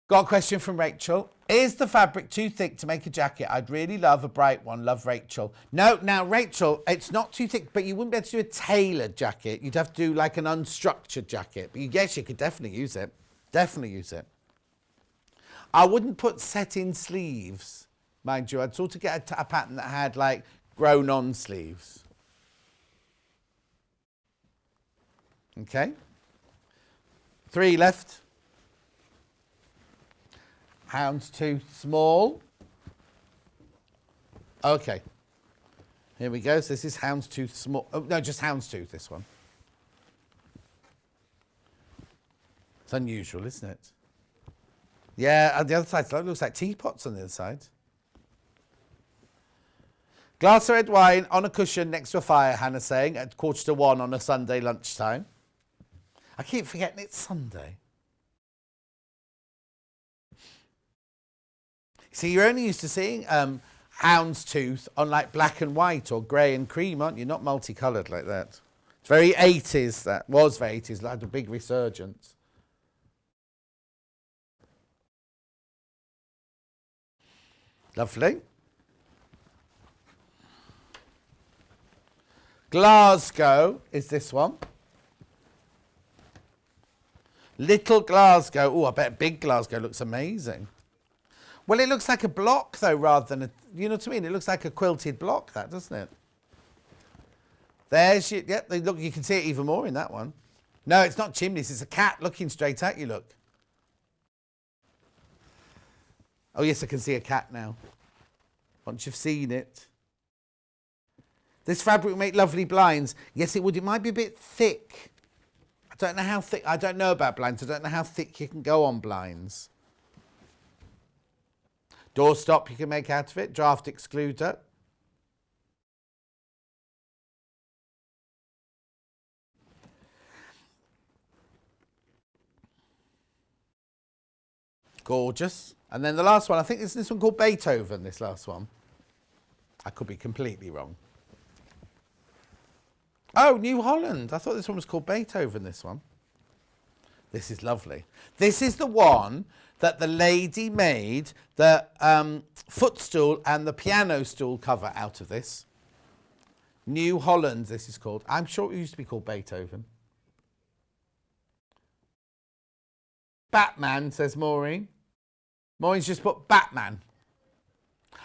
Got a question from Rachel. Is the fabric too thick to make a jacket? I'd really love a bright one. Love, Rachel. No, now, Rachel, it's not too thick, but you wouldn't be able to do a tailored jacket. You'd have to do like an unstructured jacket. But yes, you could definitely use it. Definitely use it. I wouldn't put set-in sleeves, mind you. I'd sort of get a pattern that had like grown-on sleeves. Okay. 3 left. Houndstooth small. Okay. Here we go. So this is Houndstooth small. Oh, no, just Houndstooth, this one. It's unusual, isn't it? Yeah, on the other side, it looks like teapots on the other side. Glass of red wine on a cushion next to a fire, Hannah saying, at 1:45 on a Sunday lunchtime. I keep forgetting it's Sunday. See, you're only used to seeing houndstooth on like black and white or grey and cream, aren't you? Not multicoloured like that. It's very 80s, that was very 80s, like a big resurgence. Lovely. Glasgow is this one. Little Glasgow. Oh, I bet Big Glasgow looks amazing. Well, it looks like a block, though, rather than a... You know what I mean? It looks like a quilted block, that, doesn't it? There's... Yep, look, you can see it even more in that one. No, it's not chimneys. It's a cat looking straight at you, look. Oh, yes, I can see a cat now. Once you've seen it. This fabric will make lovely blinds. Yes, it would. It might be a bit thick. I don't know how thick... I don't know about blinds. I don't know how thick you can go on blinds. Doorstop you can make out of it, draft excluder. Gorgeous. And then the last one, I think this one called Beethoven, this last one. I could be completely wrong. Oh, New Holland. I thought this one was called Beethoven, this one. This is lovely. This is the one that the lady made the footstool and the piano stool cover out of this. New Holland, this is called. I'm sure it used to be called Beethoven. Batman, says Maureen. Maureen's just put Batman.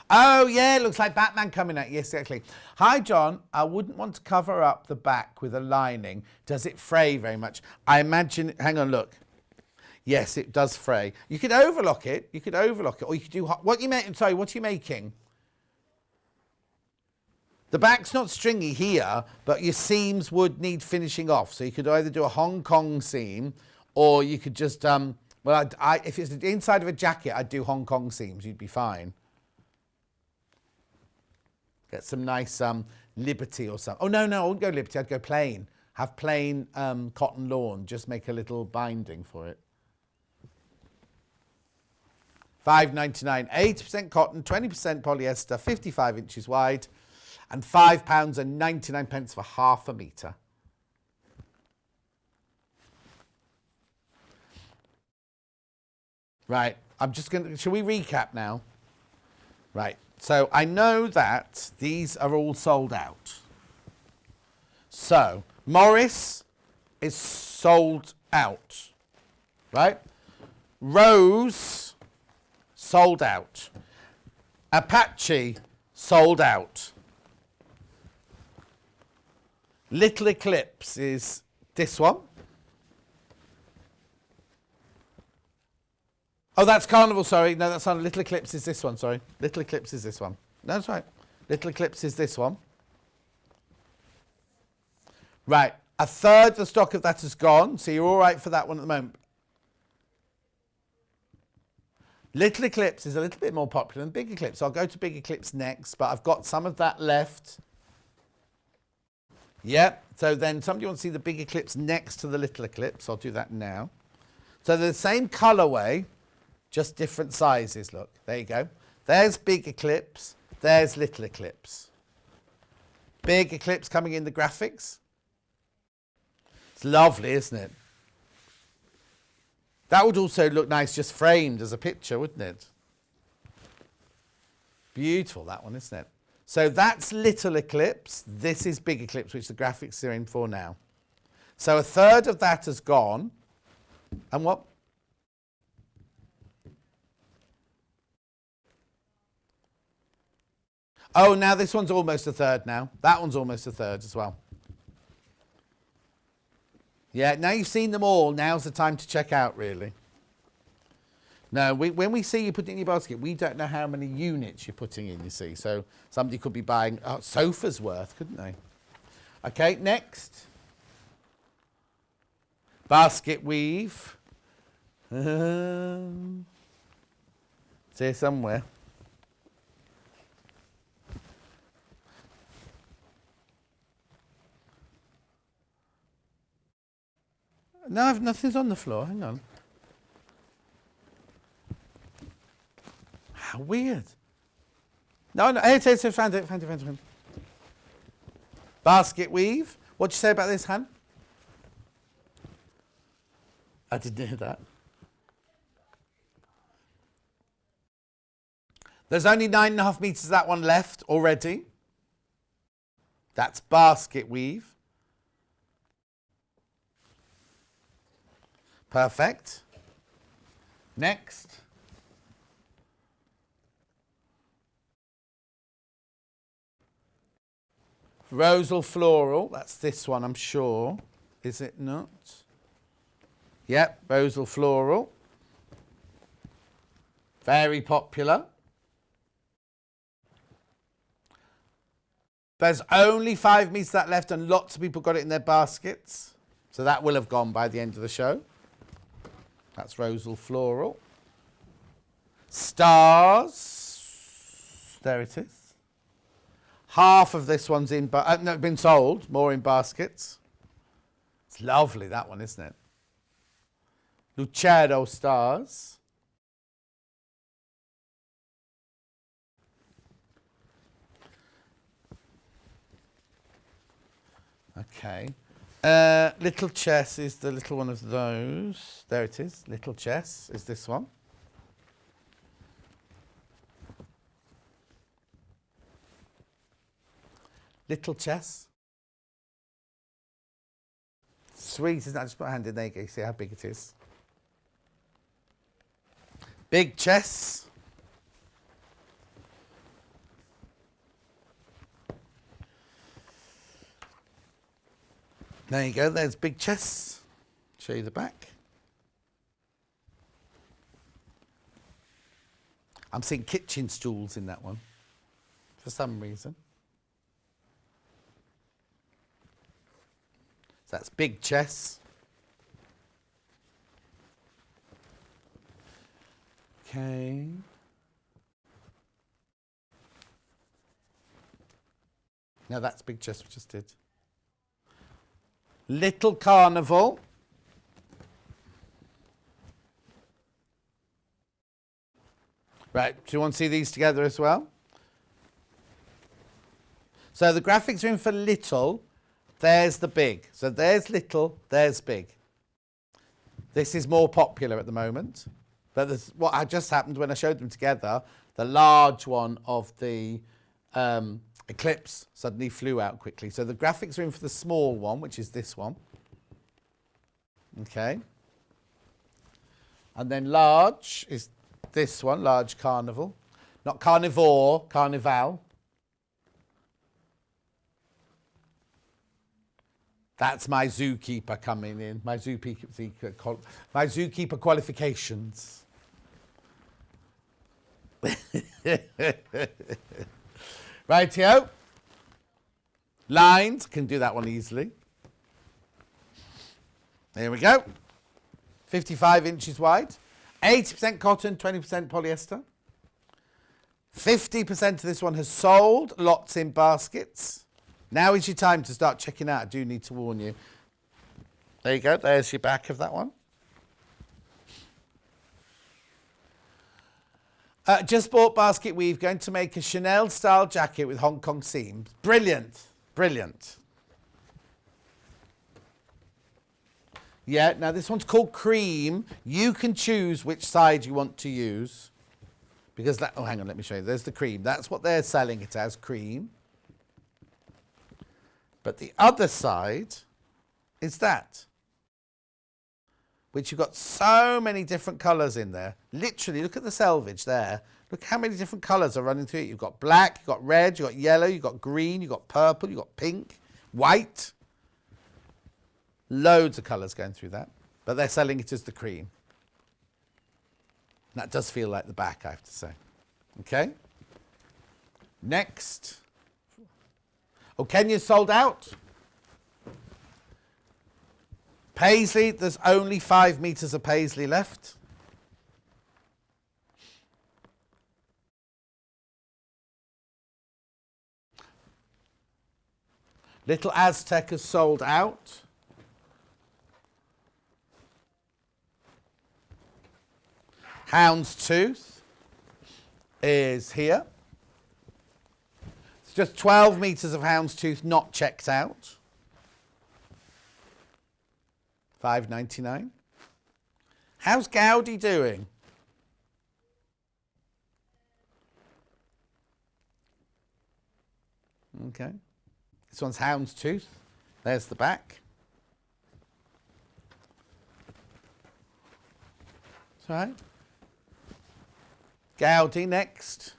Oh, yeah, it looks like Batman coming out. Yes, exactly. Hi, John. I wouldn't want to cover up the back with a lining. Does it fray very much? I imagine... Hang on, look. Yes, it does fray. You could overlock it. You could overlock it. Or you could do... What are you making? The back's not stringy here, but your seams would need finishing off. So you could either do a Hong Kong seam, or you could just... well, if it's the inside of a jacket, I'd do Hong Kong seams. You'd be fine. Get some nice Liberty or something. Oh, no, I wouldn't go Liberty. I'd go plain. Have plain cotton lawn. Just make a little binding for it. £5.99, 80% cotton, 20% polyester, 55 inches wide, and £5.99 for half a metre. Right, I'm just going to... Shall we recap now? Right, So I know that these are all sold out. So Morris is sold out, right? Rose, sold out. Apache, sold out. Little Eclipse is this one. Oh, that's Carnival, sorry. No, that's not. Little Eclipse is this one, sorry. Little Eclipse is this one. No, that's right. Little Eclipse is this one. Right. A third of the stock of that is gone, so you're all right for that one at the moment. Little Eclipse is a little bit more popular than Big Eclipse. I'll go to Big Eclipse next, but I've got some of that left. Yep. So then somebody wants to see the Big Eclipse next to the Little Eclipse. I'll do that now. So they're the same colourway, just different sizes. Look, there you go. There's Big Eclipse. There's Little Eclipse. Big Eclipse coming in the graphics. It's lovely, isn't it? That would also look nice just framed as a picture, wouldn't it? Beautiful, that one, isn't it? So that's Little Eclipse. This is Big Eclipse, which the graphics are in for now. So a third of that has gone. And what? Oh, now this one's almost a third now. That one's almost a third as well. Yeah, now you've seen them all, now's the time to check out, really. No, when we see you put it in your basket, we don't know how many units you're putting in, you see. So somebody could be buying a sofa's worth, couldn't they? Okay, next. Basket weave. It's here somewhere. No, nothing's on the floor. Hang on. How weird. No, it's found it. Basket weave. What'd you say about this, Han? I didn't hear that. There's only 9.5 meters of that one left already. That's basket weave. Perfect. Next. Rosal floral. That's this one, I'm sure. Is it not? Yep, Rosal floral. Very popular. There's only 5 meters of that left and lots of people got it in their baskets. So that will have gone by the end of the show. That's Rosal floral. Stars. There it is. Half of this one's been sold, more in baskets. It's lovely, that one, isn't it? Lucero stars. Okay. Little chess is the little one of those. There it is. Little chess is this one. Little chess. Sweet, isn't it? I just put my hand in there. You see how big it is. Big chess. There you go, there's big chess. Show you the back. I'm seeing kitchen stools in that one, for some reason. So that's big chess. Okay. No, that's big chess we just did. Little carnival. Right, do you want to see these together as well? So the graphics are in for little, there's the big. So there's little, there's big. This is more popular at the moment. But what had just happened when I showed them together, the large one of the eclipse suddenly flew out quickly. So the graphics are in for the small one, which is this one. Okay. And then large is this one, large carnival. Not carnivore, carnival. That's my zookeeper coming in, my zookeeper qualifications. Rightio. Lines, can do that one easily. There we go. 55 inches wide. 80% cotton, 20% polyester. 50% of this one has sold, lots in baskets. Now is your time to start checking out. I do need to warn you. There you go. There's your back of that one. Just bought basket weave. Going to make a Chanel style jacket with Hong Kong seams. Brilliant. Brilliant. Yeah, now this one's called cream. You can choose which side you want to use. Because that, oh, hang on, let me show you. There's the cream. That's what they're selling it as, cream. But the other side is that, which you've got so many different colours in there. Literally, look at the selvage there. Look how many different colours are running through it. You've got black, you've got red, you've got yellow, you've got green, you've got purple, you've got pink, white. Loads of colours going through that. But they're selling it as the cream. That does feel like the back, I have to say. Okay? Next. Oh, Kenya's sold out. Paisley, there's only 5 meters of Paisley left. Little Aztec has sold out. Houndstooth is here. It's just 12 meters of houndstooth not checked out. $5.99. How's Gaudi doing? Okay. This one's houndstooth. There's the back. That's right. Gaudi next.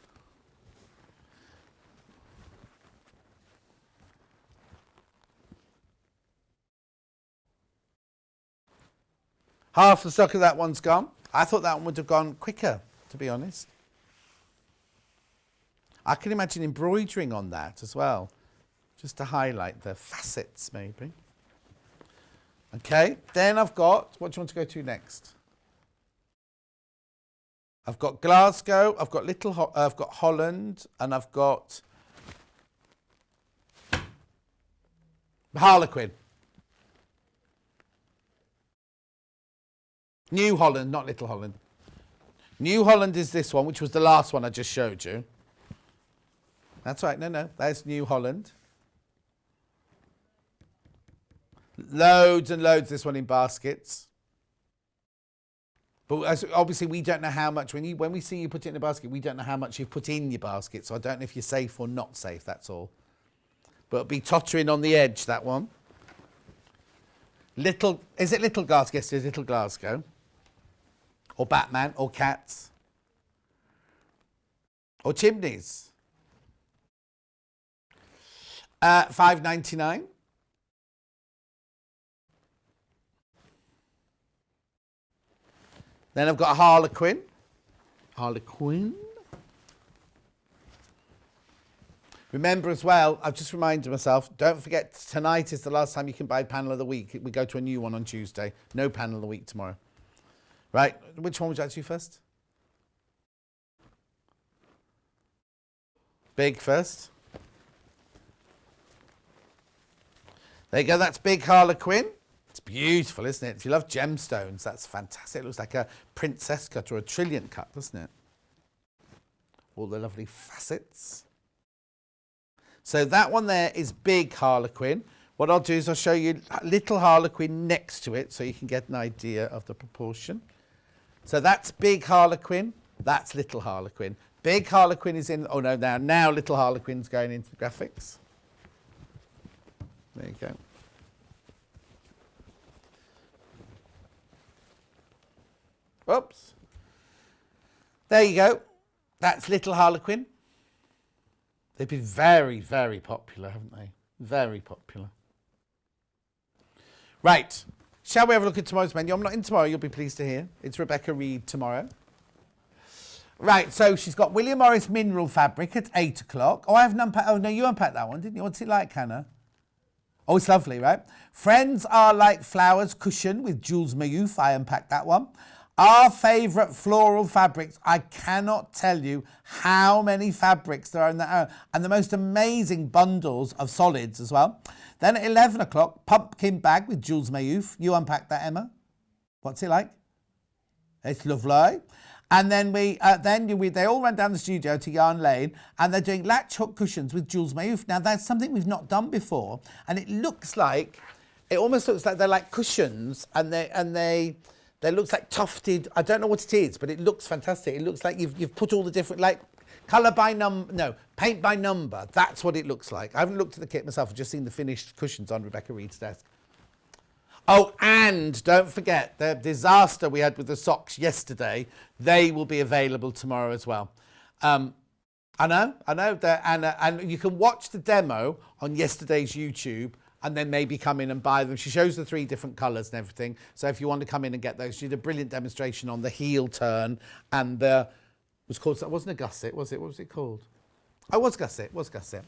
Half the stock of that one's gone. I thought that one would have gone quicker, to be honest. I can imagine embroidering on that as well, just to highlight the facets, maybe. Okay, then I've got, what do you want to go to next? I've got Glasgow, I've got I've got Holland, and I've got Harlequin. New Holland, not Little Holland. New Holland is this one, which was the last one I just showed you. That's right, no, there's New Holland. Loads and loads, this one in baskets. But obviously we don't know how much, when we see you put it in a basket, we don't know how much you've put in your basket, so I don't know if you're safe or not safe, that's all. But it'll be tottering on the edge, that one. Is it Little Glasgow? Yes, it's Little Glasgow. Or Batman, or Cats. Or Chimneys. $5.99. Then I've got a Harlequin. Harlequin. Remember as well, I've just reminded myself, don't forget tonight is the last time you can buy panel of the week. We go to a new one on Tuesday. No panel of the week tomorrow. Right, which one would you like to do first? Big first. There you go, that's Big Harlequin. It's beautiful, isn't it? If you love gemstones, that's fantastic. It looks like a princess cut or a trillion cut, doesn't it? All the lovely facets. So that one there is Big Harlequin. What I'll do is I'll show you Little Harlequin next to it so you can get an idea of the proportion. So that's Big Harlequin, that's Little Harlequin. Big Harlequin is in. Oh no, now little Harlequin's going into the graphics. There you go. Oops. There you go. That's little Harlequin. They've been very, very popular, haven't they? Very popular. Right. Shall we have a look at tomorrow's menu? I'm not in tomorrow, you'll be pleased to hear. It's Rebecca Reed tomorrow. Right, so she's got William Morris mineral fabric at 8 o'clock. Oh, I haven't unpacked. Oh, no, you unpacked that one, didn't you? What's it like, Hannah? Oh, it's lovely, right? Friends Are Like Flowers cushion with Jules Mayouf. I unpacked that one. Our favourite floral fabrics. I cannot tell you how many fabrics there are in that. And the most amazing bundles of solids as well. Then at 11 o'clock, pumpkin bag with Jules Mayouf. You unpacked that, Emma. What's it like? It's lovely. And then they all run down the studio to Yarn Lane, and they're doing latch hook cushions with Jules Mayouf. Now that's something we've not done before, and it almost looks like they're like cushions, and they looks like tufted. I don't know what it is, but it looks fantastic. It looks like you've put all the different paint by number. That's what it looks like. I haven't looked at the kit myself. I've just seen the finished cushions on Rebecca Reed's desk. Oh, and don't forget the disaster we had with the socks yesterday. They will be available tomorrow as well. I know. And you can watch the demo on yesterday's YouTube and then maybe come in and buy them. She shows the 3 different colours and everything. So if you want to come in and get those, she did a brilliant demonstration on the heel turn and it wasn't a gusset, was it? What was it called? Oh, it was gusset.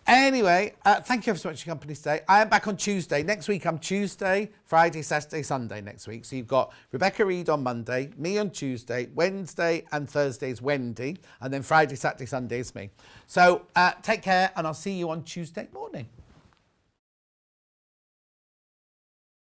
Anyway, thank you ever so much for your company today. I am back on Tuesday. Next week, I'm Tuesday, Friday, Saturday, Sunday next week. So you've got Rebecca Reed on Monday, me on Tuesday, Wednesday and Thursday is Wendy, and then Friday, Saturday, Sunday is me. So take care, and I'll see you on Tuesday morning.